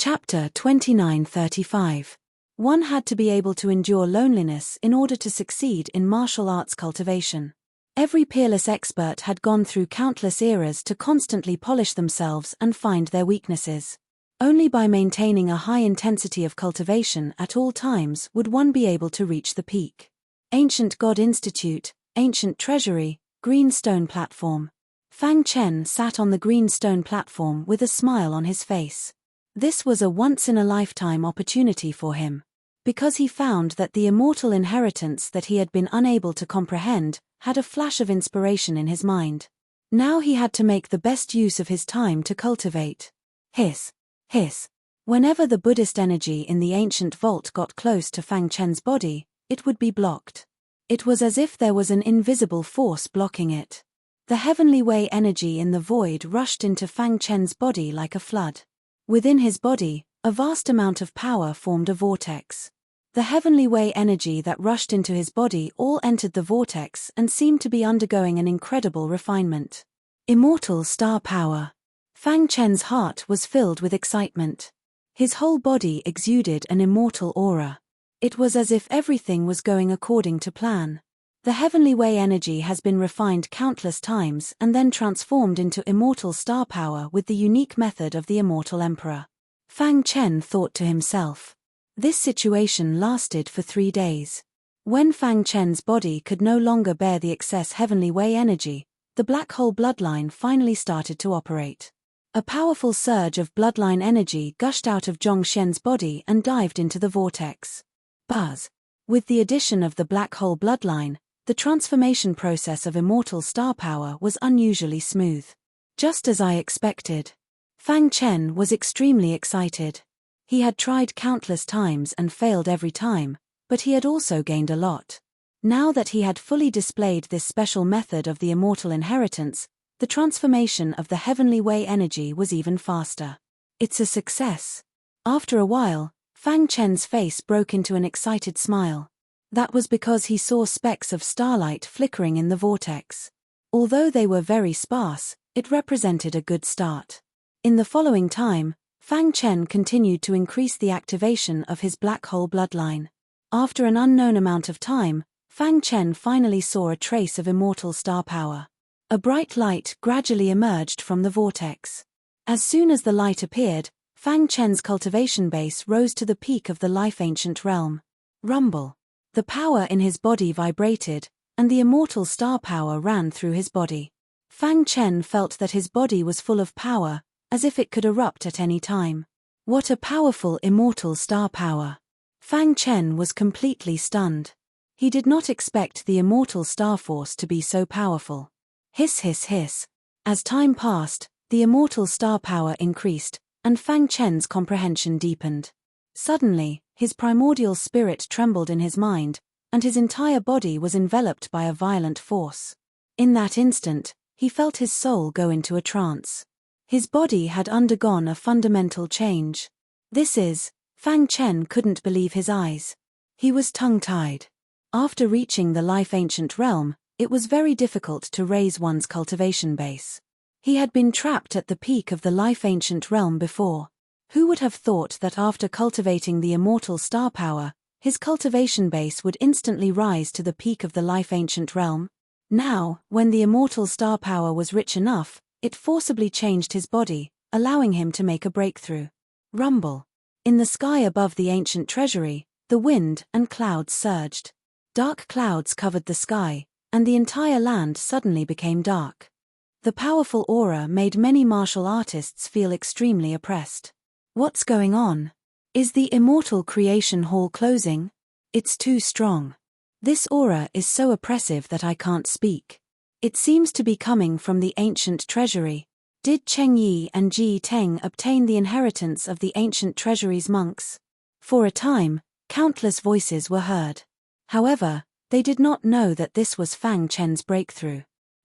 Chapter 29-35. One had to be able to endure loneliness in order to succeed in martial arts cultivation. Every peerless expert had gone through countless eras to constantly polish themselves and find their weaknesses. Only by maintaining a high intensity of cultivation at all times would one be able to reach the peak. Ancient God Institute, Ancient Treasury, Green Stone Platform. Fang Chen sat on the green stone platform with a smile on his face. This was a once-in-a-lifetime opportunity for him. Because he found that the immortal inheritance that he had been unable to comprehend had a flash of inspiration in his mind. Now he had to make the best use of his time to cultivate. Hiss. Whenever the Buddhist energy in the ancient vault got close to Fang Chen's body, it would be blocked. It was as if there was an invisible force blocking it. The heavenly way energy in the void rushed into Fang Chen's body like a flood. Within his body, a vast amount of power formed a vortex. The heavenly way energy that rushed into his body all entered the vortex and seemed to be undergoing an incredible refinement. Immortal star power. Fang Chen's heart was filled with excitement. His whole body exuded an immortal aura. It was as if everything was going according to plan. The heavenly way energy has been refined countless times and then transformed into immortal star power with the unique method of the immortal emperor. Fang Chen thought to himself. This situation lasted for 3 days. When Fang Chen's body could no longer bear the excess heavenly way energy, the black hole bloodline finally started to operate. A powerful surge of bloodline energy gushed out of Zhong Xian's body and dived into the vortex. Buzz. With the addition of the black hole bloodline, the transformation process of immortal star power was unusually smooth. Just as I expected. Fang Chen was extremely excited. He had tried countless times and failed every time, but he had also gained a lot. Now that he had fully displayed this special method of the immortal inheritance, the transformation of the heavenly way energy was even faster. It's a success. After a while, Fang Chen's face broke into an excited smile. That was because he saw specks of starlight flickering in the vortex. Although they were very sparse, it represented a good start. In the following time, Fang Chen continued to increase the activation of his black hole bloodline. After an unknown amount of time, Fang Chen finally saw a trace of immortal star power. A bright light gradually emerged from the vortex. As soon as the light appeared, Fang Chen's cultivation base rose to the peak of the life-ancient realm. Rumble. The power in his body vibrated, and the immortal star power ran through his body. Fang Chen felt that his body was full of power, as if it could erupt at any time. What a powerful immortal star power! Fang Chen was completely stunned. He did not expect the immortal star force to be so powerful. Hiss. As time passed, the immortal star power increased, and Fang Chen's comprehension deepened. Suddenly, his primordial spirit trembled in his mind, and his entire body was enveloped by a violent force. In that instant, he felt his soul go into a trance. His body had undergone a fundamental change. Fang Chen couldn't believe his eyes. He was tongue-tied. After reaching the life-ancient realm, it was very difficult to raise one's cultivation base. He had been trapped at the peak of the life-ancient realm before. Who would have thought that after cultivating the immortal star power, his cultivation base would instantly rise to the peak of the life-ancient realm? Now, when the immortal star power was rich enough, it forcibly changed his body, allowing him to make a breakthrough. Rumble. In the sky above the ancient treasury, the wind and clouds surged. Dark clouds covered the sky, and the entire land suddenly became dark. The powerful aura made many martial artists feel extremely oppressed. What's going on? Is the immortal creation hall closing? It's too strong. This aura is so oppressive that I can't speak. It seems to be coming from the ancient treasury. Did Cheng Yi and Ji Teng obtain the inheritance of the ancient treasury's monks? For a time, countless voices were heard. However, they did not know that this was Fang Chen's breakthrough.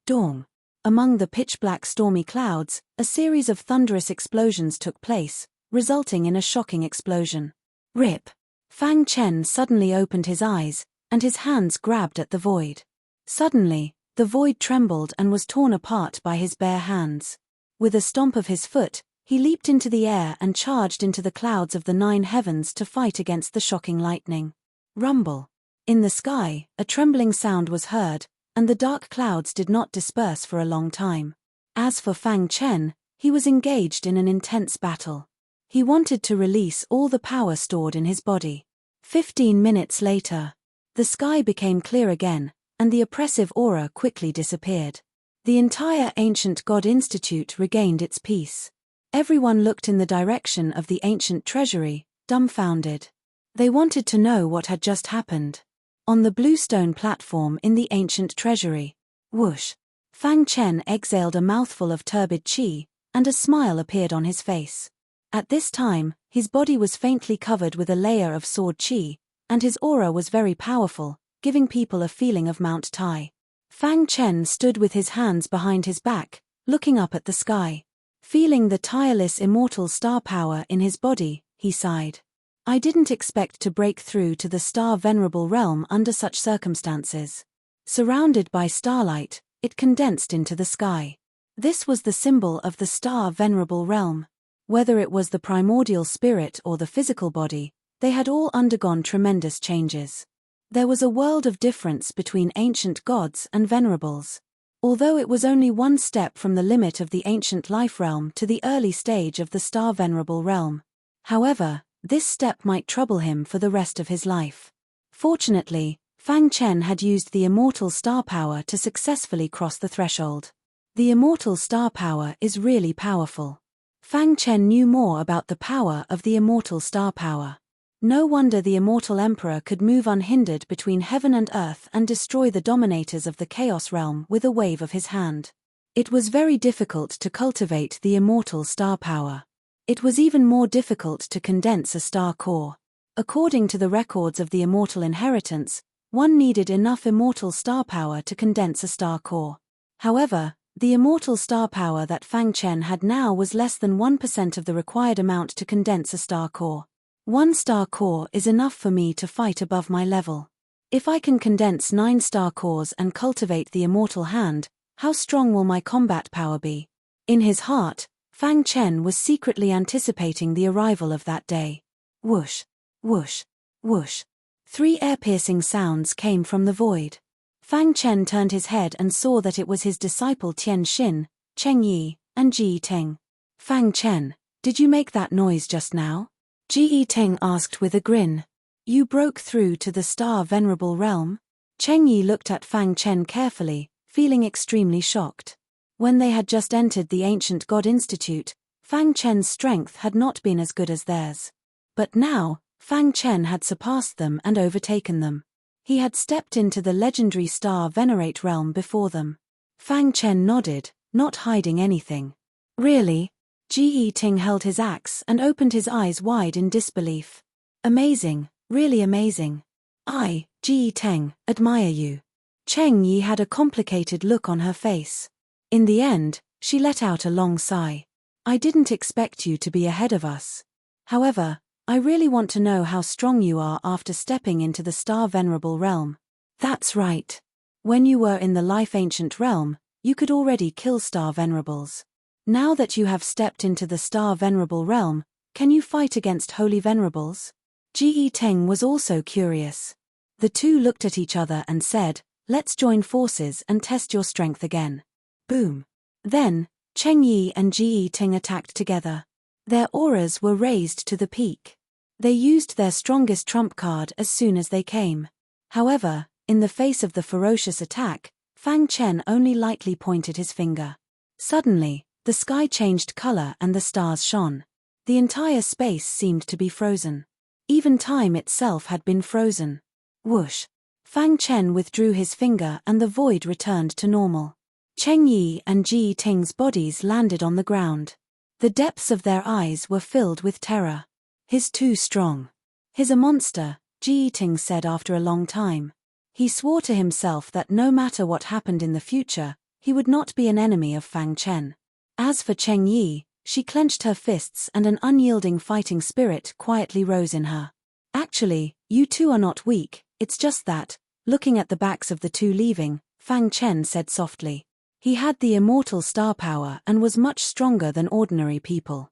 Dong. Among the pitch-black stormy clouds, a series of thunderous explosions took place, resulting in a shocking explosion. Rip! Fang Chen suddenly opened his eyes, and his hands grabbed at the void. Suddenly, the void trembled and was torn apart by his bare hands. With a stomp of his foot, He leaped into the air and charged into the clouds of the 9 heavens to fight against the shocking lightning. Rumble. In the sky, a trembling sound was heard, and the dark clouds did not disperse for a long time. As for Fang Chen, he was engaged in an intense battle. He wanted to release all the power stored in his body. 15 minutes later, the sky became clear again, and the oppressive aura quickly disappeared. The entire ancient God Institute regained its peace. Everyone looked in the direction of the ancient treasury, dumbfounded. They wanted to know what had just happened. On the bluestone platform in the ancient treasury, whoosh, Fang Chen exhaled a mouthful of turbid qi, and a smile appeared on his face. At this time, his body was faintly covered with a layer of sword qi, and his aura was very powerful, giving people a feeling of Mount Tai. Fang Chen stood with his hands behind his back, looking up at the sky. Feeling the tireless immortal star power in his body, he sighed. I didn't expect to break through to the star Venerable realm under such circumstances. Surrounded by starlight, it condensed into the sky. This was the symbol of the star Venerable realm. Whether it was the primordial spirit or the physical body, they had all undergone tremendous changes. There was a world of difference between ancient gods and venerables. Although it was only one step from the limit of the ancient life realm to the early stage of the star Venerable realm. However, this step might trouble him for the rest of his life. Fortunately, Fang Chen had used the immortal star power to successfully cross the threshold. The immortal star power is really powerful. Fang Chen knew more about the power of the immortal star power. No wonder the immortal emperor could move unhindered between heaven and earth and destroy the dominators of the chaos realm with a wave of his hand. It was very difficult to cultivate the immortal star power. It was even more difficult to condense a star core. According to the records of the immortal inheritance, one needed enough immortal star power to condense a star core. However, the immortal star power that Fang Chen had now was less than 1% of the required amount to condense a star core. 1 star core is enough for me to fight above my level. If I can condense 9 star cores and cultivate the immortal hand, how strong will my combat power be? In his heart, Fang Chen was secretly anticipating the arrival of that day. Whoosh, whoosh, whoosh. 3 ear-piercing sounds came from the void. Fang Chen turned his head and saw that it was his disciple Tian Xin, Cheng Yi, and Ji Teng. Fang Chen, did you make that noise just now? Ji Teng asked with a grin. You broke through to the star Venerable realm? Cheng Yi looked at Fang Chen carefully, feeling extremely shocked. When they had just entered the ancient God Institute, Fang Chen's strength had not been as good as theirs. But now, Fang Chen had surpassed them and overtaken them. He had stepped into the legendary star Venerate realm before them. Fang Chen nodded, not hiding anything. Really? Ji Ting held his axe and opened his eyes wide in disbelief. Amazing, really amazing. I, Ji Teng, admire you. Cheng Yi had a complicated look on her face. In the end, she let out a long sigh. I didn't expect you to be ahead of us. However, I really want to know how strong you are after stepping into the star Venerable realm. That's right. When you were in the life ancient realm, you could already kill star venerables. Now that you have stepped into the star Venerable realm, can you fight against holy venerables? Ji Teng was also curious. The two looked at each other and said, let's join forces and test your strength again. Boom. Then, Cheng Yi and Ji Teng attacked together. Their auras were raised to the peak. They used their strongest trump card as soon as they came. However, in the face of the ferocious attack, Fang Chen only lightly pointed his finger. Suddenly, the sky changed color and the stars shone. The entire space seemed to be frozen. Even time itself had been frozen. Whoosh. Fang Chen withdrew his finger and the void returned to normal. Cheng Yi and Ji Ting's bodies landed on the ground. The depths of their eyes were filled with terror. He's too strong. He's a monster, Ji Ting said after a long time. He swore to himself that no matter what happened in the future, he would not be an enemy of Fang Chen. As for Cheng Yi, she clenched her fists and an unyielding fighting spirit quietly rose in her. Actually, you two are not weak, it's just that, looking at the backs of the two leaving, Fang Chen said softly. He had the immortal star power and was much stronger than ordinary people.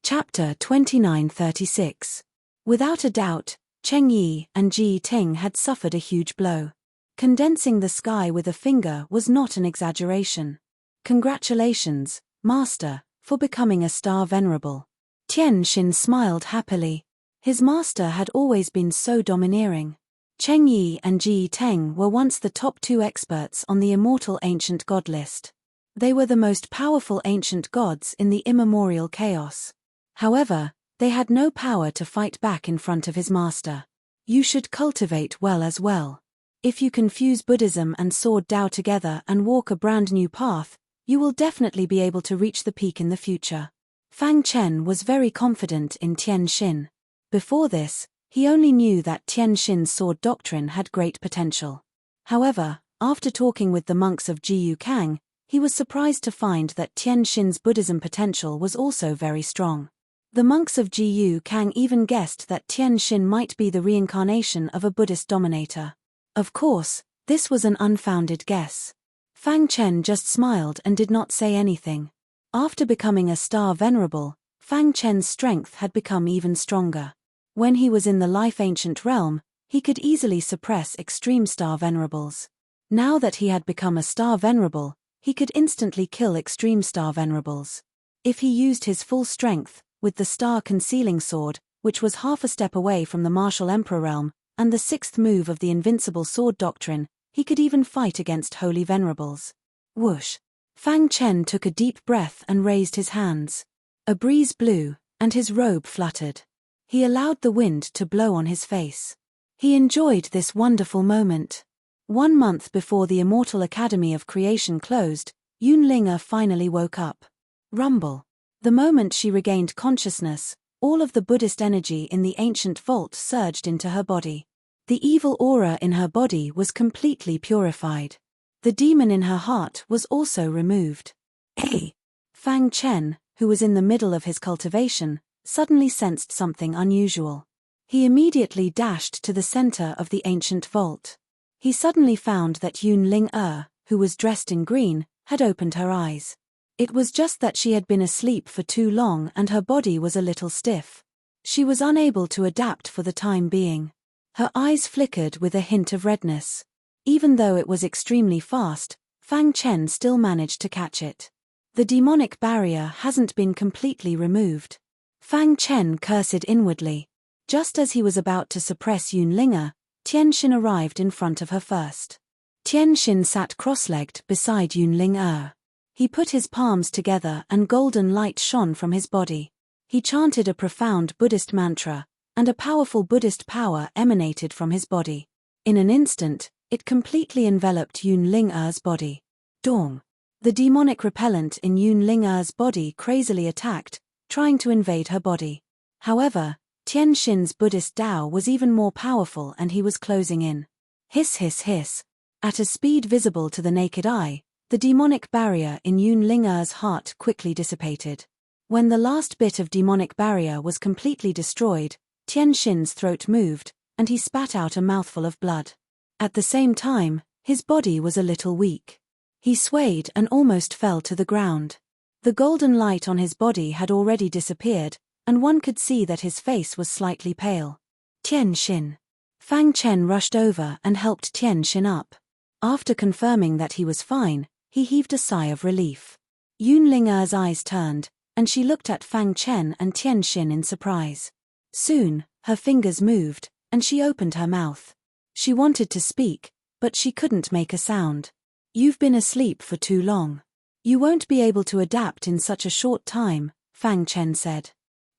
Chapter 2936. Without a doubt, Cheng Yi and Ji Ting had suffered a huge blow. Condensing the sky with a finger was not an exaggeration. Congratulations, Master, for becoming a star venerable. Tian Xin smiled happily. His master had always been so domineering. Cheng Yi and Ji Ting were once the top 2 experts on the immortal ancient god list. They were the most powerful ancient gods in the immemorial chaos. However, they had no power to fight back in front of his master. You should cultivate well as well. If you can fuse Buddhism and Sword Tao together and walk a brand new path, you will definitely be able to reach the peak in the future. Fang Chen was very confident in Tian Xin. Before this, he only knew that Tian Xin's sword doctrine had great potential. However, after talking with the monks of Jiyu Kang, he was surprised to find that Tian Xin's Buddhism potential was also very strong. The monks of Jiyu Kang even guessed that Tian Xin might be the reincarnation of a Buddhist dominator. Of course, this was an unfounded guess. Fang Chen just smiled and did not say anything. After becoming a star venerable, Fang Chen's strength had become even stronger. When he was in the life ancient realm, he could easily suppress extreme star venerables. Now that he had become a star venerable, he could instantly kill extreme star venerables. If he used his full strength, with the star concealing sword, which was half a step away from the martial emperor realm, and the 6th move of the invincible sword doctrine, he could even fight against holy venerables. Whoosh! Fang Chen took a deep breath and raised his hands. A breeze blew, and his robe fluttered. He allowed the wind to blow on his face. He enjoyed this wonderful moment. 1 month before the Immortal Academy of Creation closed, Yunlinga finally woke up. Rumble. The moment she regained consciousness, all of the Buddhist energy in the ancient vault surged into her body. The evil aura in her body was completely purified. The demon in her heart was also removed. Fang Chen, who was in the middle of his cultivation, suddenly sensed something unusual. He immediately dashed to the center of the ancient vault. He suddenly found that Yunling, who was dressed in green, had opened her eyes. It was just that she had been asleep for too long and her body was a little stiff. She was unable to adapt for the time being. Her eyes flickered with a hint of redness. Even though it was extremely fast, Fang Chen still managed to catch it. The demonic barrier hasn't been completely removed. Fang Chen cursed inwardly. Just as he was about to suppress Yunlinga, Tian Xin arrived in front of her first. Tian Xin sat cross-legged beside Yunling. He put his palms together and golden light shone from his body. He chanted a profound Buddhist mantra, and a powerful Buddhist power emanated from his body. In an instant, it completely enveloped Yunling's body. Dong! The demonic repellent in Yunling's body crazily attacked, trying to invade her body. However, Tian Xin's Buddhist Tao was even more powerful and he was closing in. Hiss hiss hiss. At a speed visible to the naked eye, the demonic barrier in Yunling's heart quickly dissipated. When the last bit of demonic barrier was completely destroyed, Tian Xin's throat moved, and he spat out a mouthful of blood. At the same time, his body was a little weak. He swayed and almost fell to the ground. The golden light on his body had already disappeared, and one could see that his face was slightly pale. Tian Xin. Fang Chen rushed over and helped Tian Xin up. After confirming that he was fine, he heaved a sigh of relief. Yunling's eyes turned, and she looked at Fang Chen and Tian Xin in surprise. Soon, her fingers moved, and she opened her mouth. She wanted to speak, but she couldn't make a sound. You've been asleep for too long. You won't be able to adapt in such a short time, Fang Chen said.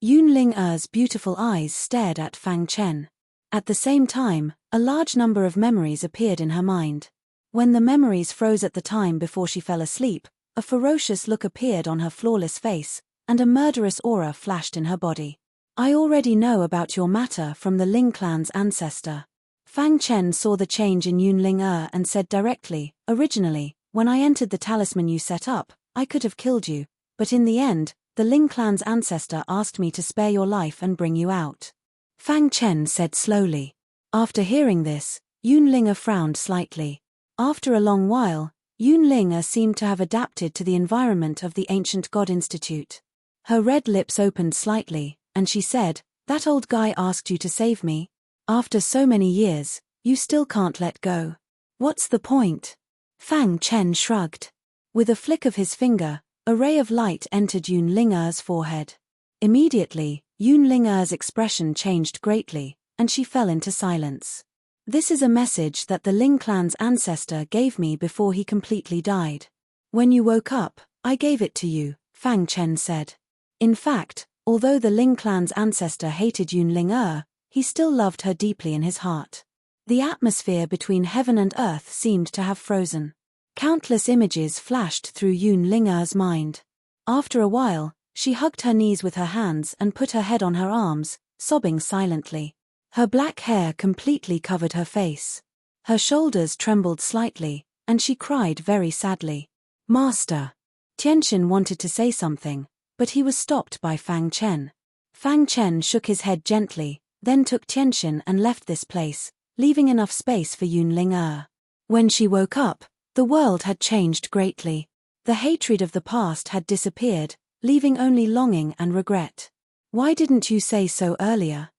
Yunling's beautiful eyes stared at Fang Chen. At the same time, a large number of memories appeared in her mind. When the memories froze at the time before she fell asleep, a ferocious look appeared on her flawless face, and a murderous aura flashed in her body. I already know about your matter from the Ling clan's ancestor. Fang Chen saw the change in Yunling and said directly, originally, when I entered the talisman you set up, I could have killed you, but in the end, the Ling clan's ancestor asked me to spare your life and bring you out. Fang Chen said slowly. After hearing this, Yunling frowned slightly. After a long while, Yunling seemed to have adapted to the environment of the Ancient God Institute. Her red lips opened slightly, and she said, "That old guy asked you to save me? After so many years, you still can't let go. What's the point?" Fang Chen shrugged. With a flick of his finger, a ray of light entered Yun Ling-er's forehead. Immediately, Yun Ling-er's expression changed greatly, and she fell into silence. "This is a message that the Ling clan's ancestor gave me before he completely died. When you woke up, I gave it to you," Fang Chen said. In fact, although the Ling clan's ancestor hated Yun Ling-er, he still loved her deeply in his heart. The atmosphere between heaven and earth seemed to have frozen. Countless images flashed through Yun Ling-er's mind. After a while, she hugged her knees with her hands and put her head on her arms, sobbing silently. Her black hair completely covered her face. Her shoulders trembled slightly, and she cried very sadly. "Master." Tianxin wanted to say something, but he was stopped by Fang Chen. Fang Chen shook his head gently, then took Tianxin and left this place, leaving enough space for Yun Ling-er. When she woke up, the world had changed greatly. The hatred of the past had disappeared, leaving only longing and regret. "Why didn't you say so earlier?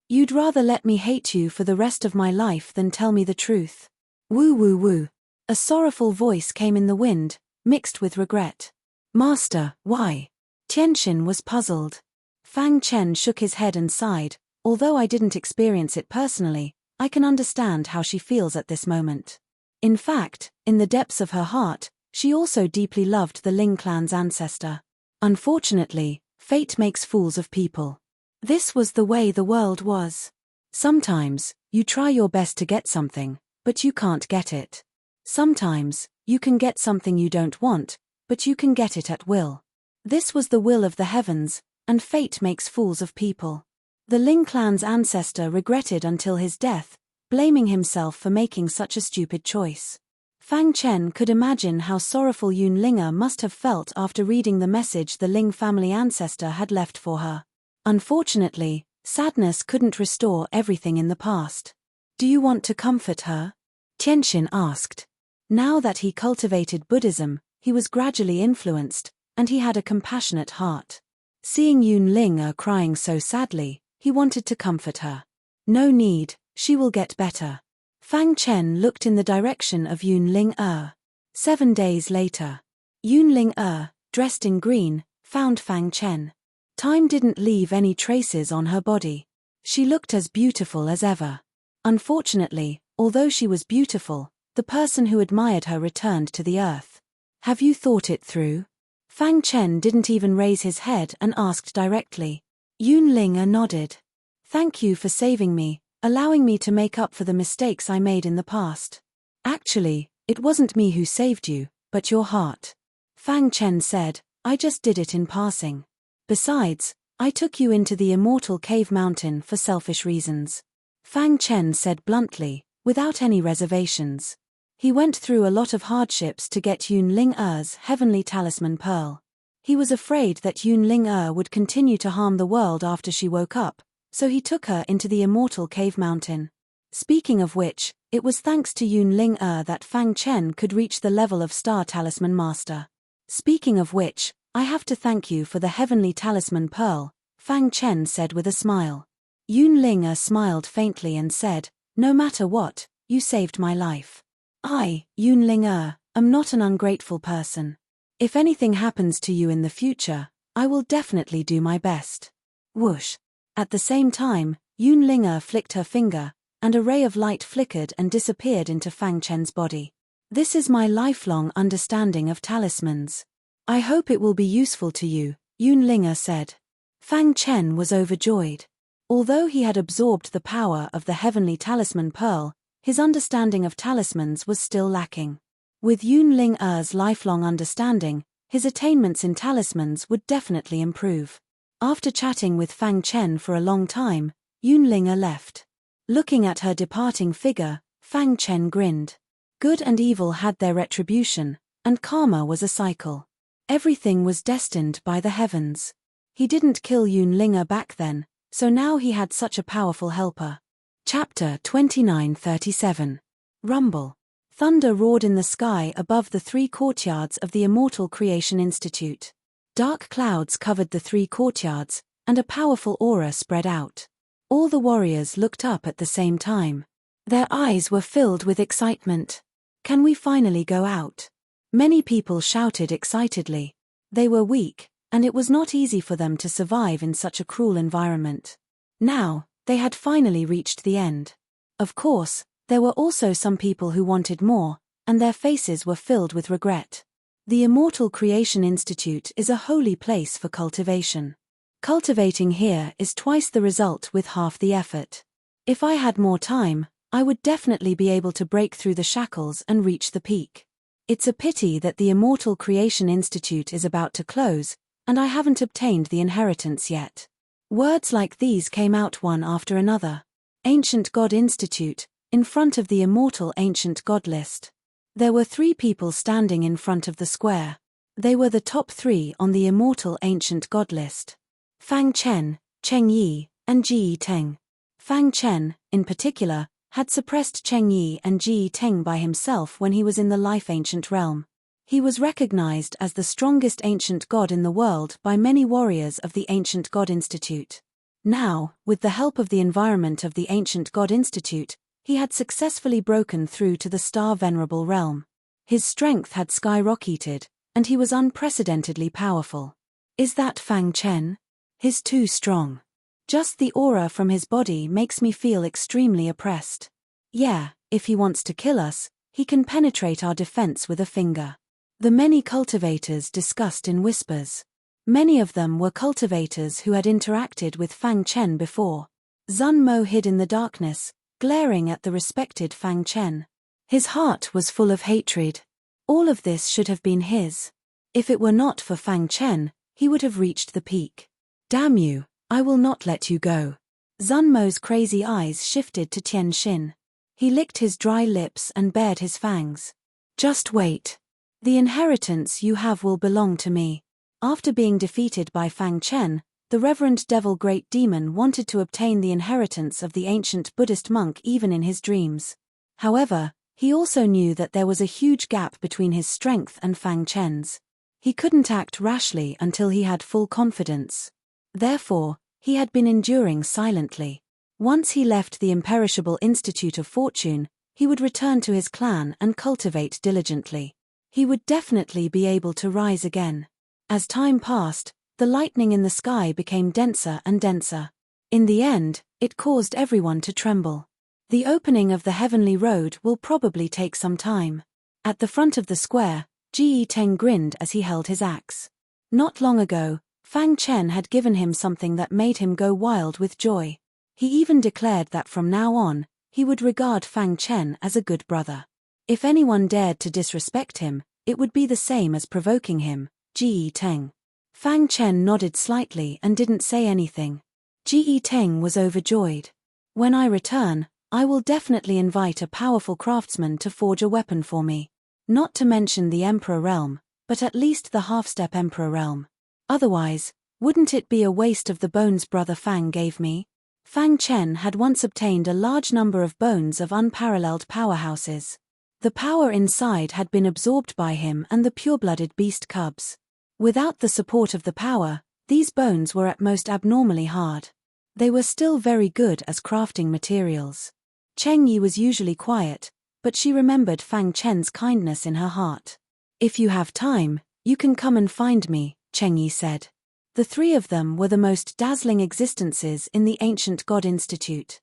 You'd rather let me hate you for the rest of my life than tell me the truth." "Woo woo woo." A sorrowful voice came in the wind, mixed with regret. "Master, why?" Tianxin was puzzled. Fang Chen shook his head and sighed. "Although I didn't experience it personally, I can understand how she feels at this moment." In fact, in the depths of her heart, she also deeply loved the Ling clan's ancestor. Unfortunately, fate makes fools of people. This was the way the world was. Sometimes, you try your best to get something, but you can't get it. Sometimes, you can get something you don't want, but you can get it at will. This was the will of the heavens, and fate makes fools of people. The Ling clan's ancestor regretted until his death, blaming himself for making such a stupid choice. Fang Chen could imagine how sorrowful Yun Ling-er must have felt after reading the message the Ling family ancestor had left for her. Unfortunately, sadness couldn't restore everything in the past. "Do you want to comfort her?" Tianxin asked. Now that he cultivated Buddhism, he was gradually influenced, and he had a compassionate heart. Seeing Yun Ling-er crying so sadly, he wanted to comfort her. "No need, she will get better." Fang Chen looked in the direction of Yun Ling-er. 7 days later. Yun Ling-er, dressed in green, found Fang Chen. Time didn't leave any traces on her body. She looked as beautiful as ever. Unfortunately, although she was beautiful, the person who admired her returned to the earth. "Have you thought it through?" Fang Chen didn't even raise his head and asked directly. Yun Ling-er nodded. "Thank you for saving me, allowing me to make up for the mistakes I made in the past." "Actually, it wasn't me who saved you, but your heart," Fang Chen said. "I just did it in passing. Besides, I took you into the immortal cave mountain for selfish reasons." Fang Chen said bluntly, without any reservations. He went through a lot of hardships to get Yun Ling-er's heavenly talisman pearl. He was afraid that Yun Ling-er would continue to harm the world after she woke up, so he took her into the immortal cave mountain. Speaking of which, it was thanks to Yun Ling-er that Fang Chen could reach the level of Star Talisman Master. "Speaking of which, I have to thank you for the heavenly talisman pearl," Fang Chen said with a smile. Yun Ling-er smiled faintly and said, "No matter what, you saved my life. I, Yun Ling-er, am not an ungrateful person. If anything happens to you in the future, I will definitely do my best." Whoosh. At the same time, Yun Ling-er flicked her finger, and a ray of light flickered and disappeared into Fang Chen's body. "This is my lifelong understanding of talismans. I hope it will be useful to you," Yun Ling-er said. Fang Chen was overjoyed. Although he had absorbed the power of the heavenly talisman pearl, his understanding of talismans was still lacking. With Yun Ling-er's lifelong understanding, his attainments in talismans would definitely improve. After chatting with Fang Chen for a long time, Yun Ling-er left. Looking at her departing figure, Fang Chen grinned. Good and evil had their retribution, and karma was a cycle. Everything was destined by the heavens. He didn't kill Yun Ling-er back then, so now he had such a powerful helper. Chapter 2937. Rumble. Thunder roared in the sky above the 3 courtyards of the Immortal Creation Institute. Dark clouds covered the 3 courtyards, and a powerful aura spread out. All the warriors looked up at the same time. Their eyes were filled with excitement. "Can we finally go out?" Many people shouted excitedly. They were weak, and it was not easy for them to survive in such a cruel environment. Now, they had finally reached the end. Of course, there were also some people who wanted more, and their faces were filled with regret. The Immortal Creation Institute is a holy place for cultivation. Cultivating here is twice the result with half the effort. If I had more time, I would definitely be able to break through the shackles and reach the peak. It's a pity that the Immortal Creation Institute is about to close, and I haven't obtained the inheritance yet. Words like these came out one after another. Ancient God Institute, in front of the Immortal Ancient God list. There were 3 people standing in front of the square. They were the top 3 on the Immortal Ancient God list. Fang Chen, Cheng Yi, and Ji Teng. Fang Chen, in particular, had suppressed Cheng Yi and Ji Teng by himself when he was in the Life Ancient realm. He was recognized as the strongest ancient god in the world by many warriors of the Ancient God Institute. Now, with the help of the environment of the Ancient God Institute, he had successfully broken through to the Star Venerable realm. His strength had skyrocketed, and he was unprecedentedly powerful. Is that Fang Chen? He's too strong. Just the aura from his body makes me feel extremely oppressed. Yeah, if he wants to kill us, he can penetrate our defense with a finger. The many cultivators discussed in whispers. Many of them were cultivators who had interacted with Fang Chen before. Zun Mo hid in the darkness, glaring at the respected Fang Chen. His heart was full of hatred. All of this should have been his. If it were not for Fang Chen, he would have reached the peak. Damn you, I will not let you go. Zun Mo's crazy eyes shifted to Tian Xin. He licked his dry lips and bared his fangs. Just wait. The inheritance you have will belong to me. After being defeated by Fang Chen, the Reverend Devil Great Demon wanted to obtain the inheritance of the ancient Buddhist monk even in his dreams. However, he also knew that there was a huge gap between his strength and Fang Chen's. He couldn't act rashly until he had full confidence. Therefore, he had been enduring silently. Once he left the Imperishable Institute of Fortune, he would return to his clan and cultivate diligently. He would definitely be able to rise again. As time passed, the lightning in the sky became denser and denser. In the end, it caused everyone to tremble. The opening of the heavenly road will probably take some time. At the front of the square, Ji Teng grinned as he held his axe. Not long ago, Fang Chen had given him something that made him go wild with joy. He even declared that from now on, he would regard Fang Chen as a good brother. If anyone dared to disrespect him, it would be the same as provoking him. Ji Teng. Fang Chen nodded slightly and didn't say anything. Ji Teng was overjoyed. When I return, I will definitely invite a powerful craftsman to forge a weapon for me. Not to mention the Emperor realm, but at least the half-step Emperor realm. Otherwise, wouldn't it be a waste of the bones brother Fang gave me? Fang Chen had once obtained a large number of bones of unparalleled powerhouses. The power inside had been absorbed by him and the pure-blooded beast cubs. Without the support of the power, these bones were at most abnormally hard. They were still very good as crafting materials. Cheng Yi was usually quiet, but she remembered Fang Chen's kindness in her heart. If you have time, you can come and find me, Cheng Yi said. The 3 of them were the most dazzling existences in the Ancient God Institute.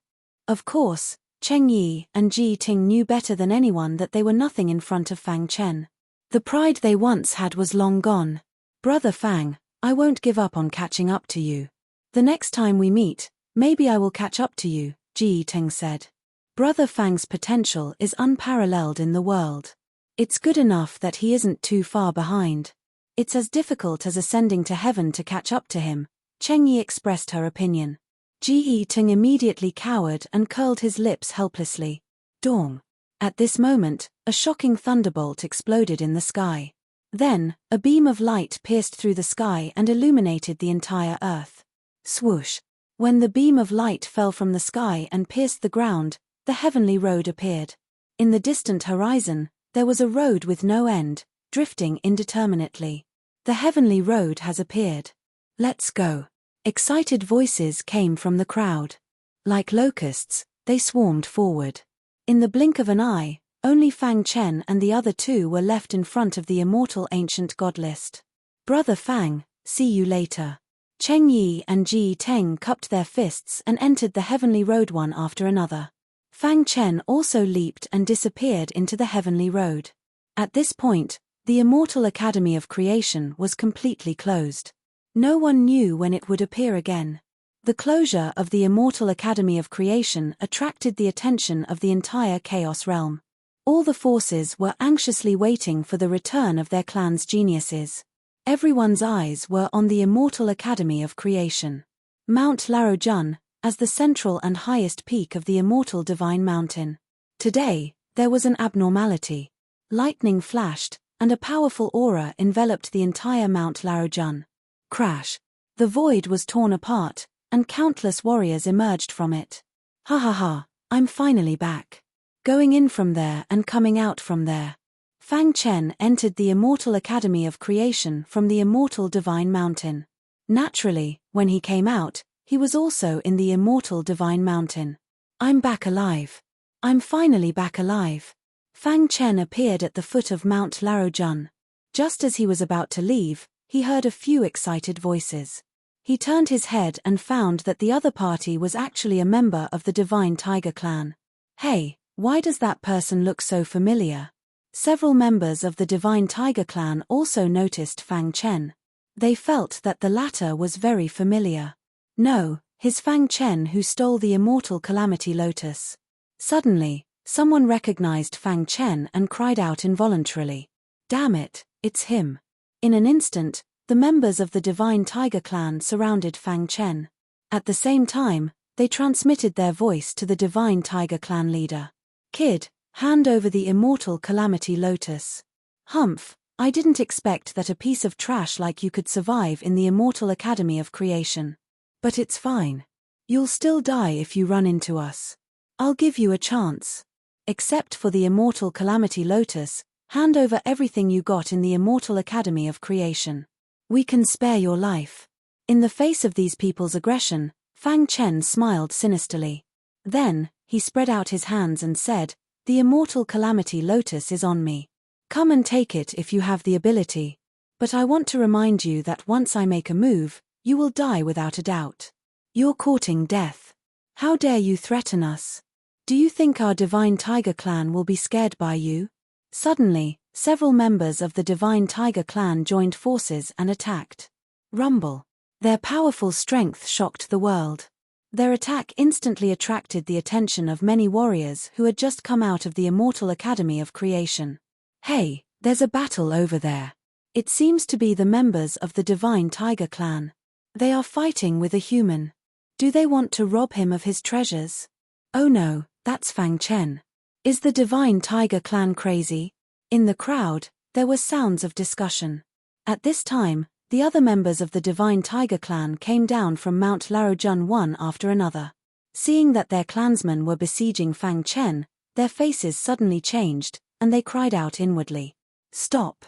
Of course, Cheng Yi and Ji Ting knew better than anyone that they were nothing in front of Fang Chen. The pride they once had was long gone. Brother Fang, I won't give up on catching up to you. The next time we meet, maybe I will catch up to you, Ji Ting said. Brother Fang's potential is unparalleled in the world. It's good enough that he isn't too far behind. It's as difficult as ascending to heaven to catch up to him, Cheng Yi expressed her opinion. Ji Ting immediately cowered and curled his lips helplessly. Dong. At this moment, a shocking thunderbolt exploded in the sky. Then, a beam of light pierced through the sky and illuminated the entire earth. Swoosh. When the beam of light fell from the sky and pierced the ground, the heavenly road appeared. In the distant horizon, there was a road with no end, drifting indeterminately. The heavenly road has appeared. Let's go. Excited voices came from the crowd. Like locusts, they swarmed forward. In the blink of an eye, only Fang Chen and the other two were left in front of the immortal ancient god list. Brother Fang, see you later. Cheng Yi and Ji Teng cupped their fists and entered the heavenly road one after another. Fang Chen also leaped and disappeared into the heavenly road. At this point, the Immortal Academy of Creation was completely closed. No one knew when it would appear again. The closure of the Immortal Academy of Creation attracted the attention of the entire Chaos Realm. All the forces were anxiously waiting for the return of their clan's geniuses. Everyone's eyes were on the Immortal Academy of Creation. Mount Larojun, as the central and highest peak of the immortal divine mountain. Today, there was an abnormality. Lightning flashed, and a powerful aura enveloped the entire Mount Larojun. Crash! The void was torn apart, and countless warriors emerged from it. Ha ha ha, I'm finally back. Going in from there and coming out from there. Fang Chen entered the Immortal Academy of Creation from the immortal divine mountain. Naturally, when he came out, he was also in the immortal divine mountain. I'm back alive. I'm finally back alive. Fang Chen appeared at the foot of Mount Larojun. Just as he was about to leave, he heard a few excited voices. He turned his head and found that the other party was actually a member of the Divine Tiger Clan. Hey, why does that person look so familiar? Several members of the Divine Tiger Clan also noticed Fang Chen. They felt that the latter was very familiar. No, his Fang Chen who stole the immortal Calamity Lotus. Suddenly, someone recognized Fang Chen and cried out involuntarily. Damn it, it's him. In an instant, the members of the Divine Tiger Clan surrounded Fang Chen. At the same time, they transmitted their voice to the Divine Tiger Clan leader. Kid, hand over the immortal Calamity Lotus. Humph, I didn't expect that a piece of trash like you could survive in the Immortal Academy of Creation. But it's fine. You'll still die if you run into us. I'll give you a chance. Except for the immortal Calamity Lotus, hand over everything you got in the Immortal Academy of Creation. We can spare your life. In the face of these people's aggression, Fang Chen smiled sinisterly. Then, he spread out his hands and said, The immortal Calamity Lotus is on me. Come and take it if you have the ability. But I want to remind you that once I make a move, you will die without a doubt. You're courting death. How dare you threaten us? Do you think our Divine Tiger Clan will be scared by you? Suddenly, several members of the Divine Tiger Clan joined forces and attacked. Rumble. Their powerful strength shocked the world. Their attack instantly attracted the attention of many warriors who had just come out of the Immortal Academy of Creation. Hey, there's a battle over there. It seems to be the members of the Divine Tiger Clan. They are fighting with a human. Do they want to rob him of his treasures? Oh no, that's Fang Chen. Is the Divine Tiger Clan crazy? In the crowd, there were sounds of discussion. At this time, the other members of the Divine Tiger Clan came down from Mount Larojun one after another. Seeing that their clansmen were besieging Fang Chen, their faces suddenly changed, and they cried out inwardly. Stop.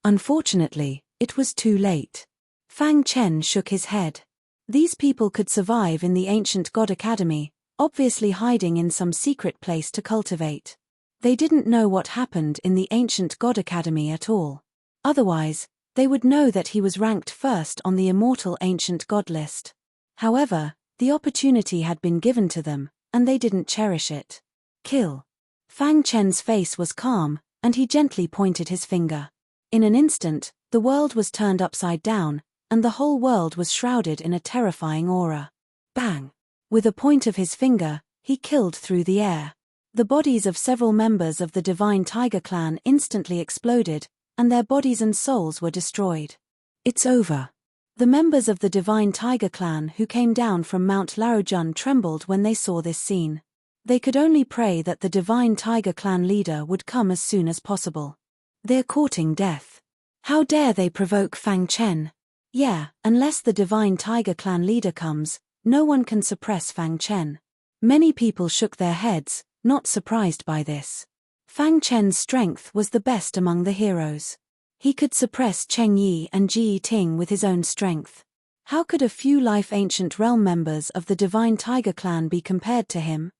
Unfortunately, it was too late. Fang Chen shook his head. These people could survive in the ancient God Academy, obviously hiding in some secret place to cultivate. They didn't know what happened in the ancient God Academy at all. Otherwise, they would know that he was ranked first on the immortal ancient god list. However, the opportunity had been given to them, and they didn't cherish it. Kill. Fang Chen's face was calm, and he gently pointed his finger. In an instant, the world was turned upside down, and the whole world was shrouded in a terrifying aura. Bang! With a point of his finger, he killed through the air. The bodies of several members of the Divine Tiger Clan instantly exploded, and their bodies and souls were destroyed. It's over. The members of the Divine Tiger Clan who came down from Mount Larojun trembled when they saw this scene. They could only pray that the Divine Tiger Clan leader would come as soon as possible. They're courting death. How dare they provoke Fang Chen? Yeah, unless the Divine Tiger Clan leader comes, no one can suppress Fang Chen. Many people shook their heads, not surprised by this. Fang Chen's strength was the best among the heroes. He could suppress Cheng Yi and Ji Ting with his own strength. How could a few life-ancient realm members of the Divine Tiger Clan be compared to him?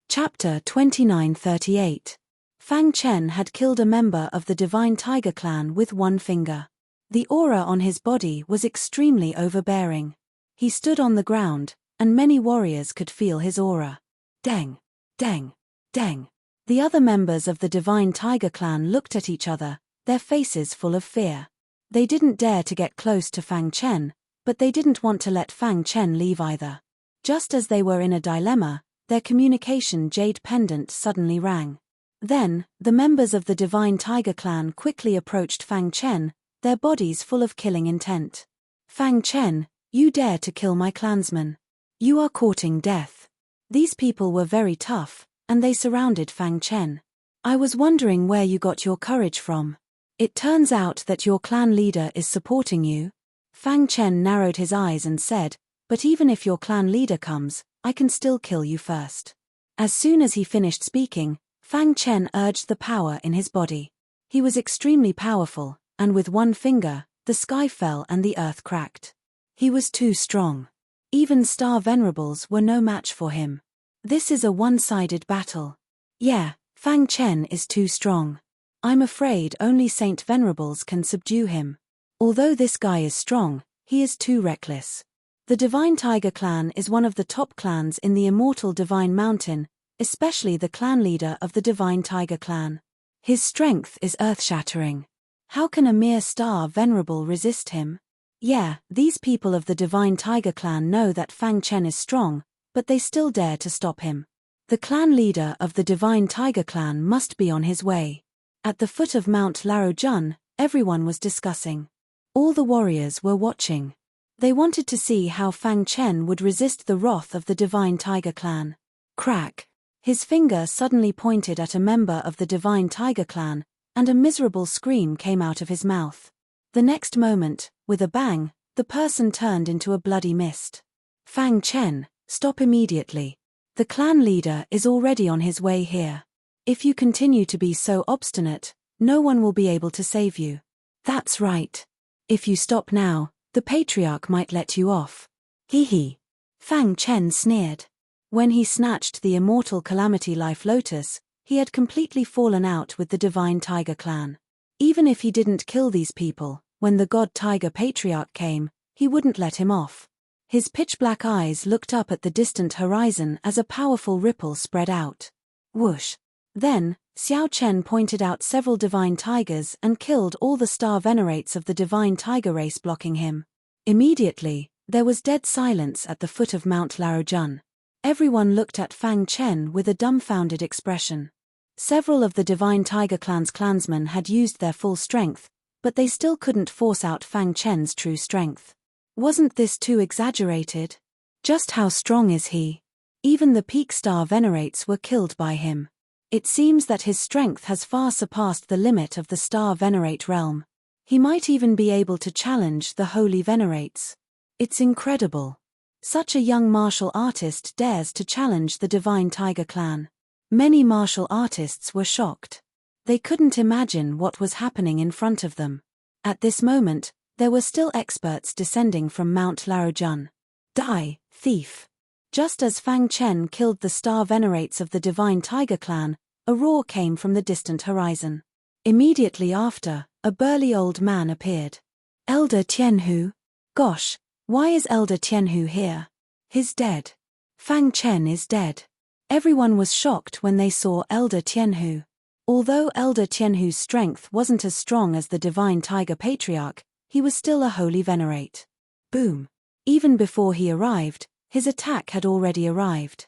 Chapter 2938. Fang Chen had killed a member of the Divine Tiger Clan with one finger. The aura on his body was extremely overbearing. He stood on the ground, and many warriors could feel his aura. Deng! Deng! Deng! The other members of the Divine Tiger Clan looked at each other, their faces full of fear. They didn't dare to get close to Fang Chen, but they didn't want to let Fang Chen leave either. Just as they were in a dilemma, their communication jade pendant suddenly rang. Then, the members of the Divine Tiger Clan quickly approached Fang Chen, their bodies full of killing intent. Fang Chen, you dare to kill my clansman. You are courting death. These people were very tough, and they surrounded Fang Chen. I was wondering where you got your courage from. It turns out that your clan leader is supporting you. Fang Chen narrowed his eyes and said, but even if your clan leader comes, I can still kill you first. As soon as he finished speaking, Fang Chen urged the power in his body. He was extremely powerful, and with one finger, the sky fell and the earth cracked. He was too strong. Even star venerables were no match for him. This is a one-sided battle. Yeah, Fang Chen is too strong. I'm afraid only Saint Venerables can subdue him. Although this guy is strong, he is too reckless. The Divine Tiger Clan is one of the top clans in the immortal Divine Mountain, especially the clan leader of the Divine Tiger Clan. His strength is earth-shattering. How can a mere star venerable resist him? Yeah, these people of the Divine Tiger Clan know that Fang Chen is strong, but they still dare to stop him. The clan leader of the Divine Tiger Clan must be on his way. At the foot of Mount Larojun, everyone was discussing. All the warriors were watching. They wanted to see how Fang Chen would resist the wrath of the Divine Tiger Clan. Crack! His finger suddenly pointed at a member of the Divine Tiger Clan, and a miserable scream came out of his mouth. The next moment, with a bang, the person turned into a bloody mist. Fang Chen, stop immediately. The clan leader is already on his way here. If you continue to be so obstinate, no one will be able to save you. That's right. If you stop now, the Patriarch might let you off. Hee hee. Fang Chen sneered. When he snatched the immortal Calamity Life Lotus, he had completely fallen out with the Divine Tiger Clan. Even if he didn't kill these people, when the God Tiger Patriarch came, he wouldn't let him off. His pitch-black eyes looked up at the distant horizon as a powerful ripple spread out. Whoosh. Then, Xiao Chen pointed out several divine tigers and killed all the star venerates of the divine tiger race blocking him. Immediately, there was dead silence at the foot of Mount Larojun. Everyone looked at Fang Chen with a dumbfounded expression. Several of the Divine Tiger Clan's clansmen had used their full strength, but they still couldn't force out Fang Chen's true strength. Wasn't this too exaggerated? Just how strong is he? Even the peak star venerates were killed by him. It seems that his strength has far surpassed the limit of the star venerate realm. He might even be able to challenge the holy venerates. It's incredible. Such a young martial artist dares to challenge the Divine Tiger Clan. Many martial artists were shocked. They couldn't imagine what was happening in front of them. At this moment, there were still experts descending from Mount Larojun. Die, thief! Just as Fang Chen killed the star venerates of the Divine Tiger Clan, a roar came from the distant horizon. Immediately after, a burly old man appeared. Elder Tianhu? Gosh, why is Elder Tianhu here? He's dead. Fang Chen is dead. Everyone was shocked when they saw Elder Tianhu. Although Elder Tianhu's strength wasn't as strong as the Divine Tiger Patriarch, he was still a holy venerate. Boom. Even before he arrived, his attack had already arrived.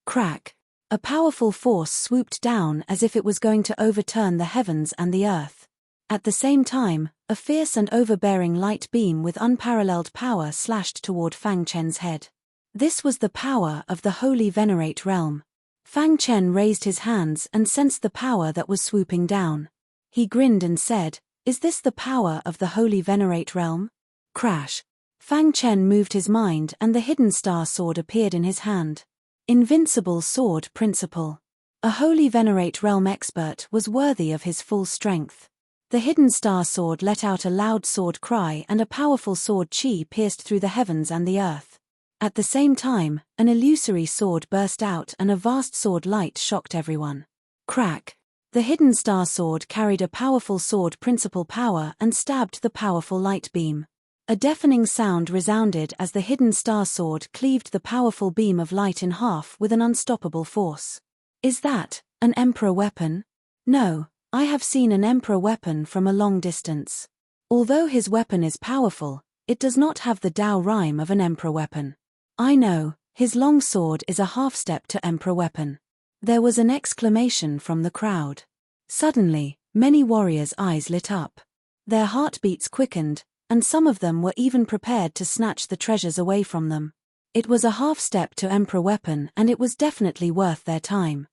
Crack. A powerful force swooped down as if it was going to overturn the heavens and the earth. At the same time, a fierce and overbearing light beam with unparalleled power slashed toward Fang Chen's head. This was the power of the Holy Venerate realm. Fang Chen raised his hands and sensed the power that was swooping down. He grinned and said, "Is this the power of the Holy Venerate realm?" Crash. Fang Chen moved his mind and the hidden star sword appeared in his hand. Invincible sword principle. A Holy Venerate realm expert was worthy of his full strength. The hidden star sword let out a loud sword cry and a powerful sword chi pierced through the heavens and the earth. At the same time, an illusory sword burst out and a vast sword light shocked everyone. Crack! The hidden star sword carried a powerful sword principal power and stabbed the powerful light beam. A deafening sound resounded as the hidden star sword cleaved the powerful beam of light in half with an unstoppable force. Is that an emperor weapon? No, I have seen an emperor weapon from a long distance. Although his weapon is powerful, it does not have the Dao rhyme of an emperor weapon. I know, his long sword is a half-step to emperor weapon. There was an exclamation from the crowd. Suddenly, many warriors' eyes lit up. Their heartbeats quickened, and some of them were even prepared to snatch the treasures away from them. It was a half-step to emperor weapon and it was definitely worth their time.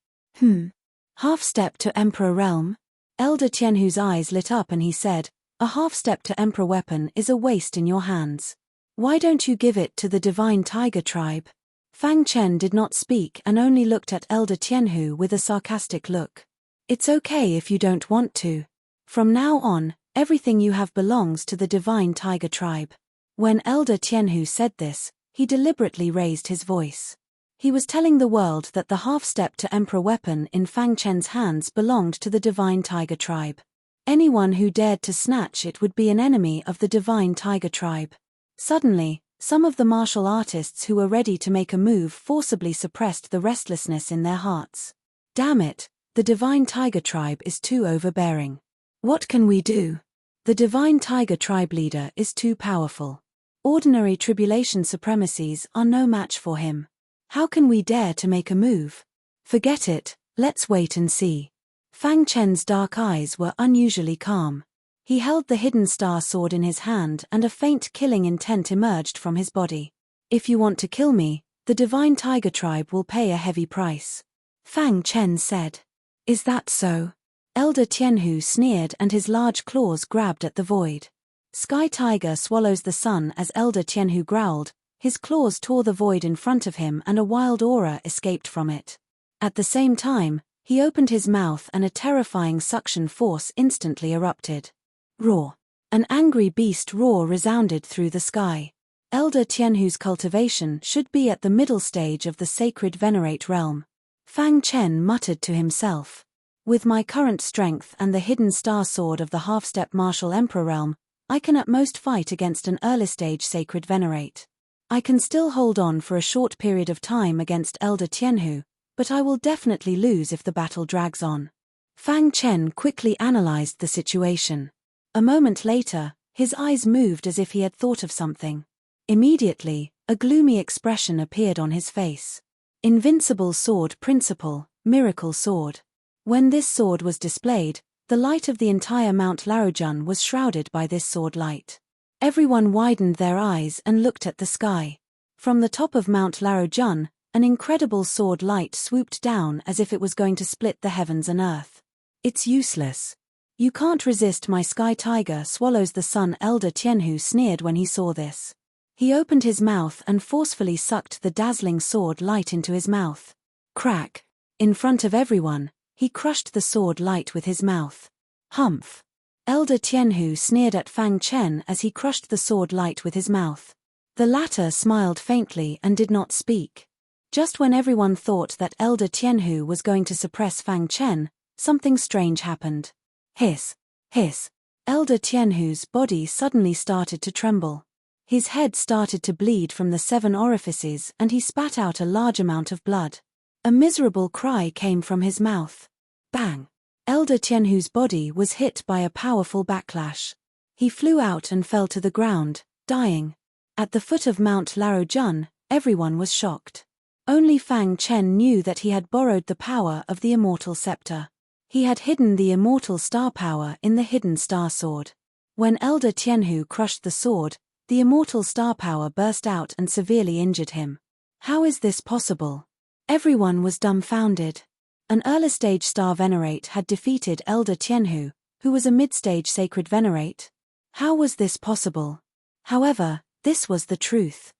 Half-step to emperor realm? Elder Tianhu's eyes lit up and he said, a half-step to emperor weapon is a waste in your hands. Why don't you give it to the divine tiger tribe? Fang Chen did not speak and only looked at Elder Tianhu with a sarcastic look. It's okay if you don't want to. From now on, everything you have belongs to the divine tiger tribe. When Elder Tianhu said this, he deliberately raised his voice. He was telling the world that the half-step to emperor weapon in Fang Chen's hands belonged to the divine tiger tribe. Anyone who dared to snatch it would be an enemy of the divine tiger tribe. Suddenly, some of the martial artists who were ready to make a move forcibly suppressed the restlessness in their hearts. Damn it, the divine tiger tribe is too overbearing. What can we do? The divine tiger tribe leader is too powerful. Ordinary tribulation supremacies are no match for him. How can we dare to make a move? Forget it, let's wait and see. Fang Chen's dark eyes were unusually calm. He held the hidden star sword in his hand and a faint killing intent emerged from his body. If you want to kill me, the divine tiger tribe will pay a heavy price. Fang Chen said. Is that so? Elder Tianhu sneered and his large claws grabbed at the void. Sky Tiger swallows the sun as Elder Tianhu growled, his claws tore the void in front of him and a wild aura escaped from it. At the same time, he opened his mouth and a terrifying suction force instantly erupted. Roar! An angry beast roar resounded through the sky. Elder Tianhu's cultivation should be at the middle stage of the sacred venerate realm. Fang Chen muttered to himself. With my current strength and the hidden star sword of the half-step martial emperor realm, I can at most fight against an early stage sacred venerate. I can still hold on for a short period of time against Elder Tianhu, but I will definitely lose if the battle drags on. Fang Chen quickly analyzed the situation. A moment later, his eyes moved as if he had thought of something. Immediately, a gloomy expression appeared on his face. Invincible sword principle, miracle sword. When this sword was displayed, the light of the entire Mount Larujun was shrouded by this sword light. Everyone widened their eyes and looked at the sky. From the top of Mount Larujun, an incredible sword light swooped down as if it was going to split the heavens and earth. It's useless. You can't resist my sky tiger swallows the sun. Elder Tianhu sneered when he saw this. He opened his mouth and forcefully sucked the dazzling sword light into his mouth. Crack! In front of everyone, he crushed the sword light with his mouth. Humph! Elder Tianhu sneered at Fang Chen as he crushed the sword light with his mouth. The latter smiled faintly and did not speak. Just when everyone thought that Elder Tianhu was going to suppress Fang Chen, something strange happened. Hiss! Hiss! Elder Tianhu's body suddenly started to tremble. His head started to bleed from the 7 orifices and he spat out a large amount of blood. A miserable cry came from his mouth. Bang! Elder Tianhu's body was hit by a powerful backlash. He flew out and fell to the ground, dying. At the foot of Mount Larujun, everyone was shocked. Only Fang Chen knew that he had borrowed the power of the immortal scepter. He had hidden the immortal star power in the hidden star sword. When Elder Tianhu crushed the sword, the immortal star power burst out and severely injured him. How is this possible? Everyone was dumbfounded. An early-stage star venerate had defeated Elder Tianhu, who was a mid-stage sacred venerate. How was this possible? However, this was the truth.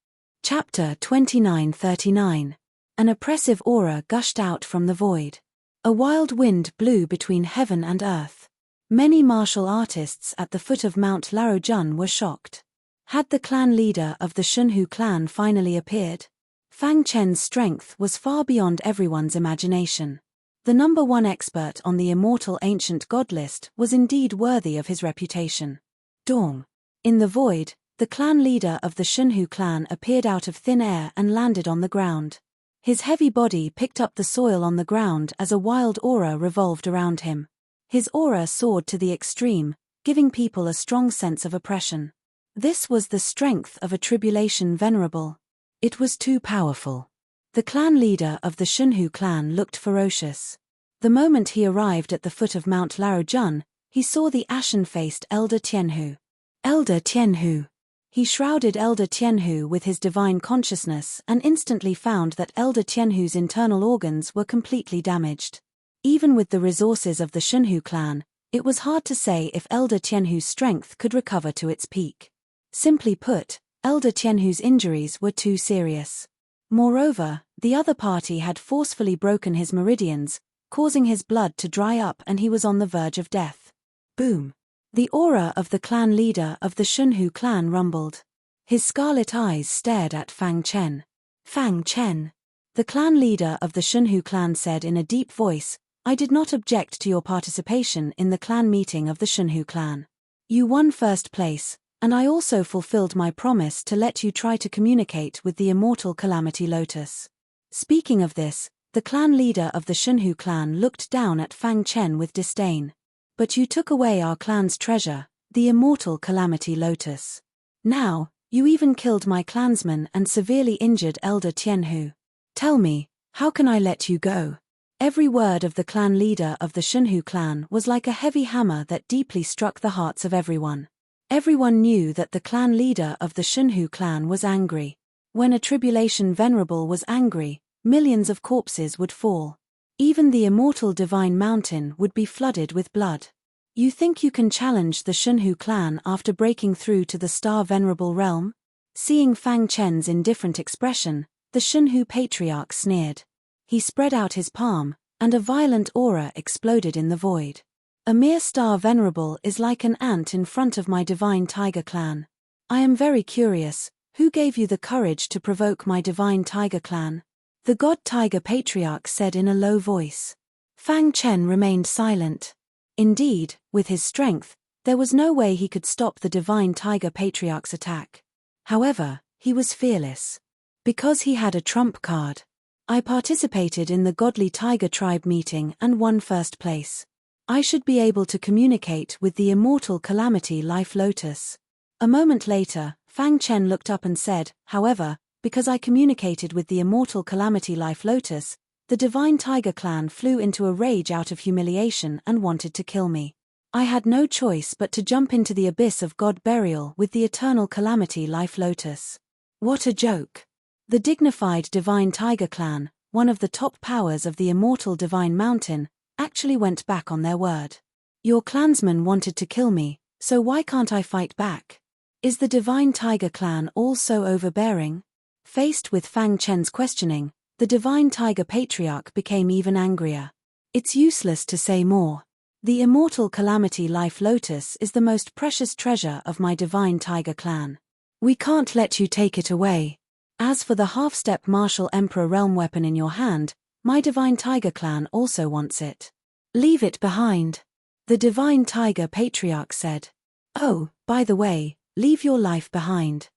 Chapter 2939. An oppressive aura gushed out from the void. A wild wind blew between heaven and earth. Many martial artists at the foot of Mount Larojun were shocked. Had the clan leader of the Shunhu clan finally appeared? Fang Chen's strength was far beyond everyone's imagination. The number one expert on the immortal ancient god list was indeed worthy of his reputation. Dong. In the void, the clan leader of the Shunhu clan appeared out of thin air and landed on the ground. His heavy body picked up the soil on the ground as a wild aura revolved around him. His aura soared to the extreme, giving people a strong sense of oppression. This was the strength of a tribulation venerable. It was too powerful. The clan leader of the Shunhu clan looked ferocious. The moment he arrived at the foot of Mount Larojun, he saw the ashen-faced Elder Tianhu. Elder Tianhu. He shrouded Elder Tianhu with his divine consciousness and instantly found that Elder Tianhu's internal organs were completely damaged. Even with the resources of the Shunhu clan, it was hard to say if Elder Tianhu's strength could recover to its peak. Simply put, Elder Tianhu's injuries were too serious. Moreover, the other party had forcefully broken his meridians, causing his blood to dry up and he was on the verge of death. Boom! The aura of the clan leader of the Shunhu clan rumbled. His scarlet eyes stared at Fang Chen. Fang Chen. The clan leader of the Shunhu clan said in a deep voice, "I did not object to your participation in the clan meeting of the Shunhu clan. You won first place, and I also fulfilled my promise to let you try to communicate with the immortal Calamity Lotus." Speaking of this, the clan leader of the Shunhu clan looked down at Fang Chen with disdain. "But you took away our clan's treasure, the immortal Calamity Lotus. Now, you even killed my clansman and severely injured Elder Tianhu. Tell me, how can I let you go?" Every word of the clan leader of the Shunhu clan was like a heavy hammer that deeply struck the hearts of everyone. Everyone knew that the clan leader of the Shunhu clan was angry. When a tribulation venerable was angry, millions of corpses would fall. Even the immortal divine mountain would be flooded with blood. You think you can challenge the Shunhu clan after breaking through to the Star Venerable realm? Seeing Fang Chen's indifferent expression, the Shunhu patriarch sneered. He spread out his palm, and a violent aura exploded in the void. "A mere Star Venerable is like an ant in front of my divine tiger clan. I am very curious, who gave you the courage to provoke my divine tiger clan?" The god tiger patriarch said in a low voice. Fang Chen remained silent. Indeed, with his strength, there was no way he could stop the divine tiger patriarch's attack. However, he was fearless. Because he had a trump card. "I participated in the Godly Tiger Tribe meeting and won first place. I should be able to communicate with the immortal Calamity Life Lotus." A moment later, Fang Chen looked up and said, "However, because I communicated with the immortal Calamity Life Lotus, the Divine Tiger Clan flew into a rage out of humiliation and wanted to kill me. I had no choice but to jump into the abyss of God burial with the eternal Calamity Life Lotus." What a joke! The dignified Divine Tiger Clan, one of the top powers of the immortal Divine Mountain, actually went back on their word. "Your clansmen wanted to kill me, so why can't I fight back? Is the Divine Tiger Clan all so overbearing?" Faced with Fang Chen's questioning, the Divine Tiger Patriarch became even angrier. "It's useless to say more. The immortal Calamity Life Lotus is the most precious treasure of my Divine Tiger Clan. We can't let you take it away. As for the half-step martial Emperor realm weapon in your hand, my Divine Tiger Clan also wants it. Leave it behind," the Divine Tiger Patriarch said. "Oh, by the way, leave your life behind."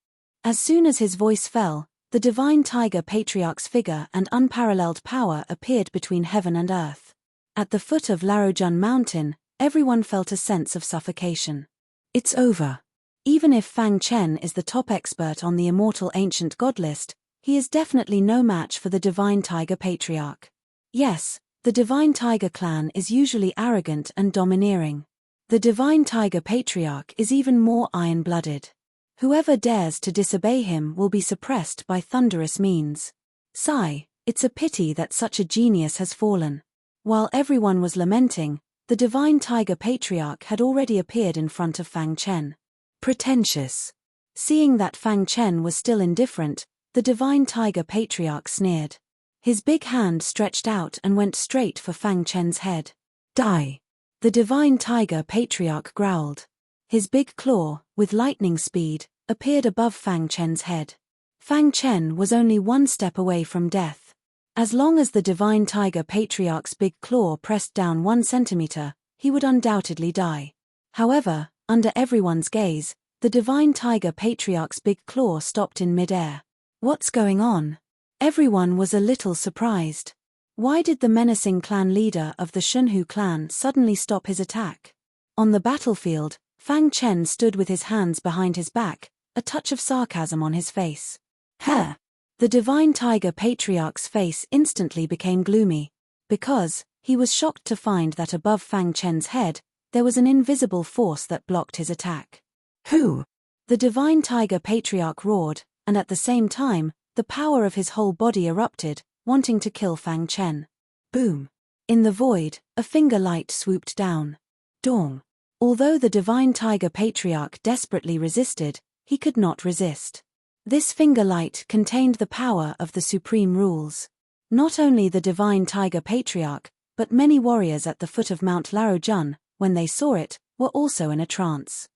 As soon as his voice fell, the Divine Tiger Patriarch's figure and unparalleled power appeared between heaven and earth. At the foot of Larojun Mountain, everyone felt a sense of suffocation. It's over. Even if Fang Chen is the top expert on the immortal ancient god list, he is definitely no match for the Divine Tiger Patriarch. Yes, the Divine Tiger Clan is usually arrogant and domineering. The Divine Tiger Patriarch is even more iron-blooded. Whoever dares to disobey him will be suppressed by thunderous means. Sigh, it's a pity that such a genius has fallen. While everyone was lamenting, the Divine Tiger Patriarch had already appeared in front of Fang Chen. Pretentious. Seeing that Fang Chen was still indifferent, the Divine Tiger Patriarch sneered. His big hand stretched out and went straight for Fang Chen's head. Die. The The divine tiger patriarch growled. His big claw, with lightning speed, appeared above Fang Chen's head. Fang Chen was only one step away from death. As long as the divine tiger patriarch's big claw pressed down 1 centimeter, he would undoubtedly die. However, under everyone's gaze, the divine tiger patriarch's big claw stopped in mid-air. What's going on? Everyone was a little surprised. Why did the menacing clan leader of the Shunhu clan suddenly stop his attack? On the battlefield, Fang Chen stood with his hands behind his back, a touch of sarcasm on his face. Huh! The divine tiger patriarch's face instantly became gloomy. Because, he was shocked to find that above Fang Chen's head, there was an invisible force that blocked his attack. Who? The divine tiger patriarch roared, and at the same time, the power of his whole body erupted, wanting to kill Fang Chen. Boom! In the void, a finger light swooped down. Dong! Although the divine tiger patriarch desperately resisted, he could not resist. This finger light contained the power of the supreme rules. Not only the divine tiger patriarch, but many warriors at the foot of Mount Larojun, when they saw it, were also in a trance.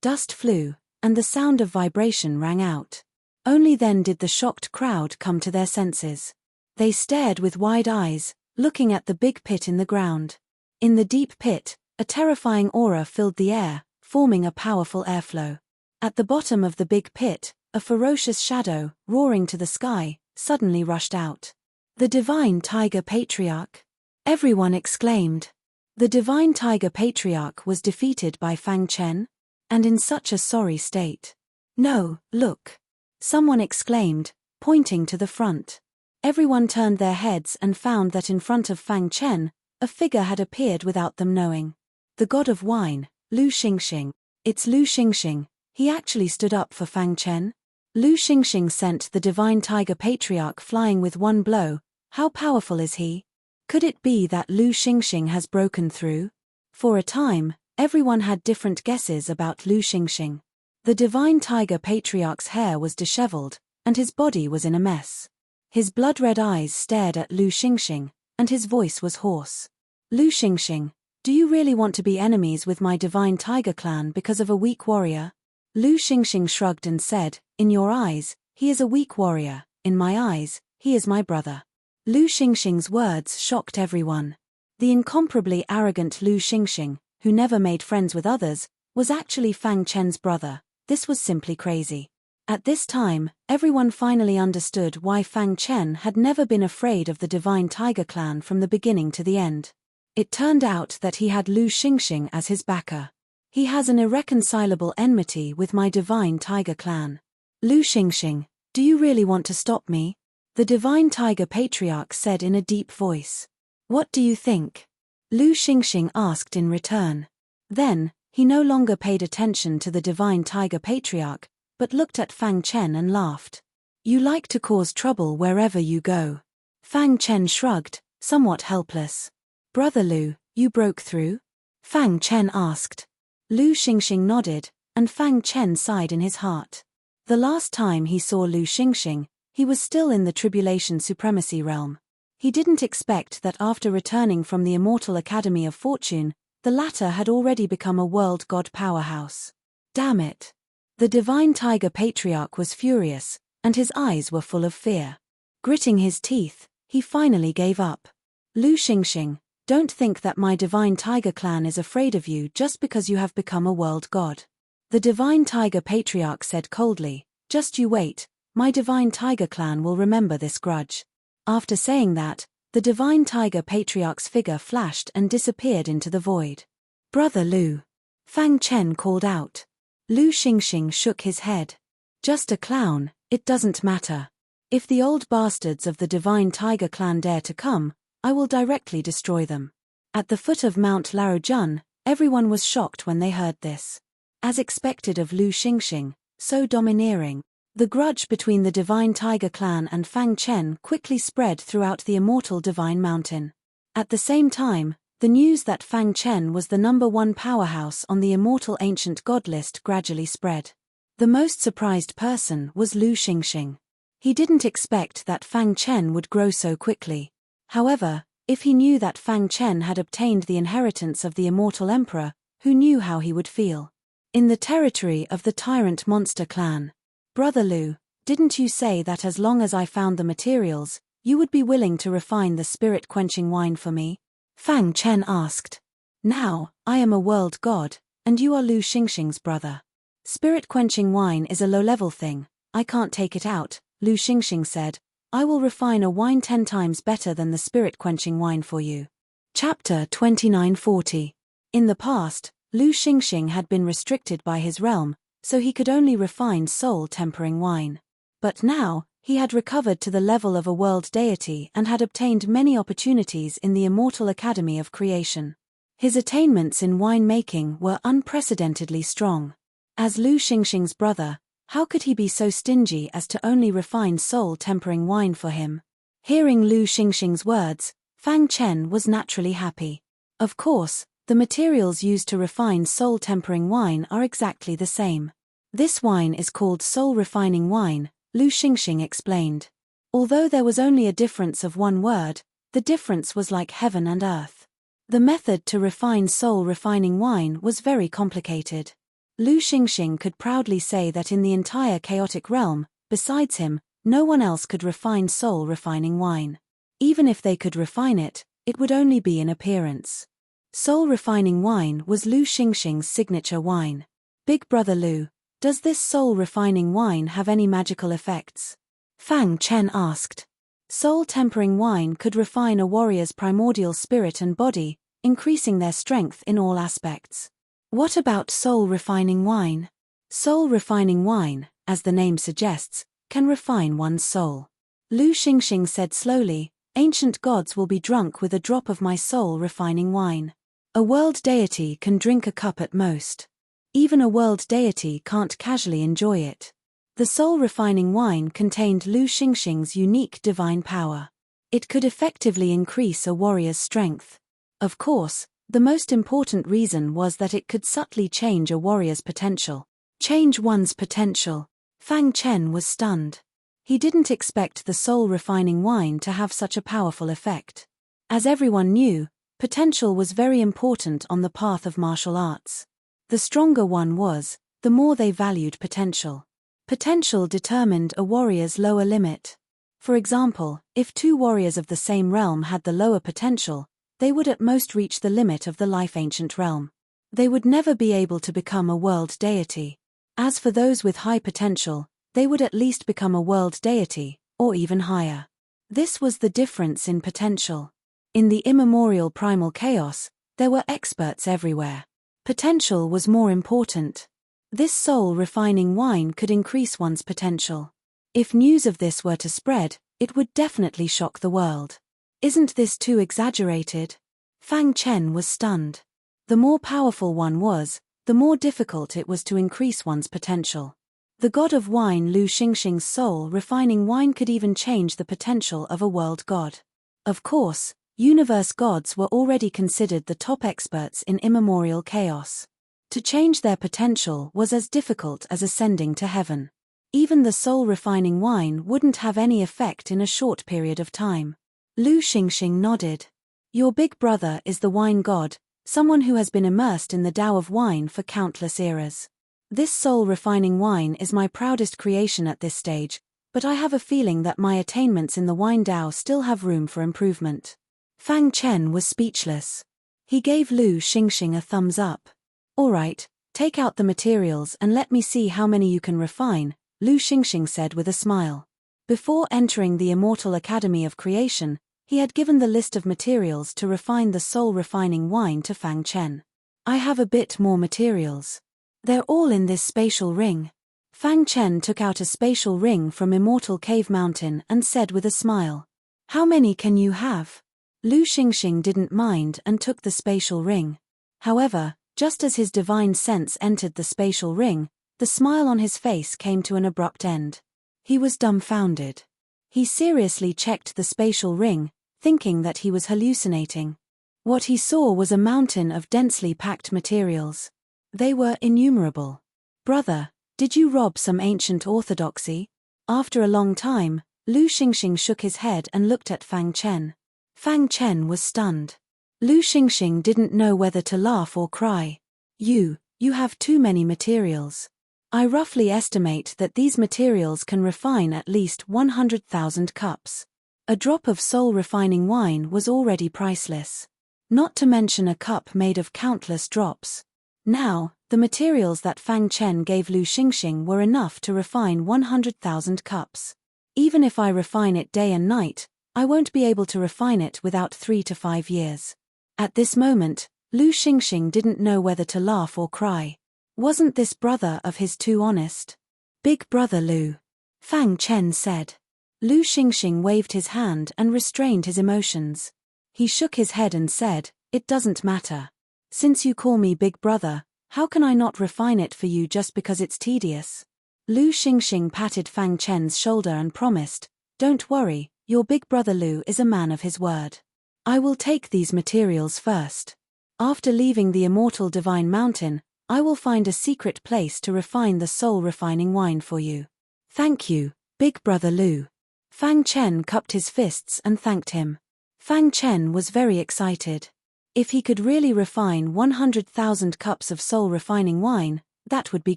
Dust flew, and the sound of vibration rang out. Only then did the shocked crowd come to their senses. They stared with wide eyes, looking at the big pit in the ground. In the deep pit, a terrifying aura filled the air, forming a powerful airflow. At the bottom of the big pit, a ferocious shadow, roaring to the sky, suddenly rushed out. The divine tiger patriarch! Everyone exclaimed. The divine tiger patriarch was defeated by Fang Chen? And in such a sorry state. No, look! Someone exclaimed, pointing to the front. Everyone turned their heads and found that in front of Fang Chen, a figure had appeared without them knowing. The god of wine, Lu Xingxing. It's Lu Xingxing. He actually stood up for Fang Chen? Lu Xingxing sent the divine tiger patriarch flying with one blow. How powerful is he? Could it be that Lu Xingxing has broken through? For a time, everyone had different guesses about Lu Xingxing. The divine tiger patriarch's hair was disheveled, and his body was in a mess. His blood-red eyes stared at Lu Xingxing, and his voice was hoarse. Lu Xingxing, do you really want to be enemies with my divine tiger clan because of a weak warrior? Lu Xingxing shrugged and said, in your eyes, he is a weak warrior, in my eyes, he is my brother. Lu Xingxing's words shocked everyone. The incomparably arrogant Lu Xingxing, who never made friends with others, was actually Fang Chen's brother. This was simply crazy. At this time, everyone finally understood why Fang Chen had never been afraid of the divine tiger clan from the beginning to the end. It turned out that he had Lu Xingxing as his backer. He has an irreconcilable enmity with my divine tiger clan. Lu Xingxing, do you really want to stop me? The divine tiger patriarch said in a deep voice. What do you think? Lu Xingxing asked in return. Then, he no longer paid attention to the divine tiger patriarch, but looked at Fang Chen and laughed. You like to cause trouble wherever you go. Fang Chen shrugged, somewhat helpless. Brother Lu, you broke through? Fang Chen asked. Lu Xingxing nodded, and Fang Chen sighed in his heart. The last time he saw Lu Xingxing, he was still in the Tribulation Supremacy realm. He didn't expect that after returning from the Immortal Academy of Fortune, the latter had already become a world god powerhouse. Damn it! The divine tiger patriarch was furious, and his eyes were full of fear. Gritting his teeth, he finally gave up. Lu Xingxing, don't think that my divine tiger clan is afraid of you just because you have become a world god. The divine tiger patriarch said coldly, just you wait, my divine tiger clan will remember this grudge. After saying that, the divine tiger patriarch's figure flashed and disappeared into the void. Brother Lu. Fang Chen called out. Lu Xingxing shook his head. Just a clown, it doesn't matter. If the old bastards of the divine tiger clan dare to come, I will directly destroy them. At the foot of Mount Larojun, everyone was shocked when they heard this. As expected of Lu Xingxing, so domineering, the grudge between the divine tiger clan and Fang Chen quickly spread throughout the immortal divine mountain. At the same time, the news that Fang Chen was the #1 powerhouse on the immortal ancient god list gradually spread. The most surprised person was Lu Xingxing. He didn't expect that Fang Chen would grow so quickly. However, If he knew that Fang Chen had obtained the inheritance of the immortal emperor, who knew how he would feel? In the territory of the tyrant monster clan. Brother Lu, didn't you say that as long as I found the materials, you would be willing to refine the spirit-quenching wine for me? Fang Chen asked. Now, I am a world god, and you are Lu Xingxing's brother. Spirit-quenching wine is a low-level thing, I can't take it out, Lu Xingxing said. I will refine a wine 10 times better than the spirit-quenching wine for you. Chapter 2940. In the past, Lu Xingxing had been restricted by his realm, so he could only refine soul-tempering wine. But now, he had recovered to the level of a world deity and had obtained many opportunities in the Immortal Academy of Creation. His attainments in wine-making were unprecedentedly strong. As Lu Xingxing's brother, how could he be so stingy as to only refine soul-tempering wine for him? Hearing Lu Xingxing's words, Fang Chen was naturally happy. Of course, the materials used to refine soul-tempering wine are exactly the same. This wine is called soul-refining wine, Lu Xingxing explained. Although there was only a difference of one word, the difference was like heaven and earth. The method to refine soul-refining wine was very complicated. Lu Xingxing could proudly say that in the entire chaotic realm, besides him, no one else could refine soul-refining wine. Even if they could refine it, it would only be in appearance. Soul-refining wine was Lu Xingxing's signature wine. Big Brother Lu, does this soul-refining wine have any magical effects? Fang Chen asked. Soul-tempering wine could refine a warrior's primordial spirit and body, increasing their strength in all aspects. What about soul-refining wine? Soul-refining wine, as the name suggests, can refine one's soul. Lu Xingxing said slowly, ancient gods will be drunk with a drop of my soul-refining wine. A world deity can drink a cup at most. Even a world deity can't casually enjoy it. The soul-refining wine contained Lu Xingxing's unique divine power. It could effectively increase a warrior's strength. Of course, the most important reason was that it could subtly change a warrior's potential. Change one's potential. Fang Chen was stunned. He didn't expect the soul-refining wine to have such a powerful effect. As everyone knew, potential was very important on the path of martial arts. The stronger one was, the more they valued potential. Potential determined a warrior's lower limit. For example, if two warriors of the same realm had the lower potential, they would at most reach the limit of the life-ancient realm. They would never be able to become a world deity. As for those with high potential, they would at least become a world deity, or even higher. This was the difference in potential. In the immemorial primal chaos, there were experts everywhere. Potential was more important. This soul-refining wine could increase one's potential. If news of this were to spread, it would definitely shock the world. Isn't this too exaggerated? Fang Chen was stunned. The more powerful one was, the more difficult it was to increase one's potential. The god of wine Lu Xingxing's soul-refining wine could even change the potential of a world god. Of course, universe gods were already considered the top experts in immemorial chaos. To change their potential was as difficult as ascending to heaven. Even the soul-refining wine wouldn't have any effect in a short period of time. Lu Xingxing nodded. Your big brother is the wine god, someone who has been immersed in the Tao of wine for countless eras. This soul-refining wine is my proudest creation at this stage, but I have a feeling that my attainments in the wine Tao still have room for improvement. Fang Chen was speechless. He gave Lu Xingxing a thumbs up. All right, take out the materials and let me see how many you can refine, Lu Xingxing said with a smile. Before entering the Immortal Academy of Creation, he had given the list of materials to refine the soul-refining wine to Fang Chen. I have a bit more materials. They're all in this spatial ring. Fang Chen took out a spatial ring from Immortal Cave Mountain and said with a smile. How many can you have? Lu Xingxing didn't mind and took the spatial ring. However, just as his divine sense entered the spatial ring, the smile on his face came to an abrupt end. He was dumbfounded. He seriously checked the spatial ring, thinking that he was hallucinating. What he saw was a mountain of densely packed materials. They were innumerable. Brother, did you rob some ancient orthodoxy? After a long time, Lu Xingxing shook his head and looked at Fang Chen. Fang Chen was stunned. Lu Xingxing didn't know whether to laugh or cry. You have too many materials. I roughly estimate that these materials can refine at least 100,000 cups. A drop of soul-refining wine was already priceless. Not to mention a cup made of countless drops. Now, the materials that Fang Chen gave Lu Xingxing were enough to refine 100,000 cups. Even if I refine it day and night, I won't be able to refine it without 3 to 5 years. At this moment, Lu Xingxing didn't know whether to laugh or cry. Wasn't this brother of his too honest? Big brother Lu. Fang Chen said. Lu Xingxing waved his hand and restrained his emotions. He shook his head and said, "It doesn't matter. Since you call me big brother, how can I not refine it for you just because it's tedious?" Lu Xingxing patted Fang Chen's shoulder and promised, "Don't worry, your big brother Lu is a man of his word. I will take these materials first. After leaving the immortal divine mountain, I will find a secret place to refine the soul-refining wine for you." "Thank you, big brother Lu." Fang Chen cupped his fists and thanked him. Fang Chen was very excited. If he could really refine 100,000 cups of soul-refining wine, that would be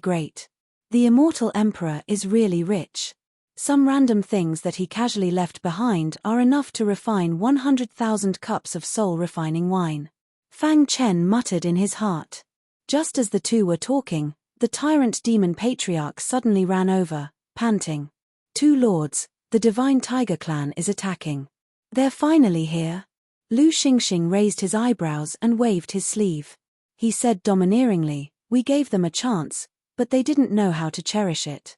great. The immortal emperor is really rich. Some random things that he casually left behind are enough to refine 100,000 cups of soul-refining wine. Fang Chen muttered in his heart. Just as the two were talking, the tyrant demon patriarch suddenly ran over, panting. "Two lords, the divine tiger clan is attacking. They're finally here." Lu Xingxing raised his eyebrows and waved his sleeve. He said domineeringly, "We gave them a chance, but they didn't know how to cherish it.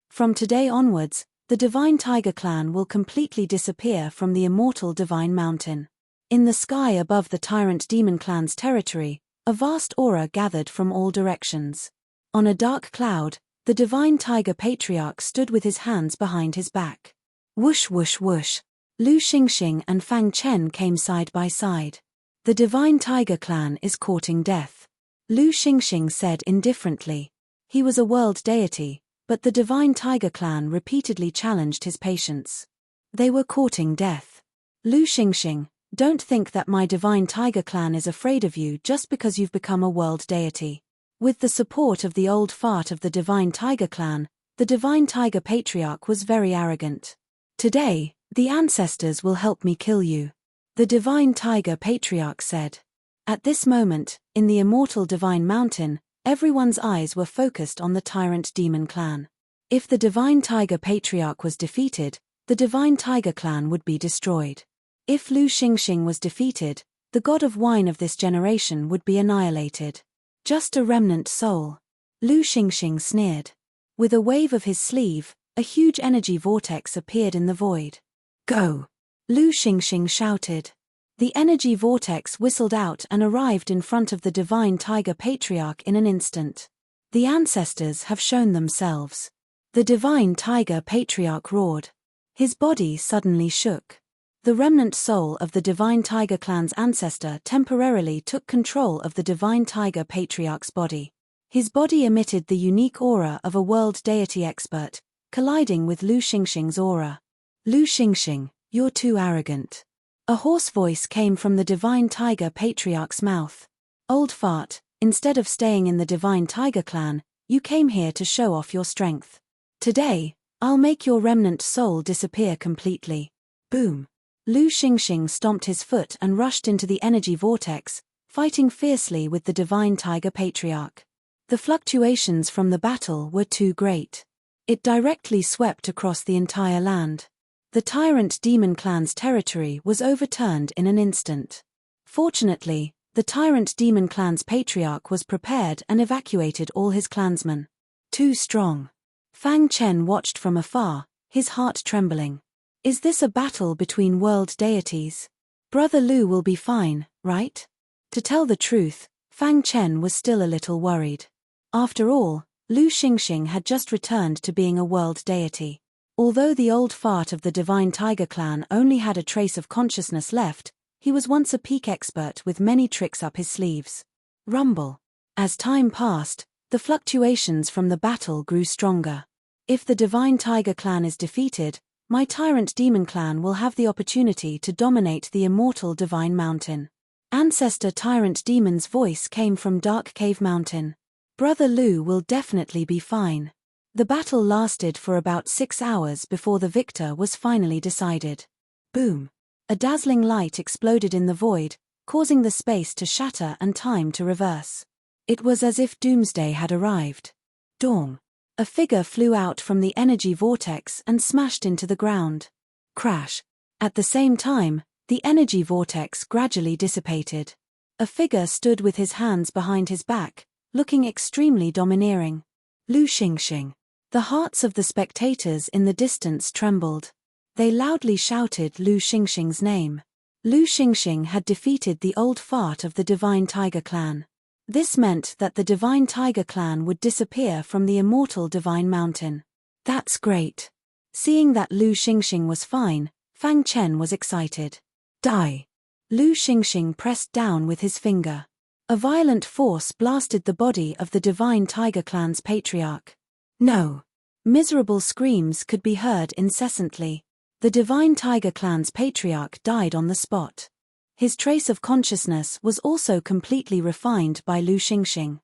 From today onwards, the divine tiger clan will completely disappear from the immortal divine mountain." In the sky above the tyrant demon clan's territory, a vast aura gathered from all directions. On a dark cloud, the divine tiger patriarch stood with his hands behind his back. Whoosh whoosh whoosh. Lu Xingxing and Fang Chen came side by side. "The divine tiger clan is courting death," Lu Xingxing said indifferently. He was a world deity, but the divine tiger clan repeatedly challenged his patience. They were courting death. "Lu Xingxing, don't think that my divine tiger clan is afraid of you just because you've become a world deity." With the support of the old fart of the divine tiger clan, the divine tiger patriarch was very arrogant. "Today, the ancestors will help me kill you," the divine tiger patriarch said. At this moment, in the immortal divine mountain, everyone's eyes were focused on the tyrant demon clan. If the divine tiger patriarch was defeated, the divine tiger clan would be destroyed. If Lu Xingxing was defeated, the god of wine of this generation would be annihilated. "Just a remnant soul," Lu Xingxing sneered. With a wave of his sleeve, a huge energy vortex appeared in the void. "Go!" Lu Xingxing shouted. The energy vortex whistled out and arrived in front of the divine tiger patriarch in an instant. "The ancestors have shown themselves," the divine tiger patriarch roared. His body suddenly shook. The remnant soul of the divine tiger clan's ancestor temporarily took control of the divine tiger patriarch's body. His body emitted the unique aura of a world deity expert, colliding with Lu Xingxing's aura. "Lu Xingxing, you're too arrogant." A hoarse voice came from the divine tiger patriarch's mouth. "Old fart, instead of staying in the divine tiger clan, you came here to show off your strength. Today, I'll make your remnant soul disappear completely." Boom. Lu Xingxing stomped his foot and rushed into the energy vortex, fighting fiercely with the divine tiger patriarch. The fluctuations from the battle were too great. It directly swept across the entire land. The tyrant demon clan's territory was overturned in an instant. Fortunately, the tyrant demon clan's patriarch was prepared and evacuated all his clansmen. Too strong. Fang Chen watched from afar, his heart trembling. Is this a battle between world deities? Brother Lu will be fine, right? To tell the truth, Fang Chen was still a little worried. After all, Lu Xingxing had just returned to being a world deity. Although the old fart of the divine tiger clan only had a trace of consciousness left, he was once a peak expert with many tricks up his sleeves. Rumble. As time passed, the fluctuations from the battle grew stronger. If the divine tiger clan is defeated, My tyrant demon clan will have the opportunity to dominate the immortal divine mountain. Ancestor tyrant demon's voice came from Dark Cave Mountain. Brother Lu will definitely be fine. The battle lasted for about 6 hours before the victor was finally decided. Boom! A dazzling light exploded in the void, causing the space to shatter and time to reverse. It was as if doomsday had arrived. Dong! A figure flew out from the energy vortex and smashed into the ground. Crash! At the same time, the energy vortex gradually dissipated. A figure stood with his hands behind his back, looking extremely domineering. Lu Xingxing. The hearts of the spectators in the distance trembled. They loudly shouted Lu Xingxing's name. Lu Xingxing had defeated the old fart of the Divine Tiger Clan. This meant that the Divine Tiger Clan would disappear from the immortal Divine Mountain. That's great. Seeing that Lu Xingxing was fine, Fang Chen was excited. Die! Lu Xingxing pressed down with his finger. A violent force blasted the body of the Divine Tiger Clan's patriarch. No! Miserable screams could be heard incessantly. The Divine Tiger Clan's patriarch died on the spot. His trace of consciousness was also completely refined by Lu Xingxing.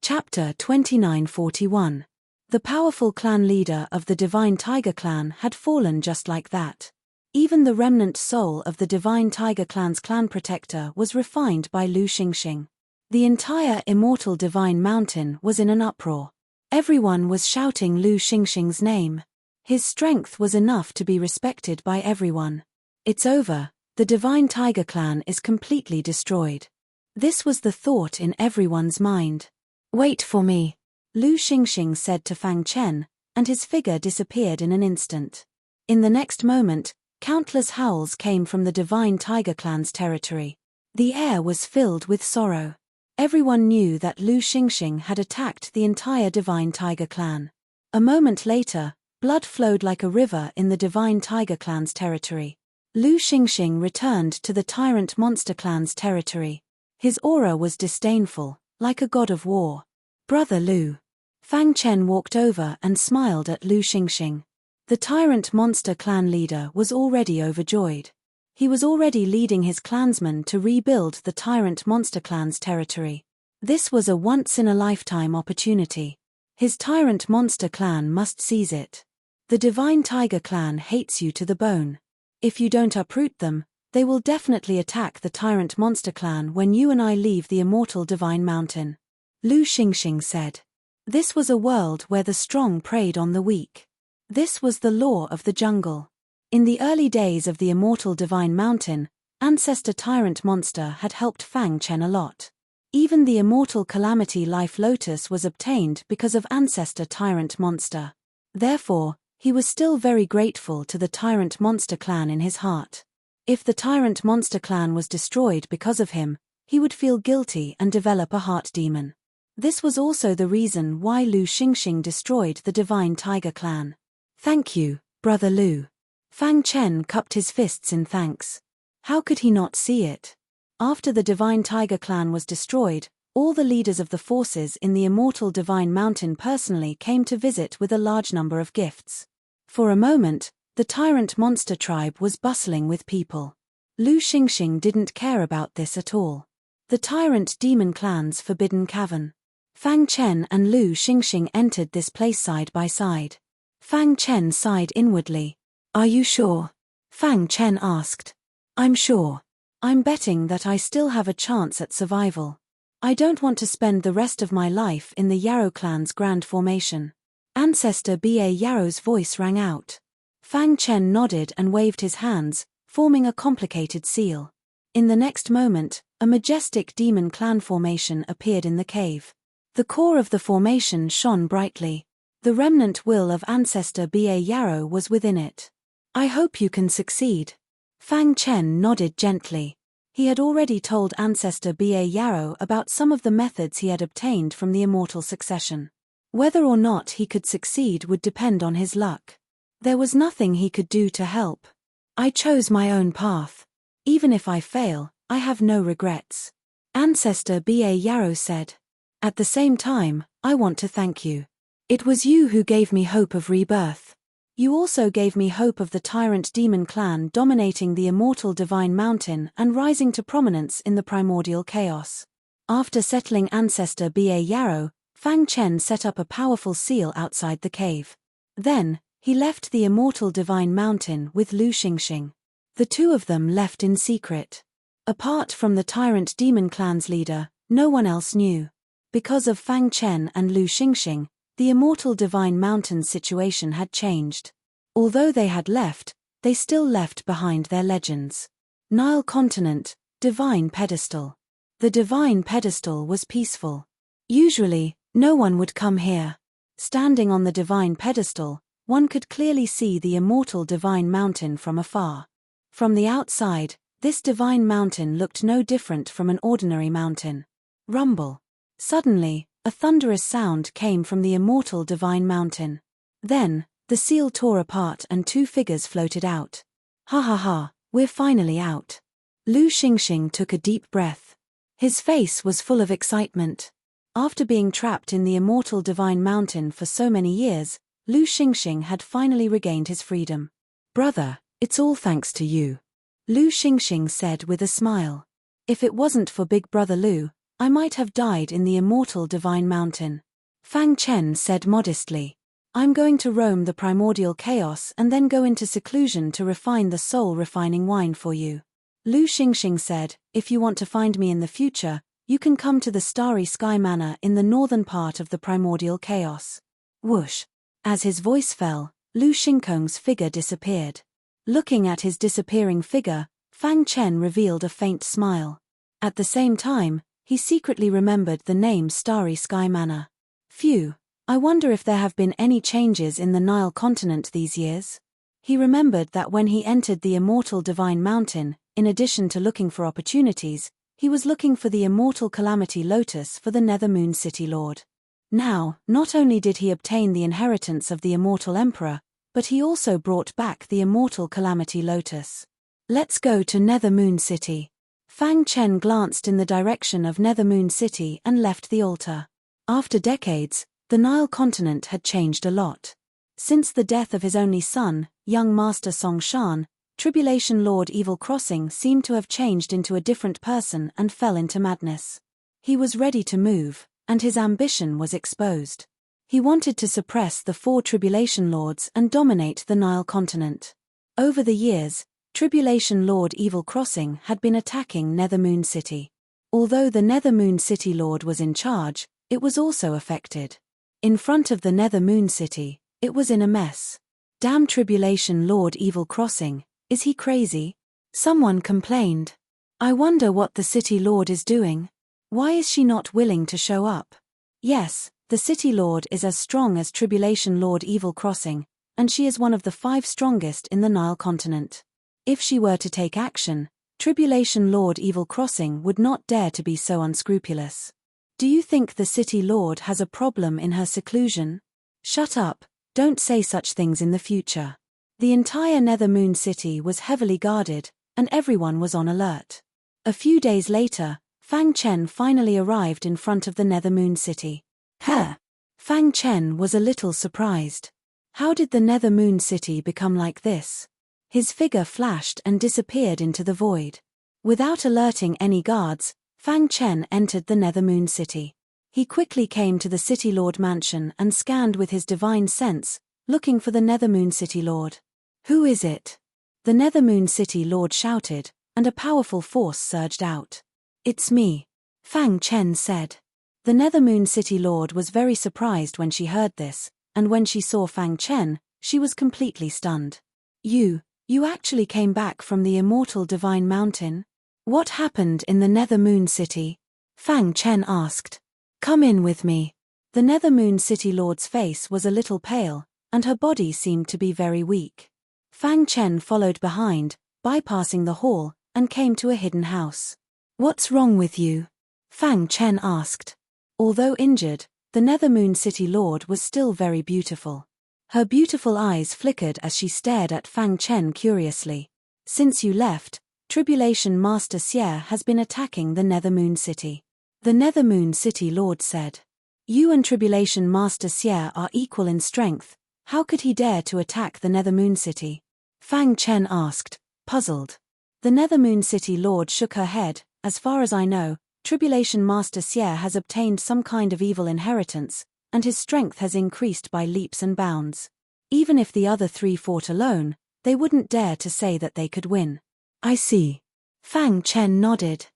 Chapter 2941. The powerful clan leader of the Divine Tiger Clan had fallen just like that. Even the remnant soul of the Divine Tiger Clan's clan protector was refined by Lu Xingxing. The entire immortal Divine Mountain was in an uproar. Everyone was shouting Lu Xingxing's name. His strength was enough to be respected by everyone. It's over, the Divine Tiger Clan is completely destroyed. This was the thought in everyone's mind. Wait for me, Lu Xingxing said to Fang Chen, and his figure disappeared in an instant. In the next moment, countless howls came from the Divine Tiger Clan's territory. The air was filled with sorrow. Everyone knew that Lu Xingxing had attacked the entire Divine Tiger Clan. A moment later, blood flowed like a river in the Divine Tiger Clan's territory. Lu Xingxing returned to the Tyrant Monster Clan's territory. His aura was disdainful, like a god of war. Brother Lu. Fang Chen walked over and smiled at Lu Xingxing. The Tyrant Monster Clan leader was already overjoyed. He was already leading his clansmen to rebuild the Tyrant Monster Clan's territory. This was a once-in-a-lifetime opportunity. His Tyrant Monster Clan must seize it. The Divine Tiger Clan hates you to the bone. If you don't uproot them, they will definitely attack the Tyrant Monster Clan when you and I leave the immortal Divine Mountain. Lu Xingxing said. This was a world where the strong preyed on the weak. This was the law of the jungle. In the early days of the immortal Divine Mountain, Ancestor Tyrant Monster had helped Fang Chen a lot. Even the immortal Calamity Life Lotus was obtained because of Ancestor Tyrant Monster. Therefore, he was still very grateful to the Tyrant Monster Clan in his heart. If the Tyrant Monster Clan was destroyed because of him, he would feel guilty and develop a heart demon. This was also the reason why Lu Xingxing destroyed the Divine Tiger Clan. Thank you, Brother Lu. Fang Chen cupped his fists in thanks. How could he not see it? After the Divine Tiger Clan was destroyed, all the leaders of the forces in the immortal Divine Mountain personally came to visit with a large number of gifts. For a moment, the Tyrant Monster tribe was bustling with people. Lu Xingxing didn't care about this at all. The Tyrant Demon Clan's Forbidden Cavern. Fang Chen and Lu Xingxing entered this place side by side. Fang Chen sighed inwardly. Are you sure? Fang Chen asked. I'm sure. I'm betting that I still have a chance at survival. I don't want to spend the rest of my life in the Yarrow clan's grand formation. Ancestor B.A. Yarrow's voice rang out. Fang Chen nodded and waved his hands, forming a complicated seal. In the next moment, a majestic demon clan formation appeared in the cave. The core of the formation shone brightly. The remnant will of Ancestor B.A. Yarrow was within it. I hope you can succeed. Fang Chen nodded gently. He had already told Ancestor B.A. Yarrow about some of the methods he had obtained from the immortal succession. Whether or not he could succeed would depend on his luck. There was nothing he could do to help. I chose my own path. Even if I fail, I have no regrets. Ancestor B.A. Yarrow said. At the same time, I want to thank you. It was you who gave me hope of rebirth. You also gave me hope of the tyrant demon clan dominating the immortal divine mountain and rising to prominence in the primordial chaos. After settling ancestor Ba Yarrow, Fang Chen set up a powerful seal outside the cave. Then, he left the immortal divine mountain with Lu Xingxing. The two of them left in secret. Apart from the tyrant demon clan's leader, no one else knew. Because of Fang Chen and Lu Xingxing, the immortal divine mountain's situation had changed. Although they had left, they still left behind their legends. Nile continent, divine pedestal. The divine pedestal was peaceful. Usually, no one would come here. Standing on the divine pedestal, one could clearly see the immortal divine mountain from afar. From the outside, this divine mountain looked no different from an ordinary mountain. Rumble. Suddenly, a thunderous sound came from the immortal divine mountain. Then, the seal tore apart and two figures floated out. Ha ha ha, we're finally out. Lu Xingxing took a deep breath. His face was full of excitement. After being trapped in the immortal divine mountain for so many years, Lu Xingxing had finally regained his freedom. Brother, it's all thanks to you. Lu Xingxing said with a smile. If it wasn't for Big Brother Lu, I might have died in the immortal divine mountain. Fang Chen said modestly. I'm going to roam the primordial chaos and then go into seclusion to refine the soul-refining wine for you. Lu Xingxing said, if you want to find me in the future, you can come to the Starry Sky Manor in the northern part of the primordial chaos. Whoosh. As his voice fell, Lu Xingkong's figure disappeared. Looking at his disappearing figure, Fang Chen revealed a faint smile. At the same time, he secretly remembered the name Starry Sky Manor. Phew, I wonder if there have been any changes in the Nile continent these years. He remembered that when he entered the immortal divine mountain, in addition to looking for opportunities, he was looking for the immortal calamity lotus for the Nether Moon City Lord. Now, not only did he obtain the inheritance of the immortal emperor, but he also brought back the immortal calamity lotus. Let's go to Nether Moon City. Fang Chen glanced in the direction of Nether Moon City and left the altar. After decades, the Nile continent had changed a lot. Since the death of his only son, young Master Song Shan, Tribulation Lord Evil Crossing seemed to have changed into a different person and fell into madness. He was ready to move, and his ambition was exposed. He wanted to suppress the 4 Tribulation Lords and dominate the Nile continent. Over the years, Tribulation Lord Evil Crossing had been attacking Nether Moon City. Although the Nether Moon City Lord was in charge, it was also affected. In front of the Nether Moon City, it was in a mess. Damn Tribulation Lord Evil Crossing, is he crazy? Someone complained. I wonder what the City Lord is doing. Why is she not willing to show up? Yes, the City Lord is as strong as Tribulation Lord Evil Crossing, and she is one of the 5 strongest in the Nile continent. If she were to take action, Tribulation Lord Evil Crossing would not dare to be so unscrupulous. Do you think the City Lord has a problem in her seclusion? Shut up, don't say such things in the future. The entire Nether Moon City was heavily guarded, and everyone was on alert. A few days later, Fang Chen finally arrived in front of the Nether Moon City. Huh! Fang Chen was a little surprised. How did the Nether Moon City become like this? His figure flashed and disappeared into the void. Without alerting any guards, Fang Chen entered the Nether Moon City. He quickly came to the City Lord mansion and scanned with his divine sense, looking for the Nether Moon City Lord. Who is it? The Nether Moon City Lord shouted, and a powerful force surged out. It's me, Fang Chen said. The Nether Moon City Lord was very surprised when she heard this, and when she saw Fang Chen, she was completely stunned. You actually came back from the immortal divine mountain? What happened in the Nether Moon City? Fang Chen asked. Come in with me. The Nether Moon City Lord's face was a little pale, and her body seemed to be very weak. Fang Chen followed behind, bypassing the hall, and came to a hidden house. What's wrong with you? Fang Chen asked. Although injured, the Nether Moon City Lord was still very beautiful. Her beautiful eyes flickered as she stared at Fang Chen curiously. Since you left, Tribulation Master Xie has been attacking the Nether Moon City. The Nether Moon City Lord said. You and Tribulation Master Xie are equal in strength, How could he dare to attack the Nether Moon City? Fang Chen asked, puzzled. The Nether Moon City Lord shook her head. As far as I know, Tribulation Master Xie has obtained some kind of evil inheritance, and his strength has increased by leaps and bounds. Even if the other three fought alone, they wouldn't dare to say that they could win. I see. Fang Chen nodded.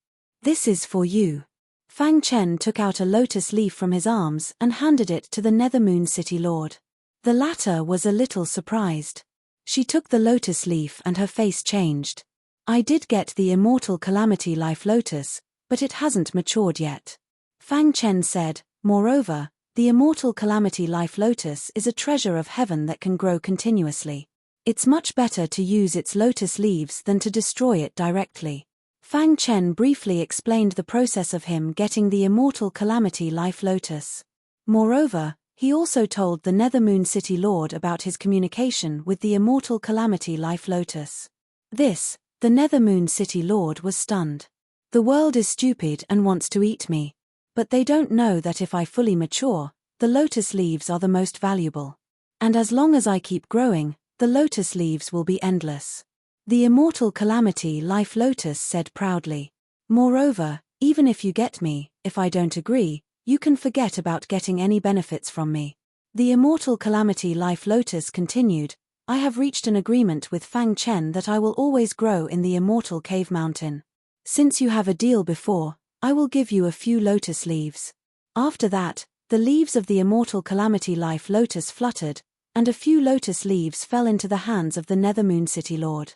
This is for you. Fang Chen took out a lotus leaf from his arms and handed it to the Nether Moon City Lord. The latter was a little surprised. She took the lotus leaf and her face changed. I did get the Immortal Calamity Life Lotus, but it hasn't matured yet. Fang Chen said, moreover, the Immortal Calamity Life Lotus is a treasure of heaven that can grow continuously. It's much better to use its lotus leaves than to destroy it directly. Fang Chen briefly explained the process of him getting the Immortal Calamity Life Lotus. Moreover, he also told the Nether Moon City Lord about his communication with the Immortal Calamity Life Lotus. The Nether Moon City Lord was stunned. The world is stupid and wants to eat me. But they don't know that if I fully mature, the lotus leaves are the most valuable. And as long as I keep growing, the lotus leaves will be endless. The Immortal Calamity Life Lotus said proudly. Moreover, even if you get me, if I don't agree, you can forget about getting any benefits from me. The Immortal Calamity Life Lotus continued, I have reached an agreement with Fang Chen that I will always grow in the Immortal Cave Mountain. Since you have a deal before, I will give you a few lotus leaves. After that, the leaves of the Immortal Calamity Life Lotus fluttered, and a few lotus leaves fell into the hands of the Nether Moon City Lord.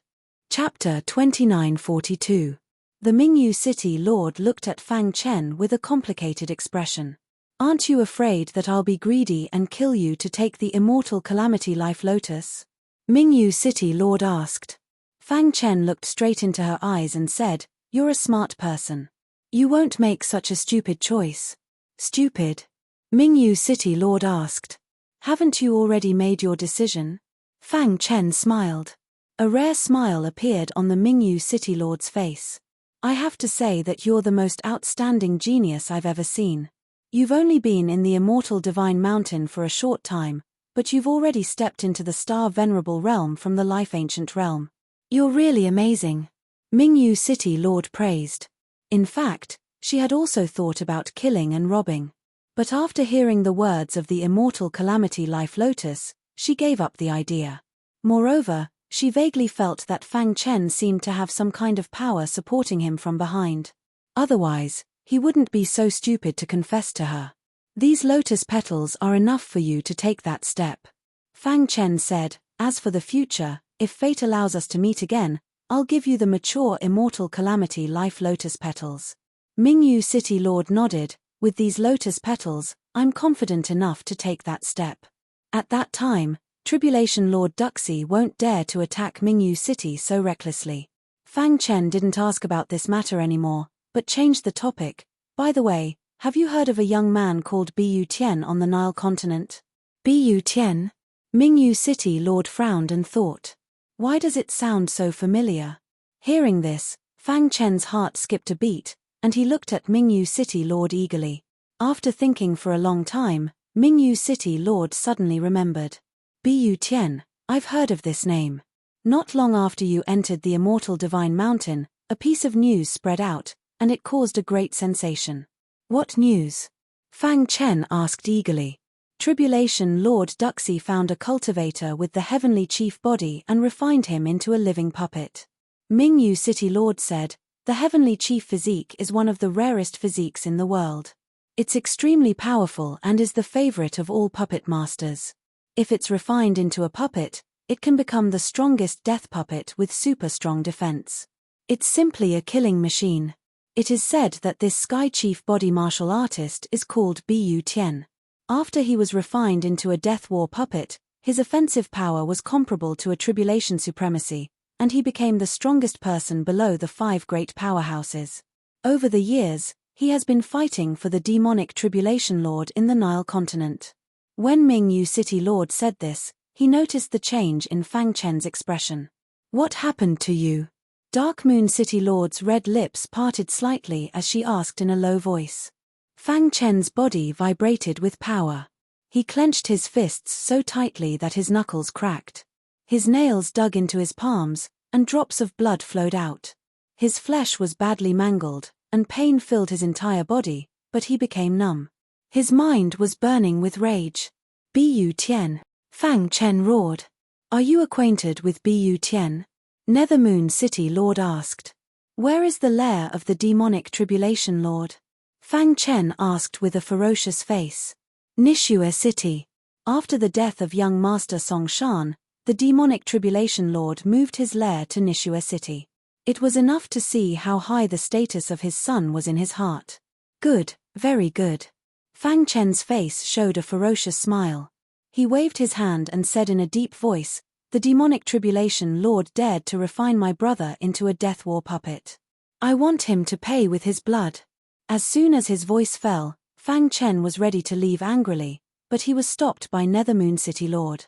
Chapter 2942. The Mingyu City Lord looked at Fang Chen with a complicated expression. Aren't you afraid that I'll be greedy and kill you to take the Immortal Calamity Life Lotus? Mingyu City Lord asked. Fang Chen looked straight into her eyes and said, You're a smart person. You won't make such a stupid choice. Stupid? Mingyu City Lord asked. Haven't you already made your decision? Fang Chen smiled. A rare smile appeared on the Mingyu City Lord's face. I have to say that you're the most outstanding genius I've ever seen. You've only been in the Immortal Divine Mountain for a short time, but you've already stepped into the Star Venerable realm from the Life Ancient realm. You're really amazing. Mingyu City Lord praised. In fact, she had also thought about killing and robbing. But after hearing the words of the Immortal Calamity Life Lotus, she gave up the idea. Moreover, she vaguely felt that Fang Chen seemed to have some kind of power supporting him from behind. Otherwise, he wouldn't be so stupid to confess to her. These lotus petals are enough for you to take that step. Fang Chen said, as for the future, if fate allows us to meet again, I'll give you the mature Immortal Calamity Life Lotus petals. Mingyu City Lord nodded, with these lotus petals, I'm confident enough to take that step. At that time, Tribulation Lord Duxi won't dare to attack Mingyu City so recklessly. Fang Chen didn't ask about this matter anymore, but changed the topic. By the way, have you heard of a young man called Bu Tian on the Nile continent? Bu Tian? Mingyu City Lord frowned and thought. Why does it sound so familiar? Hearing this, Fang Chen's heart skipped a beat, and he looked at Mingyu City Lord eagerly. After thinking for a long time, Mingyu City Lord suddenly remembered. Bu Tian, I've heard of this name. Not long after you entered the Immortal Divine Mountain, a piece of news spread out, and it caused a great sensation. What news? Fang Chen asked eagerly. Tribulation Lord Duxi found a cultivator with the heavenly chief body and refined him into a living puppet. Mingyu City Lord said, the heavenly chief physique is one of the rarest physiques in the world. It's extremely powerful and is the favorite of all puppet masters. If it's refined into a puppet, it can become the strongest death puppet with super strong defense. It's simply a killing machine. It is said that this Sky Chief body martial artist is called Bu Tian. After he was refined into a death war puppet, his offensive power was comparable to a tribulation supremacy, and he became the strongest person below the 5 great powerhouses. Over the years, he has been fighting for the demonic Tribulation Lord in the Nile continent. When Mingyu City Lord said this, he noticed the change in Fang Chen's expression. What happened to you? Dark Moon City Lord's red lips parted slightly as she asked in a low voice. Fang Chen's body vibrated with power. He clenched his fists so tightly that his knuckles cracked. His nails dug into his palms, and drops of blood flowed out. His flesh was badly mangled, and pain filled his entire body, but he became numb. His mind was burning with rage. Bu Tian. Fang Chen roared. Are you acquainted with Bu Tian? Nethermoon City Lord asked. Where is the lair of the demonic tribulation lord? Fang Chen asked with a ferocious face. Nishua City. After the death of young Master Song Shan, the demonic tribulation lord moved his lair to Nishua City. It was enough to see how high the status of his son was in his heart. Good, very good. Fang Chen's face showed a ferocious smile. He waved his hand and said in a deep voice, the demonic tribulation lord dared to refine my brother into a death war puppet. I want him to pay with his blood. As soon as his voice fell, Fang Chen was ready to leave angrily, but he was stopped by Nethermoon City Lord.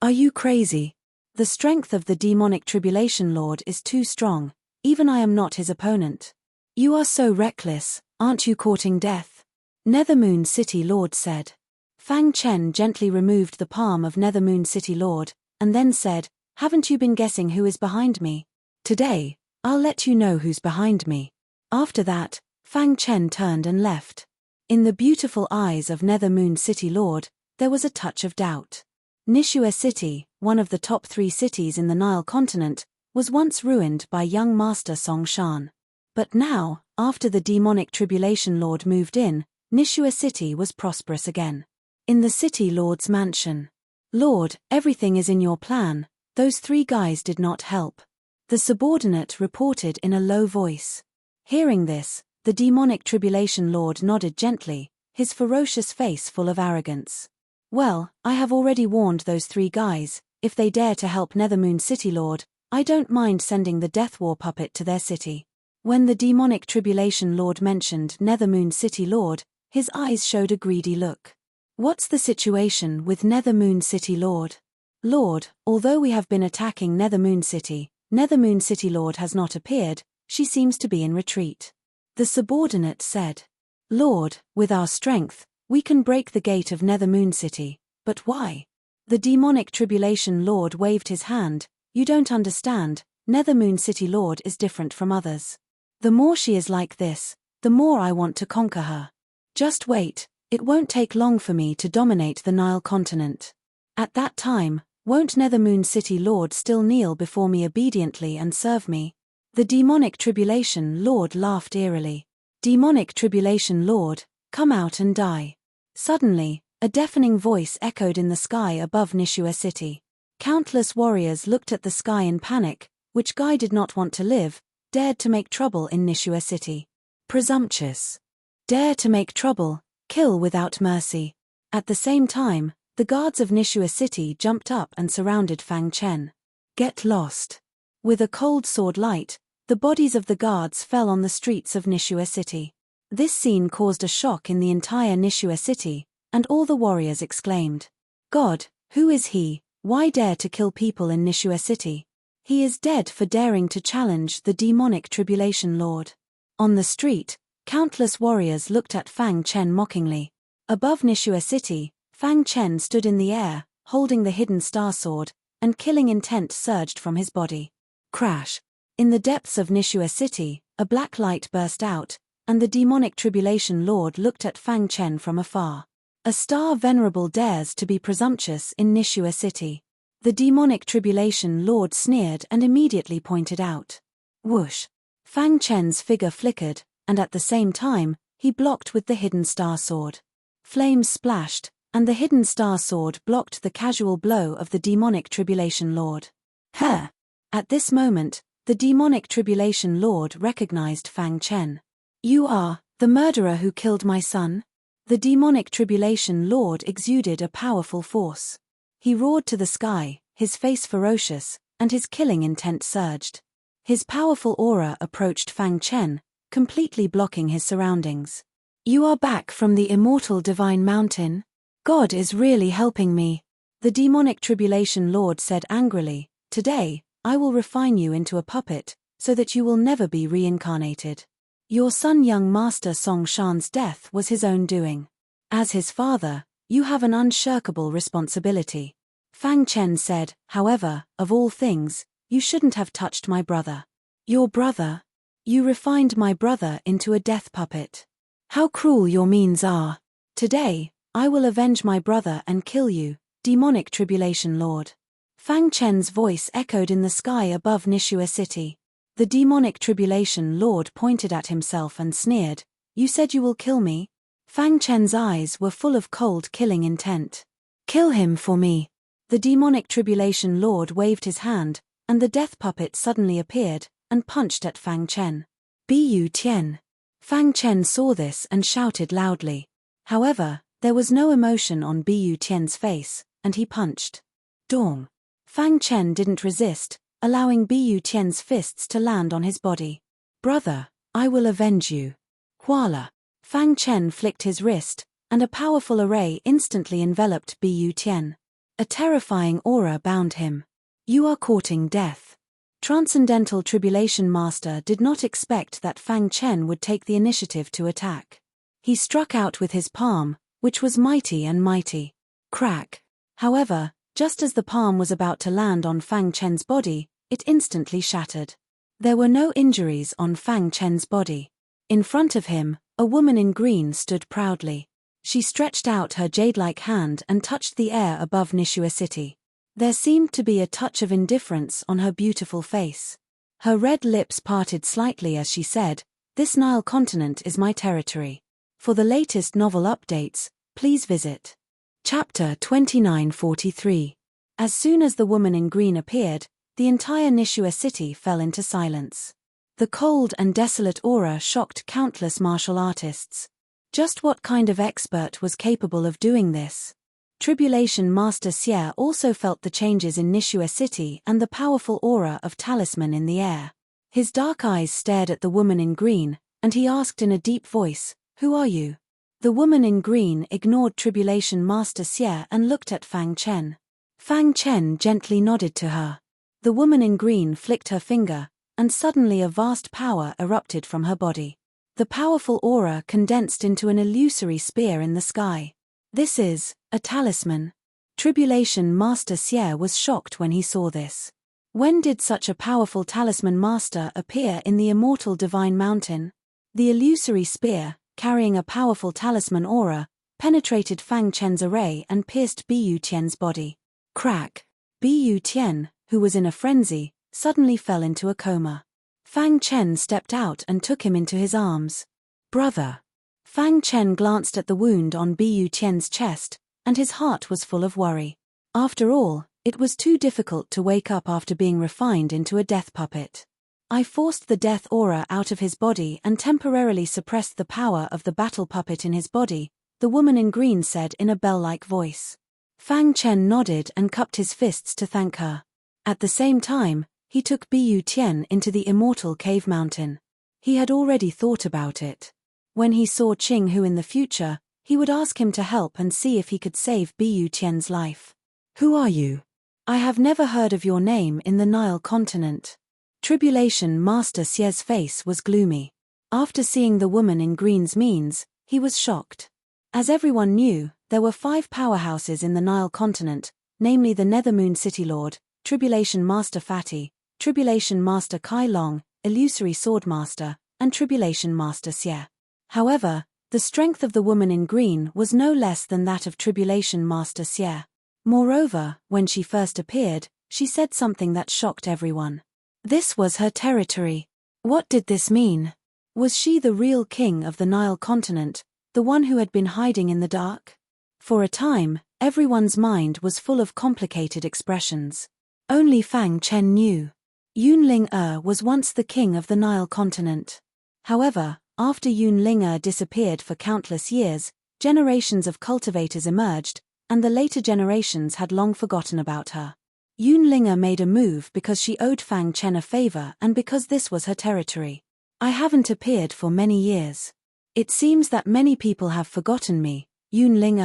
Are you crazy? The strength of the demonic tribulation lord is too strong, even I am not his opponent. You are so reckless, aren't you courting death? Nethermoon City Lord said. Fang Chen gently removed the palm of Nethermoon City Lord, and then said, haven't you been guessing who is behind me? Today, I'll let you know who's behind me. After that, Fang Chen turned and left. In the beautiful eyes of Nethermoon City Lord, there was a touch of doubt. Nishua City, one of the top 3 cities in the Nile continent, was once ruined by young Master Song Shan. But now, after the demonic tribulation lord moved in, Nishua City was prosperous again. In the city lord's mansion. Lord, everything is in your plan, those 3 guys did not help. The subordinate reported in a low voice. Hearing this, the demonic tribulation lord nodded gently, his ferocious face full of arrogance. Well, I have already warned those 3 guys, if they dare to help Nethermoon City Lord, I don't mind sending the Death War puppet to their city. When the demonic tribulation lord mentioned Nethermoon City Lord, his eyes showed a greedy look. What's the situation with Nethermoon City Lord? Lord, although we have been attacking Nethermoon City Lord has not appeared, she seems to be in retreat. The subordinate said. Lord, with our strength, we can break the gate of Nethermoon City, but why? The demonic tribulation lord waved his hand. You don't understand, Nethermoon City Lord is different from others. The more she is like this, the more I want to conquer her. Just wait, it won't take long for me to dominate the Nile continent. At that time, won't Nethermoon City Lord still kneel before me obediently and serve me? The demonic tribulation lord laughed eerily. Demonic tribulation lord, come out and die. Suddenly, a deafening voice echoed in the sky above Nishua City. Countless warriors looked at the sky in panic, which guy did not want to live, dared to make trouble in Nishua City. Presumptuous. Dare to make trouble, kill without mercy. At the same time, the guards of Nishua City jumped up and surrounded Fang Chen. Get lost. With a cold sword light, the bodies of the guards fell on the streets of Nishua City. This scene caused a shock in the entire Nishua City, and all the warriors exclaimed, God, who is he? Why dare to kill people in Nishua City? He is dead for daring to challenge the demonic tribulation lord. On the street, countless warriors looked at Fang Chen mockingly. Above Nishua City, Fang Chen stood in the air, holding the hidden star sword, and killing intent surged from his body. Crash! In the depths of Nishua City, a black light burst out, and the demonic tribulation lord looked at Fang Chen from afar. A star Venerable dares to be presumptuous in Nishua City. The demonic tribulation lord sneered and immediately pointed out. Whoosh! Fang Chen's figure flickered, and at the same time, he blocked with the hidden star sword. Flames splashed, and the hidden star sword blocked the casual blow of the demonic tribulation lord. Huh! At this moment, the demonic tribulation lord recognized Fang Chen. You are the murderer who killed my son? The demonic tribulation lord exuded a powerful force. He roared to the sky, his face ferocious, and his killing intent surged. His powerful aura approached Fang Chen, completely blocking his surroundings. You are back from the immortal divine mountain? God is really helping me. The demonic tribulation lord said angrily, Today, I will refine you into a puppet, so that you will never be reincarnated. Your son young Master Song Shan's death was his own doing. As his father, You have an unshirkable responsibility. Fang Chen said, however, of all things, you shouldn't have touched my brother. Your brother? You refined my brother into a death puppet. How cruel your means are. Today, I will avenge my brother and kill you, demonic tribulation lord. Fang Chen's voice echoed in the sky above Nishua City. The demonic tribulation lord pointed at himself and sneered, You said you will kill me? Fang Chen's eyes were full of cold killing intent. Kill him for me. The demonic tribulation lord waved his hand, and the death puppet suddenly appeared, and punched at Fang Chen. Bu Tian. Fang Chen saw this and shouted loudly. However, there was no emotion on Bu Tian's face, and he punched. Dong. Fang Chen didn't resist, allowing Bu Tian's fists to land on his body. Brother, I will avenge you. Huala. Fang Chen flicked his wrist, and a powerful array instantly enveloped Bu Tian. A terrifying aura bound him. You are courting death. Transcendental Tribulation Master did not expect that Fang Chen would take the initiative to attack. He struck out with his palm, which was mighty and mighty. Crack. However, just as the palm was about to land on Fang Chen's body, it instantly shattered. There were no injuries on Fang Chen's body. In front of him, a woman in green stood proudly. She stretched out her jade-like hand and touched the air above Nishua City. There seemed to be a touch of indifference on her beautiful face. Her red lips parted slightly as she said, This Nile continent is my territory. For the latest novel updates, please visit Chapter 2943. As soon as the woman in green appeared, the entire Nishua City fell into silence. The cold and desolate aura shocked countless martial artists. Just what kind of expert was capable of doing this? Tribulation Master Xie also felt the changes in Nishua City and the powerful aura of talisman in the air. His dark eyes stared at the woman in green, and he asked in a deep voice, Who are you? The woman in green ignored Tribulation Master Xie and looked at Fang Chen. Fang Chen gently nodded to her. The woman in green flicked her finger, and suddenly a vast power erupted from her body. The powerful aura condensed into an illusory spear in the sky. This is a talisman. Tribulation Master Xie was shocked when he saw this. When did such a powerful talisman master appear in the immortal divine mountain? The illusory spear, carrying a powerful talisman aura, penetrated Fang Chen's array and pierced Bu Tian's body. Crack. Bu Tian, who was in a frenzy, suddenly fell into a coma. Fang Chen stepped out and took him into his arms. Brother. Fang Chen glanced at the wound on Bu Tian's chest, and his heart was full of worry. After all, it was too difficult to wake up after being refined into a death puppet. I forced the death aura out of his body and temporarily suppressed the power of the battle puppet in his body, the woman in green said in a bell-like voice. Fang Chen nodded and cupped his fists to thank her. At the same time, he took Bu Tian into the immortal cave mountain. He had already thought about it. When he saw Qing Hu in the future, he would ask him to help and see if he could save Bu Tian's life. Who are you? I have never heard of your name in the Nile continent. Tribulation Master Xie's face was gloomy. After seeing the woman in green's means, he was shocked. As everyone knew, there were 5 powerhouses in the Nile continent, namely the Nethermoon City Lord, Tribulation Master Fatty, Tribulation Master Kai Long, Illusory Swordmaster, and Tribulation Master Xie. However, the strength of the woman in green was no less than that of Tribulation Master Xie. Moreover, when she first appeared, she said something that shocked everyone. This was her territory. What did this mean? Was she the real king of the Nile continent, the one who had been hiding in the dark? For a time, everyone's mind was full of complicated expressions. Only Fang Chen knew. Yunling was once the king of the Nile continent. However, after Yunling disappeared for countless years, generations of cultivators emerged, and the later generations had long forgotten about her. Yunling made a move because she owed Fang Chen a favor and because this was her territory. I haven't appeared for many years. It seems that many people have forgotten me, Yunling.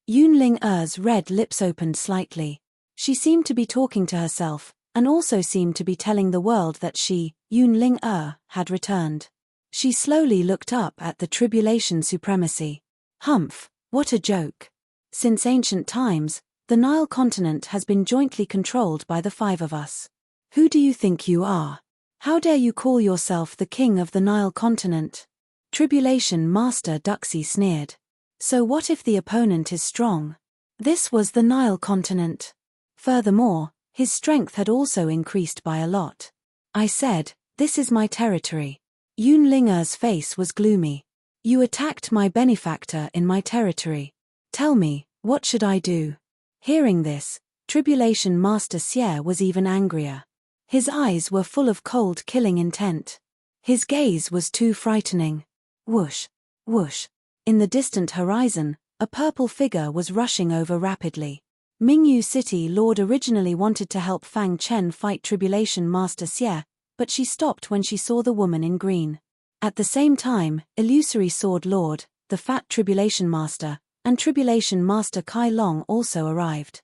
Yunling's red lips opened slightly. She seemed to be talking to herself, and also seemed to be telling the world that she, Yunling, had returned. She slowly looked up at the Tribulation Supremacy. Humph, what a joke. Since ancient times, the Nile continent has been jointly controlled by the five of us. Who do you think you are? How dare you call yourself the king of the Nile continent? Tribulation Master Duxie sneered. So what if the opponent is strong? This was the Nile continent. Furthermore, his strength had also increased by a lot. I said, "This is my territory." Yun Linger's face was gloomy. "You attacked my benefactor in my territory. Tell me, what should I do?" Hearing this, Tribulation Master Xie was even angrier. His eyes were full of cold killing intent. His gaze was too frightening. Whoosh, whoosh. In the distant horizon, a purple figure was rushing over rapidly. Mingyu City Lord originally wanted to help Fang Chen fight Tribulation Master Xie, but she stopped when she saw the woman in green. At the same time, Illusory Sword Lord, the Fat Tribulation Master, and Tribulation Master Kai Long also arrived.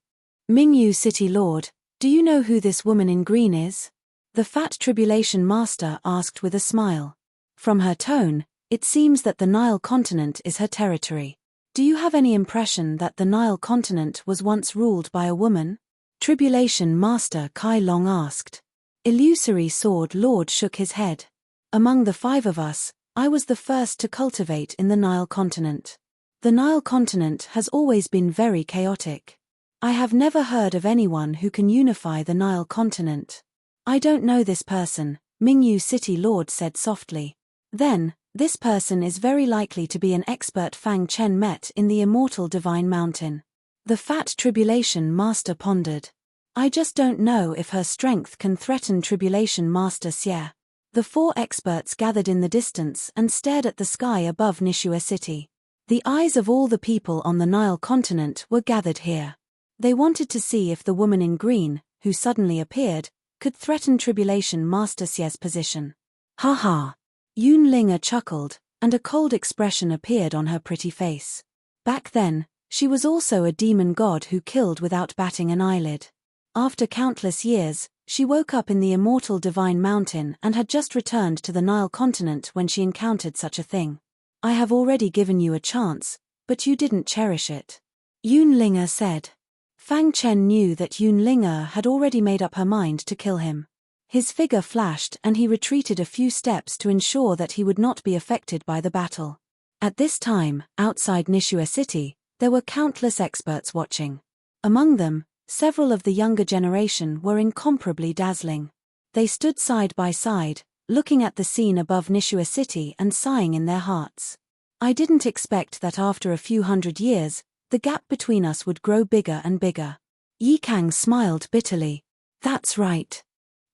Mingyu City Lord, do you know who this woman in green is? The Fat Tribulation Master asked with a smile. From her tone, it seems that the Nile continent is her territory. Do you have any impression that the Nile continent was once ruled by a woman? Tribulation Master Kai Long asked. Illusory Sword Lord shook his head. Among the five of us, I was the first to cultivate in the Nile continent. The Nile continent has always been very chaotic. I have never heard of anyone who can unify the Nile continent. I don't know this person, Mingyu City Lord said softly. Then, this person is very likely to be an expert Fang Chen met in the immortal Divine Mountain. The Fat Tribulation Master pondered. I just don't know if her strength can threaten Tribulation Master Xie. The four experts gathered in the distance and stared at the sky above Nishua City. The eyes of all the people on the Nile continent were gathered here. They wanted to see if the woman in green, who suddenly appeared, could threaten Tribulation Master Xie's position. Ha ha! Yun Linger chuckled, and a cold expression appeared on her pretty face. Back then, she was also a demon god who killed without batting an eyelid. After countless years, she woke up in the immortal Divine Mountain and had just returned to the Nile continent when she encountered such a thing. I have already given you a chance, but you didn't cherish it. Yun Linger said. Fang Chen knew that Yun Linger had already made up her mind to kill him. His figure flashed and he retreated a few steps to ensure that he would not be affected by the battle. At this time, outside Nishua City, there were countless experts watching. Among them, several of the younger generation were incomparably dazzling. They stood side by side, looking at the scene above Nishua City and sighing in their hearts. I didn't expect that after a few hundred years, the gap between us would grow bigger and bigger. Yi Kang smiled bitterly. That's right.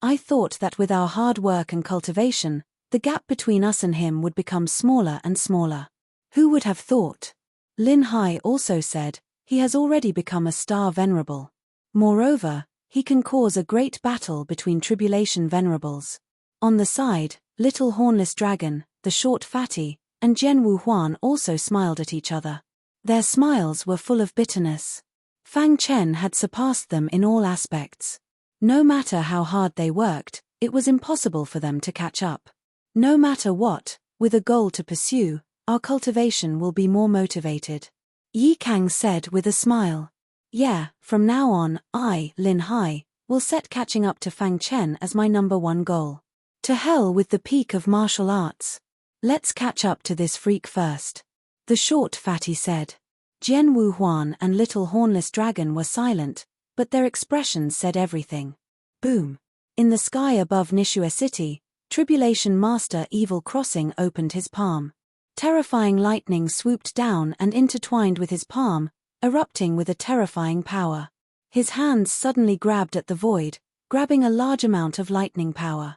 I thought that with our hard work and cultivation, the gap between us and him would become smaller and smaller. Who would have thought? Lin Hai also said, he has already become a star Venerable. Moreover, he can cause a great battle between Tribulation Venerables. On the side, Little Hornless Dragon, the Short Fatty, and Jian Wu Huan also smiled at each other. Their smiles were full of bitterness. Fang Chen had surpassed them in all aspects. No matter how hard they worked, it was impossible for them to catch up. No matter what, with a goal to pursue, our cultivation will be more motivated. Yi Kang said with a smile. Yeah, from now on, I, Lin Hai, will set catching up to Fang Chen as my #1 goal. To hell with the peak of martial arts. Let's catch up to this freak first. The Short Fatty said. Jian Wu Huan and Little Hornless Dragon were silent, but their expressions said everything. Boom. In the sky above Nishua City, Tribulation Master Evil Crossing opened his palm. Terrifying lightning swooped down and intertwined with his palm, erupting with a terrifying power. His hands suddenly grabbed at the void, grabbing a large amount of lightning power.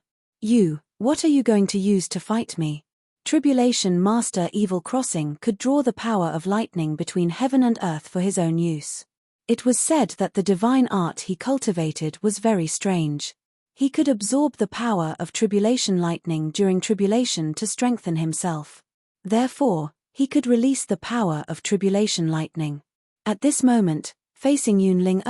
What are you going to use to fight me? Tribulation Master Evil Crossing could draw the power of lightning between heaven and earth for his own use. It was said that the divine art he cultivated was very strange. He could absorb the power of tribulation lightning during tribulation to strengthen himself. Therefore, he could release the power of tribulation lightning. At this moment, facing Yun Ling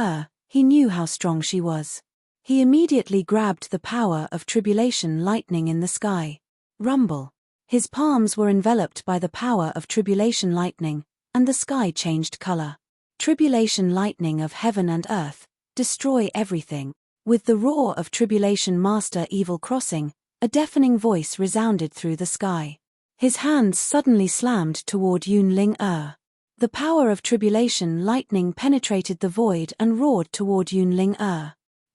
he knew how strong she was. He immediately grabbed the power of tribulation lightning in the sky. Rumble. His palms were enveloped by the power of tribulation lightning, and the sky changed color. Tribulation lightning of heaven and earth, destroy everything. With the roar of Tribulation Master Evil crossing, a deafening voice resounded through the sky. His hands suddenly slammed toward Yun Ling. The power of Tribulation lightning penetrated the void and roared toward Yun Ling.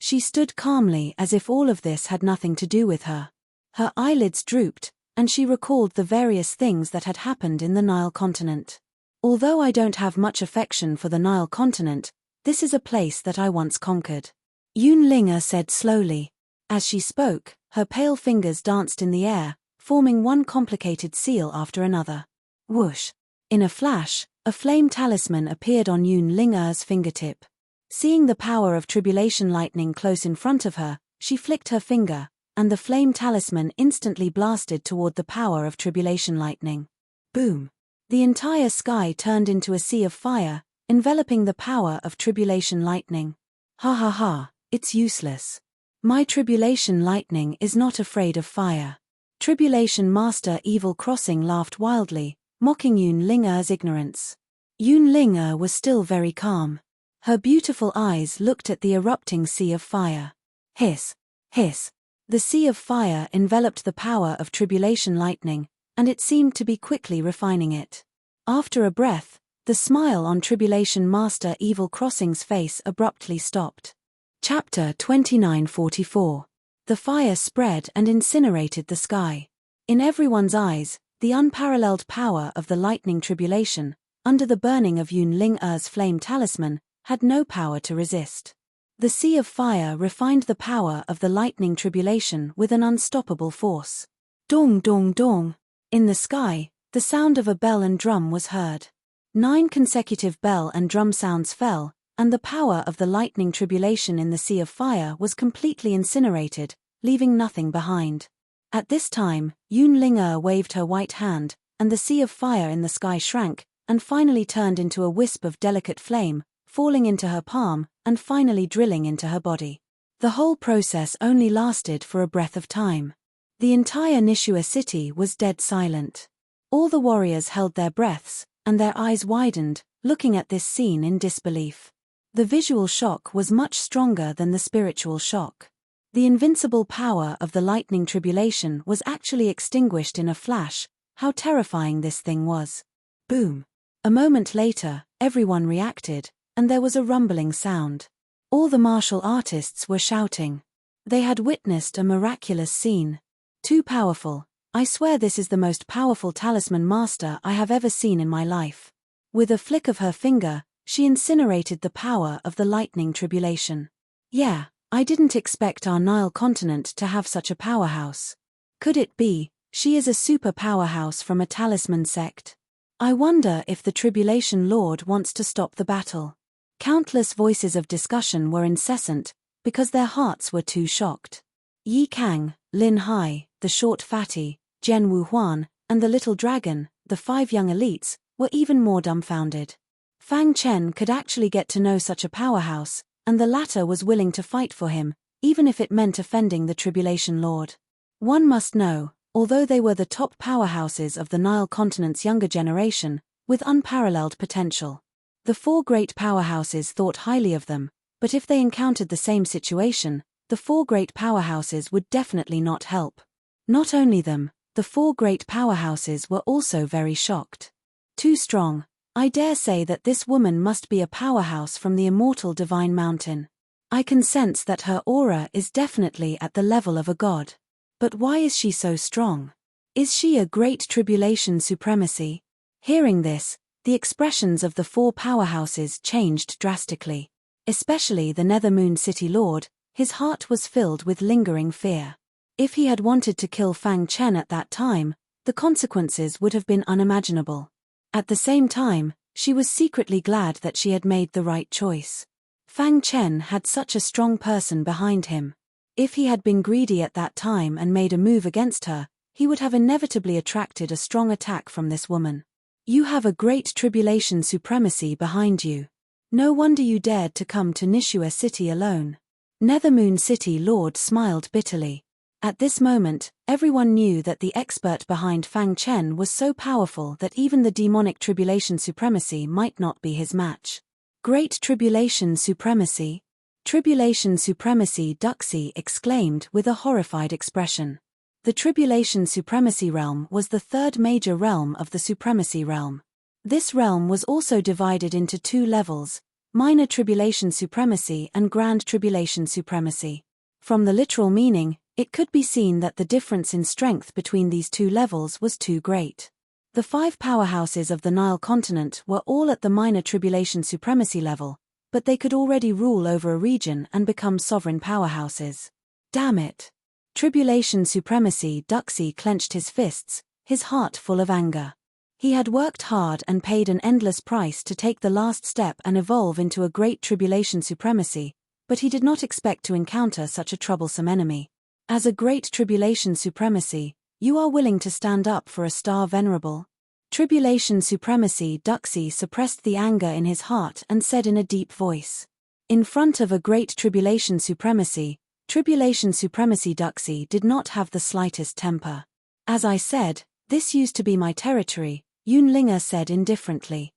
She stood calmly as if all of this had nothing to do with her. Her eyelids drooped, and she recalled the various things that had happened in the Nile continent. Although I don't have much affection for the Nile continent, this is a place that I once conquered. Yun Ling said slowly. As she spoke, her pale fingers danced in the air, forming one complicated seal after another. Whoosh! In a flash, a flame talisman appeared on Yun Ling's fingertip. Seeing the power of Tribulation lightning close in front of her, she flicked her finger, and the flame talisman instantly blasted toward the power of Tribulation lightning. Boom! The entire sky turned into a sea of fire, enveloping the power of Tribulation lightning. Ha ha ha, it's useless. My Tribulation lightning is not afraid of fire. Tribulation Master Evil crossing laughed wildly, mocking Yun Ling's ignorance. Yun Ling was still very calm. Her beautiful eyes looked at the erupting sea of fire. Hiss! Hiss! The sea of fire enveloped the power of Tribulation lightning, and it seemed to be quickly refining it. After a breath, the smile on Tribulation Master Evil Crossing's face abruptly stopped. Chapter 2944. The fire spread and incinerated the sky. In everyone's eyes, the unparalleled power of the lightning Tribulation, under the burning of Yun Ling's flame talisman, had no power to resist. The sea of fire refined the power of the lightning Tribulation with an unstoppable force. Dong dong dong! In the sky, the sound of a bell and drum was heard. 9 consecutive bell and drum sounds fell, and the power of the lightning Tribulation in the sea of fire was completely incinerated, leaving nothing behind. At this time, Yun Ling waved her white hand, and the sea of fire in the sky shrank, and finally turned into a wisp of delicate flame, falling into her palm, and finally drilling into her body. The whole process only lasted for a breath of time. The entire Nishua city was dead silent. All the warriors held their breaths, and their eyes widened, looking at this scene in disbelief. The visual shock was much stronger than the spiritual shock. The invincible power of the lightning Tribulation was actually extinguished in a flash. How terrifying this thing was. Boom! A moment later, everyone reacted, and there was a rumbling sound. All the martial artists were shouting. They had witnessed a miraculous scene. Too powerful. I swear this is the most powerful talisman master I have ever seen in my life. With a flick of her finger, she incinerated the power of the lightning Tribulation. Yeah, I didn't expect our Nile continent to have such a powerhouse. Could it be, she is a super powerhouse from a talisman sect? I wonder if the Tribulation Lord wants to stop the battle. Countless voices of discussion were incessant, because their hearts were too shocked. Yi Kang, Lin Hai, the short fatty, Zhen Wuhuan, and the little dragon, the 5 young elites, were even more dumbfounded. Fang Chen could actually get to know such a powerhouse, and the latter was willing to fight for him, even if it meant offending the Tribulation Lord. One must know, although they were the top powerhouses of the Nile continent's younger generation, with unparalleled potential. The 4 great powerhouses thought highly of them, but if they encountered the same situation, the 4 great powerhouses would definitely not help. Not only them, the 4 great powerhouses were also very shocked. Too strong. I dare say that this woman must be a powerhouse from the immortal divine mountain. I can sense that her aura is definitely at the level of a god. But why is she so strong? Is she a great Tribulation supremacy? Hearing this, the expressions of the 4 powerhouses changed drastically. Especially the Nethermoon City Lord, his heart was filled with lingering fear. If he had wanted to kill Fang Chen at that time, the consequences would have been unimaginable. At the same time, she was secretly glad that she had made the right choice. Fang Chen had such a strong person behind him. If he had been greedy at that time and made a move against her, he would have inevitably attracted a strong attack from this woman. You have a great Tribulation supremacy behind you. No wonder you dared to come to Nishua City alone. Nethermoon City Lord smiled bitterly. At this moment, everyone knew that the expert behind Fang Chen was so powerful that even the demonic Tribulation supremacy might not be his match. Great Tribulation Supremacy? Tribulation Supremacy, Duxie exclaimed with a horrified expression. The Tribulation Supremacy realm was the third major realm of the Supremacy realm. This realm was also divided into two levels, Minor Tribulation Supremacy and Grand Tribulation Supremacy. From the literal meaning, it could be seen that the difference in strength between these two levels was too great. The 5 powerhouses of the Nile continent were all at the Minor Tribulation Supremacy level, but they could already rule over a region and become sovereign powerhouses. Damn it! Tribulation Supremacy, Duxie clenched his fists, his heart full of anger. He had worked hard and paid an endless price to take the last step and evolve into a Great Tribulation Supremacy, but he did not expect to encounter such a troublesome enemy. As a Great Tribulation Supremacy, you are willing to stand up for a star, Venerable? Tribulation Supremacy, Duxie suppressed the anger in his heart and said in a deep voice. In front of a Great Tribulation Supremacy, Duxie did not have the slightest temper. As I said, this used to be my territory, Yunlinger said indifferently.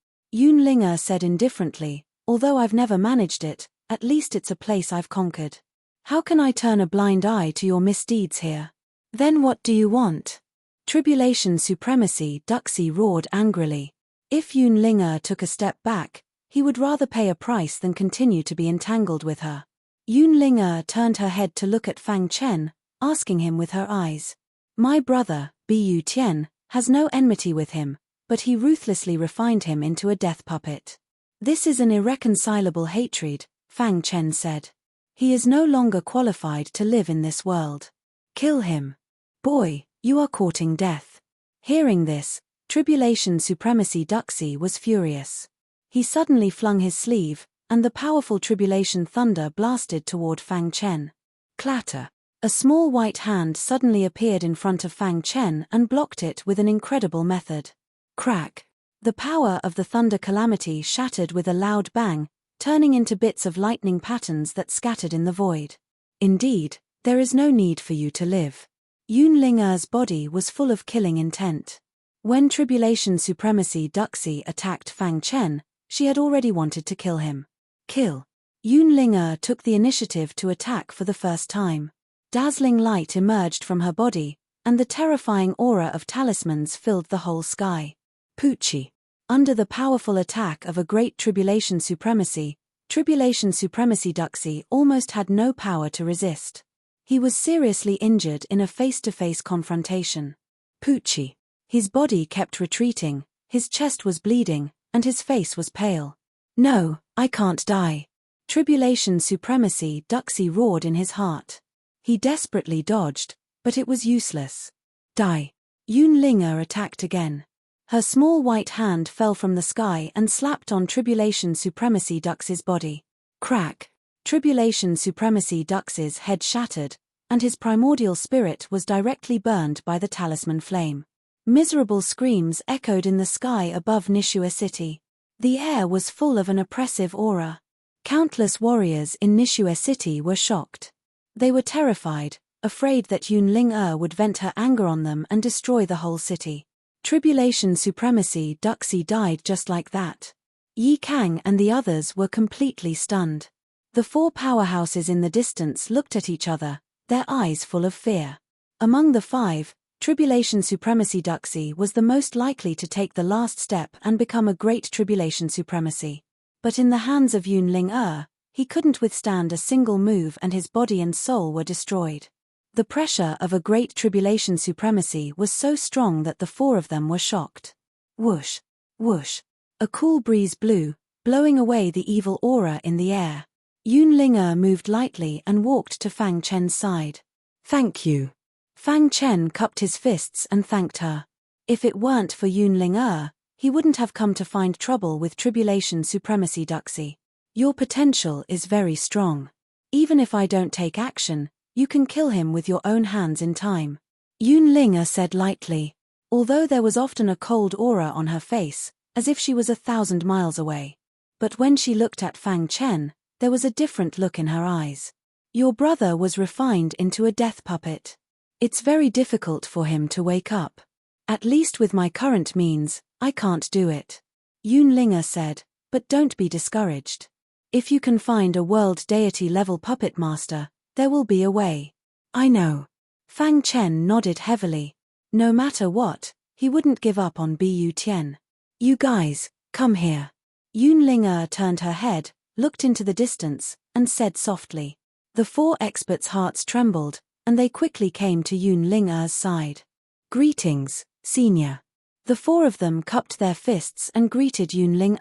Although I've never managed it, at least it's a place I've conquered. How can I turn a blind eye to your misdeeds here? Then what do you want? Tribulation Supremacy, Duxie roared angrily. If Yunlinger took a step back, he would rather pay a price than continue to be entangled with her. Yunlinger turned her head to look at Fang Chen, asking him with her eyes. My brother, Bu Tian, has no enmity with him, but he ruthlessly refined him into a death puppet. This is an irreconcilable hatred, Fang Chen said. He is no longer qualified to live in this world. Kill him. Boy, you are courting death. Hearing this, Tribulation Supremacy, Duxie was furious. He suddenly flung his sleeve, and the powerful Tribulation Thunder blasted toward Fang Chen. Clatter. A small white hand suddenly appeared in front of Fang Chen and blocked it with an incredible method. Crack. The power of the Thunder Calamity shattered with a loud bang, turning into bits of lightning patterns that scattered in the void. Indeed, there is no need for you to live. Yunlinger's body was full of killing intent. When Tribulation Supremacy, Duxie attacked Fang Chen, she had already wanted to kill him. Kill. Yunlinger took the initiative to attack for the first time. Dazzling light emerged from her body, and the terrifying aura of talismans filled the whole sky. Poochie. Under the powerful attack of a Great Tribulation Supremacy, Duxie almost had no power to resist. He was seriously injured in a face-to-face confrontation. Poochie. His body kept retreating, his chest was bleeding, and his face was pale. No, I can't die. Tribulation Supremacy, Duxie roared in his heart. He desperately dodged, but it was useless. Die. Yunlinger attacked again. Her small white hand fell from the sky and slapped on Tribulation Supremacy, Duxie's body. Crack. Tribulation Supremacy, Duxie's head shattered, and his primordial spirit was directly burned by the talisman flame. Miserable screams echoed in the sky above Nishua City. The air was full of an oppressive aura. Countless warriors in Nishua City were shocked. They were terrified, afraid that Yunlinger would vent her anger on them and destroy the whole city. Tribulation Supremacy, Duxie died just like that. Yi Kang and the others were completely stunned. The 4 powerhouses in the distance looked at each other, their eyes full of fear. Among the 5, Tribulation Supremacy, Duxie was the most likely to take the last step and become a Great Tribulation Supremacy. But in the hands of Yunlinger, he couldn't withstand a single move and his body and soul were destroyed. The pressure of a Great Tribulation Supremacy was so strong that the 4 of them were shocked. Whoosh, whoosh. A cool breeze blew, blowing away the evil aura in the air. Yunlinger moved lightly and walked to Fang Chen's side. Thank you. Fang Chen cupped his fists and thanked her. If it weren't for Yunlinger, he wouldn't have come to find trouble with Tribulation Supremacy, Duxie. Your potential is very strong. Even if I don't take action, you can kill him with your own hands in time. Yunlinger said lightly, although there was often a cold aura on her face, as if she was 1,000 miles away. But when she looked at Fang Chen, there was a different look in her eyes. Your brother was refined into a death puppet. It's very difficult for him to wake up. At least with my current means, I can't do it. Yunlinger said, But don't be discouraged. If you can find a world deity-level puppet master, there will be a way. I know. Fang Chen nodded heavily. No matter what, he wouldn't give up on Bu Tian. You guys, come here. Yun Ling turned her head, looked into the distance, and said softly. The four experts' hearts trembled, and they quickly came to Yun Ling's side. Greetings, Senior. The four of them cupped their fists and greeted Yun Ling.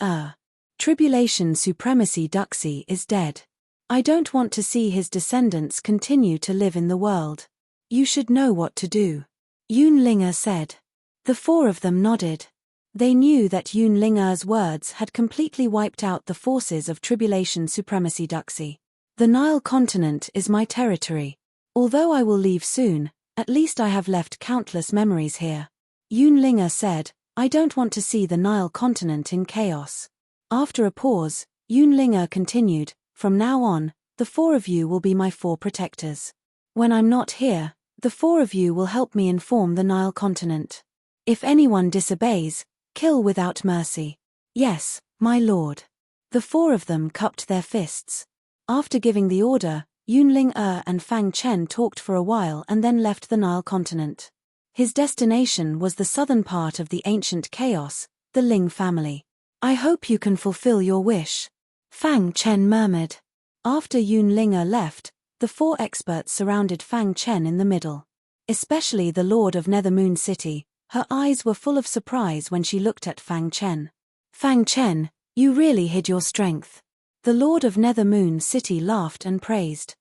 Tribulation Supremacy Duxi is dead. I don't want to see his descendants continue to live in the world. You should know what to do. Yun Ling said. The four of them nodded. They knew that Yun Ling's words had completely wiped out the forces of Tribulation Supremacy Duxi. The Nile continent is my territory. Although I will leave soon, at least I have left countless memories here. Yun Ling said, I don't want to see the Nile continent in chaos. After a pause, Yun Ling continued, from now on, the four of you will be my four protectors. When I'm not here, the four of you will help me inform the Nile continent. If anyone disobeys, kill without mercy. Yes, my lord. The four of them cupped their fists. After giving the order, Yun Ling and Fang Chen talked for a while and then left the Nile continent. His destination was the southern part of the ancient chaos, the Ling family. I hope you can fulfill your wish. Fang Chen murmured. After Yun Ling left, the four experts surrounded Fang Chen in the middle. Especially the Lord of Nethermoon City, her eyes were full of surprise when she looked at Fang Chen. Fang Chen, you really hid your strength. The Lord of Nethermoon City laughed and praised.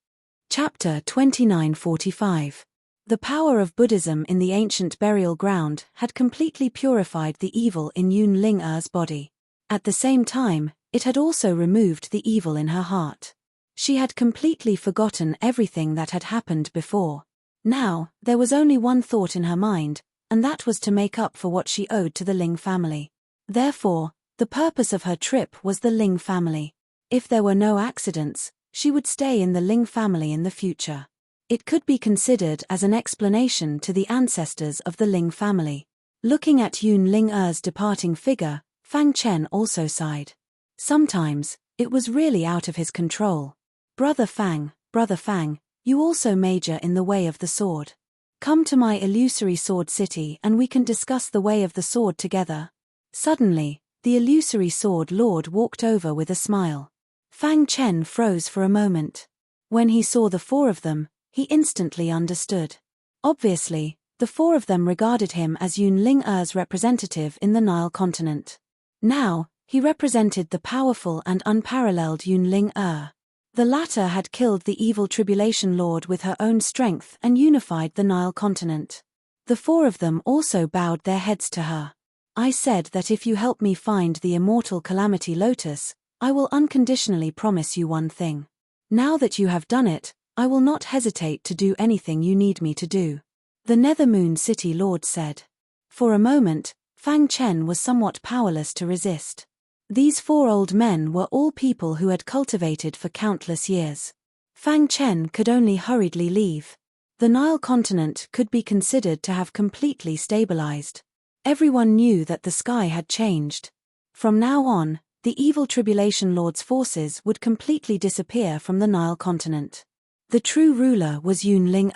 Chapter 2945. The power of Buddhism in the ancient burial ground had completely purified the evil in Yun Ling's body. At the same time, it had also removed the evil in her heart. She had completely forgotten everything that had happened before. Now, there was only one thought in her mind, and that was to make up for what she owed to the Ling family. Therefore, the purpose of her trip was the Ling family. If there were no accidents, she would stay in the Ling family in the future. It could be considered as an explanation to the ancestors of the Ling family. Looking at Yun Ling's departing figure, Fang Chen also sighed. Sometimes, it was really out of his control. Brother Fang, you also major in the way of the sword. Come to my illusory sword city and we can discuss the way of the sword together. Suddenly, the illusory sword lord walked over with a smile. Fang Chen froze for a moment. When he saw the four of them, he instantly understood. Obviously, the four of them regarded him as Yun Ling's representative in the Nile continent. Now, he represented the powerful and unparalleled Yun Ling. The latter had killed the evil Tribulation Lord with her own strength and unified the Nile continent. The four of them also bowed their heads to her. I said that if you help me find the immortal Calamity Lotus, I will unconditionally promise you one thing. Now that you have done it, I will not hesitate to do anything you need me to do. The Nethermoon City Lord said. For a moment, Fang Chen was somewhat powerless to resist. These four old men were all people who had cultivated for countless years. Fang Chen could only hurriedly leave. The Nile continent could be considered to have completely stabilized. Everyone knew that the sky had changed. From now on, the evil Tribulation Lord's forces would completely disappear from the Nile continent. The true ruler was Yun Ling.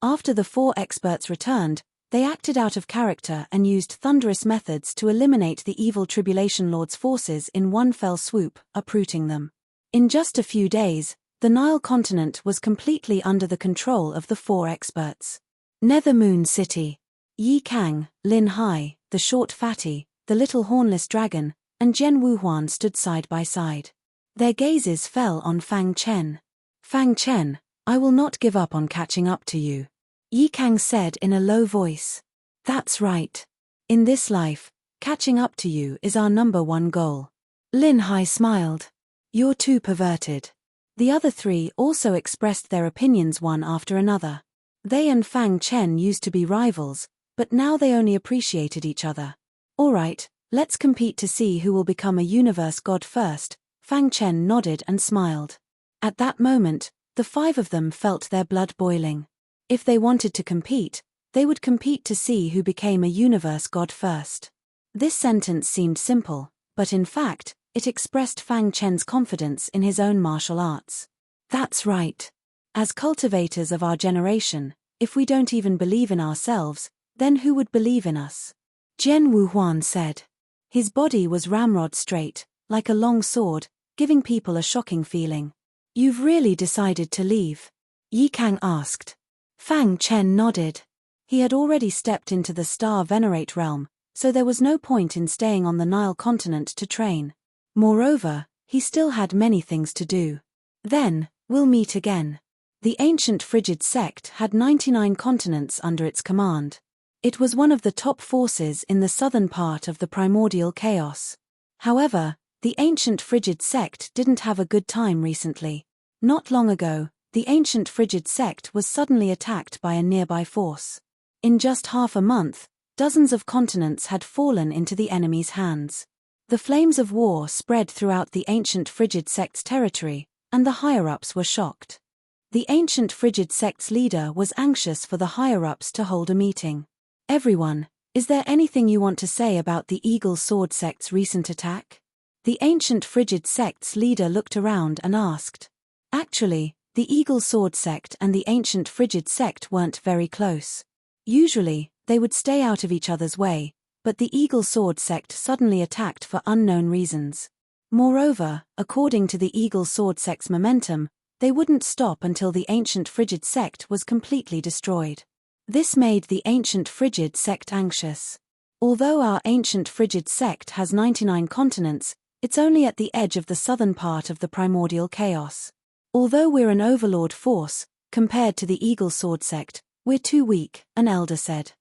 After the four experts returned, they acted out of character and used thunderous methods to eliminate the evil Tribulation Lord's forces in one fell swoop, uprooting them. In just a few days, the Nile continent was completely under the control of the four experts. Nethermoon City. Yi Kang, Lin Hai, the short fatty, the little hornless dragon, and Jian Wuhuan stood side by side. Their gazes fell on Fang Chen. Fang Chen, I will not give up on catching up to you. Yi Kang said in a low voice. That's right. In this life, catching up to you is our number one goal. Lin Hai smiled. You're too perverted. The other three also expressed their opinions one after another. They and Fang Chen used to be rivals, but now they only appreciated each other. Alright, let's compete to see who will become a universe god first. Fang Chen nodded and smiled. At that moment, the five of them felt their blood boiling. If they wanted to compete, they would compete to see who became a universe god first. This sentence seemed simple, but in fact, It expressed Fang Chen's confidence in his own martial arts. That's right. As cultivators of our generation, if we don't even believe in ourselves, then who would believe in us? Jian Wuhuan said. His body was ramrod straight, like a long sword, giving people a shocking feeling. You've really decided to leave? Yi Kang asked. Fang Chen nodded. He had already stepped into the Star Venerate realm, so there was no point in staying on the Nile continent to train. Moreover, he still had many things to do. Then, we'll meet again. The ancient Frigid sect had 99 continents under its command. It was one of the top forces in the southern part of the primordial chaos. However, the ancient Frigid sect didn't have a good time recently. Not long ago, the ancient Frigid sect was suddenly attacked by a nearby force. In just half a month, dozens of continents had fallen into the enemy's hands. The flames of war spread throughout the ancient Frigid sect's territory, and the higher-ups were shocked. The ancient Frigid sect's leader was anxious for the higher-ups to hold a meeting. Everyone, is there anything you want to say about the Eagle Sword sect's recent attack? The ancient Frigid sect's leader looked around and asked. Actually, the Eagle Sword sect and the ancient Frigid sect weren't very close. Usually, they would stay out of each other's way, but the Eagle Sword sect suddenly attacked for unknown reasons. Moreover, according to the Eagle Sword sect's momentum, they wouldn't stop until the ancient Frigid sect was completely destroyed. This made the ancient Frigid sect anxious. Although our ancient Frigid sect has 99 continents, it's only at the edge of the southern part of the primordial chaos. Although we're an overlord force, compared to the Eagle Sword sect, we're too weak, an elder said.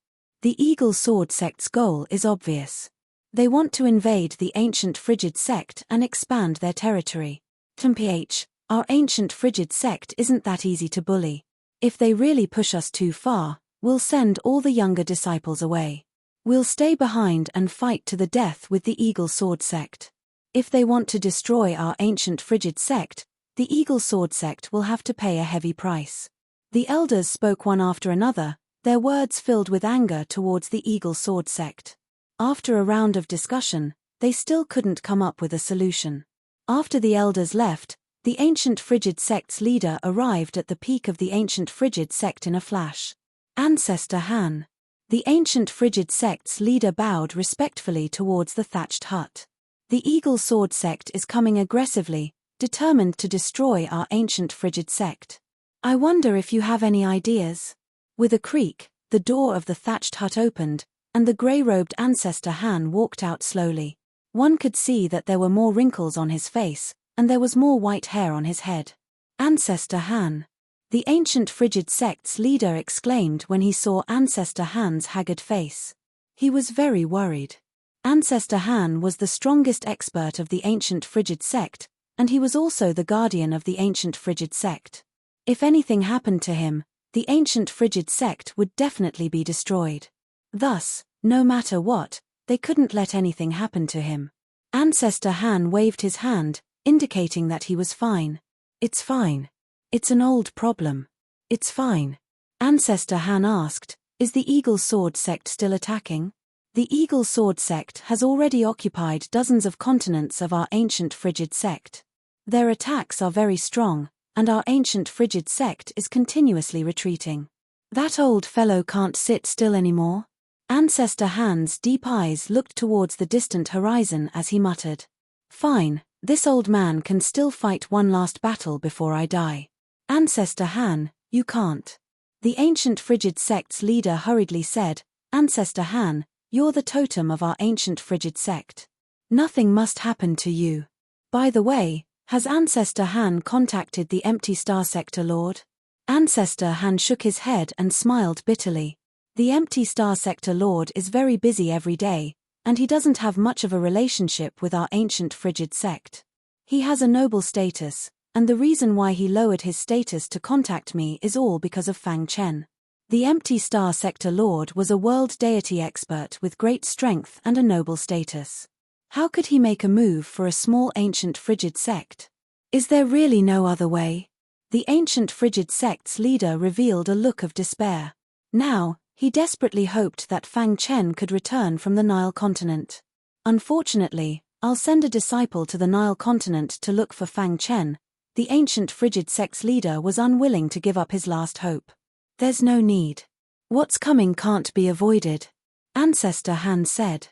The Eagle Sword sect's goal is obvious. They want to invade the ancient Frigid sect and expand their territory. TMPH, our ancient Frigid sect isn't that easy to bully. If they really push us too far, we'll send all the younger disciples away. We'll stay behind and fight to the death with the Eagle Sword sect. If they want to destroy our ancient Frigid sect, the Eagle Sword sect will have to pay a heavy price. The elders spoke one after another, their words filled with anger towards the Eagle Sword sect. After a round of discussion, they still couldn't come up with a solution. After the elders left, the ancient Frigid sect's leader arrived at the peak of the ancient Frigid sect in a flash. Ancestor Han. The ancient Frigid sect's leader bowed respectfully towards the thatched hut. The Eagle Sword sect is coming aggressively, determined to destroy our ancient Frigid sect. I wonder if you have any ideas? With a creak, the door of the thatched hut opened, and the grey-robed ancestor Han walked out slowly. One could see that there were more wrinkles on his face, and there was more white hair on his head. Ancestor Han. The ancient Frigid sect's leader exclaimed when he saw Ancestor Han's haggard face. He was very worried. Ancestor Han was the strongest expert of the ancient Frigid sect, and he was also the guardian of the ancient Frigid sect. If anything happened to him, the ancient Frigid sect would definitely be destroyed. Thus, no matter what, they couldn't let anything happen to him. Ancestor Han waved his hand, indicating that he was fine. It's fine. It's an old problem. It's fine. Ancestor Han asked, is the Eagle Sword sect still attacking? The Eagle Sword sect has already occupied dozens of continents of our ancient Frigid sect. Their attacks are very strong, and our ancient Frigid sect is continuously retreating. That old fellow can't sit still anymore. Ancestor Han's deep eyes looked towards the distant horizon as he muttered. Fine, this old man can still fight one last battle before I die. Ancestor Han, you can't. The ancient Frigid sect's leader hurriedly said, Ancestor Han, you're the totem of our ancient Frigid sect. Nothing must happen to you. By the way, has Ancestor Han contacted the Empty Star Sector Lord? Ancestor Han shook his head and smiled bitterly. The Empty Star Sector Lord is very busy every day, and he doesn't have much of a relationship with our ancient Frigid sect. He has a noble status, and the reason why he lowered his status to contact me is all because of Fang Chen. The Empty Star Sector Lord was a world deity expert with great strength and a noble status. How could he make a move for a small ancient Frigid sect? Is there really no other way? The ancient Frigid sect's leader revealed a look of despair. Now, he desperately hoped that Fang Chen could return from the Nile continent. Unfortunately, I'll send a disciple to the Nile continent to look for Fang Chen. The ancient frigid sect's leader was unwilling to give up his last hope. There's no need. What's coming can't be avoided. Ancestor Han said.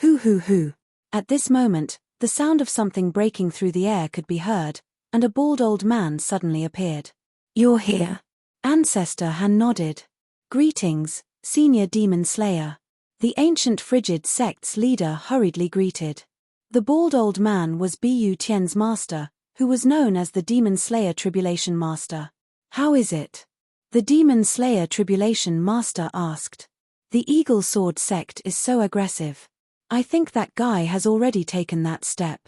Hoo. At this moment, the sound of something breaking through the air could be heard, and a bald old man suddenly appeared. You're here. Ancestor Han nodded. Greetings, Senior Demon Slayer. The ancient frigid sect's leader hurriedly greeted. The bald old man was Bu Tian's master, who was known as the Demon Slayer Tribulation Master. How is it? The Demon Slayer Tribulation Master asked. The Eagle Sword sect is so aggressive. I think that guy has already taken that step.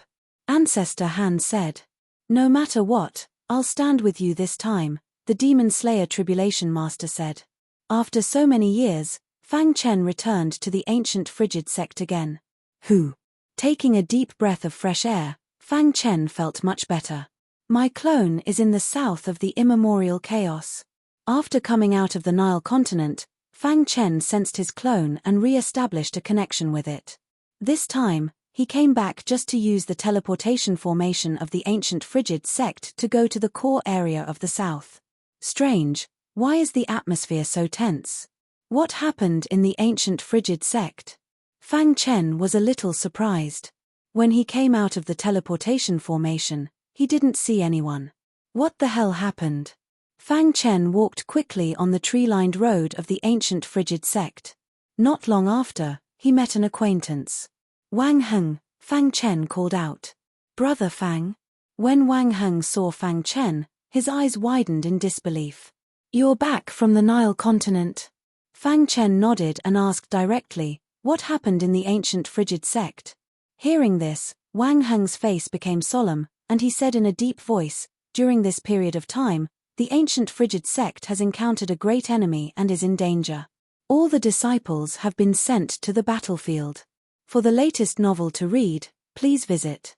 Ancestor Han said. No matter what, I'll stand with you this time, the Demon Slayer Tribulation Master said. After so many years, Fang Chen returned to the ancient frigid sect again. Who? Taking a deep breath of fresh air, Fang Chen felt much better. My clone is in the south of the immemorial chaos. After coming out of the Nile continent, Fang Chen sensed his clone and re-established a connection with it. This time, he came back just to use the teleportation formation of the ancient frigid sect to go to the core area of the south. Strange, why is the atmosphere so tense? What happened in the ancient frigid sect? Fang Chen was a little surprised. When he came out of the teleportation formation, he didn't see anyone. What the hell happened? Fang Chen walked quickly on the tree-lined road of the ancient frigid sect. Not long after, he met an acquaintance. Wang Heng, Fang Chen called out. Brother Fang? When Wang Heng saw Fang Chen, his eyes widened in disbelief. You're back from the Nile continent. Fang Chen nodded and asked directly, what happened in the ancient frigid sect? Hearing this, Wang Heng's face became solemn, and he said in a deep voice, during this period of time, the ancient frigid sect has encountered a great enemy and is in danger. All the disciples have been sent to the battlefield. For the latest novel to read, please visit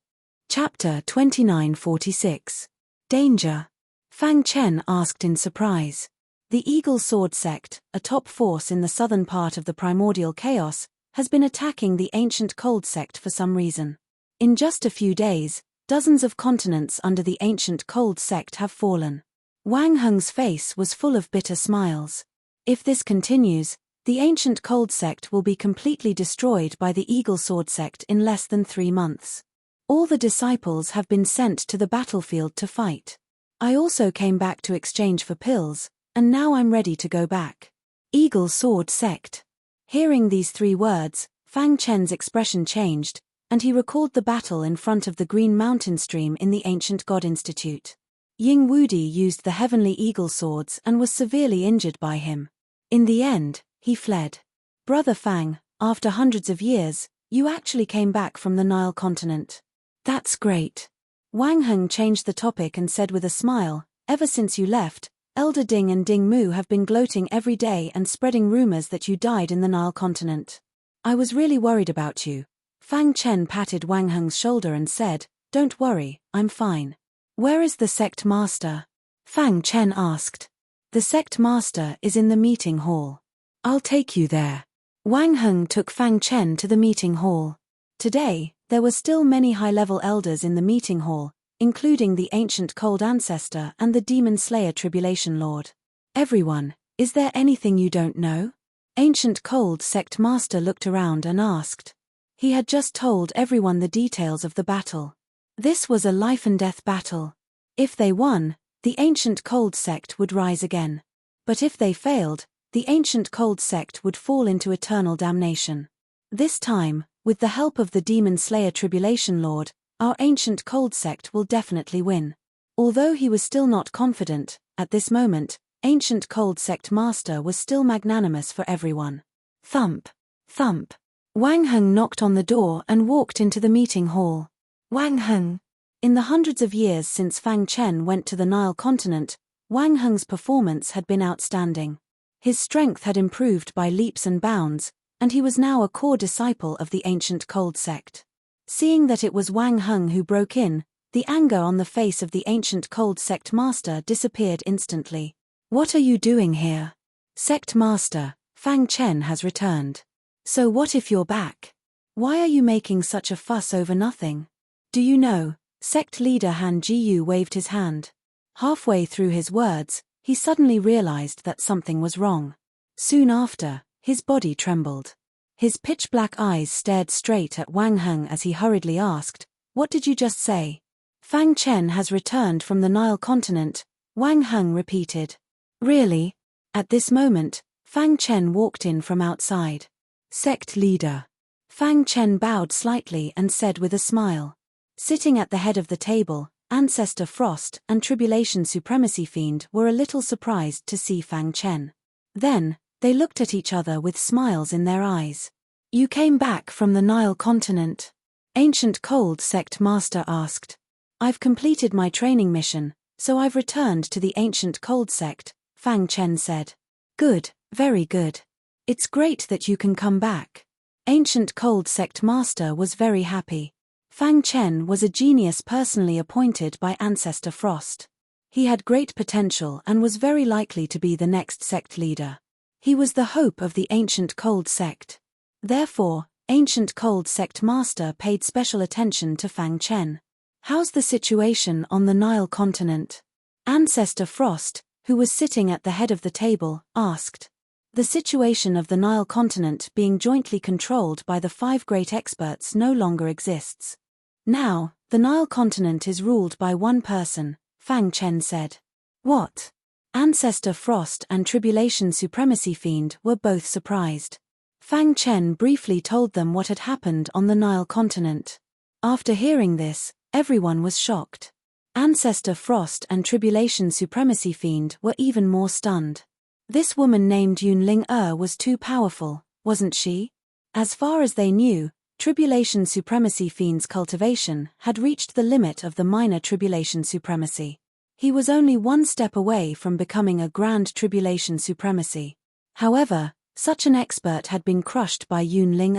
Chapter 2946. Danger. Fang Chen asked in surprise. The Eagle Sword sect, a top force in the southern part of the primordial chaos, has been attacking the ancient cold sect for some reason. In just a few days, dozens of continents under the ancient cold sect have fallen. Wang Heng's face was full of bitter smiles. If this continues, the ancient cold sect will be completely destroyed by the Eagle Sword sect in less than 3 months. All the disciples have been sent to the battlefield to fight. I also came back to exchange for pills, and now I'm ready to go back. Eagle Sword sect. Hearing these 3 words, Fang Chen's expression changed, and he recalled the battle in front of the Green Mountain stream in the ancient God Institute. Ying Wudi used the heavenly eagle swords and was severely injured by him. In the end, he fled. Brother Fang, after hundreds of years, you actually came back from the Nile continent. That's great. Wang Heng changed the topic and said with a smile, ever since you left, Elder Ding and Ding Mu have been gloating every day and spreading rumors that you died in the Nile continent. I was really worried about you. Fang Chen patted Wang Heng's shoulder and said, don't worry, I'm fine. Where is the sect master? Fang Chen asked. The sect master is in the meeting hall. I'll take you there. Wang Heng took Fang Chen to the meeting hall. Today, there were still many high-level elders in the meeting hall, including the ancient cold ancestor and the demon slayer tribulation lord. Everyone, is there anything you don't know? Ancient cold sect master looked around and asked. He had just told everyone the details of the battle. This was a life-and-death battle. If they won, the ancient cold sect would rise again. But if they failed, the ancient cold sect would fall into eternal damnation. This time, with the help of the demon slayer tribulation lord, our ancient cold sect will definitely win. Although he was still not confident, at this moment, ancient cold sect master was still magnanimous for everyone. Thump. Thump. Wang Heng knocked on the door and walked into the meeting hall. Wang Heng. In the hundreds of years since Fang Chen went to the Nile continent, Wang Heng's performance had been outstanding. His strength had improved by leaps and bounds, and he was now a core disciple of the ancient cold sect. Seeing that it was Wang Heng who broke in, the anger on the face of the ancient cold sect master disappeared instantly. What are you doing here? Sect master, Fang Chen has returned. So what if you're back? Why are you making such a fuss over nothing? Do you know? Sect leader Han Jiyu waved his hand. Halfway through his words, he suddenly realized that something was wrong. Soon after, his body trembled. His pitch-black eyes stared straight at Wang Heng as he hurriedly asked, "What did you just say?" "Fang Chen has returned from the Nile continent," Wang Heng repeated. "Really?" At this moment, Fang Chen walked in from outside. "Sect leader." Fang Chen bowed slightly and said with a smile. Sitting at the head of the table, Ancestor Frost and Tribulation Supremacy Fiend were a little surprised to see Fang Chen. Then, they looked at each other with smiles in their eyes. "You came back from the Nile continent?" Ancient Cold Sect Master asked. "I've completed my training mission, so I've returned to the Ancient Cold Sect," Fang Chen said. "Good, very good. It's great that you can come back." Ancient Cold Sect Master was very happy. Fang Chen was a genius personally appointed by Ancestor Frost. He had great potential and was very likely to be the next sect leader. He was the hope of the Ancient Cold Sect. Therefore, Ancient Cold Sect Master paid special attention to Fang Chen. "How's the situation on the Nile continent?" Ancestor Frost, who was sitting at the head of the table, asked. The situation of the Nile continent being jointly controlled by the 5 great experts no longer exists. Now, the Nile continent is ruled by one person, Fang Chen said. "What?" Ancestor Frost and Tribulation Supremacy Fiend were both surprised. Fang Chen briefly told them what had happened on the Nile continent. After hearing this, everyone was shocked. Ancestor Frost and Tribulation Supremacy Fiend were even more stunned. This woman named Yunling was too powerful, wasn't she? As far as they knew, Tribulation Supremacy Fiend's cultivation had reached the limit of the minor Tribulation Supremacy. He was only one step away from becoming a Grand Tribulation Supremacy. However, such an expert had been crushed by Yunling.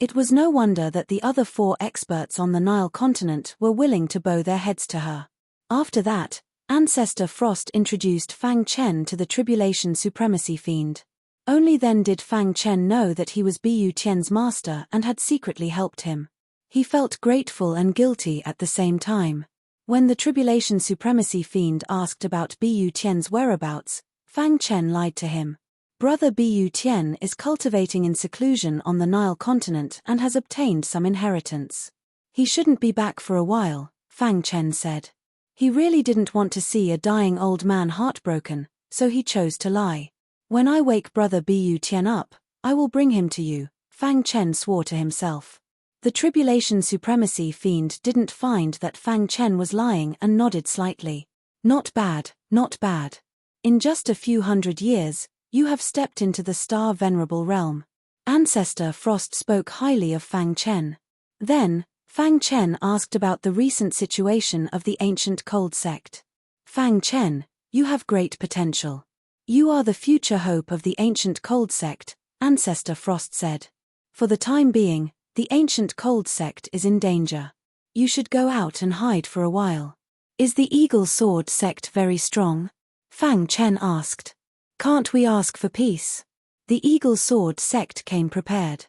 It was no wonder that the other 4 experts on the Nile continent were willing to bow their heads to her. After that, Ancestor Frost introduced Fang Chen to the Tribulation Supremacy Fiend. Only then did Fang Chen know that he was Bu Tian's master and had secretly helped him. He felt grateful and guilty at the same time. When the Tribulation Supremacy Fiend asked about Bu Tian's whereabouts, Fang Chen lied to him. Brother Bu Tian is cultivating in seclusion on the Nile continent and has obtained some inheritance. He shouldn't be back for a while, Fang Chen said. He really didn't want to see a dying old man heartbroken, so he chose to lie. "When I wake Brother Bu Tian up, I will bring him to you," Fang Chen swore to himself. The Tribulation Supremacy Fiend didn't find that Fang Chen was lying and nodded slightly. "Not bad, not bad. In just a few hundred years, you have stepped into the Star Venerable realm." Ancestor Frost spoke highly of Fang Chen. Then, Fang Chen asked about the recent situation of the Ancient Cold Sect. "Fang Chen, you have great potential. You are the future hope of the Ancient Cold Sect," Ancestor Frost said. "For the time being, the Ancient Cold Sect is in danger. You should go out and hide for a while." "Is the Eagle Sword Sect very strong?" Fang Chen asked. "Can't we ask for peace?" The Eagle Sword Sect came prepared.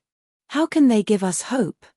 "How can they give us hope?"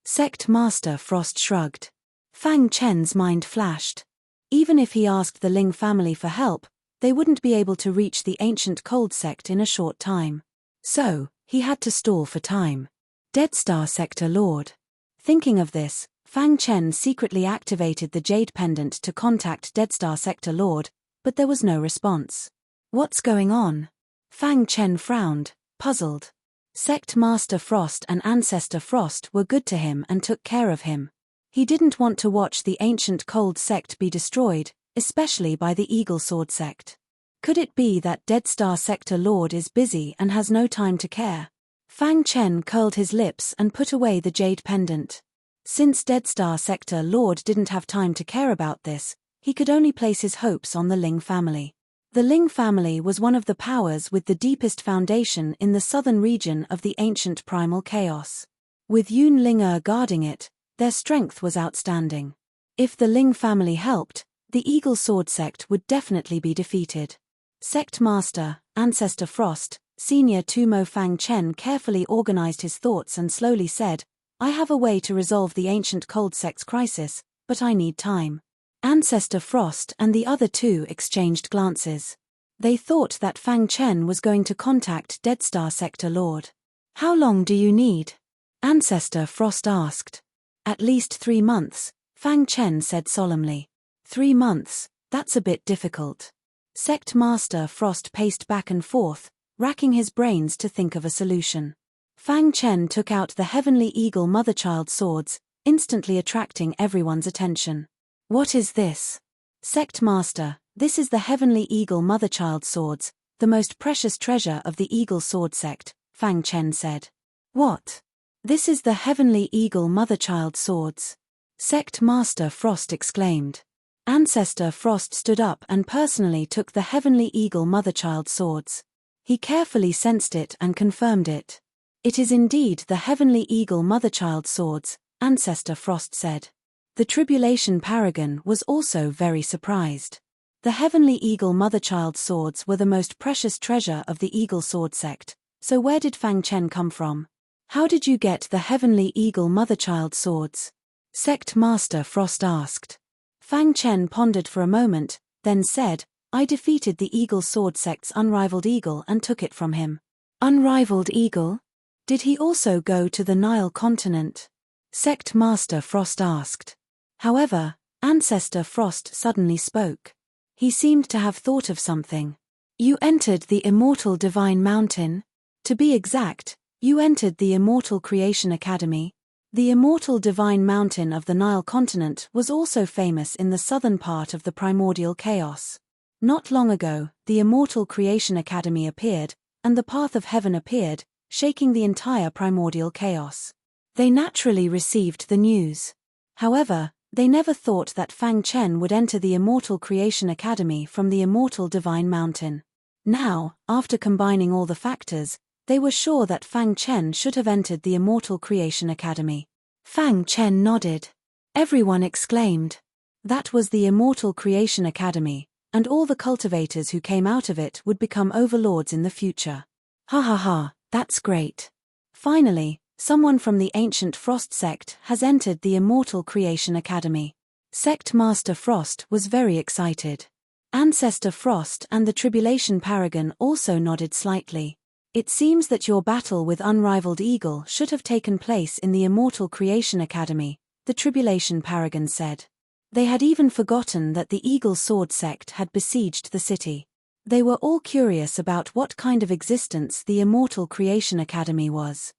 Sect Master Frost shrugged. Fang Chen's mind flashed. Even if he asked the Ling family for help, they wouldn't be able to reach the Ancient Cold Sect in a short time. So, he had to stall for time. Dead Star Sector Lord. Thinking of this, Fang Chen secretly activated the Jade Pendant to contact Dead Star Sector Lord, but there was no response. "What's going on?" Fang Chen frowned, puzzled. Sect Master Frost and Ancestor Frost were good to him and took care of him. He didn't want to watch the Ancient Cold Sect be destroyed, especially by the Eagle Sword Sect. Could it be that Dead Star Sector Lord is busy and has no time to care? Fang Chen curled his lips and put away the Jade Pendant. Since Dead Star Sector Lord didn't have time to care about this, he could only place his hopes on the Ling family. The Ling family was one of the powers with the deepest foundation in the southern region of the ancient primal chaos. With Yunling guarding it, their strength was outstanding. If the Ling family helped, the Eagle Sword Sect would definitely be defeated. Sect Master, Ancestor Frost, Senior Tumo Fang Chen carefully organized his thoughts and slowly said, I have a way to resolve the ancient cold sect's crisis, but I need time. Ancestor Frost and the other two exchanged glances. They thought that Fang Chen was going to contact Dead Star Sector Lord. How long do you need? Ancestor Frost asked. At least 3 months, Fang Chen said solemnly. 3 months, that's a bit difficult. Sect Master Frost paced back and forth, racking his brains to think of a solution. Fang Chen took out the Heavenly Eagle Motherchild swords, instantly attracting everyone's attention. What is this? Sect Master, this is the Heavenly Eagle Motherchild swords, the most precious treasure of the Eagle Sword Sect, Fang Chen said. What? This is the Heavenly Eagle Motherchild swords. Sect Master Frost exclaimed. Ancestor Frost stood up and personally took the Heavenly Eagle Motherchild swords. He carefully sensed it and confirmed it. It is indeed the Heavenly Eagle Motherchild swords, Ancestor Frost said. The Tribulation Paragon was also very surprised. The Heavenly Eagle Motherchild swords were the most precious treasure of the Eagle Sword Sect, so where did Fang Chen come from? How did you get the Heavenly Eagle Motherchild swords? Sect Master Frost asked. Fang Chen pondered for a moment, then said, I defeated the Eagle Sword Sect's unrivaled eagle and took it from him. Unrivaled eagle? Did he also go to the Nile continent? Sect Master Frost asked. However, Ancestor Frost suddenly spoke. He seemed to have thought of something. You entered the Immortal Divine Mountain? To be exact, you entered the Immortal Creation Academy. The Immortal Divine Mountain of the Nile continent was also famous in the southern part of the primordial chaos. Not long ago, the Immortal Creation Academy appeared, and the Path of Heaven appeared, shaking the entire primordial chaos. They naturally received the news. However, they never thought that Fang Chen would enter the Immortal Creation Academy from the Immortal Divine Mountain. Now, after combining all the factors, they were sure that Fang Chen should have entered the Immortal Creation Academy. Fang Chen nodded. Everyone exclaimed. That was the Immortal Creation Academy, and all the cultivators who came out of it would become overlords in the future. Ha ha ha, that's great. Finally, someone from the ancient Frost sect has entered the Immortal Creation Academy. Sect Master Frost was very excited. Ancestor Frost and the Tribulation Paragon also nodded slightly. It seems that your battle with Unrivaled Eagle should have taken place in the Immortal Creation Academy, the Tribulation Paragon said. They had even forgotten that the Eagle Sword Sect had besieged the city. They were all curious about what kind of existence the Immortal Creation Academy was.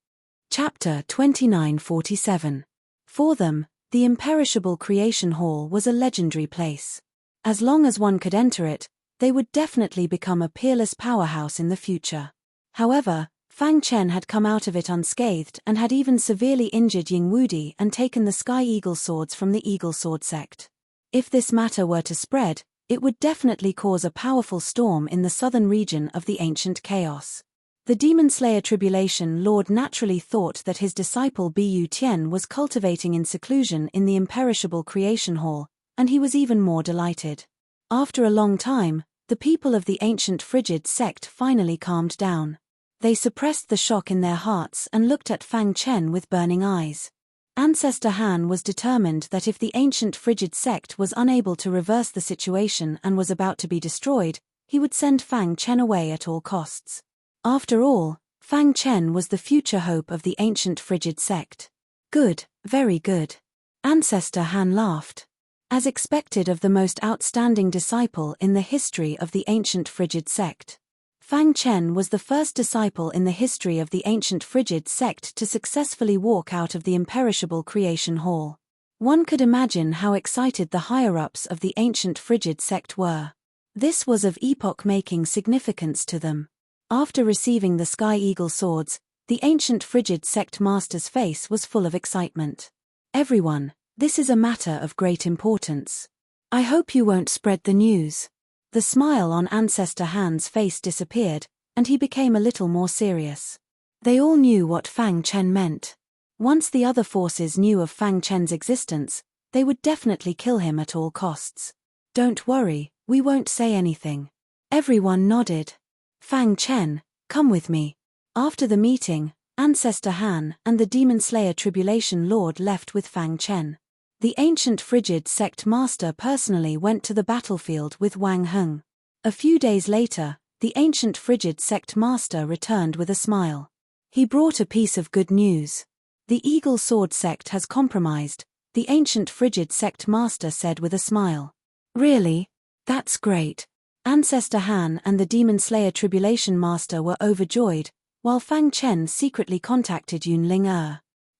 Chapter 2947. For them, the imperishable Creation Hall was a legendary place. As long as one could enter it, they would definitely become a peerless powerhouse in the future. However, Fang Chen had come out of it unscathed and had even severely injured Ying Wudi and taken the Sky Eagle swords from the Eagle Sword Sect. If this matter were to spread, it would definitely cause a powerful storm in the southern region of the ancient chaos. The Demon Slayer Tribulation Lord naturally thought that his disciple Bu Tian was cultivating in seclusion in the imperishable Creation Hall, and he was even more delighted. After a long time, the people of the ancient Frigid sect finally calmed down. They suppressed the shock in their hearts and looked at Fang Chen with burning eyes. Ancestor Han was determined that if the ancient Frigid sect was unable to reverse the situation and was about to be destroyed, he would send Fang Chen away at all costs. After all, Fang Chen was the future hope of the ancient Frigid sect. Good, very good. Ancestor Han laughed. As expected of the most outstanding disciple in the history of the ancient Frigid sect. Fang Chen was the first disciple in the history of the ancient Frigid sect to successfully walk out of the imperishable Creation Hall. One could imagine how excited the higher-ups of the ancient Frigid sect were. This was of epoch-making significance to them. After receiving the Sky Eagle swords, the ancient Frigid sect master's face was full of excitement. Everyone, this is a matter of great importance. I hope you won't spread the news. The smile on Ancestor Han's face disappeared, and he became a little more serious. They all knew what Fang Chen meant. Once the other forces knew of Fang Chen's existence, they would definitely kill him at all costs. Don't worry, we won't say anything. Everyone nodded. Fang Chen, come with me. After the meeting, Ancestor Han, and the Demon Slayer Tribulation Lord left with Fang Chen. The ancient frigid sect master personally went to the battlefield with Wang Heng. A few days later, the ancient frigid sect master returned with a smile. He brought a piece of good news. The Eagle Sword sect has compromised, the ancient frigid sect master said with a smile. Really? That's great. Ancestor Han and the Demon Slayer Tribulation Master were overjoyed, while Fang Chen secretly contacted Yun Ling.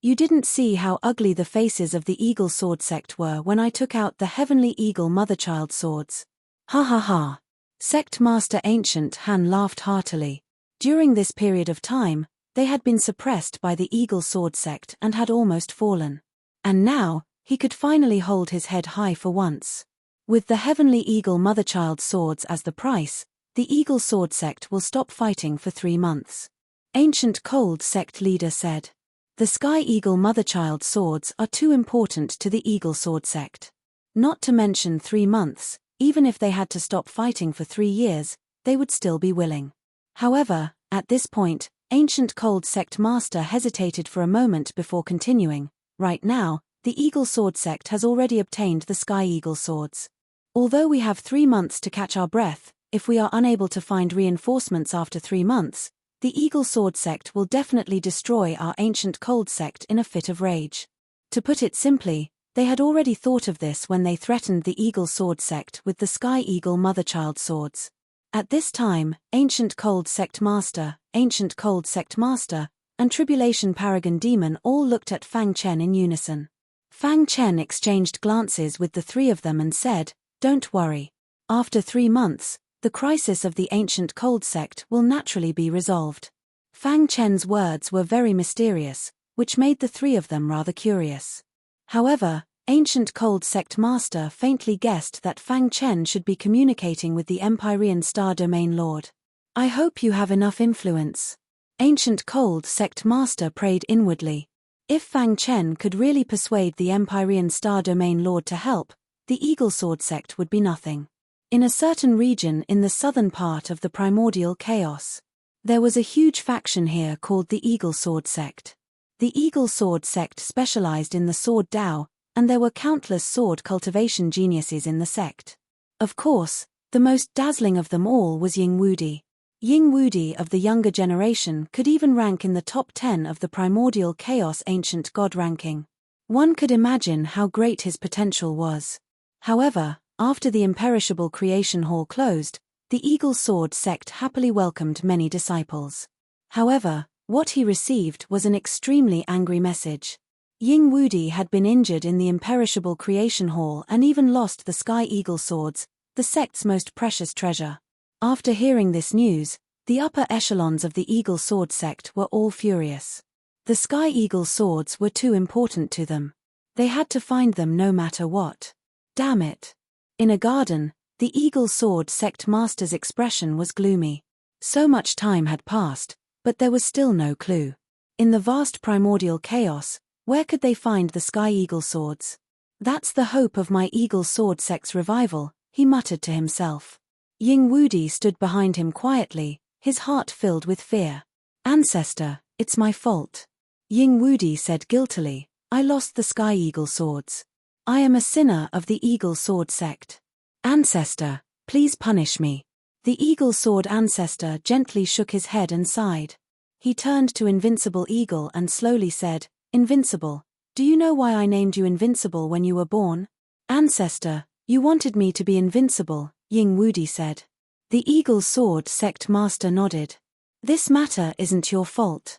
You didn't see how ugly the faces of the Eagle Sword sect were when I took out the Heavenly Eagle Motherchild swords. Ha ha ha. Sect Master Ancient Han laughed heartily. During this period of time, they had been suppressed by the Eagle Sword sect and had almost fallen. And now, he could finally hold his head high for once. With the Heavenly Eagle Motherchild swords as the price, the Eagle Sword sect will stop fighting for 3 months. Ancient Cold sect leader said. The Sky Eagle Motherchild swords are too important to the Eagle Sword sect. Not to mention 3 months, even if they had to stop fighting for 3 years, they would still be willing. However, at this point, Ancient Cold sect master hesitated for a moment before continuing. Right now, the Eagle Sword sect has already obtained the Sky Eagle swords. Although we have 3 months to catch our breath, if we are unable to find reinforcements after 3 months, the Eagle Sword sect will definitely destroy our Ancient Cold sect in a fit of rage. To put it simply, they had already thought of this when they threatened the Eagle Sword sect with the Sky Eagle Motherchild swords. At this time, Ancient Cold sect master, and Tribulation Paragon Demon all looked at Fang Chen in unison. Fang Chen exchanged glances with the 3 of them and said, "Don't worry. After 3 months, the crisis of the Ancient Cold sect will naturally be resolved." Fang Chen's words were very mysterious, which made the 3 of them rather curious. However, Ancient Cold sect master faintly guessed that Fang Chen should be communicating with the Empyrean Star Domain Lord. "I hope you have enough influence." Ancient Cold sect master prayed inwardly. If Fang Chen could really persuade the Empyrean Star Domain Lord to help, the Eagle Sword sect would be nothing. In a certain region in the southern part of the primordial chaos, there was a huge faction here called the Eagle Sword sect. The Eagle Sword sect specialized in the sword Dao, and there were countless sword cultivation geniuses in the sect. Of course, the most dazzling of them all was Ying Wudi. Ying Wudi of the younger generation could even rank in the top 10 of the primordial chaos ancient god ranking. One could imagine how great his potential was. However, after the imperishable creation hall closed, the Eagle Sword sect happily welcomed many disciples. However, what he received was an extremely angry message. Ying Wudi had been injured in the imperishable creation hall and even lost the Sky Eagle swords, the sect's most precious treasure. After hearing this news, the upper echelons of the Eagle Sword sect were all furious. The Sky Eagle swords were too important to them. They had to find them no matter what. Damn it. In a garden, the Eagle Sword sect master's expression was gloomy. So much time had passed, but there was still no clue. In the vast primordial chaos, where could they find the Sky Eagle swords? "That's the hope of my Eagle Sword sect's revival," he muttered to himself. Ying Wudi stood behind him quietly, his heart filled with fear. "Ancestor, it's my fault." Ying Wudi said guiltily, "I lost the Sky Eagle swords. I am a sinner of the Eagle Sword sect. Ancestor, please punish me." The Eagle Sword ancestor gently shook his head and sighed. He turned to Invincible Eagle and slowly said, "Invincible, do you know why I named you Invincible when you were born?" "Ancestor, you wanted me to be invincible," Ying Wudi said. The Eagle Sword sect master nodded. "This matter isn't your fault.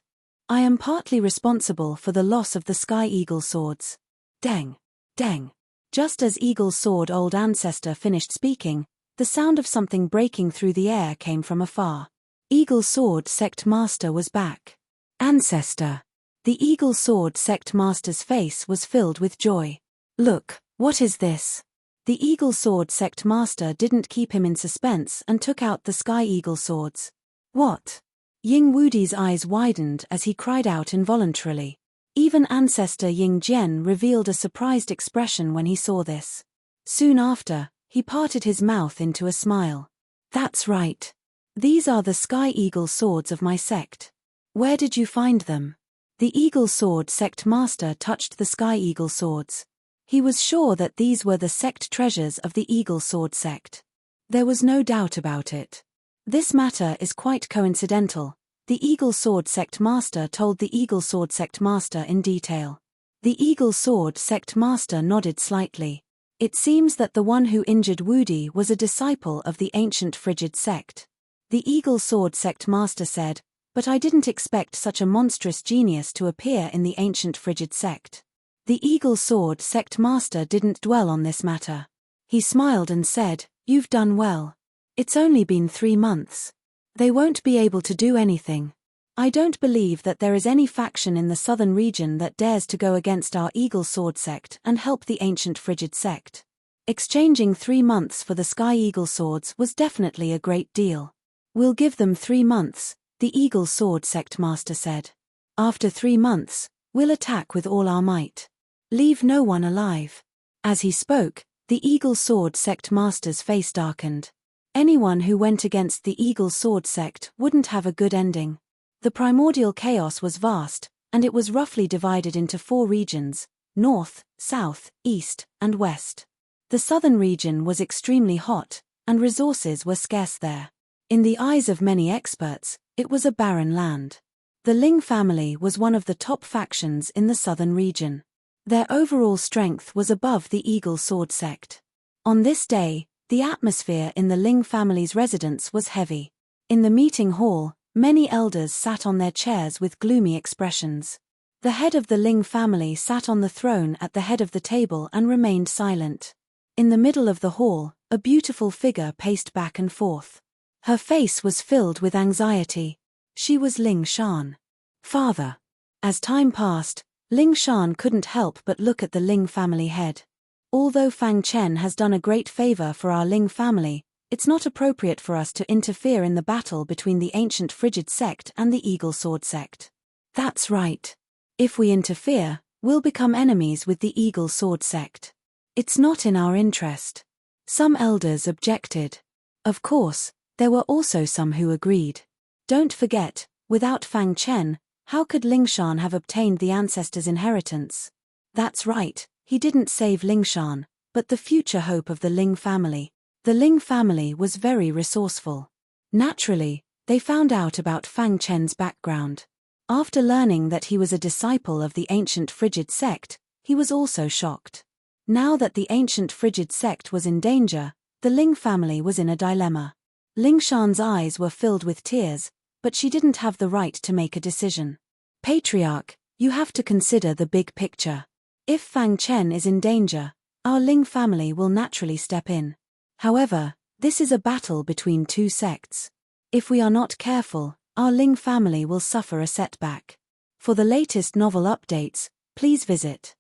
I am partly responsible for the loss of the Sky Eagle swords." Deng. Deng. Just as Eagle Sword old ancestor finished speaking, the sound of something breaking through the air came from afar. Eagle Sword sect master was back. "Ancestor." The Eagle Sword sect master's face was filled with joy. "Look, what is this?" The Eagle Sword sect master didn't keep him in suspense and took out the Sky Eagle swords. "What?" Ying Wudi's eyes widened as he cried out involuntarily. Even ancestor Ying Jian revealed a surprised expression when he saw this. Soon after, he parted his mouth into a smile. "That's right. These are the Sky Eagle swords of my sect. Where did you find them? The Eagle Sword Sect Master touched the Sky Eagle Swords. He was sure that these were the sect treasures of the Eagle Sword Sect. There was no doubt about it. This matter is quite coincidental, the Eagle Sword Sect Master told the Eagle Sword Sect Master in detail. The Eagle Sword Sect Master nodded slightly. It seems that the one who injured Woody was a disciple of the ancient Frigid sect. The Eagle Sword Sect Master said, but I didn't expect such a monstrous genius to appear in the ancient Frigid sect. The Eagle Sword Sect Master didn't dwell on this matter. He smiled and said, "You've done well. It's only been 3 months. They won't be able to do anything. I don't believe that there is any faction in the southern region that dares to go against our Eagle Sword Sect and help the ancient Frigid sect." Exchanging 3 months for the Sky Eagle Swords was definitely a great deal. "We'll give them 3 months, the Eagle Sword Sect Master said. "After 3 months, we'll attack with all our might. Leave no one alive." As he spoke, the Eagle Sword Sect Master's face darkened. Anyone who went against the Eagle Sword Sect wouldn't have a good ending. The primordial chaos was vast, and it was roughly divided into 4 regions: north, south, east, and west. The southern region was extremely hot, and resources were scarce there. In the eyes of many experts, it was a barren land. The Ling family was one of the top factions in the southern region. Their overall strength was above the Eagle Sword Sect. On this day, the atmosphere in the Ling family's residence was heavy. In the meeting hall, many elders sat on their chairs with gloomy expressions. The head of the Ling family sat on the throne at the head of the table and remained silent. In the middle of the hall, a beautiful figure paced back and forth. Her face was filled with anxiety. She was Ling Shan. "Father." As time passed, Ling Shan couldn't help but look at the Ling family head. "Although Fang Chen has done a great favor for our Ling family, it's not appropriate for us to interfere in the battle between the ancient Frigid sect and the Eagle Sword sect." "That's right. If we interfere, we'll become enemies with the Eagle Sword sect. It's not in our interest." Some elders objected. Of course, there were also some who agreed. Don't forget, without Fang Chen, how could Lingshan have obtained the ancestors' inheritance? That's right, he didn't save Lingshan, but the future hope of the Ling family. The Ling family was very resourceful. Naturally, they found out about Fang Chen's background. After learning that he was a disciple of the ancient Frigid sect, he was also shocked. Now that the ancient Frigid sect was in danger, the Ling family was in a dilemma. Lingshan's eyes were filled with tears, but she didn't have the right to make a decision. "Patriarch, you have to consider the big picture. If Fang Chen is in danger, our Ling family will naturally step in. However, this is a battle between 2 sects. If we are not careful, our Ling family will suffer a setback." For the latest novel updates, please visit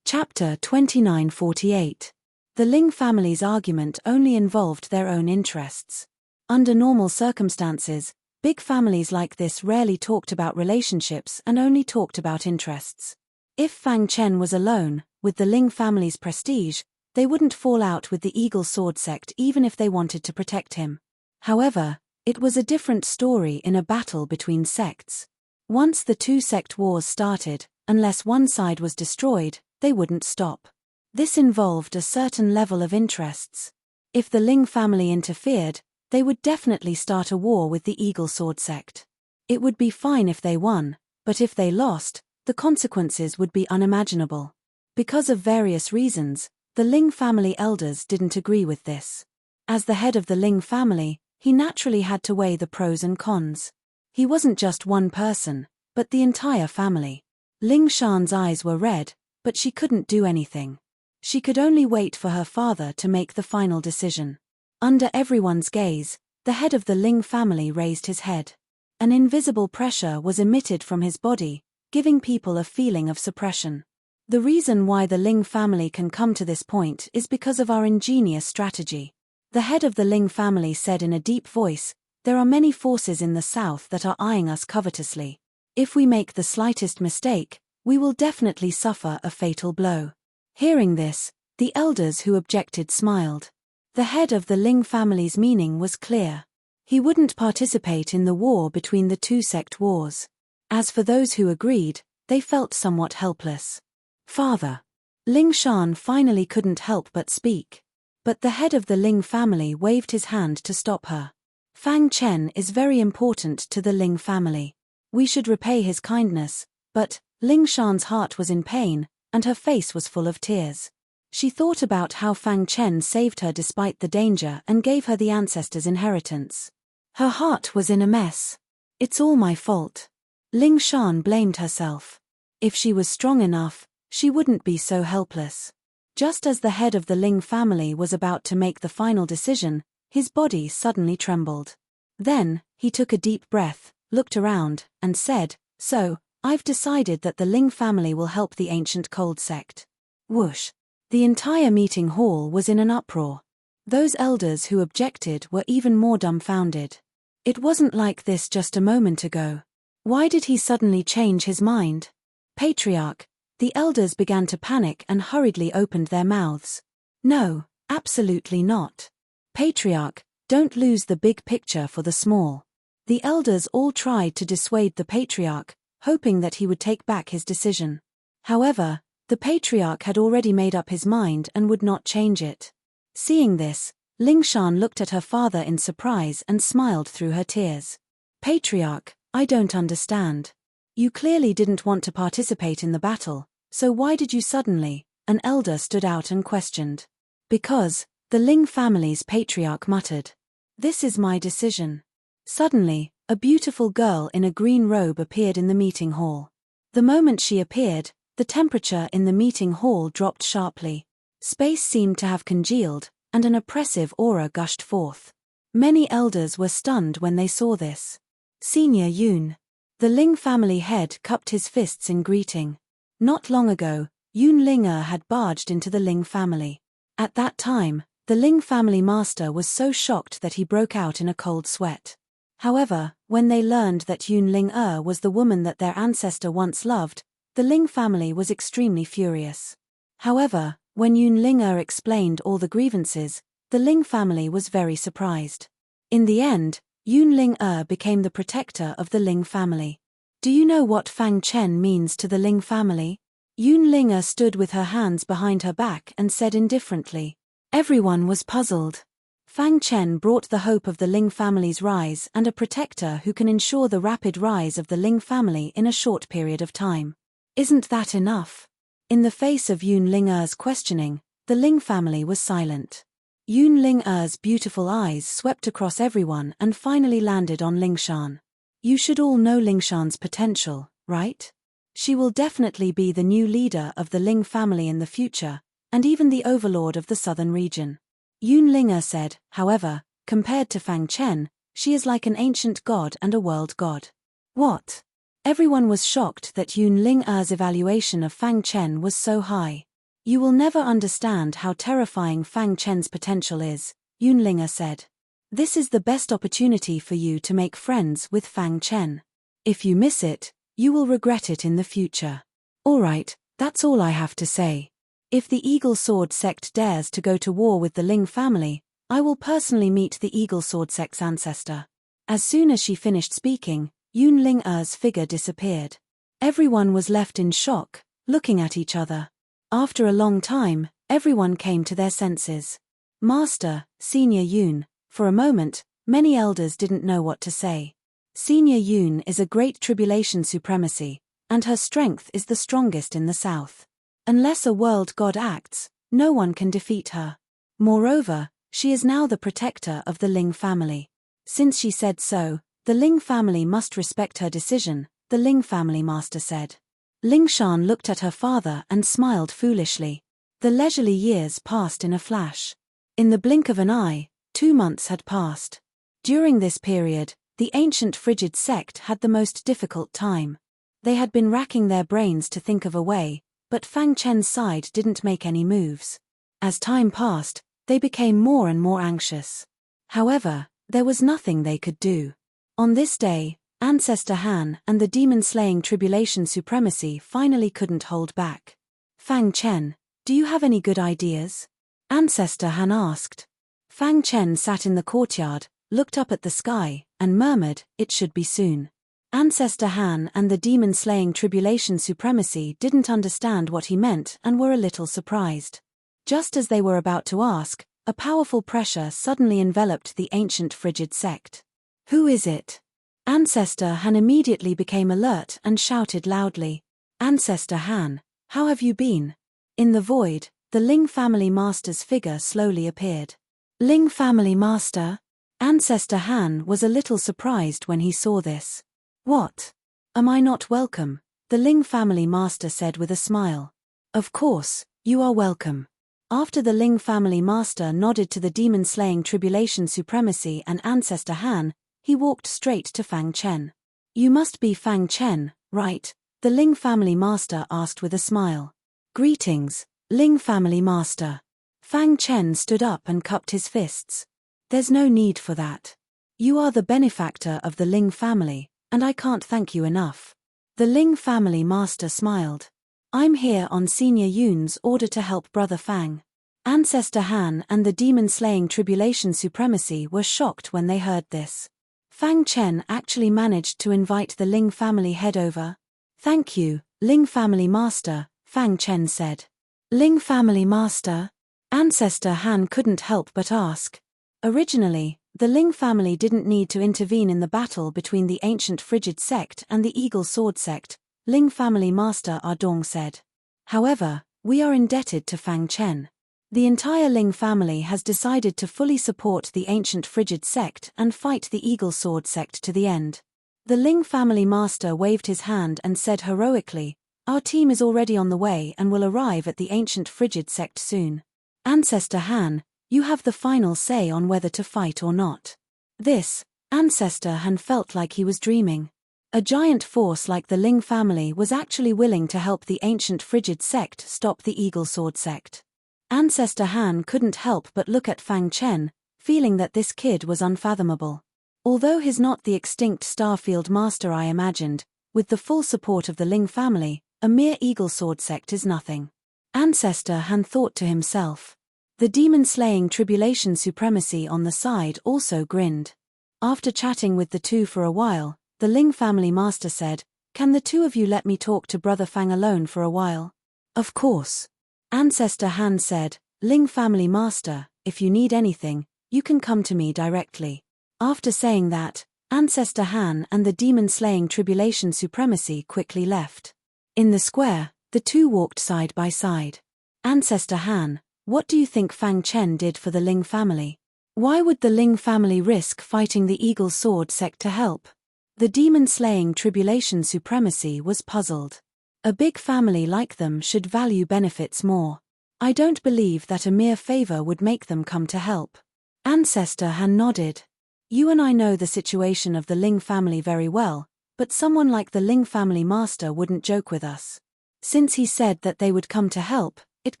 Chapter 2948. The Ling family's argument only involved their own interests. Under normal circumstances, big families like this rarely talked about relationships and only talked about interests. If Fang Chen was alone, with the Ling family's prestige, they wouldn't fall out with the Eagle Sword sect even if they wanted to protect him. However, it was a different story in a battle between sects. Once the 2 sect wars started, unless one side was destroyed, they wouldn't stop. This involved a certain level of interests. If the Ling family interfered, they would definitely start a war with the Eagle Sword sect. It would be fine if they won, but if they lost, the consequences would be unimaginable. Because of various reasons, the Ling family elders didn't agree with this. As the head of the Ling family, he naturally had to weigh the pros and cons. He wasn't just one person, but the entire family. Ling Shan's eyes were red, but she couldn't do anything. She could only wait for her father to make the final decision. Under everyone's gaze, the head of the Ling family raised his head. An invisible pressure was emitted from his body, giving people a feeling of suppression. The reason why the Ling family can come to this point is because of our ingenious strategy. The head of the Ling family said in a deep voice, "There are many forces in the south that are eyeing us covetously. If we make the slightest mistake, we will definitely suffer a fatal blow." Hearing this, the elders who objected smiled. The head of the Ling family's meaning was clear. He wouldn't participate in the war between the 2 sect wars. As for those who agreed, they felt somewhat helpless. Father. Ling Shan finally couldn't help but speak. But the head of the Ling family waved his hand to stop her. Fang Chen is very important to the Ling family. We should repay his kindness, but Ling Shan's heart was in pain, and her face was full of tears. She thought about how Fang Chen saved her despite the danger and gave her the ancestors' inheritance. Her heart was in a mess. It's all my fault. Ling Shan blamed herself. If she was strong enough, she wouldn't be so helpless. Just as the head of the Ling family was about to make the final decision, his body suddenly trembled. Then, he took a deep breath, looked around, and said, "So, I've decided that the Ling family will help the ancient cold sect." Whoosh! The entire meeting hall was in an uproar. Those elders who objected were even more dumbfounded. It wasn't like this just a moment ago. Why did he suddenly change his mind? Patriarch. The elders began to panic and hurriedly opened their mouths. No, absolutely not. Patriarch, don't lose the big picture for the small. The elders all tried to dissuade the patriarch, hoping that he would take back his decision. However, the patriarch had already made up his mind and would not change it. Seeing this, Ling Shan looked at her father in surprise and smiled through her tears. Patriarch, I don't understand. You clearly didn't want to participate in the battle, so why did you suddenly? An elder stood out and questioned. Because, the Ling family's patriarch muttered. This is my decision. Suddenly, a beautiful girl in a green robe appeared in the meeting hall. The moment she appeared, the temperature in the meeting hall dropped sharply. Space seemed to have congealed, and an oppressive aura gushed forth. Many elders were stunned when they saw this. Senior Yun. The Ling family head cupped his fists in greeting. Not long ago, Yun Ling had barged into the Ling family. At that time, the Ling family master was so shocked that he broke out in a cold sweat. However, when they learned that Yun Ling was the woman that their ancestor once loved, the Ling family was extremely furious. However, when Yun Ling explained all the grievances, the Ling family was very surprised. In the end, Yun Ling became the protector of the Ling family. Do you know what Fang Chen means to the Ling family? Yun Ling stood with her hands behind her back and said indifferently. Everyone was puzzled. Fang Chen brought the hope of the Ling family's rise and a protector who can ensure the rapid rise of the Ling family in a short period of time. Isn't that enough? In the face of Yun Ling questioning, the Ling family was silent. Yun Ling beautiful eyes swept across everyone and finally landed on Ling Shan. You should all know Ling Shan's potential, right? She will definitely be the new leader of the Ling family in the future, and even the overlord of the southern region. Yun Ling said, however, compared to Fang Chen, she is like an ancient god and a world god. What? Everyone was shocked that Yun Ling evaluation of Fang Chen was so high. You will never understand how terrifying Fang Chen's potential is, Yun Ling said. This is the best opportunity for you to make friends with Fang Chen. If you miss it, you will regret it in the future. Alright, that's all I have to say. If the Eagle Sword sect dares to go to war with the Ling family, I will personally meet the Eagle Sword sect's ancestor. As soon as she finished speaking, Yun Ling figure disappeared. Everyone was left in shock, looking at each other. After a long time, everyone came to their senses. Master, Senior Yun. For a moment, many elders didn't know what to say. Senior Yun is a great tribulation supremacy, and her strength is the strongest in the south. Unless a world god acts, no one can defeat her. Moreover, she is now the protector of the Ling family. Since she said so, the Ling family must respect her decision, the Ling family master said. Ling Shan looked at her father and smiled foolishly. The leisurely years passed in a flash. In the blink of an eye, 2 months had passed. During this period, the ancient frigid sect had the most difficult time. They had been racking their brains to think of a way, but Fang Chen's side didn't make any moves. As time passed, they became more and more anxious. However, there was nothing they could do. On this day, Ancestor Han and the demon-slaying tribulation supremacy finally couldn't hold back. Fang Chen, do you have any good ideas? Ancestor Han asked. Fang Chen sat in the courtyard, looked up at the sky, and murmured, it should be soon. Ancestor Han and the demon-slaying tribulation supremacy didn't understand what he meant and were a little surprised. Just as they were about to ask, a powerful pressure suddenly enveloped the ancient frigid sect. Who is it? Ancestor Han immediately became alert and shouted loudly. Ancestor Han, how have you been? In the void, the Ling family master's figure slowly appeared. Ling family master? Ancestor Han was a little surprised when he saw this. What? Am I not welcome? The Ling family master said with a smile. Of course, you are welcome. After the Ling family master nodded to the demon-slaying tribulation supremacy and Ancestor Han, he walked straight to Fang Chen. You must be Fang Chen, right? The Ling family master asked with a smile. Greetings, Ling family master. Fang Chen stood up and cupped his fists. There's no need for that. You are the benefactor of the Ling family, and I can't thank you enough. The Ling family master smiled. I'm here on Senior Yun's order to help Brother Fang. Ancestor Han and the demon-slaying tribulation supremacy were shocked when they heard this. Fang Chen actually managed to invite the Ling family head over. Thank you, Ling family master, Fang Chen said. Ling family master? Ancestor Han couldn't help but ask. Originally, the Ling family didn't need to intervene in the battle between the ancient frigid sect and the eagle sword sect, Ling family master Ardong said. However, we are indebted to Fang Chen. The entire Ling family has decided to fully support the ancient frigid sect and fight the eagle sword sect to the end. The Ling family master waved his hand and said heroically, our team is already on the way and will arrive at the ancient frigid sect soon. Ancestor Han, you have the final say on whether to fight or not. This, Ancestor Han felt like he was dreaming. A giant force like the Ling family was actually willing to help the ancient frigid sect stop the eagle sword sect. Ancestor Han couldn't help but look at Fang Chen, feeling that this kid was unfathomable. Although he's not the extinct Starfield master I imagined, with the full support of the Ling family, a mere eagle sword sect is nothing. Ancestor Han thought to himself. The demon-slaying tribulation supremacy on the side also grinned. After chatting with the two for a while, the Ling family master said, can the two of you let me talk to Brother Fang alone for a while? Of course. Ancestor Han said, Ling family master, if you need anything, you can come to me directly. After saying that, Ancestor Han and the demon-slaying tribulation supremacy quickly left. In the square, the two walked side by side. Ancestor Han, what do you think Fang Chen did for the Ling family? Why would the Ling family risk fighting the eagle sword sect to help? The demon-slaying tribulation supremacy was puzzled. A big family like them should value benefits more. I don't believe that a mere favor would make them come to help. Ancestor Han nodded. You and I know the situation of the Ling family very well, but someone like the Ling family master wouldn't joke with us. Since he said that they would come to help, it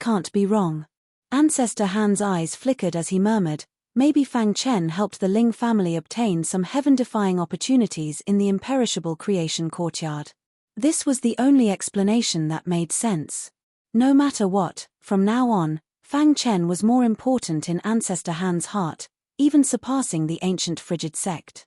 can't be wrong. Ancestor Han's eyes flickered as he murmured, maybe Fang Chen helped the Ling family obtain some heaven-defying opportunities in the imperishable creation courtyard. This was the only explanation that made sense. No matter what, from now on, Fang Chen was more important in Ancestor Han's heart, even surpassing the ancient frigid sect.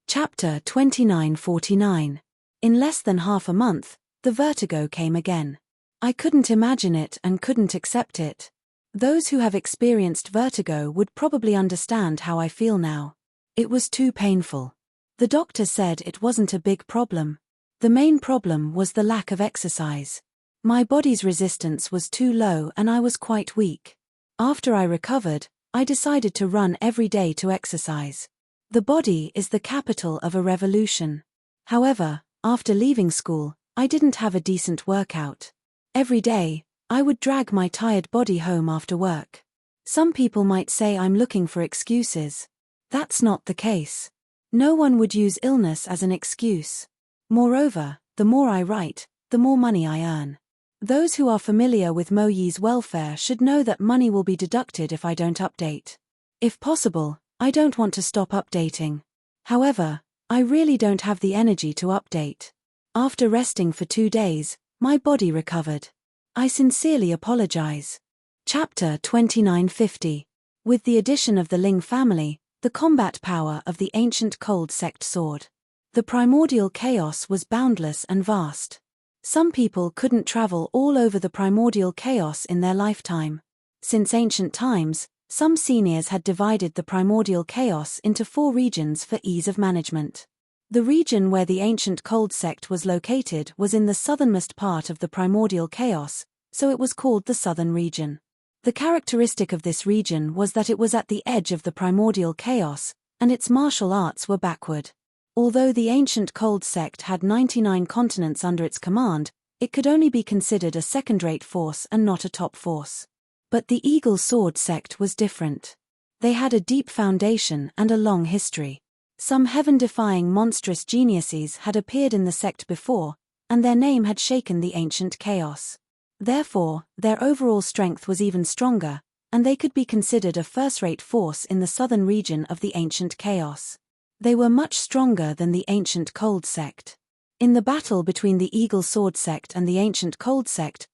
Chapter 2949. In less than half a month, the vertigo came again. I couldn't imagine it and couldn't accept it. Those who have experienced vertigo would probably understand how I feel now. It was too painful. The doctor said it wasn't a big problem. The main problem was the lack of exercise. My body's resistance was too low and I was quite weak. After I recovered, I decided to run every day to exercise. The body is the capital of a revolution. However, after leaving school, I didn't have a decent workout. Every day, I would drag my tired body home after work. Some people might say I'm looking for excuses. That's not the case. No one would use illness as an excuse. Moreover, the more I write, the more money I earn. Those who are familiar with Mo Yi's welfare should know that money will be deducted if I don't update. If possible, I don't want to stop updating. However, I really don't have the energy to update. After resting for 2 days, my body recovered. I sincerely apologize. Chapter 2950. With the addition of the Ling family, the combat power of the ancient cold sect soared. The primordial chaos was boundless and vast. Some people couldn't travel all over the primordial chaos in their lifetime. Since ancient times, some seniors had divided the primordial chaos into 4 regions for ease of management. The region where the ancient cold sect was located was in the southernmost part of the primordial chaos, so it was called the southern region. The characteristic of this region was that it was at the edge of the primordial chaos, and its martial arts were backward. Although the ancient cold sect had 99 continents under its command, it could only be considered a second-rate force and not a top force. But the Eagle Sword sect was different. They had a deep foundation and a long history. Some heaven-defying monstrous geniuses had appeared in the sect before, and their name had shaken the ancient chaos. Therefore, their overall strength was even stronger, and they could be considered a first-rate force in the southern region of the ancient chaos. They were much stronger than the ancient cold sect. In the battle between the Eagle Sword sect and the ancient cold sect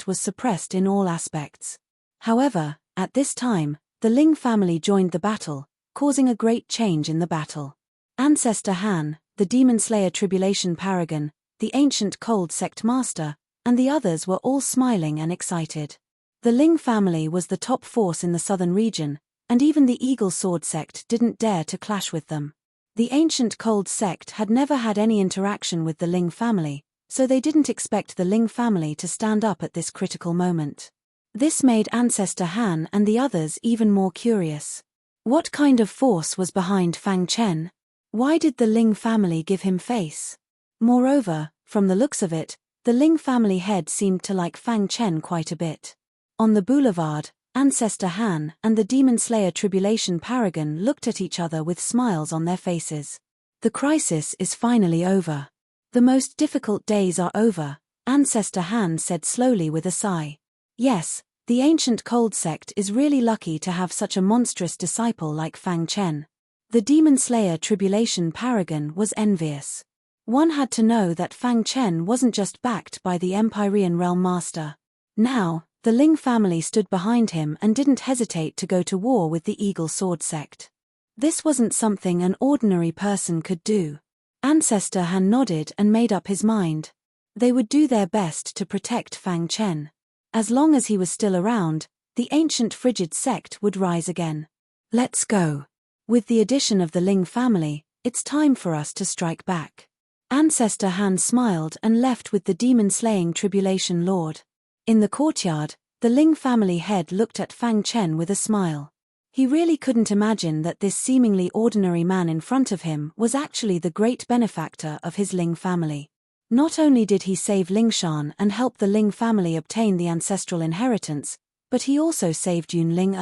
was suppressed in all aspects. However, at this time, the Ling family joined the battle, causing a great change in the battle. Ancestor Han, the demon slayer tribulation paragon, the ancient cold sect master, and the others were all smiling and excited. The Ling family was the top force in the southern region, and even the Eagle Sword sect didn't dare to clash with them. The ancient cold sect had never had any interaction with the Ling family, so they didn't expect the Ling family to stand up at this critical moment. This made Ancestor Han and the others even more curious. What kind of force was behind Fang Chen? Why did the Ling family give him face? Moreover, from the looks of it, the Ling family head seemed to like Fang Chen quite a bit. On the boulevard, Ancestor Han and the Demon Slayer Tribulation Paragon looked at each other with smiles on their faces. The crisis is finally over. The most difficult days are over, Ancestor Han said slowly with a sigh. Yes, the ancient cold sect is really lucky to have such a monstrous disciple like Fang Chen. The Demon Slayer Tribulation Paragon was envious. One had to know that Fang Chen wasn't just backed by the Empyrean Realm Master. Now, the Ling family stood behind him and didn't hesitate to go to war with the Eagle Sword sect. This wasn't something an ordinary person could do. Ancestor Han nodded and made up his mind. They would do their best to protect Fang Chen. As long as he was still around, the ancient frigid sect would rise again. Let's go. With the addition of the Ling family, it's time for us to strike back. Ancestor Han smiled and left with the demon-slaying Tribulation Lord. In the courtyard, the Ling family head looked at Fang Chen with a smile. He really couldn't imagine that this seemingly ordinary man in front of him was actually the great benefactor of his Ling family. Not only did he save Lingshan and help the Ling family obtain the ancestral inheritance, but he also saved Yun Ling.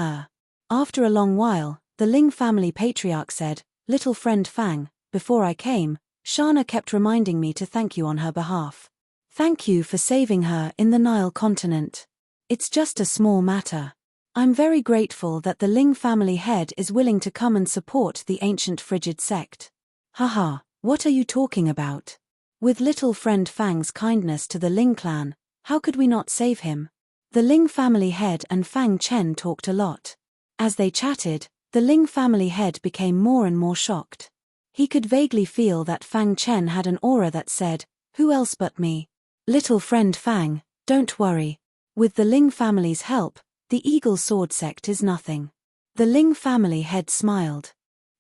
After a long while, the Ling family patriarch said, "Little friend Fang, before I came, Shana kept reminding me to thank you on her behalf. Thank you for saving her in the Nile continent. It's just a small matter. I'm very grateful that the Ling family head is willing to come and support the ancient frigid sect." Haha, what are you talking about? With little friend Fang's kindness to the Ling clan, how could we not save him? The Ling family head and Fang Chen talked a lot. As they chatted, the Ling family head became more and more shocked. He could vaguely feel that Fang Chen had an aura that said, "Who else but me?" Little friend Fang, don't worry. With the Ling family's help, the Eagle Sword sect is nothing. The Ling family head smiled.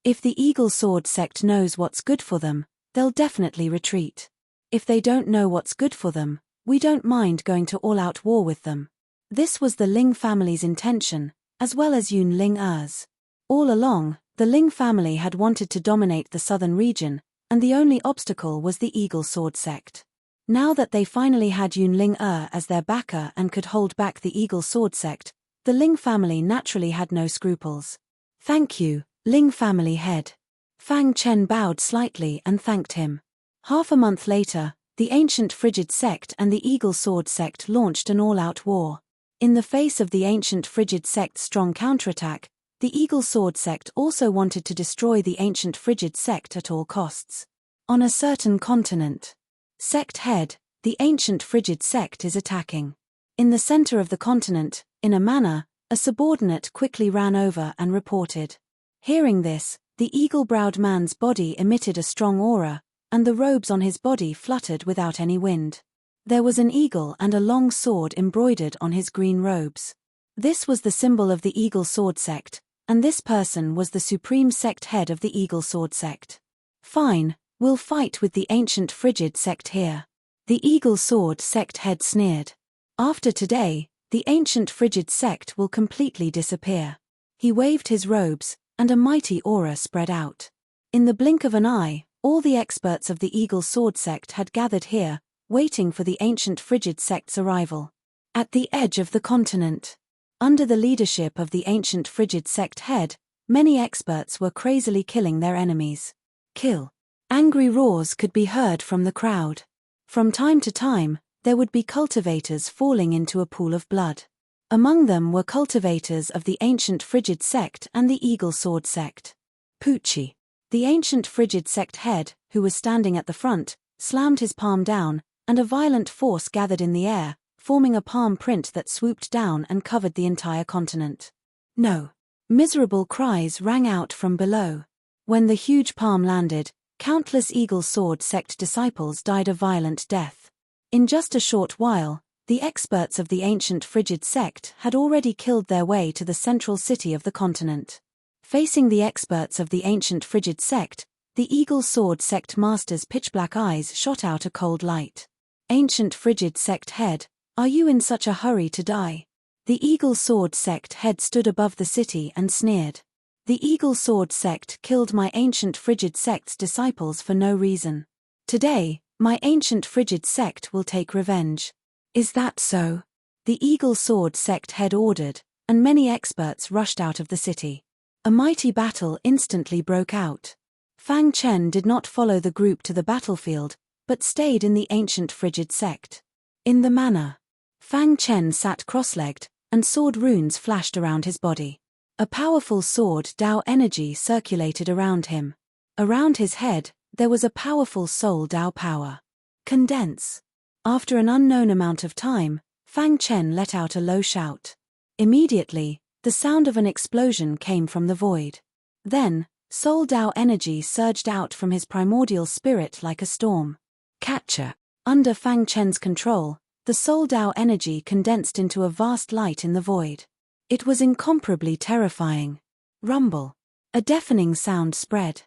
If the Eagle Sword sect knows what's good for them, they'll definitely retreat. If they don't know what's good for them, we don't mind going to all-out war with them. This was the Ling family's intention, as well as Yun Ling-er's. All along, the Ling family had wanted to dominate the southern region, and the only obstacle was the Eagle Sword sect. Now that they finally had Yun Ling-er as their backer and could hold back the Eagle Sword sect, the Ling family naturally had no scruples. Thank you, Ling family head. Fang Chen bowed slightly and thanked him. Half a month later, the ancient frigid sect and the Eagle Sword sect launched an all-out war. In the face of the ancient frigid sect's strong counterattack, the Eagle Sword sect also wanted to destroy the ancient frigid sect at all costs. On a certain continent. Sect head, the ancient frigid sect is attacking. In the center of the continent, in a manner, a subordinate quickly ran over and reported. Hearing this, The eagle-browed man's body emitted a strong aura, and the robes on his body fluttered without any wind. There was an eagle and a long sword embroidered on his green robes. This was the symbol of the Eagle Sword sect, and this person was the supreme sect head of the Eagle Sword sect. Fine, we'll fight with the ancient frigid sect here. The Eagle Sword sect head sneered. After today, the ancient frigid sect will completely disappear. He waved his robes, and a mighty aura spread out. In the blink of an eye, all the experts of the Eagle Sword sect had gathered here, waiting for the ancient frigid sect's arrival. At the edge of the continent, under the leadership of the ancient frigid sect head, many experts were crazily killing their enemies. Kill. Angry roars could be heard from the crowd. From time to time, there would be cultivators falling into a pool of blood. Among them were cultivators of the ancient frigid sect and the Eagle Sword sect. Poochie. The ancient frigid sect head, who was standing at the front, slammed his palm down, and a violent force gathered in the air, forming a palm print that swooped down and covered the entire continent. No. Miserable cries rang out from below. When the huge palm landed, countless Eagle Sword sect disciples died a violent death. In just a short while, the experts of the ancient frigid sect had already killed their way to the central city of the continent. Facing the experts of the ancient frigid sect, the Eagle Sword sect master's pitch-black eyes shot out a cold light. Ancient frigid sect head, are you in such a hurry to die? The Eagle Sword sect head stood above the city and sneered. The Eagle Sword sect killed my ancient frigid sect's disciples for no reason. Today, my ancient frigid sect will take revenge. Is that so? The Eagle Sword sect head ordered, and many experts rushed out of the city. A mighty battle instantly broke out. Fang Chen did not follow the group to the battlefield, but stayed in the ancient frigid sect. In the manor, Fang Chen sat cross-legged, and sword runes flashed around his body. A powerful sword Dao energy circulated around him. Around his head, there was a powerful soul Dao power. Condense. After an unknown amount of time, Fang Chen let out a low shout. Immediately, the sound of an explosion came from the void. Then, soul Dao energy surged out from his primordial spirit like a storm. Catcher. Under Fang Chen's control, the soul Dao energy condensed into a vast light in the void. It was incomparably terrifying. Rumble. A deafening sound spread.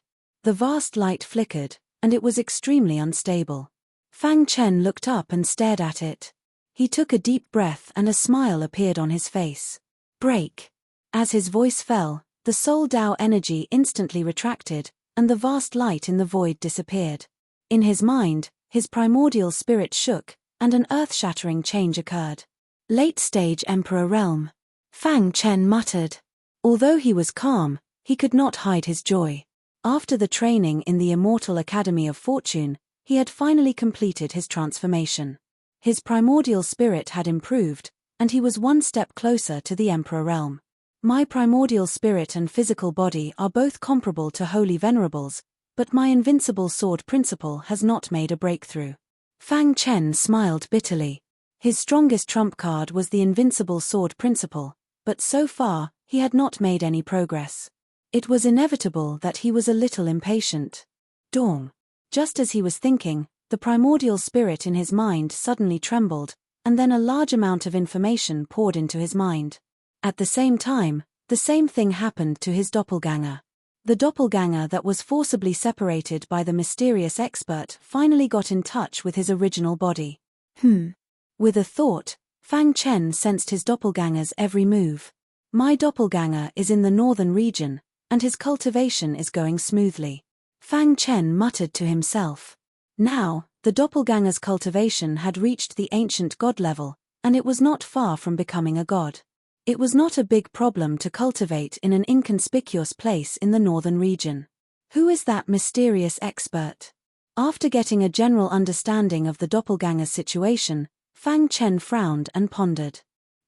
The vast light flickered, and it was extremely unstable. Fang Chen looked up and stared at it. He took a deep breath and a smile appeared on his face. Break. As his voice fell, the soul Dao energy instantly retracted, and the vast light in the void disappeared. In his mind, his primordial spirit shook, and an earth-shattering change occurred. Late-stage Emperor Realm. Fang Chen muttered. Although he was calm, he could not hide his joy. After the training in the Immortal Academy of Fortune, he had finally completed his transformation. His primordial spirit had improved, and he was one step closer to the Emperor Realm. My primordial spirit and physical body are both comparable to Holy Venerables, but my invincible sword principle has not made a breakthrough. Fang Chen smiled bitterly. His strongest trump card was the invincible sword principle, but so far, he had not made any progress. It was inevitable that he was a little impatient. Dong. Just as he was thinking, the primordial spirit in his mind suddenly trembled, and then a large amount of information poured into his mind. At the same time, the same thing happened to his doppelganger. The doppelganger that was forcibly separated by the mysterious expert finally got in touch with his original body. With a thought, Fang Chen sensed his doppelganger's every move. My doppelganger is in the northern region, and his cultivation is going smoothly. Fang Chen muttered to himself. Now, the doppelganger's cultivation had reached the ancient god level, and it was not far from becoming a god. It was not a big problem to cultivate in an inconspicuous place in the northern region. Who is that mysterious expert? After getting a general understanding of the doppelganger's situation, Fang Chen frowned and pondered.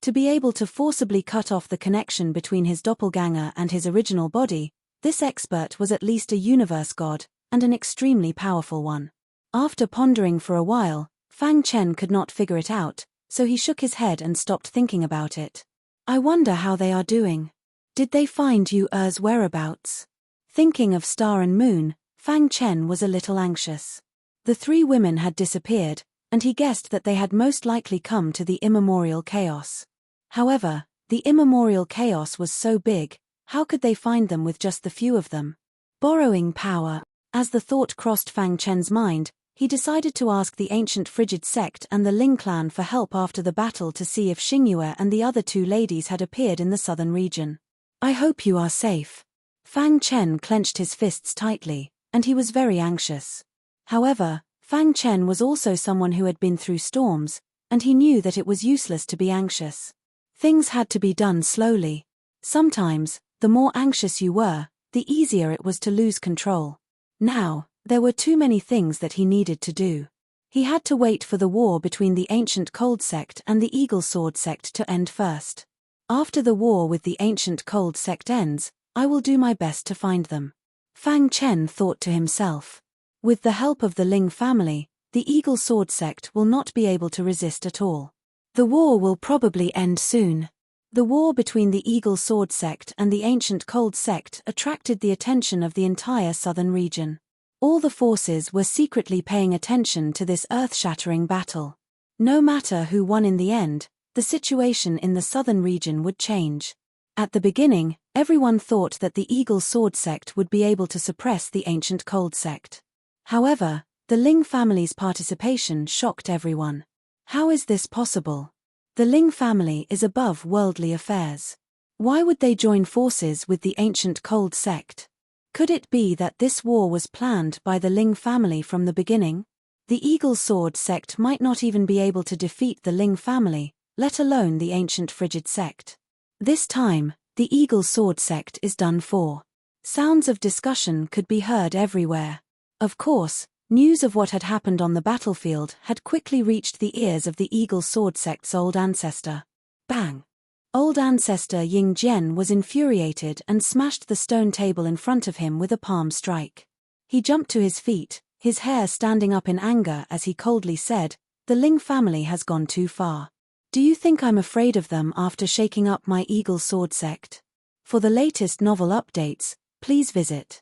To be able to forcibly cut off the connection between his doppelganger and his original body, this expert was at least a universe god, and an extremely powerful one. After pondering for a while, Fang Chen could not figure it out, so he shook his head and stopped thinking about it. I wonder how they are doing. Did they find Yu Er's whereabouts? Thinking of Star and Moon, Fang Chen was a little anxious. The three women had disappeared, and he guessed that they had most likely come to the immemorial chaos. However, the immemorial chaos was so big, how could they find them with just the few of them? Borrowing power. As the thought crossed Fang Chen's mind, he decided to ask the ancient Frigid sect and the Ling clan for help after the battle to see if Xingyue and the other two ladies had appeared in the southern region. I hope you are safe. Fang Chen clenched his fists tightly, and he was very anxious. However, Fang Chen was also someone who had been through storms, and he knew that it was useless to be anxious. Things had to be done slowly. Sometimes, the more anxious you were, the easier it was to lose control. Now, there were too many things that he needed to do. He had to wait for the war between the ancient Cold sect and the Eagle Sword sect to end first. After the war with the ancient Cold sect ends, I will do my best to find them. Fang Chen thought to himself. With the help of the Ling family, the Eagle Sword sect will not be able to resist at all. The war will probably end soon. The war between the Eagle Sword sect and the ancient Cold sect attracted the attention of the entire southern region. All the forces were secretly paying attention to this earth-shattering battle. No matter who won in the end, the situation in the southern region would change. At the beginning, everyone thought that the Eagle Sword sect would be able to suppress the ancient Cold sect. However, the Ling family's participation shocked everyone. How is this possible? The Ling family is above worldly affairs. Why would they join forces with the ancient Cold sect? Could it be that this war was planned by the Ling family from the beginning? The Eagle Sword sect might not even be able to defeat the Ling family, let alone the ancient Frigid sect. This time, the Eagle Sword sect is done for. Sounds of discussion could be heard everywhere. Of course, news of what had happened on the battlefield had quickly reached the ears of the Eagle Sword sect's old ancestor. Bang! Old ancestor Ying Jian was infuriated and smashed the stone table in front of him with a palm strike. He jumped to his feet, his hair standing up in anger as he coldly said, "The Ling family has gone too far. Do you think I'm afraid of them after shaking up my Eagle Sword sect?" For the latest novel updates, please visit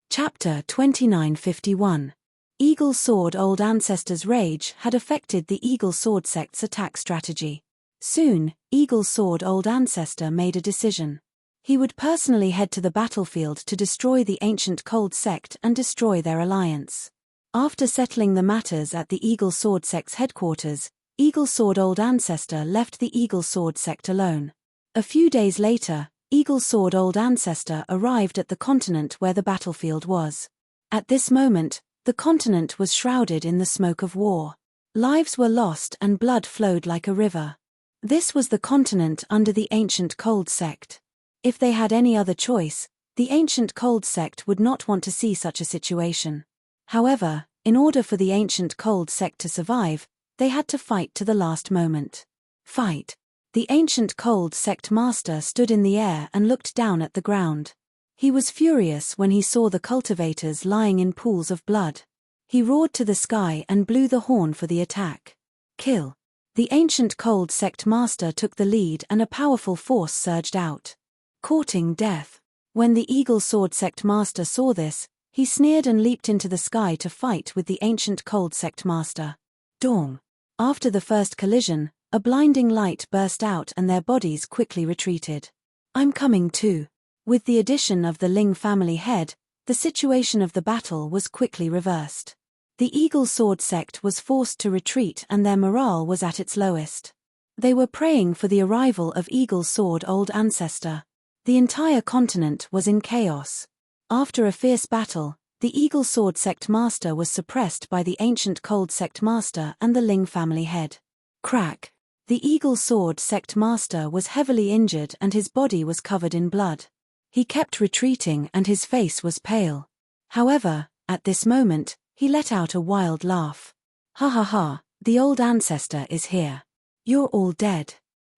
Chapter 2951. Eagle Sword. Old ancestor's rage had affected the Eagle Sword sect's attack strategy. Soon, Eagle Sword old ancestor made a decision. He would personally head to the battlefield to destroy the ancient Cold sect and destroy their alliance. After settling the matters at the Eagle Sword sect's headquarters, Eagle Sword old ancestor left the Eagle Sword sect alone. A few days later, Eagle Sword old ancestor arrived at the continent where the battlefield was. At this moment, the continent was shrouded in the smoke of war. Lives were lost and blood flowed like a river. This was the continent under the ancient Cold sect. If they had any other choice, the ancient Cold sect would not want to see such a situation. However, in order for the ancient Cold sect to survive, they had to fight to the last moment. Fight. The ancient Cold sect master stood in the air and looked down at the ground. He was furious when he saw the cultivators lying in pools of blood. He roared to the sky and blew the horn for the attack. Kill. The ancient Cold sect master took the lead and a powerful force surged out. Courting death. When the Eagle Sword sect master saw this, he sneered and leaped into the sky to fight with the ancient Cold sect master. Dong. After the first collision, a blinding light burst out and their bodies quickly retreated. I'm coming too. With the addition of the Ling family head, the situation of the battle was quickly reversed. The Eagle Sword sect was forced to retreat and their morale was at its lowest. They were praying for the arrival of Eagle Sword old ancestor. The entire continent was in chaos. After a fierce battle, the Eagle Sword sect master was suppressed by the ancient Cold sect master and the Ling family head. Crack. The Eagle Sword sect master was heavily injured and his body was covered in blood. He kept retreating and his face was pale. However, at this moment, he let out a wild laugh. Ha ha ha, the old ancestor is here. You're all dead.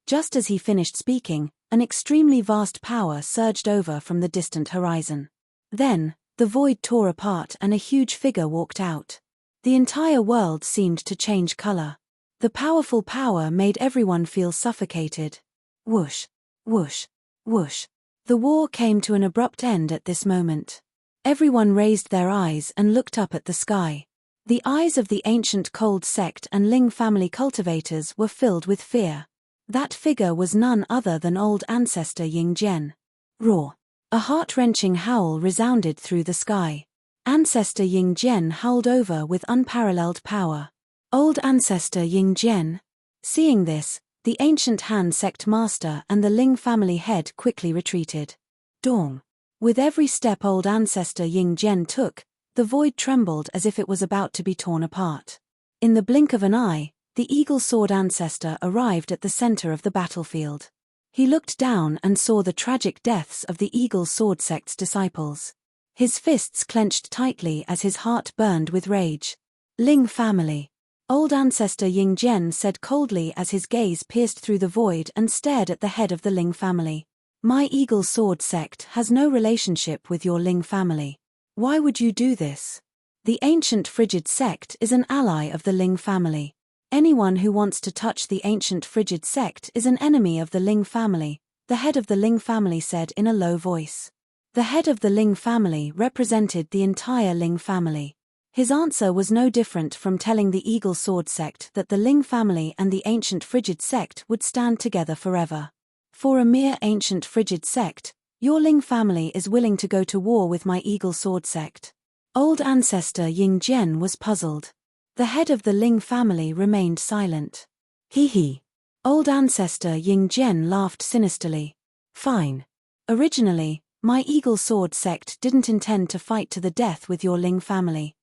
Just as he finished speaking, an extremely vast power surged over from the distant horizon. Then, the void tore apart and a huge figure walked out. The entire world seemed to change color. The powerful power made everyone feel suffocated. Whoosh, whoosh, whoosh. The war came to an abrupt end at this moment. Everyone raised their eyes and looked up at the sky. The eyes of the ancient cold sect and Ling family cultivators were filled with fear. That figure was none other than old ancestor Ying Jian. Roar! A heart-wrenching howl resounded through the sky. Ancestor Ying Jian howled over with unparalleled power. Old ancestor Ying Jian. Seeing this, the ancient Han sect master and the Ling family head quickly retreated. Dong! With every step old ancestor Ying Jian took, the void trembled as if it was about to be torn apart. In the blink of an eye, the eagle sword ancestor arrived at the center of the battlefield. He looked down and saw the tragic deaths of the eagle sword sect's disciples. His fists clenched tightly as his heart burned with rage. Ling family. Old ancestor Ying Jian said coldly as his gaze pierced through the void and stared at the head of the Ling family. My eagle sword sect has no relationship with your Ling family. Why would you do this? The ancient frigid sect is an ally of the Ling family. Anyone who wants to touch the ancient frigid sect is an enemy of the Ling family, the head of the Ling family said in a low voice. The head of the Ling family represented the entire Ling family. His answer was no different from telling the eagle sword sect that the Ling family and the ancient frigid sect would stand together forever. For a mere ancient frigid sect, your Ling family is willing to go to war with my eagle sword sect. Old ancestor Ying Jian was puzzled. The head of the Ling family remained silent. Hee. Old ancestor Ying Jian laughed sinisterly. Fine. Originally, my eagle sword sect didn't intend to fight to the death with your Ling family.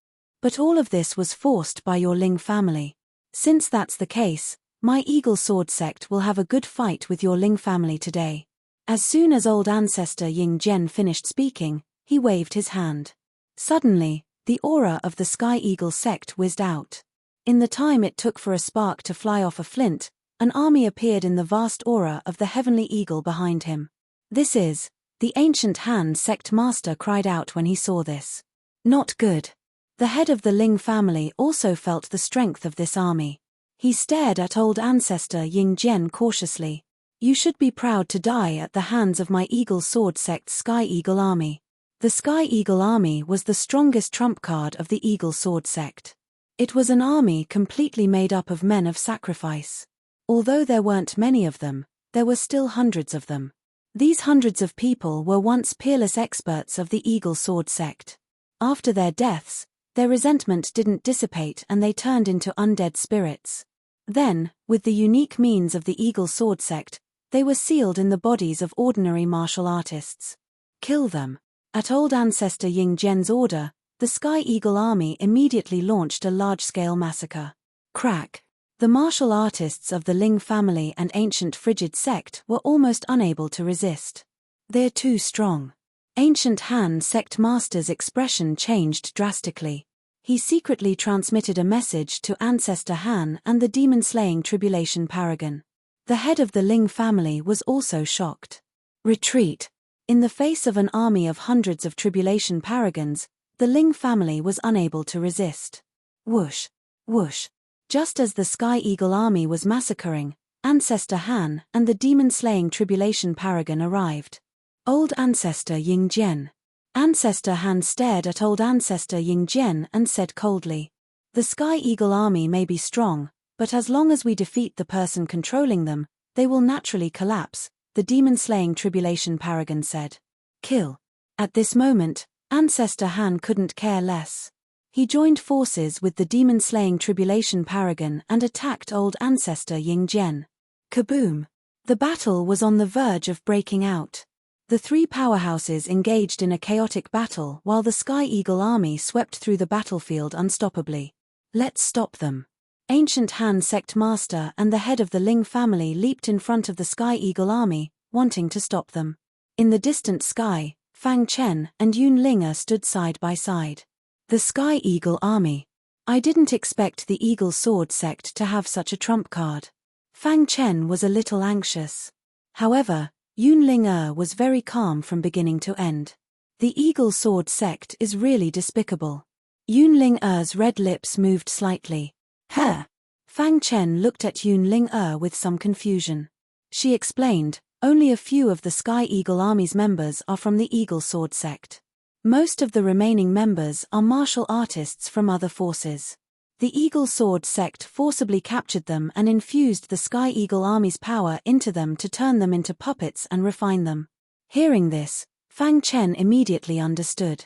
But all of this was forced by your Ling family. Since that's the case, my eagle sword sect will have a good fight with your Ling family today. As soon as old ancestor Ying Jian finished speaking, he waved his hand. Suddenly, the aura of the Sky Eagle sect whizzed out. In the time it took for a spark to fly off a flint, an army appeared in the vast aura of the heavenly eagle behind him. This is, the ancient Han sect master cried out when he saw this. Not good. The head of the Ling family also felt the strength of this army. He stared at old ancestor Ying Jian cautiously. You should be proud to die at the hands of my eagle sword sect's Sky Eagle army. The Sky Eagle army was the strongest trump card of the Eagle Sword sect. It was an army completely made up of men of sacrifice. Although there weren't many of them, there were still hundreds of them. These hundreds of people were once peerless experts of the Eagle Sword sect. After their deaths, their resentment didn't dissipate and they turned into undead spirits. Then, with the unique means of the Eagle Sword sect, they were sealed in the bodies of ordinary martial artists. Kill them. At old ancestor Ying Jian's order, the Sky Eagle army immediately launched a large-scale massacre. Crack! The martial artists of the Ling family and ancient frigid sect were almost unable to resist. They're too strong. Ancient Han sect master's expression changed drastically. He secretly transmitted a message to ancestor Han and the demon-slaying tribulation paragon. The head of the Ling family was also shocked. Retreat! In the face of an army of hundreds of tribulation paragons, the Ling family was unable to resist. Whoosh! Whoosh! Just as the Sky Eagle army was massacring, Ancestor Han and the demon-slaying tribulation paragon arrived. Old Ancestor Ying Jian. Ancestor Han stared at Old Ancestor Ying Jian and said coldly, "The Sky Eagle army may be strong, but as long as we defeat the person controlling them, they will naturally collapse," the demon-slaying tribulation paragon said. Kill. At this moment, Ancestor Han couldn't care less. He joined forces with the demon-slaying tribulation paragon and attacked Old Ancestor Ying Jian. Kaboom! The battle was on the verge of breaking out. The three powerhouses engaged in a chaotic battle while the Sky Eagle army swept through the battlefield unstoppably. Let's stop them. Ancient Han sect master and the head of the Ling family leaped in front of the Sky Eagle army, wanting to stop them. In the distant sky, Fang Chen and Yun Linger stood side by side. The Sky Eagle army. I didn't expect the Eagle Sword sect to have such a trump card. Fang Chen was a little anxious. However, Yun Linger was very calm from beginning to end. The Eagle Sword sect is really despicable. Yun Linger's red lips moved slightly. Huh! Fang Chen looked at Yun Linger with some confusion. She explained, only a few of the Sky Eagle army's members are from the Eagle Sword sect. Most of the remaining members are martial artists from other forces. The Eagle Sword sect forcibly captured them and infused the Sky Eagle Army's power into them to turn them into puppets and refine them. Hearing this, Fang Chen immediately understood.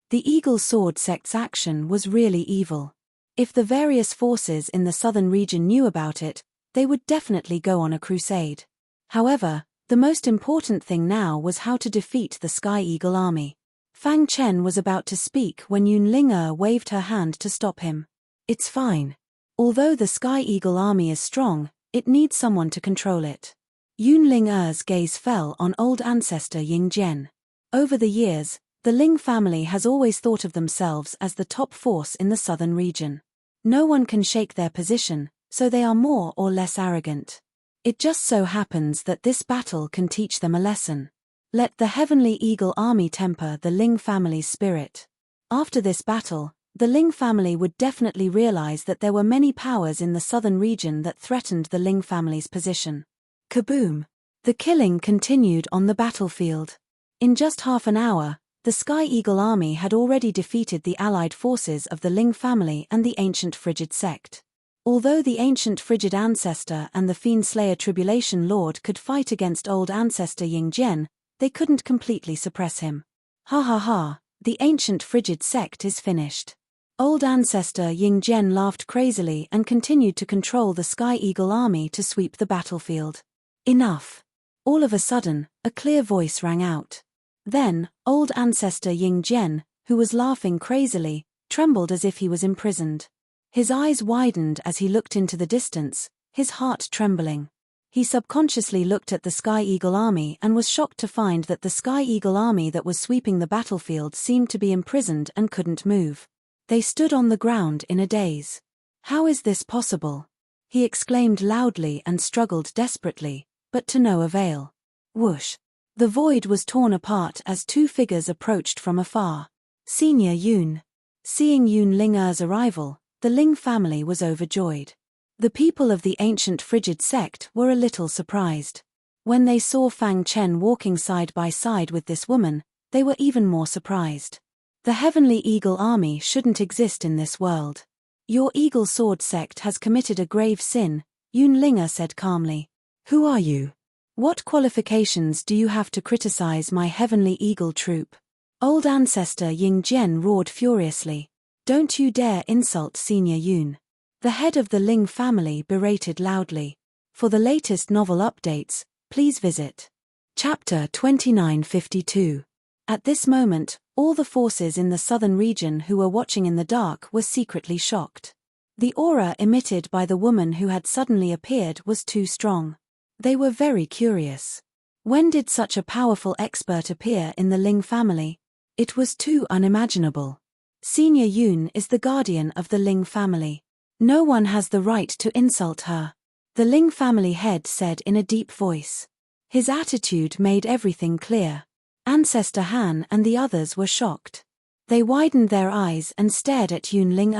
The Eagle Sword sect's action was really evil. If the various forces in the southern region knew about it, they would definitely go on a crusade. However, the most important thing now was how to defeat the Sky Eagle Army. Fang Chen was about to speak when Yun Ling waved her hand to stop him. It's fine. Although the Sky Eagle Army is strong, it needs someone to control it. Yun Ling gaze fell on old ancestor Ying Jian. Over the years, the Ling family has always thought of themselves as the top force in the southern region. No one can shake their position, so they are more or less arrogant. It just so happens that this battle can teach them a lesson. Let the Heavenly Eagle Army temper the Ling family's spirit. After this battle, the Ling family would definitely realize that there were many powers in the southern region that threatened the Ling family's position. Kaboom! The killing continued on the battlefield. In just half an hour, the Sky Eagle Army had already defeated the allied forces of the Ling family and the ancient Frigid sect. Although the ancient Frigid ancestor and the Fiend Slayer Tribulation Lord could fight against old ancestor Ying Jian, they couldn't completely suppress him. Ha ha ha, the ancient Frigid sect is finished. Old ancestor Ying Jian laughed crazily and continued to control the Sky Eagle Army to sweep the battlefield. Enough. All of a sudden, a clear voice rang out. Then, old ancestor Ying Jian, who was laughing crazily, trembled as if he was imprisoned. His eyes widened as he looked into the distance, his heart trembling. He subconsciously looked at the Sky Eagle Army and was shocked to find that the Sky Eagle Army that was sweeping the battlefield seemed to be imprisoned and couldn't move. They stood on the ground in a daze. How is this possible? He exclaimed loudly and struggled desperately, but to no avail. Whoosh! The void was torn apart as two figures approached from afar. Senior Yun. Seeing Yun Ling's arrival, the Ling family was overjoyed. The people of the ancient Frigid sect were a little surprised. When they saw Fang Chen walking side by side with this woman, they were even more surprised. The Heavenly Eagle Army shouldn't exist in this world. Your Eagle Sword sect has committed a grave sin, Yun Ling said calmly. Who are you? What qualifications do you have to criticize my Heavenly Eagle troop? Old ancestor Ying Jian roared furiously. Don't you dare insult Senior Yun. The head of the Ling family berated loudly. For the latest novel updates, please visit Chapter 2952. At this moment, all the forces in the southern region who were watching in the dark were secretly shocked. The aura emitted by the woman who had suddenly appeared was too strong. They were very curious. When did such a powerful expert appear in the Ling family? It was too unimaginable. Senior Yun is the guardian of the Ling family. No one has the right to insult her. The Ling family head said in a deep voice. His attitude made everything clear. Ancestor Han and the others were shocked. They widened their eyes and stared at Yun Ling.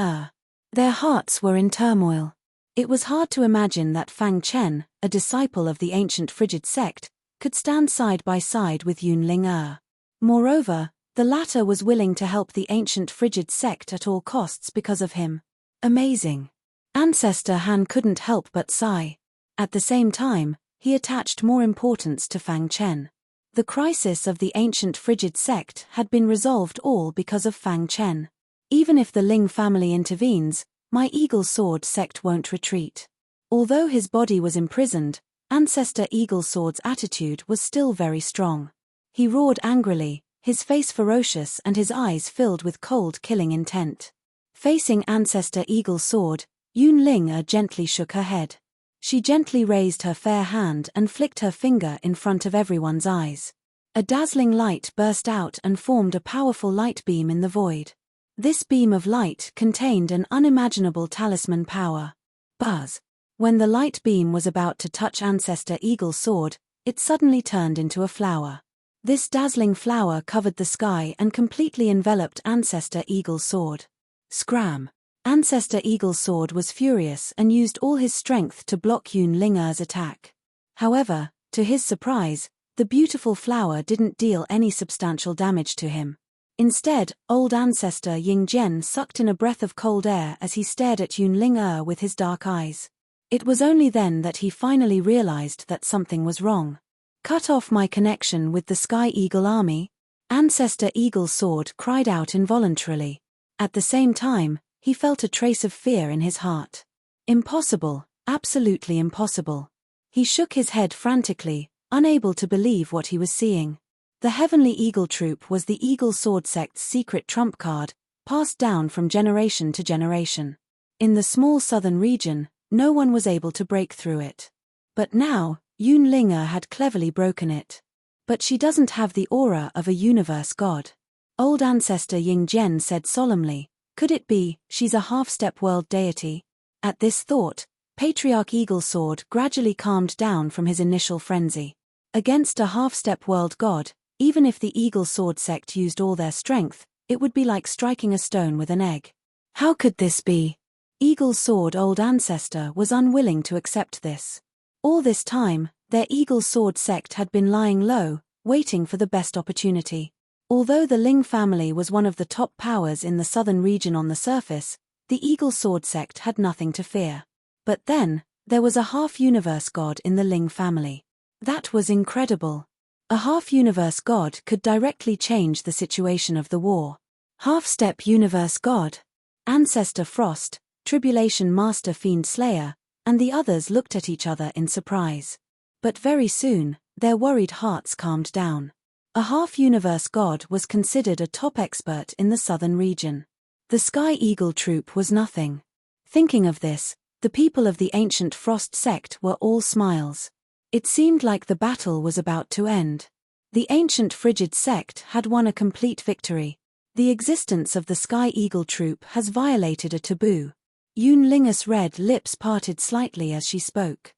Their hearts were in turmoil. It was hard to imagine that Fang Chen, a disciple of the ancient Frigid sect, could stand side by side with Yun Ling. Moreover, the latter was willing to help the ancient Frigid sect at all costs because of him. Amazing. Ancestor Han couldn't help but sigh. At the same time, he attached more importance to Fang Chen. The crisis of the ancient Frigid sect had been resolved all because of Fang Chen. Even if the Ling family intervenes, my Eagle Sword sect won't retreat. Although his body was imprisoned, Ancestor Eagle Sword's attitude was still very strong. He roared angrily, his face ferocious and his eyes filled with cold killing intent. Facing Ancestor Eagle Sword, Yun Ling gently shook her head. She gently raised her fair hand and flicked her finger in front of everyone's eyes. A dazzling light burst out and formed a powerful light beam in the void. This beam of light contained an unimaginable talisman power. Buzz! When the light beam was about to touch Ancestor Eagle Sword, it suddenly turned into a flower. This dazzling flower covered the sky and completely enveloped Ancestor Eagle Sword. Scram! Ancestor Eagle Sword was furious and used all his strength to block Yun Ling's attack. However, to his surprise, the beautiful flower didn't deal any substantial damage to him. Instead, old ancestor Ying Jian sucked in a breath of cold air as he stared at Yunling with his dark eyes. It was only then that he finally realized that something was wrong. Cut off my connection with the Sky Eagle army? Ancestor Eagle Sword cried out involuntarily. At the same time, he felt a trace of fear in his heart. Impossible, absolutely impossible. He shook his head frantically, unable to believe what he was seeing. The Heavenly Eagle Troop was the Eagle Sword sect's secret trump card, passed down from generation to generation. In the small southern region, no one was able to break through it. But now, Yunling had cleverly broken it. But she doesn't have the aura of a universe god. Old ancestor Ying Jian said solemnly, could it be, she's a half-step world deity? At this thought, Patriarch Eagle Sword gradually calmed down from his initial frenzy. Against a half-step world god, even if the Eagle Sword sect used all their strength, it would be like striking a stone with an egg. How could this be? Eagle Sword old ancestor was unwilling to accept this. All this time, their Eagle Sword sect had been lying low, waiting for the best opportunity. Although the Ling family was one of the top powers in the southern region on the surface, the Eagle Sword sect had nothing to fear. But then, there was a half-universe god in the Ling family. That was incredible. A half-universe god could directly change the situation of the war. Half-step universe god. Ancestor Frost, Tribulation Master Fiend Slayer, and the others looked at each other in surprise. But very soon, their worried hearts calmed down. A half-universe god was considered a top expert in the southern region. The Sky Eagle Troop was nothing. Thinking of this, the people of the ancient Frost sect were all smiles. It seemed like the battle was about to end. The ancient Frigid sect had won a complete victory. The existence of the Sky Eagle Troop has violated a taboo. Yunling's red lips parted slightly as she spoke.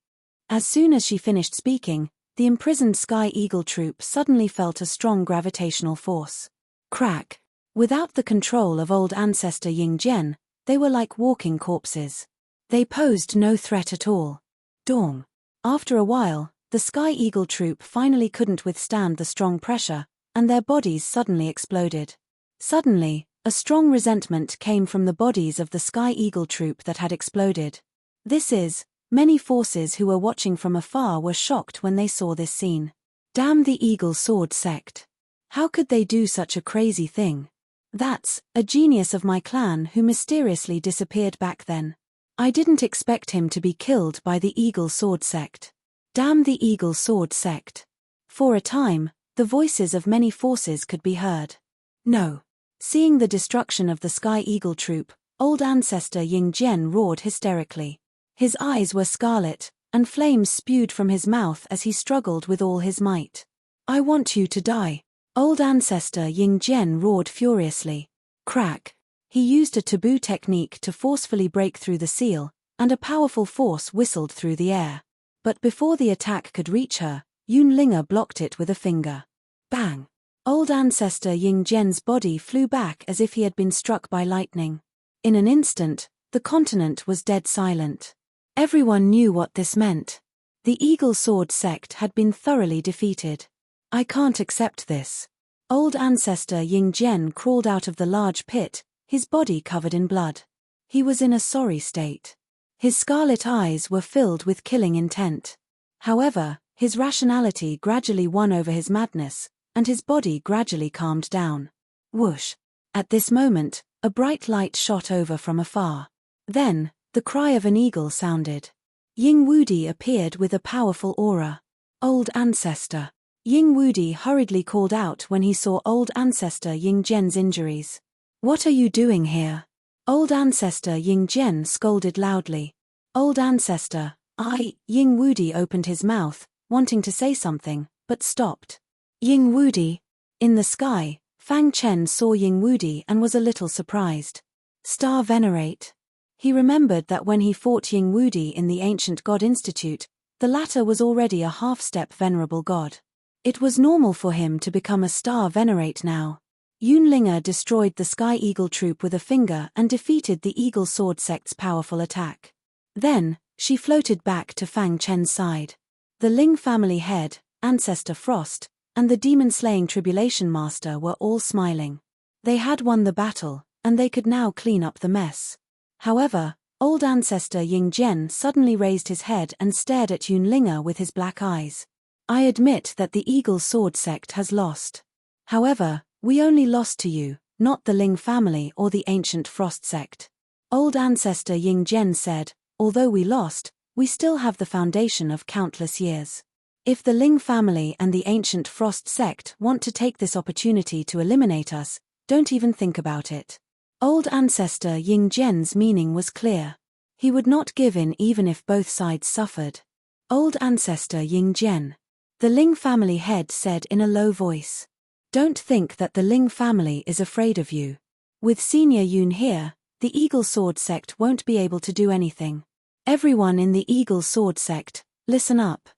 As soon as she finished speaking, the imprisoned Sky Eagle Troop suddenly felt a strong gravitational force. Crack. Without the control of old ancestor Ying Jian, they were like walking corpses. They posed no threat at all. Dong. After a while, the Sky Eagle Troop finally couldn't withstand the strong pressure, and their bodies suddenly exploded. Suddenly, a strong resentment came from the bodies of the Sky Eagle Troop that had exploded. Many forces who were watching from afar were shocked when they saw this scene. Damn the Eagle Sword sect. How could they do such a crazy thing? That's a genius of my clan who mysteriously disappeared back then. I didn't expect him to be killed by the Eagle Sword sect. Damn the Eagle Sword sect. For a time, the voices of many forces could be heard. No. Seeing the destruction of the Sky Eagle Troop, old ancestor Ying Jian roared hysterically. His eyes were scarlet, and flames spewed from his mouth as he struggled with all his might. I want you to die. Old ancestor Ying Jian roared furiously. Crack. He used a taboo technique to forcefully break through the seal, and a powerful force whistled through the air. But before the attack could reach her, Yunling blocked it with a finger. Bang! Old ancestor Ying Jian's body flew back as if he had been struck by lightning. In an instant, the continent was dead silent. Everyone knew what this meant. The Eagle Sword sect had been thoroughly defeated. I can't accept this. Old ancestor Ying Jian crawled out of the large pit, his body covered in blood. He was in a sorry state. His scarlet eyes were filled with killing intent. However, his rationality gradually won over his madness, and his body gradually calmed down. Whoosh! At this moment, a bright light shot over from afar. Then, the cry of an eagle sounded. Ying Wudi appeared with a powerful aura. Old ancestor. Ying Wudi hurriedly called out when he saw old ancestor Ying Jian's injuries. What are you doing here? Old ancestor Ying Jian scolded loudly. Old ancestor, Ying Wudi opened his mouth, wanting to say something, but stopped. Ying Wudi. In the sky, Fang Chen saw Ying Wudi and was a little surprised. Star Venerate. He remembered that when he fought Ying Wudi in the Ancient God Institute, the latter was already a half-step venerable god. It was normal for him to become a Star Venerate now. Yunling destroyed the Sky Eagle Troop with a finger and defeated the Eagle Sword sect's powerful attack. Then, she floated back to Fang Chen's side. The Ling family head, Ancestor Frost, and the demon-slaying Tribulation Master were all smiling. They had won the battle, and they could now clean up the mess. However, old ancestor Ying Jian suddenly raised his head and stared at Yunlinga with his black eyes. I admit that the Eagle Sword sect has lost. However, we only lost to you, not the Ling family or the ancient Frost sect. Old ancestor Ying Jian said, although we lost, we still have the foundation of countless years. If the Ling family and the ancient Frost sect want to take this opportunity to eliminate us, don't even think about it. Old ancestor Ying Jian's meaning was clear. He would not give in even if both sides suffered. Old ancestor Ying Jian. The Ling family head said in a low voice. Don't think that the Ling family is afraid of you. With Senior Yun here, the Eagle Sword sect won't be able to do anything. Everyone in the Eagle Sword sect, listen up.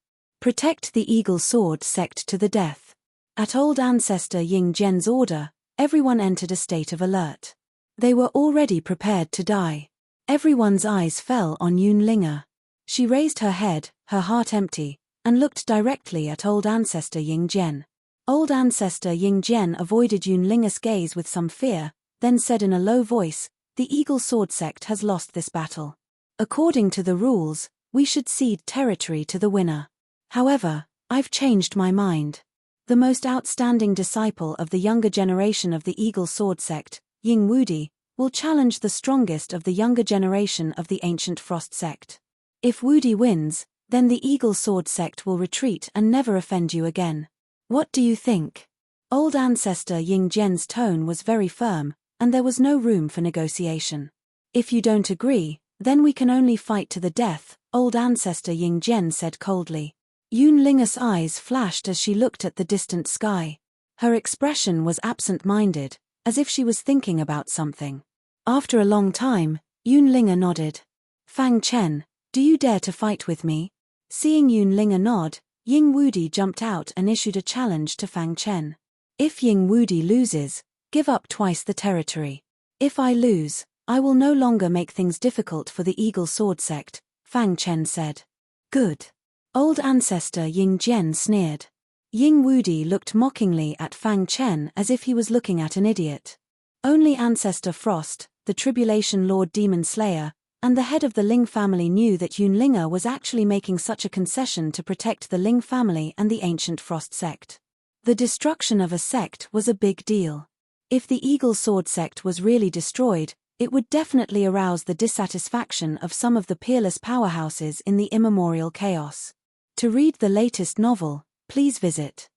Protect the Eagle Sword sect to the death. At old ancestor Ying Jian's order, everyone entered a state of alert. They were already prepared to die. Everyone's eyes fell on Yunlinga. She raised her head, her heart empty, and looked directly at old ancestor Ying Jian. Old ancestor Ying Jian avoided Yunlinga's gaze with some fear, then said in a low voice, the Eagle Sword sect has lost this battle. According to the rules, we should cede territory to the winner. However, I've changed my mind. The most outstanding disciple of the younger generation of the Eagle Sword sect, Ying Wudi, will challenge the strongest of the younger generation of the ancient Frost sect. If Wudi wins, then the Eagle Sword sect will retreat and never offend you again. What do you think? Old ancestor Ying Jian's tone was very firm, and there was no room for negotiation. If you don't agree, then we can only fight to the death, old ancestor Ying Jian said coldly. Yunlinga's eyes flashed as she looked at the distant sky. Her expression was absent-minded, as if she was thinking about something. After a long time, Yunlinga nodded. Fang Chen, do you dare to fight with me? Seeing Yunlinga nod, Ying Wudi jumped out and issued a challenge to Fang Chen. If Ying Wudi loses, give up twice the territory. If I lose, I will no longer make things difficult for the Eagle Sword sect, Fang Chen said. Good. Old ancestor Ying Jian sneered. Ying Wudi looked mockingly at Fang Chen as if he was looking at an idiot. Only ancestor Frost, the Tribulation Lord Demon Slayer, and the head of the Ling family knew that Yunlinga was actually making such a concession to protect the Ling family and the ancient Frost sect. The destruction of a sect was a big deal. If the Eagle Sword sect was really destroyed, it would definitely arouse the dissatisfaction of some of the peerless powerhouses in the immemorial chaos. To read the latest novel, please visit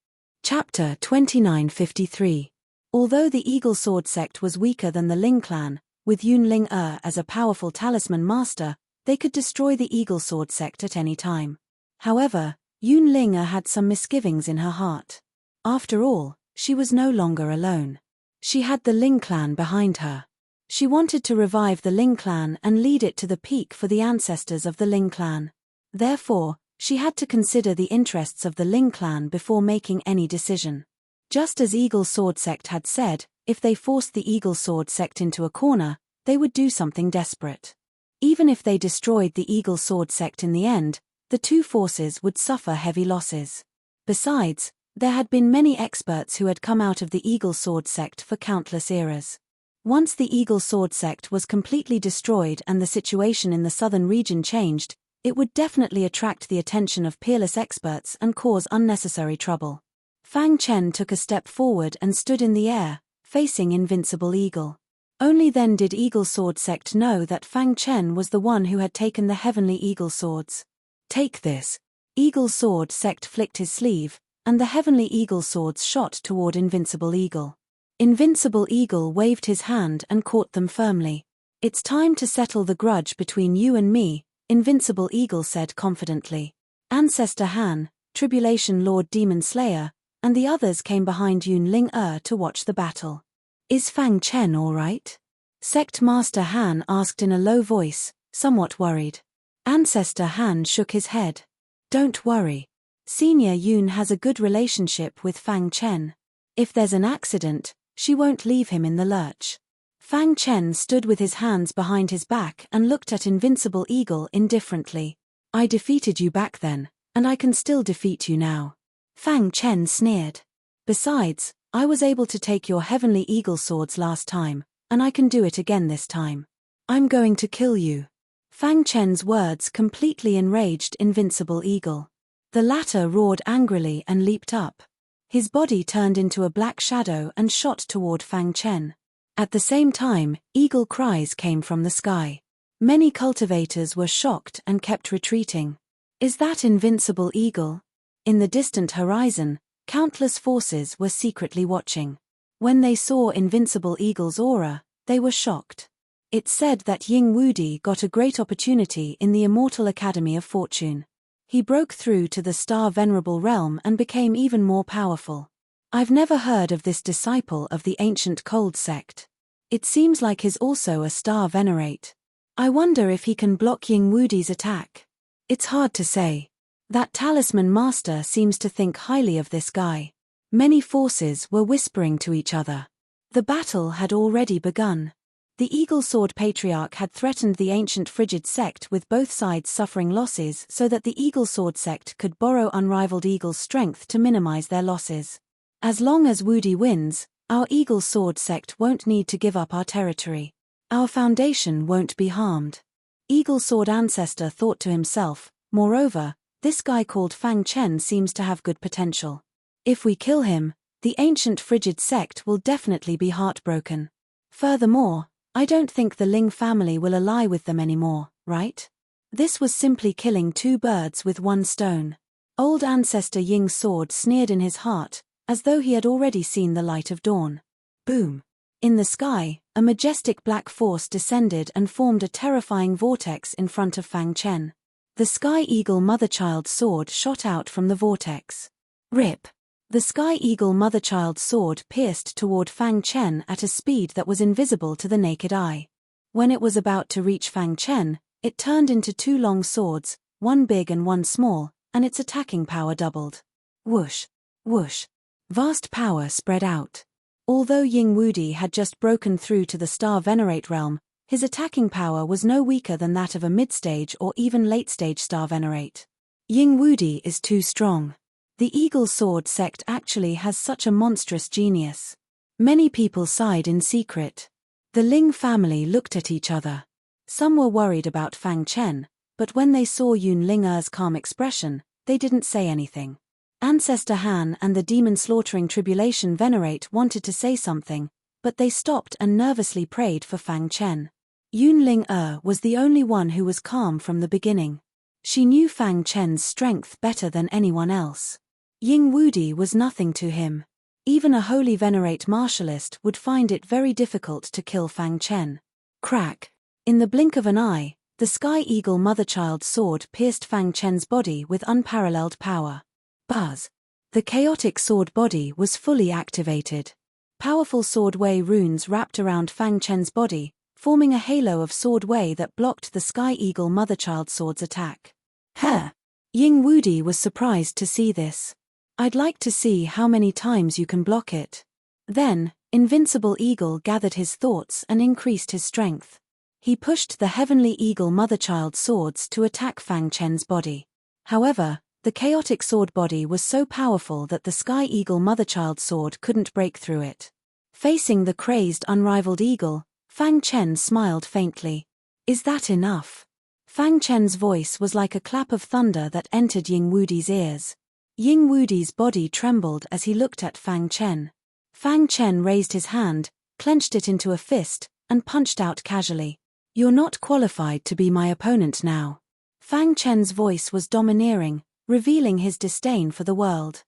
Chapter 2953. Although the Eagle Sword sect was weaker than the Ling clan, with Yunling as a powerful talisman master, they could destroy the Eagle Sword sect at any time. However, Yunling had some misgivings in her heart. After all, she was no longer alone. She had the Ling clan behind her. She wanted to revive the Ling clan and lead it to the peak for the ancestors of the Ling clan. Therefore, she had to consider the interests of the Ling clan before making any decision. Just as Eagle Sword sect had said, if they forced the Eagle Sword sect into a corner, they would do something desperate. Even if they destroyed the Eagle Sword sect in the end, the two forces would suffer heavy losses. Besides, there had been many experts who had come out of the Eagle Sword sect for countless eras. Once the Eagle Sword sect was completely destroyed and the situation in the southern region changed, it would definitely attract the attention of peerless experts and cause unnecessary trouble. Fang Chen took a step forward and stood in the air, facing Invincible Eagle. Only then did Eagle Sword sect know that Fang Chen was the one who had taken the heavenly eagle swords. Take this. Eagle Sword sect flicked his sleeve, and the heavenly eagle swords shot toward Invincible Eagle. Invincible Eagle waved his hand and caught them firmly. It's time to settle the grudge between you and me, Invincible Eagle said confidently. Ancestor Han, Tribulation Lord Demon Slayer, and the others came behind Yunling to watch the battle. Is Fang Chen all right? Sect Master Han asked in a low voice, somewhat worried. Ancestor Han shook his head. Don't worry. Senior Yun has a good relationship with Fang Chen. If there's an accident, she won't leave him in the lurch. Fang Chen stood with his hands behind his back and looked at Invincible Eagle indifferently. I defeated you back then, and I can still defeat you now. Fang Chen sneered. Besides, I was able to take your heavenly eagle swords last time, and I can do it again this time. I'm going to kill you." Fang Chen's words completely enraged Invincible Eagle. The latter roared angrily and leaped up. His body turned into a black shadow and shot toward Fang Chen. At the same time, eagle cries came from the sky. Many cultivators were shocked and kept retreating. Is that Invincible Eagle? In the distant horizon, countless forces were secretly watching. When they saw Invincible Eagle's aura, they were shocked. It said that Ying Wudi got a great opportunity in the Immortal Academy of Fortune. He broke through to the Star Venerable realm and became even more powerful. I've never heard of this disciple of the ancient Cold sect. It seems like he's also a Star Venerate. I wonder if he can block Ying Wudi's attack. It's hard to say. That talisman master seems to think highly of this guy. Many forces were whispering to each other. The battle had already begun. The Eagle Sword Patriarch had threatened the ancient Frigid sect with both sides suffering losses so that the Eagle Sword sect could borrow unrivaled Eagle's strength to minimize their losses. As long as Wudi wins, our Eagle Sword sect won't need to give up our territory. Our foundation won't be harmed. Eagle Sword Ancestor thought to himself, moreover, this guy called Fang Chen seems to have good potential. If we kill him, the ancient Frigid sect will definitely be heartbroken. Furthermore, I don't think the Ling family will ally with them anymore, right? This was simply killing two birds with one stone. Old Ancestor Ying's sword sneered in his heart, as though he had already seen the light of dawn. Boom! In the sky, a majestic black force descended and formed a terrifying vortex in front of Fang Chen. The Sky Eagle Motherchild sword shot out from the vortex. Rip! The Sky Eagle Motherchild sword pierced toward Fang Chen at a speed that was invisible to the naked eye. When it was about to reach Fang Chen, it turned into two long swords, one big and one small, and its attacking power doubled. Whoosh! Whoosh! Vast power spread out. Although Ying Wudi had just broken through to the Star Venerate realm, his attacking power was no weaker than that of a mid-stage or even late-stage Star Venerate. Ying Wudi is too strong. The Eagle Sword sect actually has such a monstrous genius. Many people sighed in secret. The Ling family looked at each other. Some were worried about Fang Chen, but when they saw Yun Ling'er's calm expression, they didn't say anything. Ancestor Han and the demon-slaughtering Tribulation Venerate wanted to say something, but they stopped and nervously prayed for Fang Chen. Yun Ling'er was the only one who was calm from the beginning. She knew Fang Chen's strength better than anyone else. Ying Wudi was nothing to him. Even a holy Venerate martialist would find it very difficult to kill Fang Chen. Crack! In the blink of an eye, the Sky Eagle Motherchild sword pierced Fang Chen's body with unparalleled power. Buzz! The chaotic sword body was fully activated. Powerful sword wei runes wrapped around Fang Chen's body, forming a halo of sword wei that blocked the Sky Eagle Motherchild sword's attack. Huh! Ying Wudi was surprised to see this. I'd like to see how many times you can block it. Then, Invincible Eagle gathered his thoughts and increased his strength. He pushed the Heavenly Eagle Motherchild swords to attack Fang Chen's body. However, the chaotic sword body was so powerful that the Sky Eagle Motherchild sword couldn't break through it. Facing the crazed unrivaled eagle, Fang Chen smiled faintly. Is that enough? Fang Chen's voice was like a clap of thunder that entered Ying Wudi's ears. Ying Wudi's body trembled as he looked at Fang Chen. Fang Chen raised his hand, clenched it into a fist, and punched out casually. You're not qualified to be my opponent now. Fang Chen's voice was domineering, revealing his disdain for the world.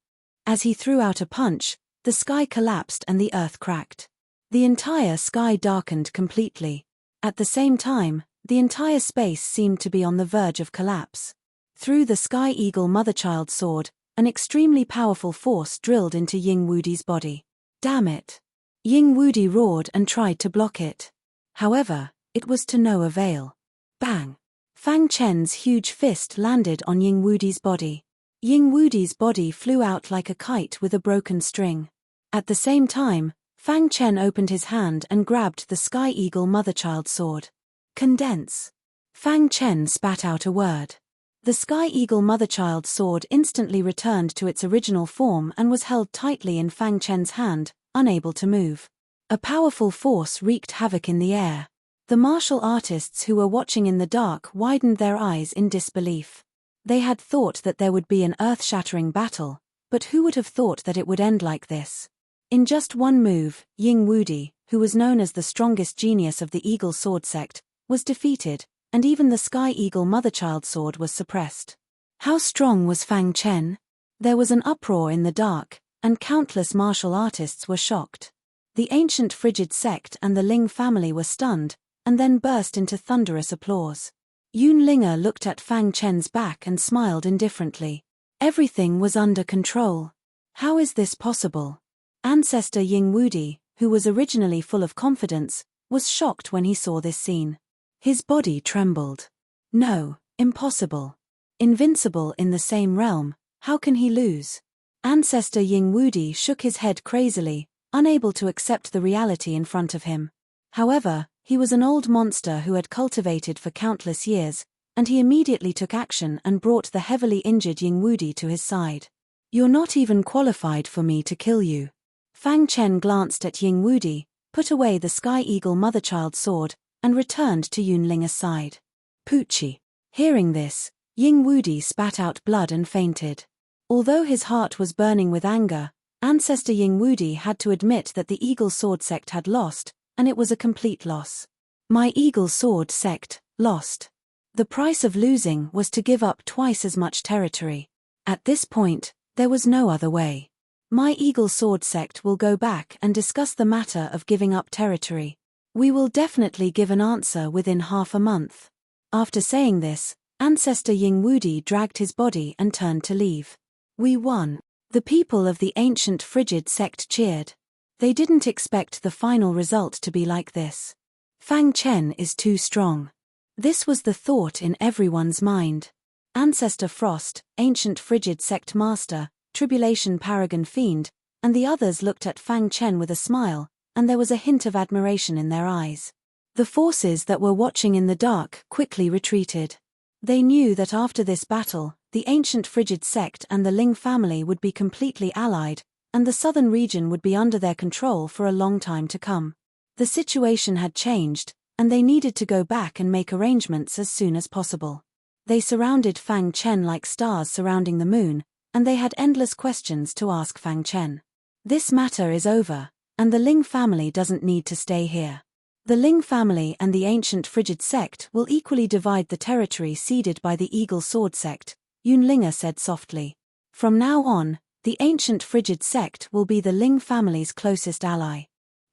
As he threw out a punch, the sky collapsed and the earth cracked. The entire sky darkened completely. At the same time, the entire space seemed to be on the verge of collapse. Through the Sky Eagle Motherchild sword, an extremely powerful force drilled into Ying Wudi's body. Damn it! Ying Wudi roared and tried to block it. However, it was to no avail. Bang! Fang Chen's huge fist landed on Ying Wudi's body. Ying Wudi's body flew out like a kite with a broken string. At the same time, Fang Chen opened his hand and grabbed the Sky Eagle Motherchild sword. Condense! Fang Chen spat out a word. The Sky Eagle Mother-Child sword instantly returned to its original form and was held tightly in Fang Chen's hand, unable to move. A powerful force wreaked havoc in the air. The martial artists who were watching in the dark widened their eyes in disbelief. They had thought that there would be an earth-shattering battle, but who would have thought that it would end like this? In just one move, Ying Wudi, who was known as the strongest genius of the Eagle Sword sect, was defeated, and even the Sky Eagle Mother-Child sword was suppressed. How strong was Fang Chen? There was an uproar in the dark, and countless martial artists were shocked. The ancient Frigid sect and the Ling family were stunned, and then burst into thunderous applause. Yun Linger looked at Fang Chen's back and smiled indifferently. Everything was under control. How is this possible? Ancestor Ying Wudi, who was originally full of confidence, was shocked when he saw this scene. His body trembled. No, impossible. Invincible in the same realm, how can he lose? Ancestor Ying Wudi shook his head crazily, unable to accept the reality in front of him. However, he was an old monster who had cultivated for countless years, and he immediately took action and brought the heavily injured Ying Wudi to his side. You're not even qualified for me to kill you. Fang Chen glanced at Ying Wudi, put away the Sky Eagle Mother-Child sword, and returned to Yun Linger's side. Poochie. Hearing this, Ying Wudi spat out blood and fainted. Although his heart was burning with anger, Ancestor Ying Wudi had to admit that the Eagle Sword sect had lost, and it was a complete loss. My Eagle Sword sect, lost. The price of losing was to give up twice as much territory. At this point, there was no other way. My Eagle Sword sect will go back and discuss the matter of giving up territory. We will definitely give an answer within half a month. After saying this, Ancestor Ying Wudi dragged his body and turned to leave. We won. The people of the ancient Frigid sect cheered. They didn't expect the final result to be like this. Fang Chen is too strong. This was the thought in everyone's mind. Ancestor Frost, ancient Frigid sect master, Tribulation Paragon Fiend, and the others looked at Fang Chen with a smile, and there was a hint of admiration in their eyes. The forces that were watching in the dark quickly retreated. They knew that after this battle, the ancient Frigid sect and the Ling family would be completely allied, and the southern region would be under their control for a long time to come. The situation had changed, and they needed to go back and make arrangements as soon as possible. They surrounded Fang Chen like stars surrounding the moon, and they had endless questions to ask Fang Chen. This matter is over, and the Ling family doesn't need to stay here. The Ling family and the ancient Frigid sect will equally divide the territory ceded by the Eagle Sword sect, Yun Linger said softly. From now on, the ancient Frigid sect will be the Ling family's closest ally.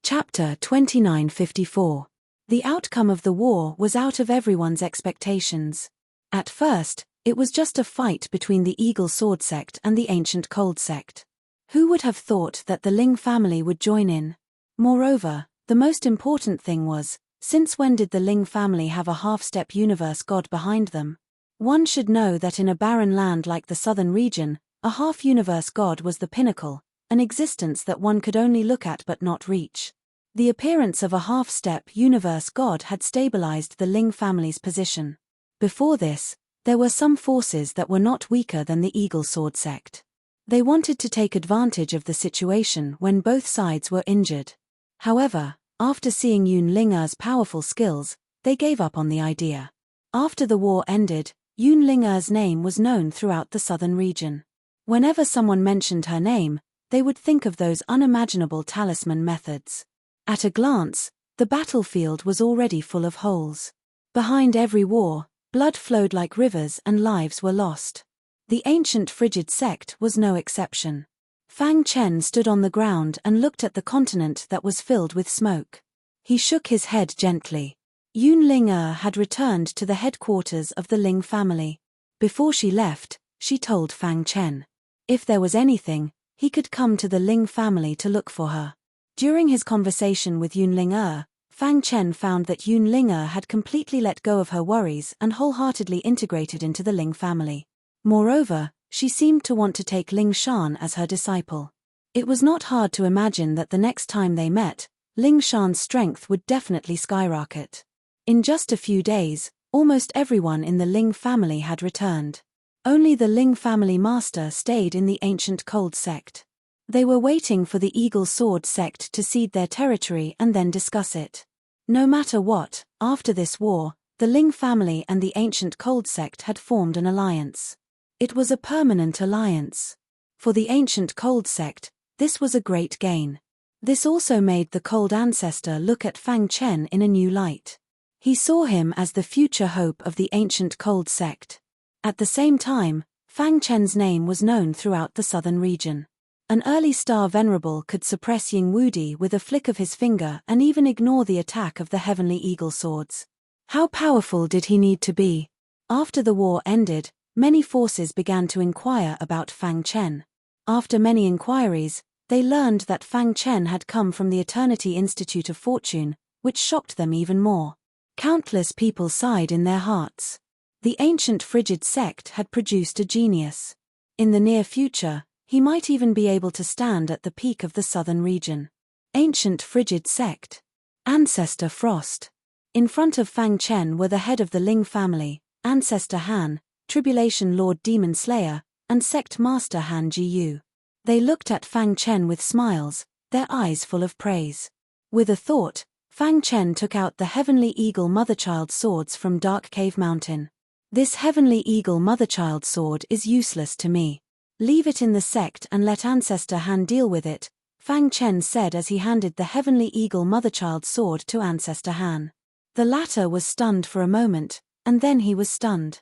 Chapter 2954. The outcome of the war was out of everyone's expectations. At first, it was just a fight between the Eagle Sword sect and the ancient Cold sect. Who would have thought that the Ling family would join in? Moreover, the most important thing was, since when did the Ling family have a half-step universe god behind them? One should know that in a barren land like the southern region, a half-universe god was the pinnacle, an existence that one could only look at but not reach. The appearance of a half-step universe god had stabilized the Ling family's position. Before this, there were some forces that were not weaker than the Eagle Sword sect. They wanted to take advantage of the situation when both sides were injured. However, after seeing Yun Linger's powerful skills, they gave up on the idea. After the war ended, Yun Linger's name was known throughout the southern region. Whenever someone mentioned her name, they would think of those unimaginable talisman methods. At a glance, the battlefield was already full of holes. Behind every war, blood flowed like rivers and lives were lost. The ancient Frigid sect was no exception. Fang Chen stood on the ground and looked at the continent that was filled with smoke. He shook his head gently. Yun Linger had returned to the headquarters of the Ling family. Before she left, she told Fang Chen. If there was anything, he could come to the Ling family to look for her. During his conversation with Yun Linger, Fang Chen found that Yun Linger had completely let go of her worries and wholeheartedly integrated into the Ling family. Moreover, she seemed to want to take Ling Shan as her disciple. It was not hard to imagine that the next time they met, Ling Shan's strength would definitely skyrocket. In just a few days, Almost everyone in the Ling family had returned. Only the Ling family master stayed in the ancient cold sect. They were waiting for the Eagle Sword sect to cede their territory and then discuss it. No matter what, after this war, the Ling family and the ancient cold sect had formed an alliance. It was a permanent alliance. For the ancient cold sect, this was a great gain. This also made the cold ancestor look at Fang Chen in a new light. He saw him as the future hope of the ancient cold sect. At the same time, Fang Chen's name was known throughout the southern region. An early star Venerable could suppress Ying Wudi with a flick of his finger and even ignore the attack of the heavenly eagle swords. How powerful did he need to be? After the war ended, many forces began to inquire about Fang Chen. After many inquiries, they learned that Fang Chen had come from the Eternity Institute of Fortune, which shocked them even more. Countless people sighed in their hearts. The ancient frigid sect had produced a genius. In the near future, he might even be able to stand at the peak of the southern region. Ancient frigid sect. Ancestor Frost. In front of Fang Chen were the head of the Ling family, Ancestor Han, Tribulation Lord Demon Slayer, and Sect Master Han Jiyu. They looked at Fang Chen with smiles, their eyes full of praise. With a thought, Fang Chen took out the Heavenly Eagle Motherchild swords from Dark Cave Mountain. This Heavenly Eagle Motherchild sword is useless to me. Leave it in the sect and let Ancestor Han deal with it, Fang Chen said as he handed the Heavenly Eagle Motherchild sword to Ancestor Han. The latter was stunned for a moment, and then he was stunned.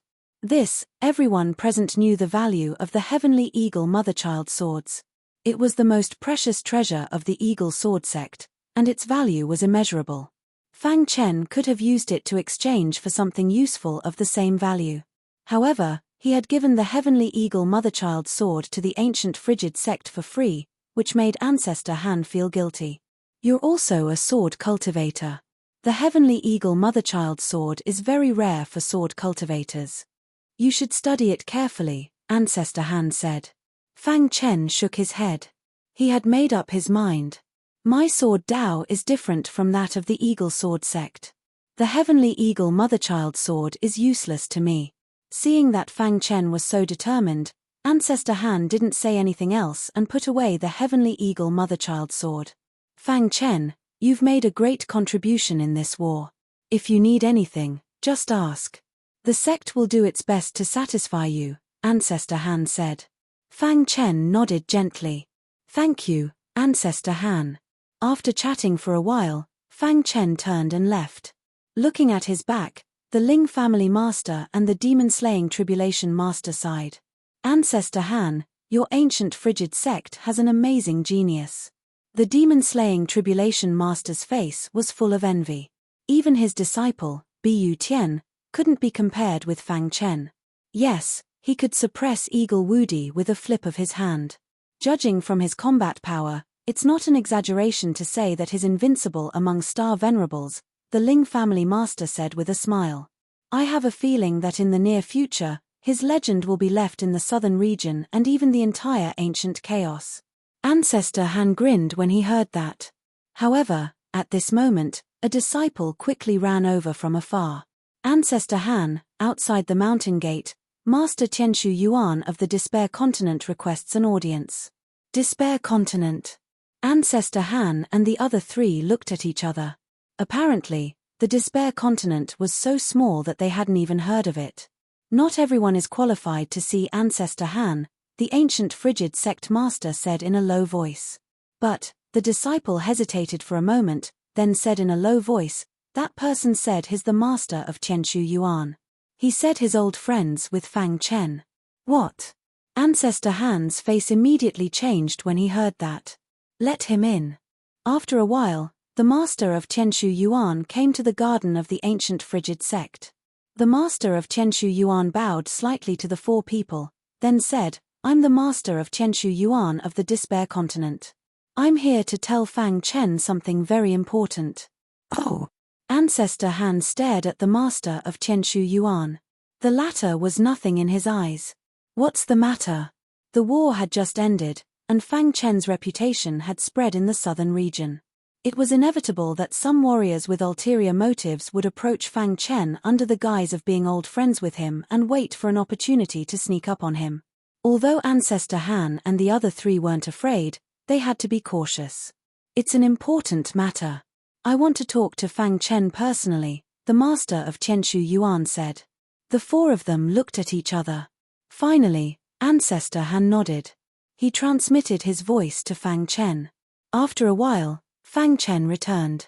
Everyone present knew the value of the Heavenly Eagle Motherchild swords. It was the most precious treasure of the Eagle Sword sect, and its value was immeasurable. Fang Chen could have used it to exchange for something useful of the same value. However, he had given the Heavenly Eagle Motherchild sword to the ancient frigid sect for free, which made Ancestor Han feel guilty. You're also a sword cultivator. The Heavenly Eagle Motherchild sword is very rare for sword cultivators. You should study it carefully, Ancestor Han said. Fang Chen shook his head. He had made up his mind. My sword Dao is different from that of the Eagle Sword sect. The Heavenly Eagle Motherchild sword is useless to me. Seeing that Fang Chen was so determined, Ancestor Han didn't say anything else and put away the Heavenly Eagle Motherchild sword. Fang Chen, you've made a great contribution in this war. If you need anything, just ask. The sect will do its best to satisfy you, Ancestor Han said. Fang Chen nodded gently. Thank you, Ancestor Han. After chatting for a while, Fang Chen turned and left. Looking at his back, the Ling family master and the demon-slaying tribulation master sighed. Ancestor Han, your ancient frigid sect has an amazing genius. The demon-slaying tribulation master's face was full of envy. Even his disciple, Bu Tian, couldn't be compared with Fang Chen. Yes, he could suppress Eagle Wudi with a flip of his hand. Judging from his combat power, it's not an exaggeration to say that he's invincible among star venerables, the Ling family master said with a smile. I have a feeling that in the near future, his legend will be left in the southern region and even the entire ancient chaos. Ancestor Han grinned when he heard that. However, at this moment, a disciple quickly ran over from afar. Ancestor Han, outside the mountain gate, Master Tianshu Yuan of the Despair Continent requests an audience. Despair Continent. Ancestor Han and the other three looked at each other. Apparently, the Despair Continent was so small that they hadn't even heard of it. Not everyone is qualified to see Ancestor Han, the ancient frigid sect master said in a low voice. But, the disciple hesitated for a moment, then said in a low voice, that person said he's the master of Tianshu Yuan. He said his old friends with Fang Chen. What? Ancestor Han's face immediately changed when he heard that. Let him in. After a while, the master of Tianshu Yuan came to the garden of the ancient frigid sect. The master of Tianshu Yuan bowed slightly to the four people, then said, I'm the master of Tianshu Yuan of the Despair Continent. I'm here to tell Fang Chen something very important. Oh! Ancestor Han stared at the master of Tianshu Yuan. The latter was nothing in his eyes. What's the matter? The war had just ended, and Fang Chen's reputation had spread in the southern region. It was inevitable that some warriors with ulterior motives would approach Fang Chen under the guise of being old friends with him and wait for an opportunity to sneak up on him. Although Ancestor Han and the other three weren't afraid, they had to be cautious. It's an important matter. I want to talk to Fang Chen personally, the master of Tianshu Yuan said. The four of them looked at each other. Finally, Ancestor Han nodded. He transmitted his voice to Fang Chen. After a while, Fang Chen returned.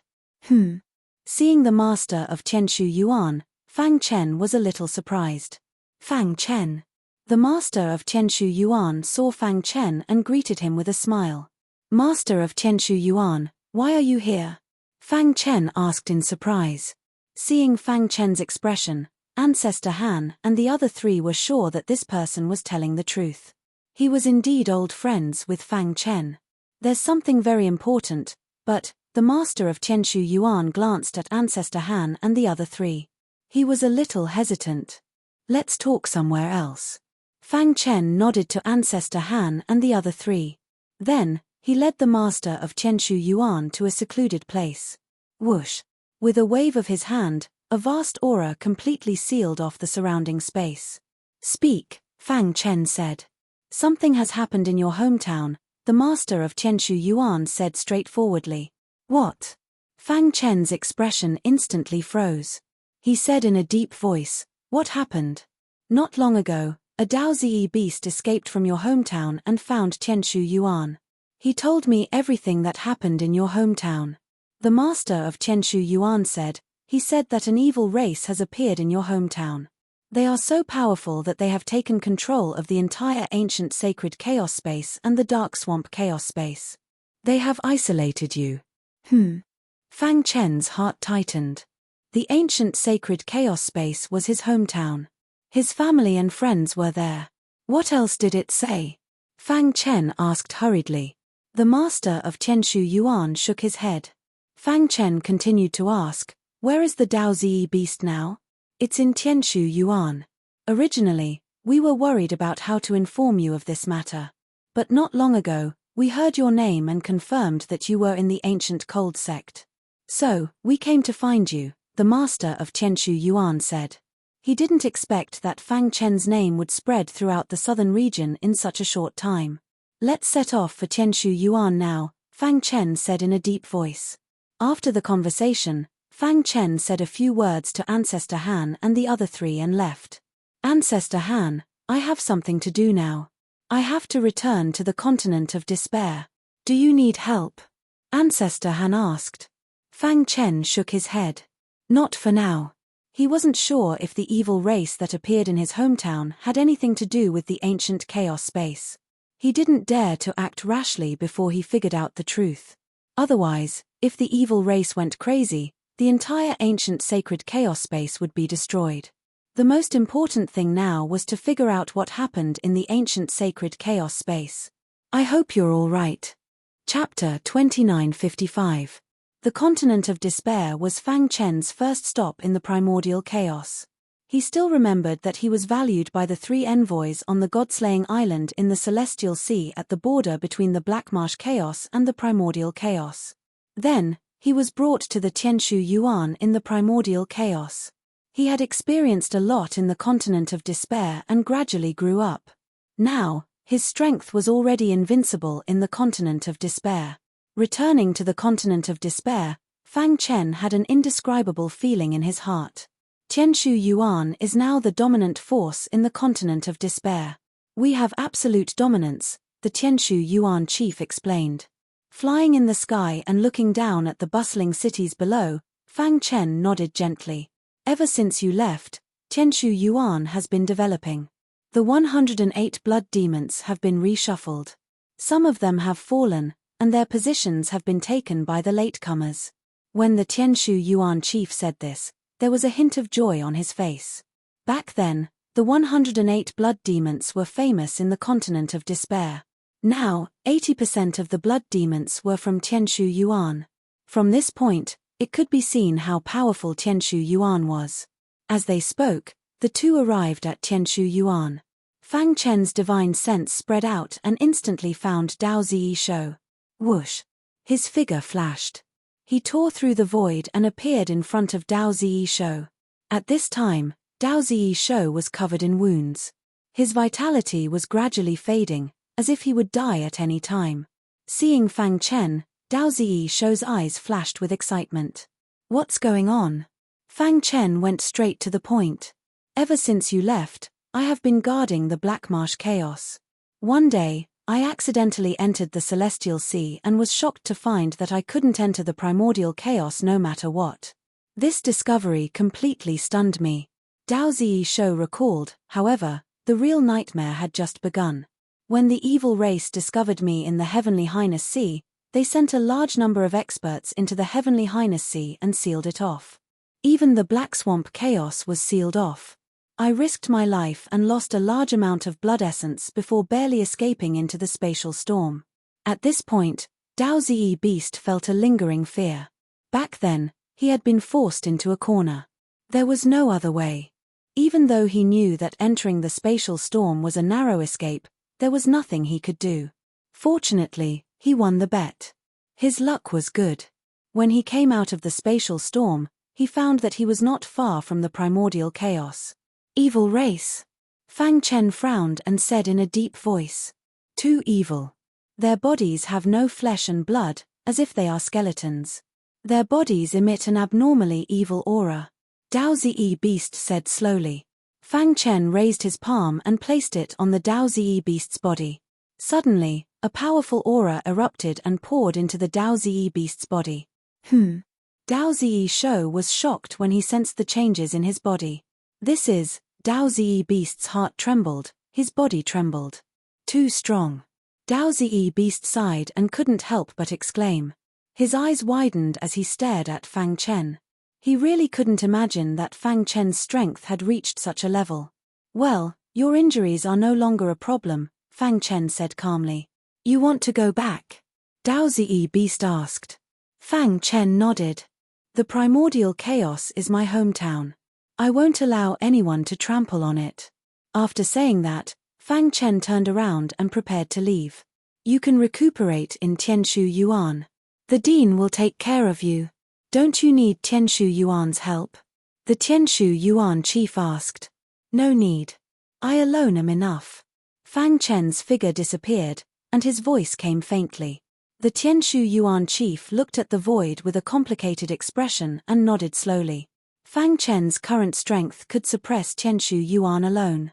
Seeing the master of Tianshu Yuan, Fang Chen was a little surprised. Fang Chen. The master of Tianshu Yuan saw Fang Chen and greeted him with a smile. Master of Tianshu Yuan, why are you here? Fang Chen asked in surprise. Seeing Fang Chen's expression, Ancestor Han and the other three were sure that this person was telling the truth. He was indeed old friends with Fang Chen. There's something very important, but the master of Tianshu Yuan glanced at Ancestor Han and the other three. He was a little hesitant. Let's talk somewhere else. Fang Chen nodded to Ancestor Han and the other three. Then, he led the master of Tianshu Yuan to a secluded place. Whoosh! With a wave of his hand, a vast aura completely sealed off the surrounding space. Speak, Fang Chen said. Something has happened in your hometown, the master of Tianshu Yuan said straightforwardly. What? Fang Chen's expression instantly froze. He said in a deep voice, what happened? Not long ago, a Daozi beast escaped from your hometown and found Tianshu Yuan. He told me everything that happened in your hometown. The master of Tianshu Yuan said, he said that an evil race has appeared in your hometown. They are so powerful that they have taken control of the entire ancient sacred chaos space and the dark swamp chaos space. They have isolated you. Fang Chen's heart tightened. The ancient sacred chaos space was his hometown. His family and friends were there. What else did it say? Fang Chen asked hurriedly. The master of Tianshu Yuan shook his head. Fang Chen continued to ask, where is the Daozi beast now? It's in Tianshu Yuan. Originally, we were worried about how to inform you of this matter. But not long ago, we heard your name and confirmed that you were in the ancient cold sect. So, we came to find you, the master of Tianshu Yuan said. He didn't expect that Fang Chen's name would spread throughout the southern region in such a short time. Let's set off for Tianshu Yuan now, Fang Chen said in a deep voice. After the conversation, Fang Chen said a few words to Ancestor Han and the other three and left. Ancestor Han, I have something to do now. I have to return to the continent of despair. Do you need help? Ancestor Han asked. Fang Chen shook his head. Not for now. He wasn't sure if the evil race that appeared in his hometown had anything to do with the ancient chaos space. He didn't dare to act rashly before he figured out the truth. Otherwise, if the evil race went crazy, the entire ancient sacred chaos space would be destroyed. The most important thing now was to figure out what happened in the ancient sacred chaos space. I hope you're all right. Chapter 2955. The continent of despair was Fang Chen's first stop in the primordial chaos. He still remembered that he was valued by the three envoys on the god-slaying island in the celestial sea at the border between the Black Marsh chaos and the primordial chaos. Then, he was brought to the Tianshu Yuan in the primordial chaos. He had experienced a lot in the continent of despair and gradually grew up. Now, his strength was already invincible in the continent of despair. Returning to the continent of despair, Fang Chen had an indescribable feeling in his heart. Tianshu Yuan is now the dominant force in the continent of despair. We have absolute dominance, the Tianshu Yuan chief explained. Flying in the sky and looking down at the bustling cities below, Fang Chen nodded gently. Ever since you left, Tianshu Yuan has been developing. The 108 blood demons have been reshuffled. Some of them have fallen, and their positions have been taken by the latecomers. When the Tianshu Yuan chief said this, there was a hint of joy on his face. Back then, the 108 blood demons were famous in the continent of despair. Now, 80% of the blood demons were from Tianshu Yuan. From this point, it could be seen how powerful Tianshu Yuan was. As they spoke, the two arrived at Tianshu Yuan. Fang Chen's divine sense spread out and instantly found Dao Ziyi Shou. Whoosh! His figure flashed. He tore through the void and appeared in front of Dao Ziyi Shou. At this time, Dao Ziyi Shou was covered in wounds. His vitality was gradually fading, as if he would die at any time. Seeing Fang Chen, Dao Ziyi Shou's eyes flashed with excitement. "What's going on?" Fang Chen went straight to the point. "Ever since you left, I have been guarding the Black Marsh Chaos. One day, I accidentally entered the Celestial Sea and was shocked to find that I couldn't enter the Primordial Chaos no matter what. This discovery completely stunned me." Dao Ziyi Shou recalled, however, the real nightmare had just begun. "When the evil race discovered me in the Heavenly Highness Sea, they sent a large number of experts into the Heavenly Highness Sea and sealed it off. Even the Black Swamp Chaos was sealed off. I risked my life and lost a large amount of blood essence before barely escaping into the spatial storm." At this point, Dao Ziyi Beast felt a lingering fear. Back then, he had been forced into a corner. There was no other way. Even though he knew that entering the spatial storm was a narrow escape, there was nothing he could do. Fortunately, he won the bet. His luck was good. When he came out of the spatial storm, he found that he was not far from the primordial chaos. "Evil race." Fang Chen frowned and said in a deep voice. "Too evil. Their bodies have no flesh and blood, as if they are skeletons. Their bodies emit an abnormally evil aura." Dao Ziyi Beast said slowly. Fang Chen raised his palm and placed it on the Dao Ziyi Beast's body. Suddenly, a powerful aura erupted and poured into the Dao Ziyi Beast's body. Dao Ziyi Shou was shocked when he sensed the changes in his body. Dao Ziyi Beast's heart trembled, his body trembled. "Too strong." Dao Ziyi Beast sighed and couldn't help but exclaim. His eyes widened as he stared at Fang Chen. He really couldn't imagine that Fang Chen's strength had reached such a level. "Well, your injuries are no longer a problem," Fang Chen said calmly. "You want to go back?" Dao Ziyi Beast asked. Fang Chen nodded. "The primordial chaos is my hometown. I won't allow anyone to trample on it." After saying that, Fang Chen turned around and prepared to leave. "You can recuperate in Tianshu Yuan. The Dean will take care of you. Don't you need Tianshu Yuan's help?" the Tianshu Yuan chief asked. "No need. I alone am enough." Fang Chen's figure disappeared, and his voice came faintly. The Tianshu Yuan chief looked at the void with a complicated expression and nodded slowly. Fang Chen's current strength could suppress Tianshu Yuan alone.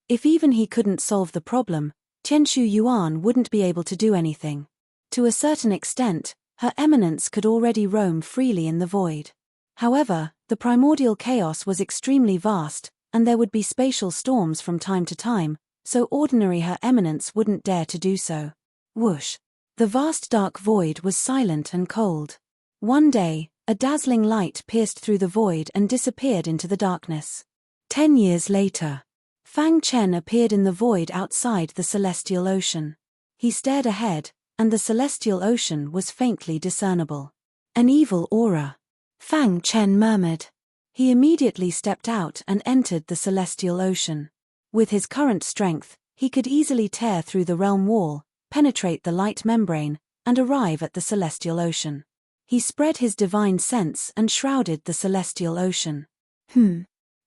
If even he couldn't solve the problem, Tianshu Yuan wouldn't be able to do anything. To a certain extent, Her Eminence could already roam freely in the void. However, the primordial chaos was extremely vast, and there would be spatial storms from time to time, so ordinary Her Eminence wouldn't dare to do so. Whoosh! The vast dark void was silent and cold. One day, a dazzling light pierced through the void and disappeared into the darkness. 10 years later, Fang Chen appeared in the void outside the celestial ocean. He stared ahead, and the celestial ocean was faintly discernible. "An evil aura," Fang Chen murmured. He immediately stepped out and entered the celestial ocean. With his current strength, he could easily tear through the realm wall, penetrate the light membrane, and arrive at the celestial ocean. He spread his divine sense and shrouded the celestial ocean.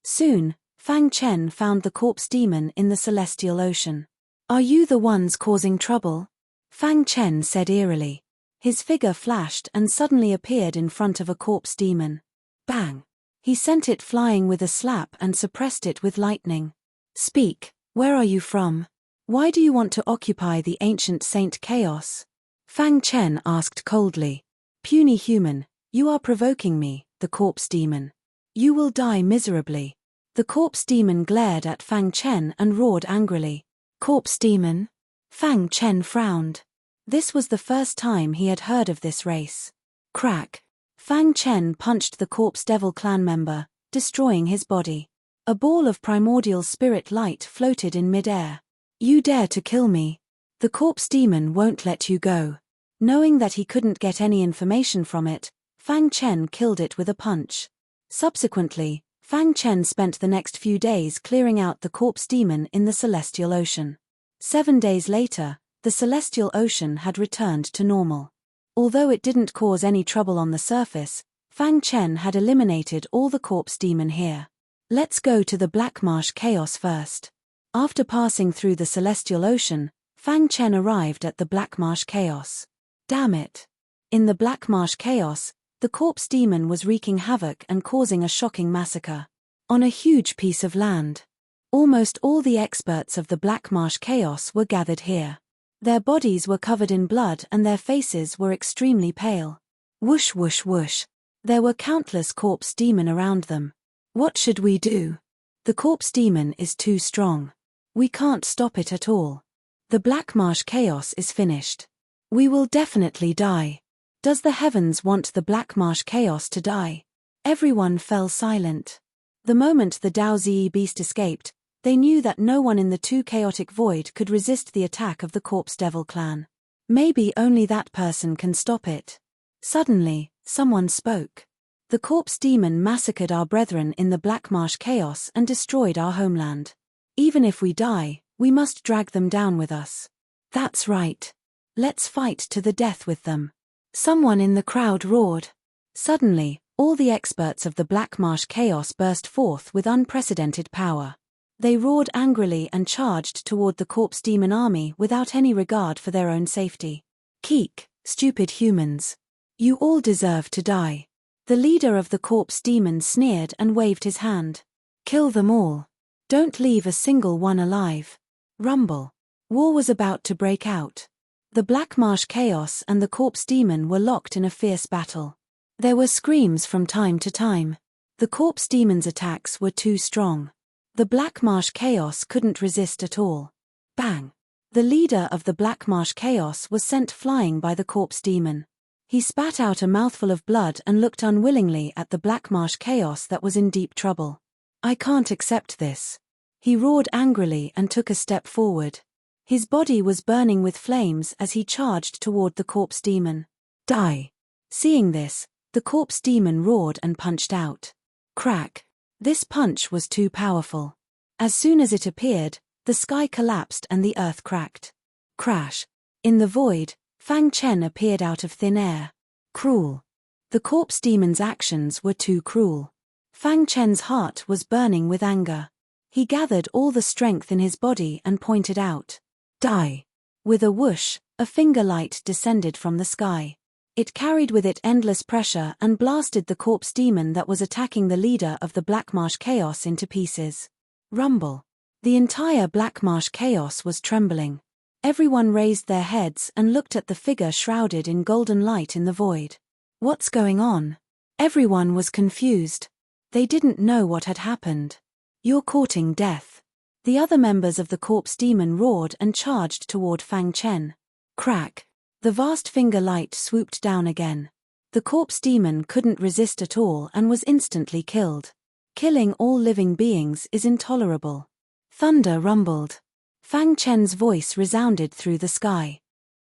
Soon, Fang Chen found the corpse demon in the celestial ocean. "Are you the ones causing trouble?" Fang Chen said eerily. His figure flashed and suddenly appeared in front of a corpse demon. Bang! He sent it flying with a slap and suppressed it with lightning. "Speak, where are you from? Why do you want to occupy the ancient Saint Chaos?" Fang Chen asked coldly. "Puny human, you are provoking me," the corpse demon. "You will die miserably." The corpse demon glared at Fang Chen and roared angrily. "Corpse demon?" Fang Chen frowned. This was the first time he had heard of this race. Crack! Fang Chen punched the corpse devil clan member, destroying his body. A ball of primordial spirit light floated in midair. "You dare to kill me? The corpse demon won't let you go." Knowing that he couldn't get any information from it, Fang Chen killed it with a punch. Subsequently, Fang Chen spent the next few days clearing out the corpse demon in the celestial ocean. 7 days later, the celestial ocean had returned to normal. Although it didn't cause any trouble on the surface, Fang Chen had eliminated all the corpse demon here. Let's go to the Black Marsh Chaos first. After passing through the Celestial Ocean, Fang Chen arrived at the Black Marsh Chaos. Damn it! In the Black Marsh Chaos, the corpse demon was wreaking havoc and causing a shocking massacre. On a huge piece of land. Almost all the experts of the Black Marsh Chaos were gathered here. Their bodies were covered in blood and their faces were extremely pale. Whoosh whoosh whoosh. There were countless corpse demon around them. What should we do? The corpse demon is too strong. We can't stop it at all. The Black Marsh Chaos is finished. We will definitely die. Does the heavens want the Black Marsh Chaos to die? Everyone fell silent. The moment the Dao Zi beast escaped, they knew that no one in the Two Chaotic Void could resist the attack of the Corpse Devil clan. Maybe only that person can stop it. Suddenly, someone spoke. The corpse demon massacred our brethren in the Black Marsh Chaos and destroyed our homeland. Even if we die, we must drag them down with us. That's right. Let's fight to the death with them. Someone in the crowd roared. Suddenly, all the experts of the Black Marsh Chaos burst forth with unprecedented power. They roared angrily and charged toward the corpse demon army without any regard for their own safety. Keek, stupid humans. You all deserve to die. The leader of the corpse demon sneered and waved his hand. Kill them all. Don't leave a single one alive. Rumble. War was about to break out. The Black Marsh Chaos and the corpse demon were locked in a fierce battle. There were screams from time to time. The corpse demon's attacks were too strong. The Black Marsh Chaos couldn't resist at all. Bang! The leader of the Black Marsh Chaos was sent flying by the corpse demon. He spat out a mouthful of blood and looked unwillingly at the Black Marsh Chaos that was in deep trouble. I can't accept this. He roared angrily and took a step forward. His body was burning with flames as he charged toward the corpse demon. Die! Seeing this, the corpse demon roared and punched out. Crack! This punch was too powerful. As soon as it appeared, the sky collapsed and the earth cracked. Crash! In the void, Fang Chen appeared out of thin air. Cruel. The corpse demon's actions were too cruel. Fang Chen's heart was burning with anger. He gathered all the strength in his body and pointed out. Die! With a whoosh, a finger light descended from the sky. It carried with it endless pressure and blasted the corpse demon that was attacking the leader of the Black Marsh Chaos into pieces. Rumble. The entire Black Marsh Chaos was trembling. Everyone raised their heads and looked at the figure shrouded in golden light in the void. What's going on? Everyone was confused. They didn't know what had happened. You're courting death. The other members of the corpse demon roared and charged toward Fang Chen. Crack! The vast finger light swooped down again. The corpse demon couldn't resist at all and was instantly killed. Killing all living beings is intolerable. Thunder rumbled. Fang Chen's voice resounded through the sky.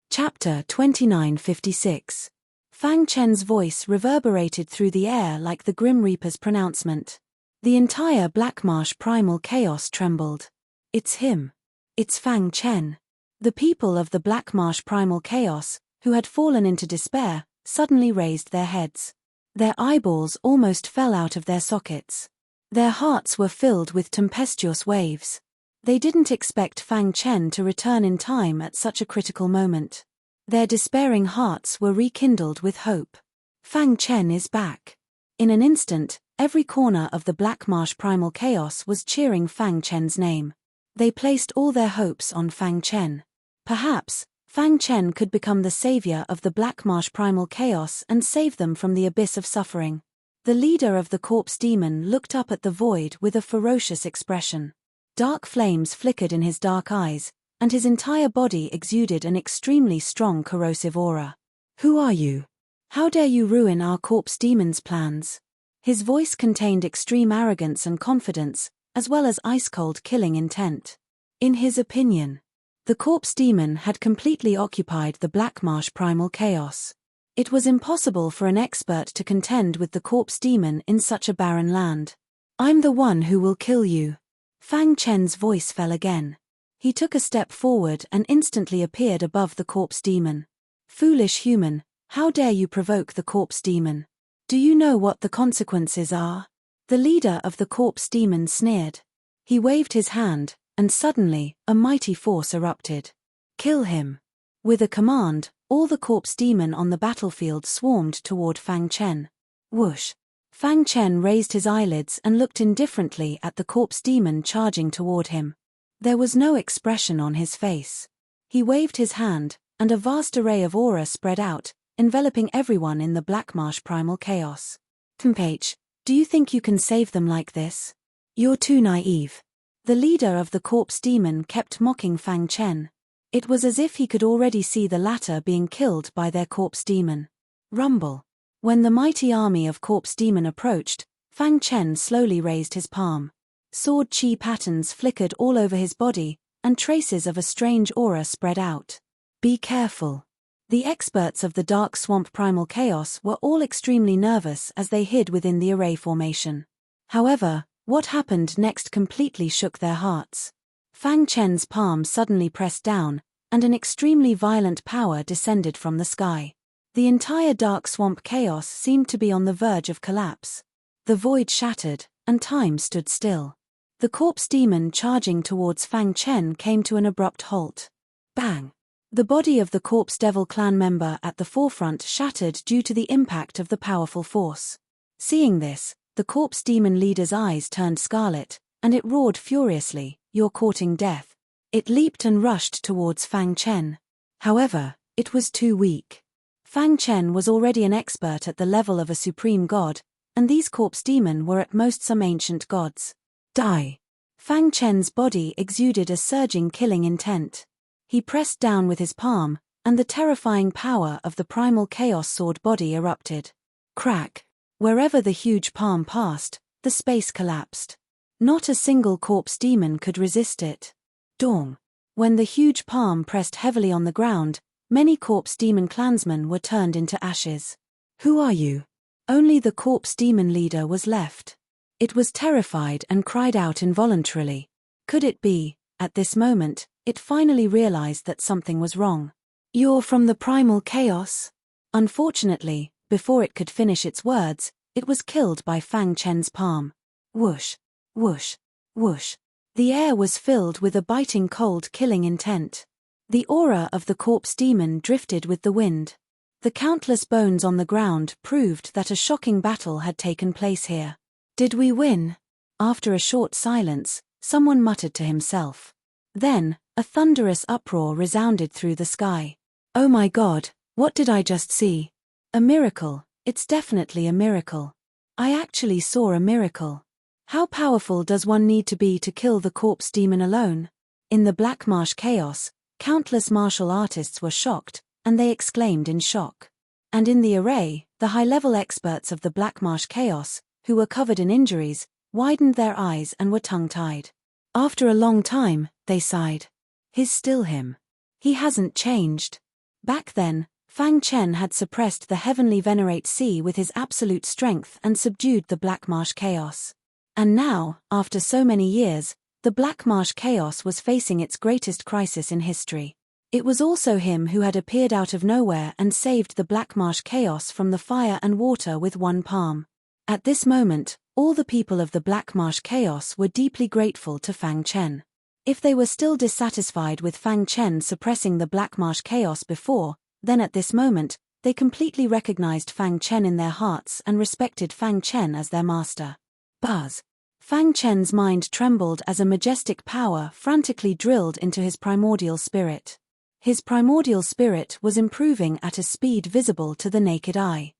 Chapter 2956. Fang Chen's voice reverberated through the air like the Grim Reaper's pronouncement. The entire Black Marsh primal chaos trembled. It's him. It's Fang Chen. The people of the Black Marsh primal chaos, who had fallen into despair, suddenly raised their heads. Their eyeballs almost fell out of their sockets. Their hearts were filled with tempestuous waves. They didn't expect Fang Chen to return in time at such a critical moment. Their despairing hearts were rekindled with hope. Fang Chen is back. In an instant, every corner of the Black Marsh primal chaos was cheering Fang Chen's name. They placed all their hopes on Fang Chen. Perhaps, Fang Chen could become the savior of the Black Marsh primal chaos and save them from the abyss of suffering. The leader of the corpse demon looked up at the void with a ferocious expression. Dark flames flickered in his dark eyes, and his entire body exuded an extremely strong corrosive aura. Who are you? How dare you ruin our corpse demon's plans? His voice contained extreme arrogance and confidence, as well as ice-cold killing intent. In his opinion, the corpse demon had completely occupied the Black Marsh primal chaos. It was impossible for an expert to contend with the corpse demon in such a barren land. I'm the one who will kill you. Fang Chen's voice fell again. He took a step forward and instantly appeared above the corpse demon. Foolish human, How dare you provoke the corpse demon? Do you know what the consequences are? The leader of the corpse demon sneered. He waved his hand, and suddenly, a mighty force erupted. Kill him. With a command, all the corpse demon on the battlefield swarmed toward Fang Chen. Whoosh! Fang Chen raised his eyelids and looked indifferently at the corpse demon charging toward him. There was no expression on his face. He waved his hand, and a vast array of aura spread out, enveloping everyone in the Black Marsh primal chaos. Tempage, do you think you can save them like this? You're too naive. The leader of the corpse demon kept mocking Fang Chen. It was as if he could already see the latter being killed by their corpse demon. Rumble. When the mighty army of corpse demon approached, Fang Chen slowly raised his palm. Sword chi patterns flickered all over his body, and traces of a strange aura spread out. Be careful. The experts of the Dark Swamp Primal Chaos were all extremely nervous as they hid within the array formation. However, what happened next completely shook their hearts. Fang Chen's palm suddenly pressed down, and an extremely violent power descended from the sky. The entire Dark Swamp Chaos seemed to be on the verge of collapse. The void shattered, and time stood still. The corpse demon charging towards Fang Chen came to an abrupt halt. Bang! The body of the corpse devil clan member at the forefront shattered due to the impact of the powerful force. Seeing this, the corpse demon leader's eyes turned scarlet, and it roared furiously, "You're courting death." It leaped and rushed towards Fang Chen. However, it was too weak. Fang Chen was already an expert at the level of a supreme god, and these corpse demon were at most some ancient gods. Die! Fang Chen's body exuded a surging killing intent. He pressed down with his palm, and the terrifying power of the primal chaos sword body erupted. Crack! Wherever the huge palm passed, the space collapsed. Not a single corpse demon could resist it. Dong! When the huge palm pressed heavily on the ground, many corpse demon clansmen were turned into ashes. Who are you? Only the corpse demon leader was left. It was terrified and cried out involuntarily. Could it be, at this moment, it finally realized that something was wrong. You're from the primal chaos? Unfortunately, before it could finish its words, it was killed by Fang Chen's palm. Whoosh, whoosh, whoosh. The air was filled with a biting cold killing intent. The aura of the corpse demon drifted with the wind. The countless bones on the ground proved that a shocking battle had taken place here. Did we win? After a short silence, someone muttered to himself. Then, a thunderous uproar resounded through the sky. Oh my God, what did I just see? A miracle, it's definitely a miracle. I actually saw a miracle. How powerful does one need to be to kill the corpse demon alone? In the Black Marsh Chaos, countless martial artists were shocked, and they exclaimed in shock. And in the array, the high-level experts of the Black Marsh Chaos, who were covered in injuries, widened their eyes and were tongue-tied. After a long time, they sighed. He's still him. He hasn't changed. Back then, Fang Chen had suppressed the heavenly Venerate Sea with his absolute strength and subdued the Black Marsh Chaos. And now, after so many years, the Black Marsh Chaos was facing its greatest crisis in history. It was also him who had appeared out of nowhere and saved the Black Marsh Chaos from the fire and water with one palm. At this moment, all the people of the Black Marsh Chaos were deeply grateful to Fang Chen. If they were still dissatisfied with Fang Chen suppressing the Black Marsh Chaos before, then at this moment, they completely recognized Fang Chen in their hearts and respected Fang Chen as their master. Buzz! Fang Chen's mind trembled as a majestic power frantically drilled into his primordial spirit. His primordial spirit was improving at a speed visible to the naked eye.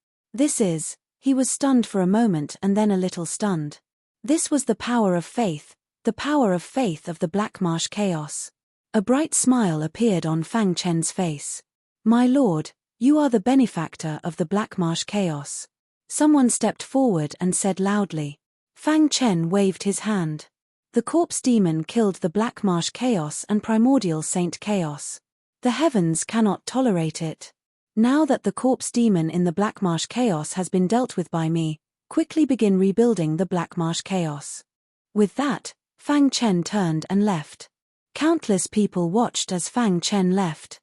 He was stunned for a moment and then a little stunned. This was the power of faith of the Black Marsh Chaos. A bright smile appeared on Fang Chen's face. My lord, you are the benefactor of the Black Marsh Chaos. Someone stepped forward and said loudly. Fang Chen waved his hand. The corpse demon killed the Black Marsh Chaos and primordial Saint Chaos. The heavens cannot tolerate it. Now that the corpse demon in the Black Marsh Chaos has been dealt with by me, quickly begin rebuilding the Black Marsh Chaos. With that, Fang Chen turned and left. Countless people watched as Fang Chen left.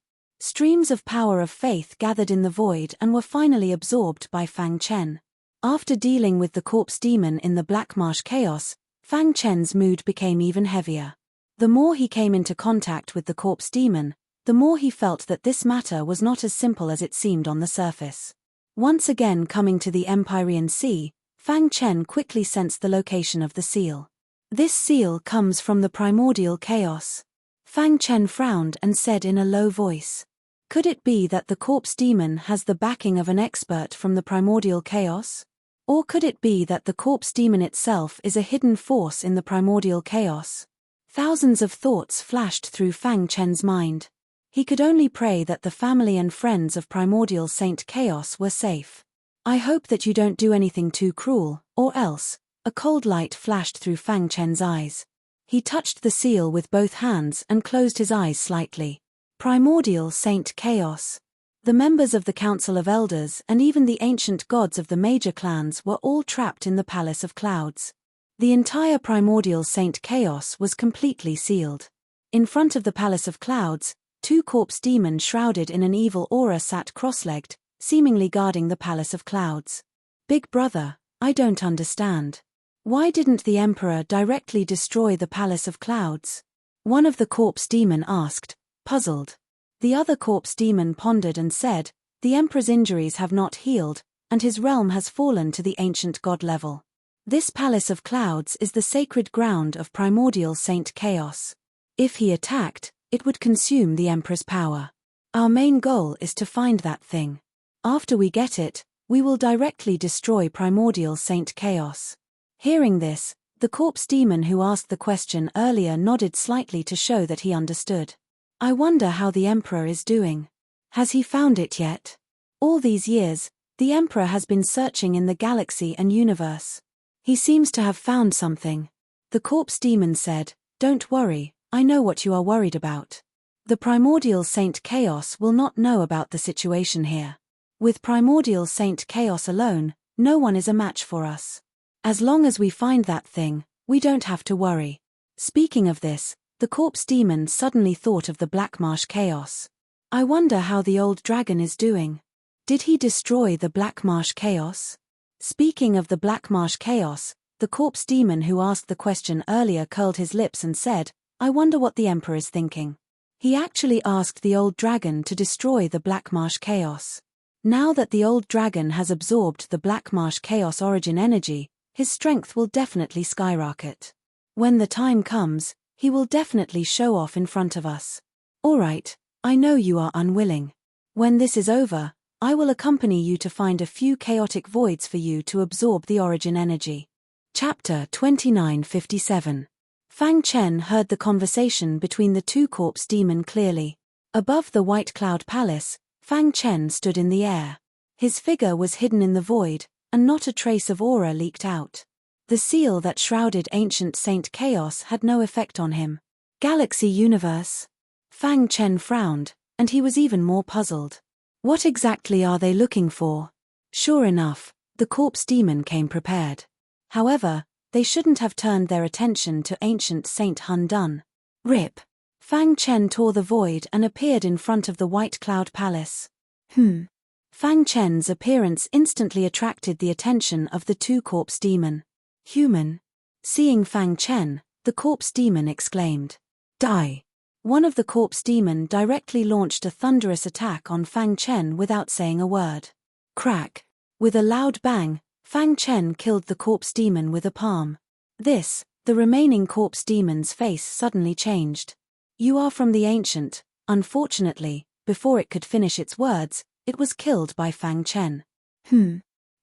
Streams of power of faith gathered in the void and were finally absorbed by Fang Chen. After dealing with the corpse demon in the Black Marsh chaos, Fang Chen's mood became even heavier. The more he came into contact with the corpse demon, the more he felt that this matter was not as simple as it seemed on the surface. Once again coming to the Empyrean Sea, Fang Chen quickly sensed the location of the seal. This seal comes from the primordial chaos. Fang Chen frowned and said in a low voice, "Could it be that the corpse demon has the backing of an expert from the primordial chaos? Or could it be that the corpse demon itself is a hidden force in the primordial chaos?" Thousands of thoughts flashed through Fang Chen's mind. He could only pray that the family and friends of primordial Saint Chaos were safe. "I hope that you don't do anything too cruel, or else." A cold light flashed through Fang Chen's eyes. He touched the seal with both hands and closed his eyes slightly. Primordial Saint Chaos. The members of the Council of Elders and even the ancient gods of the major clans were all trapped in the Palace of Clouds. The entire primordial Saint Chaos was completely sealed. In front of the Palace of Clouds, two corpse demons shrouded in an evil aura sat cross-legged, seemingly guarding the Palace of Clouds. "Big brother, I don't understand. Why didn't the Emperor directly destroy the Palace of Clouds?" One of the corpse demon asked, puzzled. The other corpse demon pondered and said, "The Emperor's injuries have not healed, and his realm has fallen to the ancient god level. This Palace of Clouds is the sacred ground of primordial Saint Chaos. If he attacked, it would consume the Emperor's power. Our main goal is to find that thing. After we get it, we will directly destroy primordial Saint Chaos." Hearing this, the corpse demon who asked the question earlier nodded slightly to show that he understood. "I wonder how the Emperor is doing. Has he found it yet? All these years, the Emperor has been searching in the galaxy and universe. He seems to have found something." The corpse demon said, "Don't worry, I know what you are worried about. The primordial Saint Chaos will not know about the situation here. With primordial Saint Chaos alone, no one is a match for us. As long as we find that thing, we don't have to worry." Speaking of this, the corpse demon suddenly thought of the Black Marsh chaos. "I wonder how the old dragon is doing. Did he destroy the Black Marsh chaos?" Speaking of the Black Marsh chaos, the corpse demon who asked the question earlier curled his lips and said, "I wonder what the Emperor is thinking. He actually asked the old dragon to destroy the Black Marsh chaos. Now that the old dragon has absorbed the Black Marsh chaos origin energy, his strength will definitely skyrocket. When the time comes, he will definitely show off in front of us. Alright, I know you are unwilling. When this is over, I will accompany you to find a few chaotic voids for you to absorb the origin energy." Chapter 2957. Fang Chen heard the conversation between the two corpse demon clearly. Above the White Cloud Palace, Fang Chen stood in the air. His figure was hidden in the void, and not a trace of aura leaked out. The seal that shrouded ancient Saint Chaos had no effect on him. Galaxy Universe? Fang Chen frowned, and he was even more puzzled. What exactly are they looking for? Sure enough, the corpse demon came prepared. However, they shouldn't have turned their attention to ancient Saint Hun Dun. Rip. Fang Chen tore the void and appeared in front of the White Cloud Palace. Fang Chen's appearance instantly attracted the attention of the two corpse demon. "Human." Seeing Fang Chen, the corpse demon exclaimed, "Die." One of the corpse demon directly launched a thunderous attack on Fang Chen without saying a word. Crack. With a loud bang, Fang Chen killed the corpse demon with a palm. The remaining corpse demon's face suddenly changed. "You are from the ancient." Unfortunately, before it could finish its words, it was killed by Fang Chen.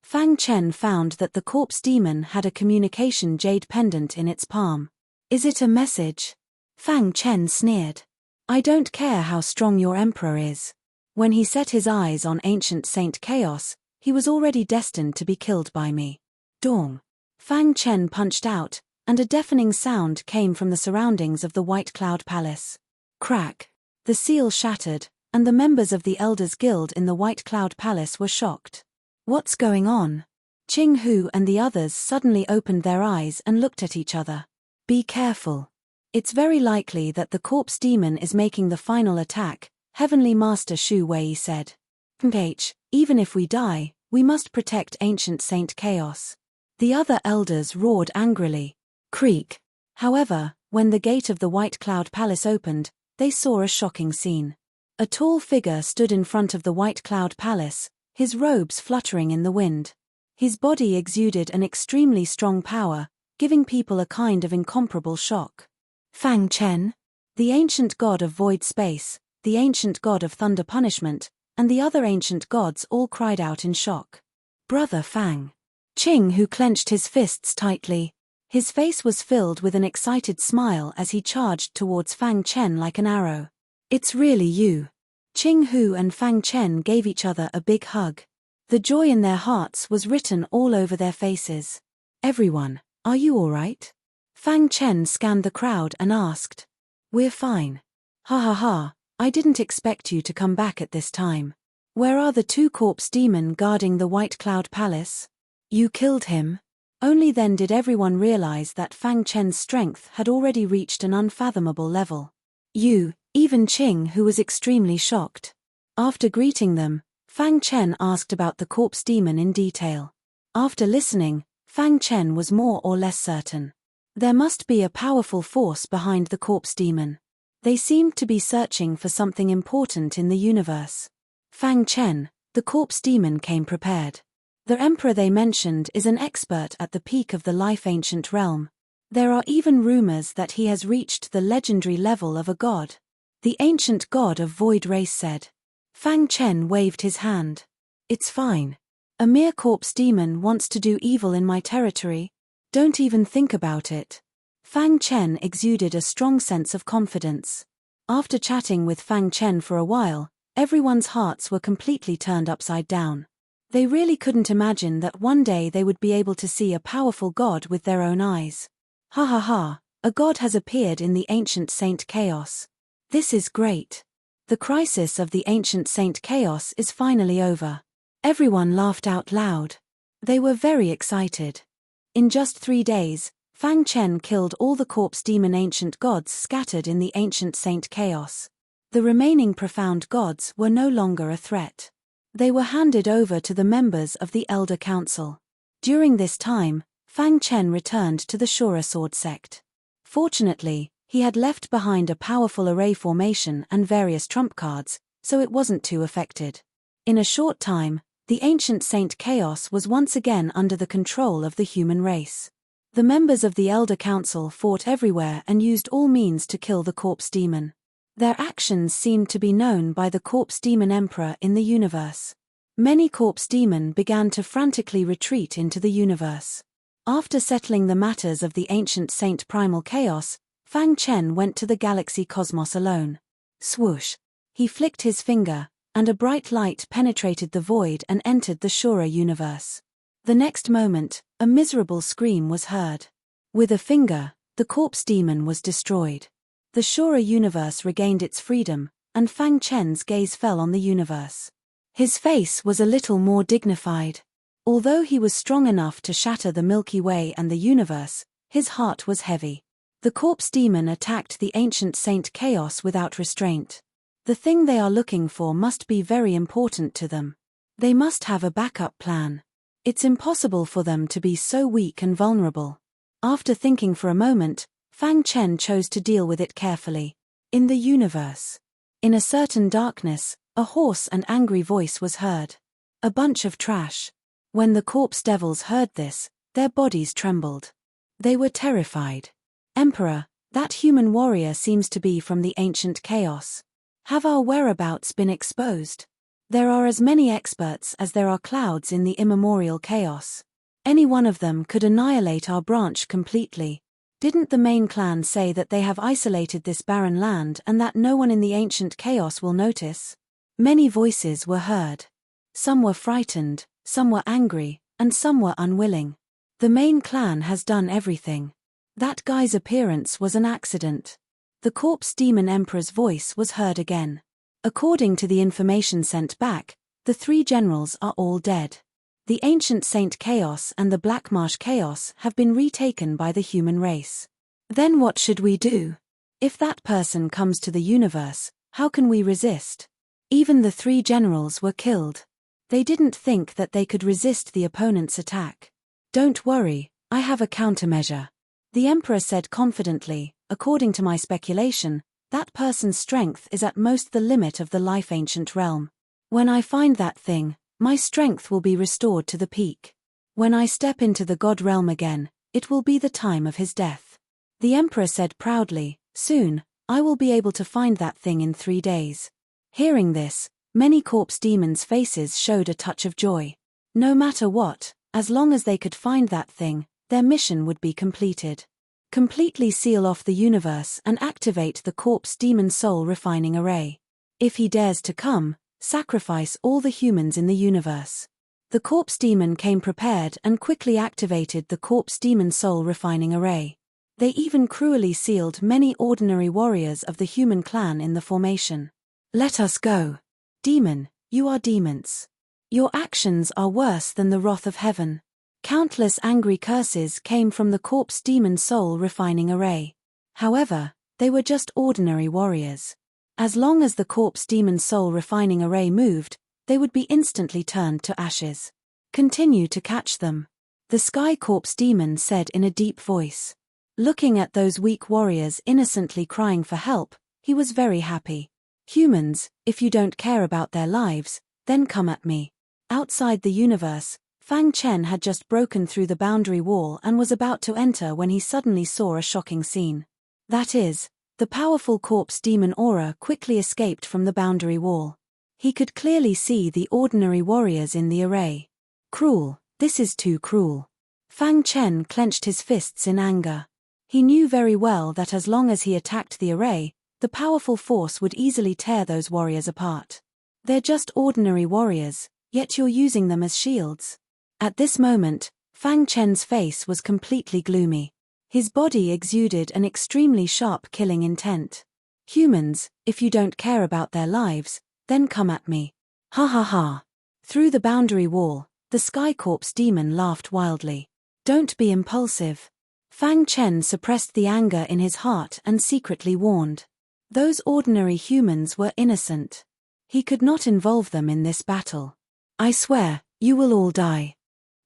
Fang Chen found that the corpse demon had a communication jade pendant in its palm. "Is it a message?" Fang Chen sneered. "I don't care how strong your emperor is. When he set his eyes on ancient Saint Chaos, he was already destined to be killed by me." Dong. Fang Chen punched out, and a deafening sound came from the surroundings of the White Cloud Palace. Crack. The seal shattered, and the members of the Elders Guild in the White Cloud Palace were shocked. "What's going on?" Qing Hu and the others suddenly opened their eyes and looked at each other. "Be careful. It's very likely that the corpse demon is making the final attack, Heavenly Master Shu Wei said. Even if we die, we must protect ancient Saint Chaos. The other elders roared angrily. Creak. However, when the gate of the White Cloud Palace opened, they saw a shocking scene. A tall figure stood in front of the White Cloud Palace, his robes fluttering in the wind. His body exuded an extremely strong power, giving people a kind of incomparable shock. Fang Chen, the ancient god of void space, the ancient god of thunder punishment, and the other ancient gods all cried out in shock. Brother Fang. Qing, who clenched his fists tightly. His face was filled with an excited smile as he charged towards Fang Chen like an arrow. It's really you. Qing Hu and Fang Chen gave each other a big hug. The joy in their hearts was written all over their faces. Everyone, are you all right? Fang Chen scanned the crowd and asked. We're fine. Ha ha ha, I didn't expect you to come back at this time. Where are the 2 corpse demon guarding the White Cloud Palace? You killed him? Only then did everyone realize that Fang Chen's strength had already reached an unfathomable level. Even Qing, who was extremely shocked. After greeting them, Fang Chen asked about the corpse demon in detail. After listening, Fang Chen was more or less certain. There must be a powerful force behind the corpse demon. They seemed to be searching for something important in the universe. Fang Chen, the corpse demon, came prepared. The emperor they mentioned is an expert at the peak of the life ancient realm. There are even rumors that he has reached the legendary level of a god. The ancient god of void race said. Fang Chen waved his hand. It's fine. A mere corpse demon wants to do evil in my territory? Don't even think about it. Fang Chen exuded a strong sense of confidence. After chatting with Fang Chen for a while, everyone's hearts were completely turned upside down. They really couldn't imagine that one day they would be able to see a powerful god with their own eyes. Ha ha ha, a god has appeared in the ancient Saint Chaos. This is great. The crisis of the ancient Saint Chaos is finally over. Everyone laughed out loud. They were very excited. In just 3 days, Fang Chen killed all the corpse demon ancient gods scattered in the ancient Saint Chaos. The remaining profound gods were no longer a threat. They were handed over to the members of the Elder Council. During this time, Fang Chen returned to the Shura Sword sect. Fortunately, he had left behind a powerful array formation and various trump cards, so it wasn't too affected. In a short time, the ancient Saint Chaos was once again under the control of the human race. The members of the Elder Council fought everywhere and used all means to kill the corpse demon. Their actions seemed to be known by the corpse demon emperor in the universe. Many corpse demon began to frantically retreat into the universe. After settling the matters of the ancient Saint Primal Chaos, Fang Chen went to the galaxy cosmos alone. Swoosh! He flicked his finger, and a bright light penetrated the void and entered the Shura universe. The next moment, a miserable scream was heard. With a finger, the corpse demon was destroyed. The Shura universe regained its freedom, and Fang Chen's gaze fell on the universe. His face was a little more dignified. Although he was strong enough to shatter the Milky Way and the universe, his heart was heavy. The corpse demon attacked the ancient Saint Chaos without restraint. The thing they are looking for must be very important to them. They must have a backup plan. It's impossible for them to be so weak and vulnerable. After thinking for a moment, Fang Chen chose to deal with it carefully. In the universe. In a certain darkness, a hoarse and angry voice was heard. A bunch of trash. When the corpse devils heard this, their bodies trembled. They were terrified. Emperor, that human warrior seems to be from the ancient chaos. Have our whereabouts been exposed? There are as many experts as there are clouds in the immemorial chaos. Any one of them could annihilate our branch completely. Didn't the main clan say that they have isolated this barren land and that no one in the ancient chaos will notice? Many voices were heard. Some were frightened, some were angry, and some were unwilling. The main clan has done everything. That guy's appearance was an accident. The corpse demon emperor's voice was heard again. According to the information sent back, the 3 generals are all dead. The ancient Saint Chaos and the Black Marsh Chaos have been retaken by the human race. Then what should we do? If that person comes to the universe, How can we resist? Even the 3 generals were killed. They didn't think that they could resist the opponent's attack. Don't worry, I have a countermeasure. The emperor said confidently, according to my speculation, that person's strength is at most the limit of the life-ancient realm. When I find that thing, my strength will be restored to the peak. When I step into the god realm again, it will be the time of his death. The emperor said proudly, soon, I will be able to find that thing in 3 days. Hearing this, many corpse demons' faces showed a touch of joy. No matter what, as long as they could find that thing, their mission would be completed. Completely seal off the universe and activate the corpse demon soul refining array. If he dares to come, sacrifice all the humans in the universe. The corpse demon came prepared and quickly activated the corpse demon soul refining array. They even cruelly sealed many ordinary warriors of the human clan in the formation. Let us go. Demon, you are demons. Your actions are worse than the wrath of heaven. Countless angry curses came from the corpse demon soul refining array. However, they were just ordinary warriors. As long as the corpse demon soul refining array moved, they would be instantly turned to ashes. Continue to catch them. The sky corpse demon said in a deep voice. Looking at those weak warriors innocently crying for help, he was very happy. Humans, if you don't care about their lives, then come at me. Outside the universe, Fang Chen had just broken through the boundary wall and was about to enter when he suddenly saw a shocking scene. That is, the powerful corpse demon aura quickly escaped from the boundary wall. He could clearly see the ordinary warriors in the array. Cruel, this is too cruel. Fang Chen clenched his fists in anger. He knew very well that as long as he attacked the array, the powerful force would easily tear those warriors apart. They're just ordinary warriors, yet you're using them as shields. At this moment, Fang Chen's face was completely gloomy. His body exuded an extremely sharp killing intent. Humans, if you don't care about their lives, then come at me. Ha ha ha. Through the boundary wall, the Sky Corpse demon laughed wildly. Don't be impulsive. Fang Chen suppressed the anger in his heart and secretly warned. Those ordinary humans were innocent. He could not involve them in this battle. I swear, you will all die.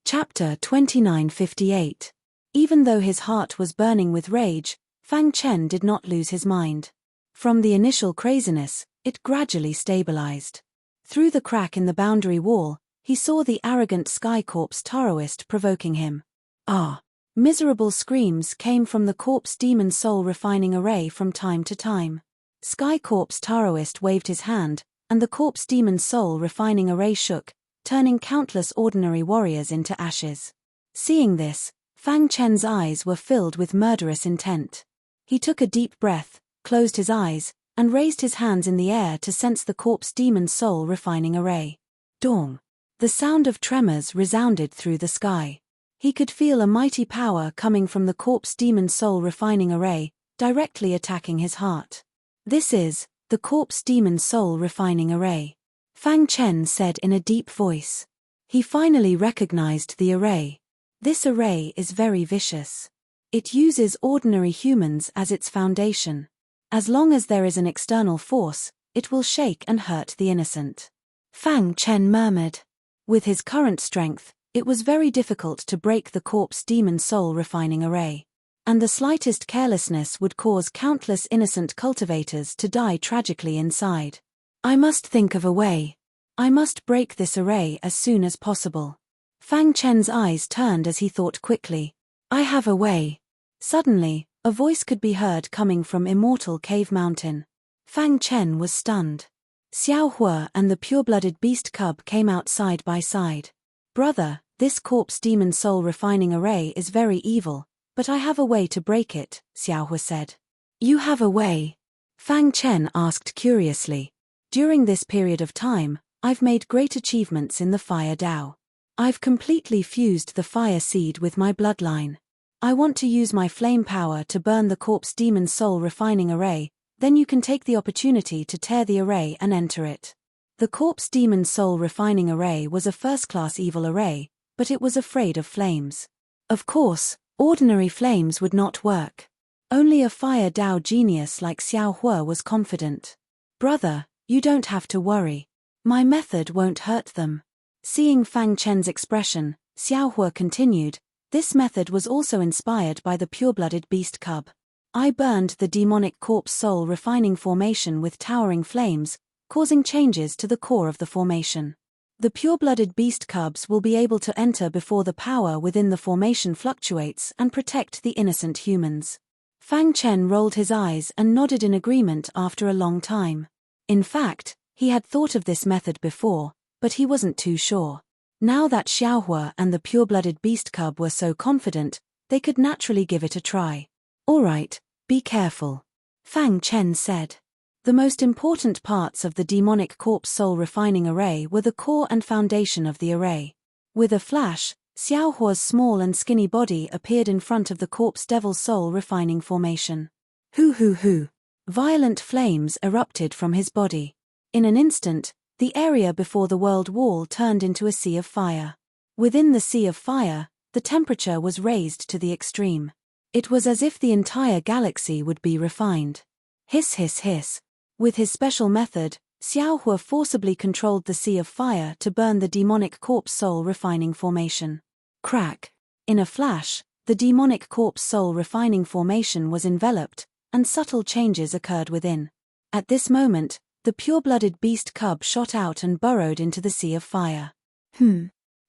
Chapter 2958. Even though his heart was burning with rage, Fang Chen did not lose his mind. From the initial craziness, it gradually stabilized. Through the crack in the boundary wall, he saw the arrogant Sky Corpse Taoist provoking him. Ah! Miserable screams came from the corpse demon soul refining array from time to time. Sky Corpse Taoist waved his hand, and the corpse demon soul refining array shook, turning countless ordinary warriors into ashes. Seeing this, Fang Chen's eyes were filled with murderous intent. He took a deep breath, closed his eyes, and raised his hands in the air to sense the corpse demon soul refining array. Dong! The sound of tremors resounded through the sky. He could feel a mighty power coming from the corpse demon soul refining array, directly attacking his heart. This is the corpse demon soul refining array. Fang Chen said in a deep voice. He finally recognized the array. This array is very vicious. It uses ordinary humans as its foundation. As long as there is an external force, it will shake and hurt the innocent. Fang Chen murmured. With his current strength, it was very difficult to break the corpse demon soul refining array. And the slightest carelessness would cause countless innocent cultivators to die tragically inside. I must think of a way. I must break this array as soon as possible. Fang Chen's eyes turned as he thought quickly. I have a way. Suddenly, a voice could be heard coming from Immortal Cave Mountain. Fang Chen was stunned. Xiao Hua and the pure-blooded beast cub came out side by side. Brother, this corpse demon soul refining array is very evil, but I have a way to break it, Xiao Hua said. You have a way? Fang Chen asked curiously. During this period of time, I've made great achievements in the Fire Dao. I've completely fused the fire seed with my bloodline. I want to use my flame power to burn the corpse demon soul refining array, then you can take the opportunity to tear the array and enter it. The corpse demon soul refining array was a first-class evil array, but it was afraid of flames. Of course, ordinary flames would not work. Only a Fire Dao genius like Xiao Hua was confident. Brother, you don't have to worry. My method won't hurt them. Seeing Fang Chen's expression, Xiaohua continued, this method was also inspired by the pure-blooded beast cub. I burned the demonic corpse soul refining formation with towering flames, causing changes to the core of the formation. The pure-blooded beast cubs will be able to enter before the power within the formation fluctuates and protect the innocent humans. Fang Chen rolled his eyes and nodded in agreement after a long time. In fact, he had thought of this method before, but he wasn't too sure. Now that Xiaohua and the pure-blooded beast cub were so confident, they could naturally give it a try. All right, be careful, Fang Chen said. The most important parts of the demonic corpse soul refining array were the core and foundation of the array. With a flash, Xiaohua's small and skinny body appeared in front of the corpse devil soul refining formation. Hoo hoo hoo. Violent flames erupted from his body. In an instant, the area before the world wall turned into a sea of fire. Within the sea of fire, the temperature was raised to the extreme. It was as if the entire galaxy would be refined. Hiss hiss hiss. With his special method, Xiaohua forcibly controlled the sea of fire to burn the demonic corpse soul refining formation. Crack. In a flash, the demonic corpse soul refining formation was enveloped, and subtle changes occurred within. At this moment, the pure-blooded beast cub shot out and burrowed into the sea of fire.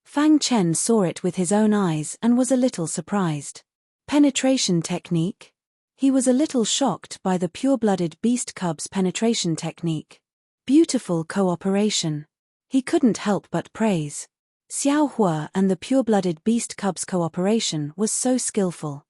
Fang Chen saw it with his own eyes and was a little surprised. Penetration technique? He was a little shocked by the pure-blooded beast cub's penetration technique. Beautiful cooperation. He couldn't help but praise. Xiaohua and the pure-blooded beast cub's cooperation was so skillful.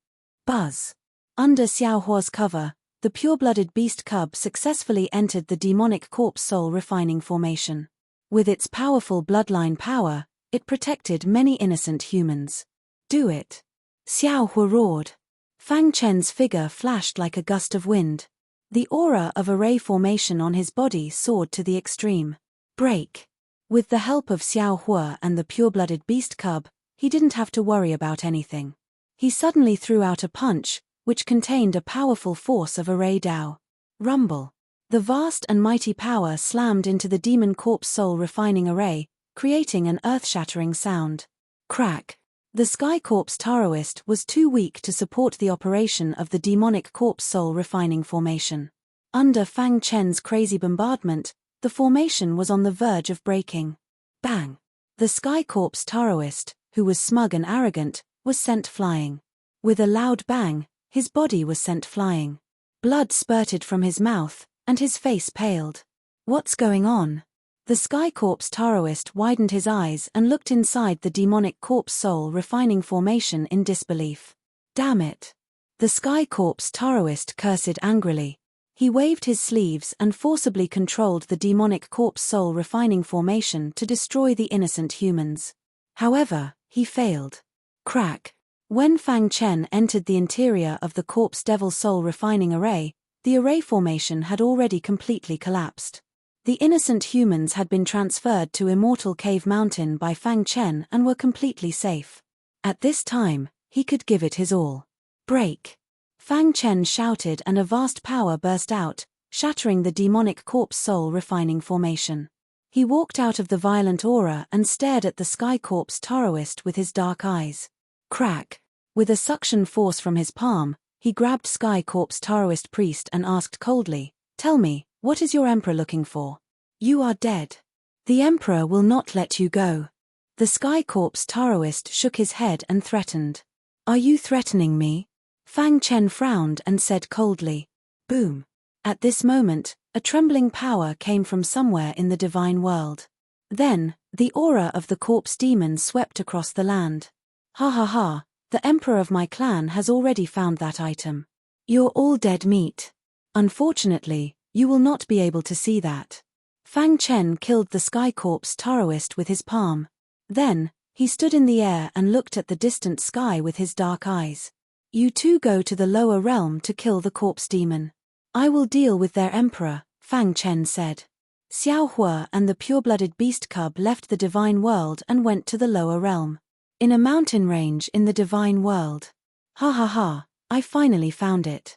Buzz. Under Xiaohua's cover, the pure-blooded beast cub successfully entered the demonic corpse soul refining formation. With its powerful bloodline power, it protected many innocent humans. Do it. Xiaohua roared. Fang Chen's figure flashed like a gust of wind. The aura of array formation on his body soared to the extreme. Break. With the help of Xiaohua and the pure-blooded beast cub, he didn't have to worry about anything. He suddenly threw out a punch, which contained a powerful force of array Dao. Rumble. The vast and mighty power slammed into the demon corpse soul refining array, creating an earth-shattering sound. Crack. The Sky Corpse Taoist was too weak to support the operation of the demonic corpse soul refining formation. Under Fang Chen's crazy bombardment, the formation was on the verge of breaking. Bang! The Sky Corpse Taoist, who was smug and arrogant, was sent flying. With a loud bang, his body was sent flying. Blood spurted from his mouth, and his face paled. What's going on? The Sky Corpse Taoist widened his eyes and looked inside the demonic corpse soul refining formation in disbelief. Damn it! The Sky Corpse Taoist cursed angrily. He waved his sleeves and forcibly controlled the demonic corpse soul refining formation to destroy the innocent humans. However, he failed. Crack. When Fang Chen entered the interior of the corpse devil soul refining array, the array formation had already completely collapsed. The innocent humans had been transferred to Immortal Cave Mountain by Fang Chen and were completely safe. At this time, he could give it his all. Break! Fang Chen shouted and a vast power burst out, shattering the demonic corpse soul refining formation. He walked out of the violent aura and stared at the Sky Corpse Taoist with his dark eyes. Crack! With a suction force from his palm, he grabbed Sky Corpse Taoist priest and asked coldly, "Tell me, what is your emperor looking for? You are dead. The emperor will not let you go." The Sky Corpse Taoist shook his head and threatened. "Are you threatening me?" Fang Chen frowned and said coldly. Boom. At this moment, a trembling power came from somewhere in the divine world. Then, the aura of the corpse demon swept across the land. Ha ha ha, the emperor of my clan has already found that item. You're all dead meat. Unfortunately, you will not be able to see that. Fang Chen killed the Sky Corpse Taoist with his palm. Then, he stood in the air and looked at the distant sky with his dark eyes. You two go to the lower realm to kill the corpse demon. I will deal with their emperor, Fang Chen said. Xiaohua and the pure-blooded beast cub left the divine world and went to the lower realm. In a mountain range in the divine world. Ha ha ha, I finally found it.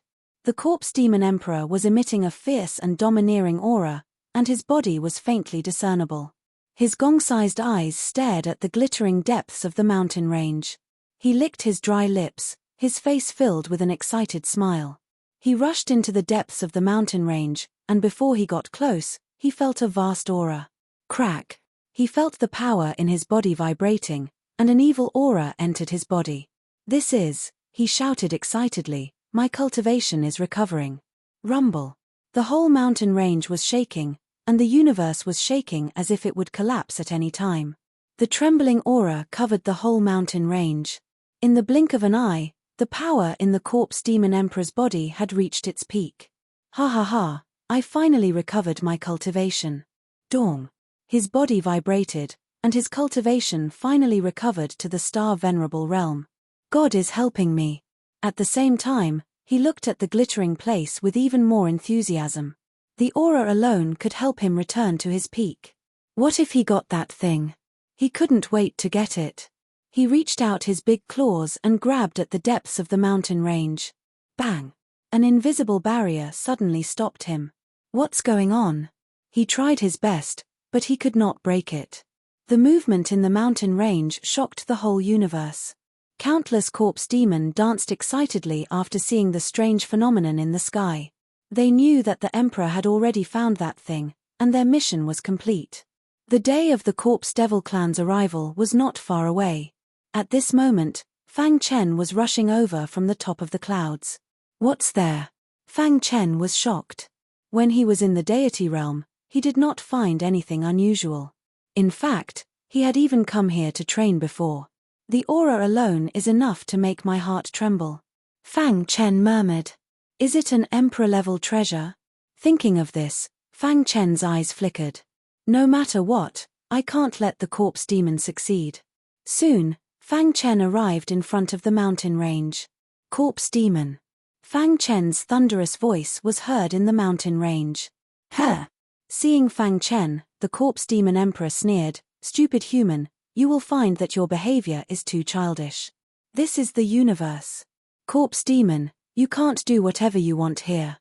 The corpse demon emperor was emitting a fierce and domineering aura, and his body was faintly discernible. His gong-sized eyes stared at the glittering depths of the mountain range. He licked his dry lips, his face filled with an excited smile. He rushed into the depths of the mountain range, and before he got close, he felt a vast aura. Crack! He felt the power in his body vibrating, and an evil aura entered his body. "This is," he shouted excitedly, "my cultivation is recovering." Rumble. The whole mountain range was shaking, and the universe was shaking as if it would collapse at any time. The trembling aura covered the whole mountain range. In the blink of an eye, the power in the corpse demon emperor's body had reached its peak. "Ha ha ha, I finally recovered my cultivation." Dong. His body vibrated, and his cultivation finally recovered to the star Venerable realm. "God is helping me." At the same time, he looked at the glittering place with even more enthusiasm. The aura alone could help him return to his peak. What if he got that thing? He couldn't wait to get it. He reached out his big claws and grabbed at the depths of the mountain range. Bang! An invisible barrier suddenly stopped him. What's going on? He tried his best, but he could not break it. The movement in the mountain range shocked the whole universe. Countless corpse demons danced excitedly after seeing the strange phenomenon in the sky. They knew that the emperor had already found that thing, and their mission was complete. The day of the corpse devil clan's arrival was not far away. At this moment, Fang Chen was rushing over from the top of the clouds. "What's there?" Fang Chen was shocked. When he was in the deity realm, he did not find anything unusual. In fact, he had even come here to train before. "The aura alone is enough to make my heart tremble." Fang Chen murmured. "Is it an emperor-level treasure?" Thinking of this, Fang Chen's eyes flickered. "No matter what, I can't let the corpse demon succeed." Soon, Fang Chen arrived in front of the mountain range. "Corpse demon." Fang Chen's thunderous voice was heard in the mountain range. "Huh!" Seeing Fang Chen, the corpse demon emperor sneered, "Stupid human, you will find that your behavior is too childish. This is the universe. Corpse demon, you can't do whatever you want here."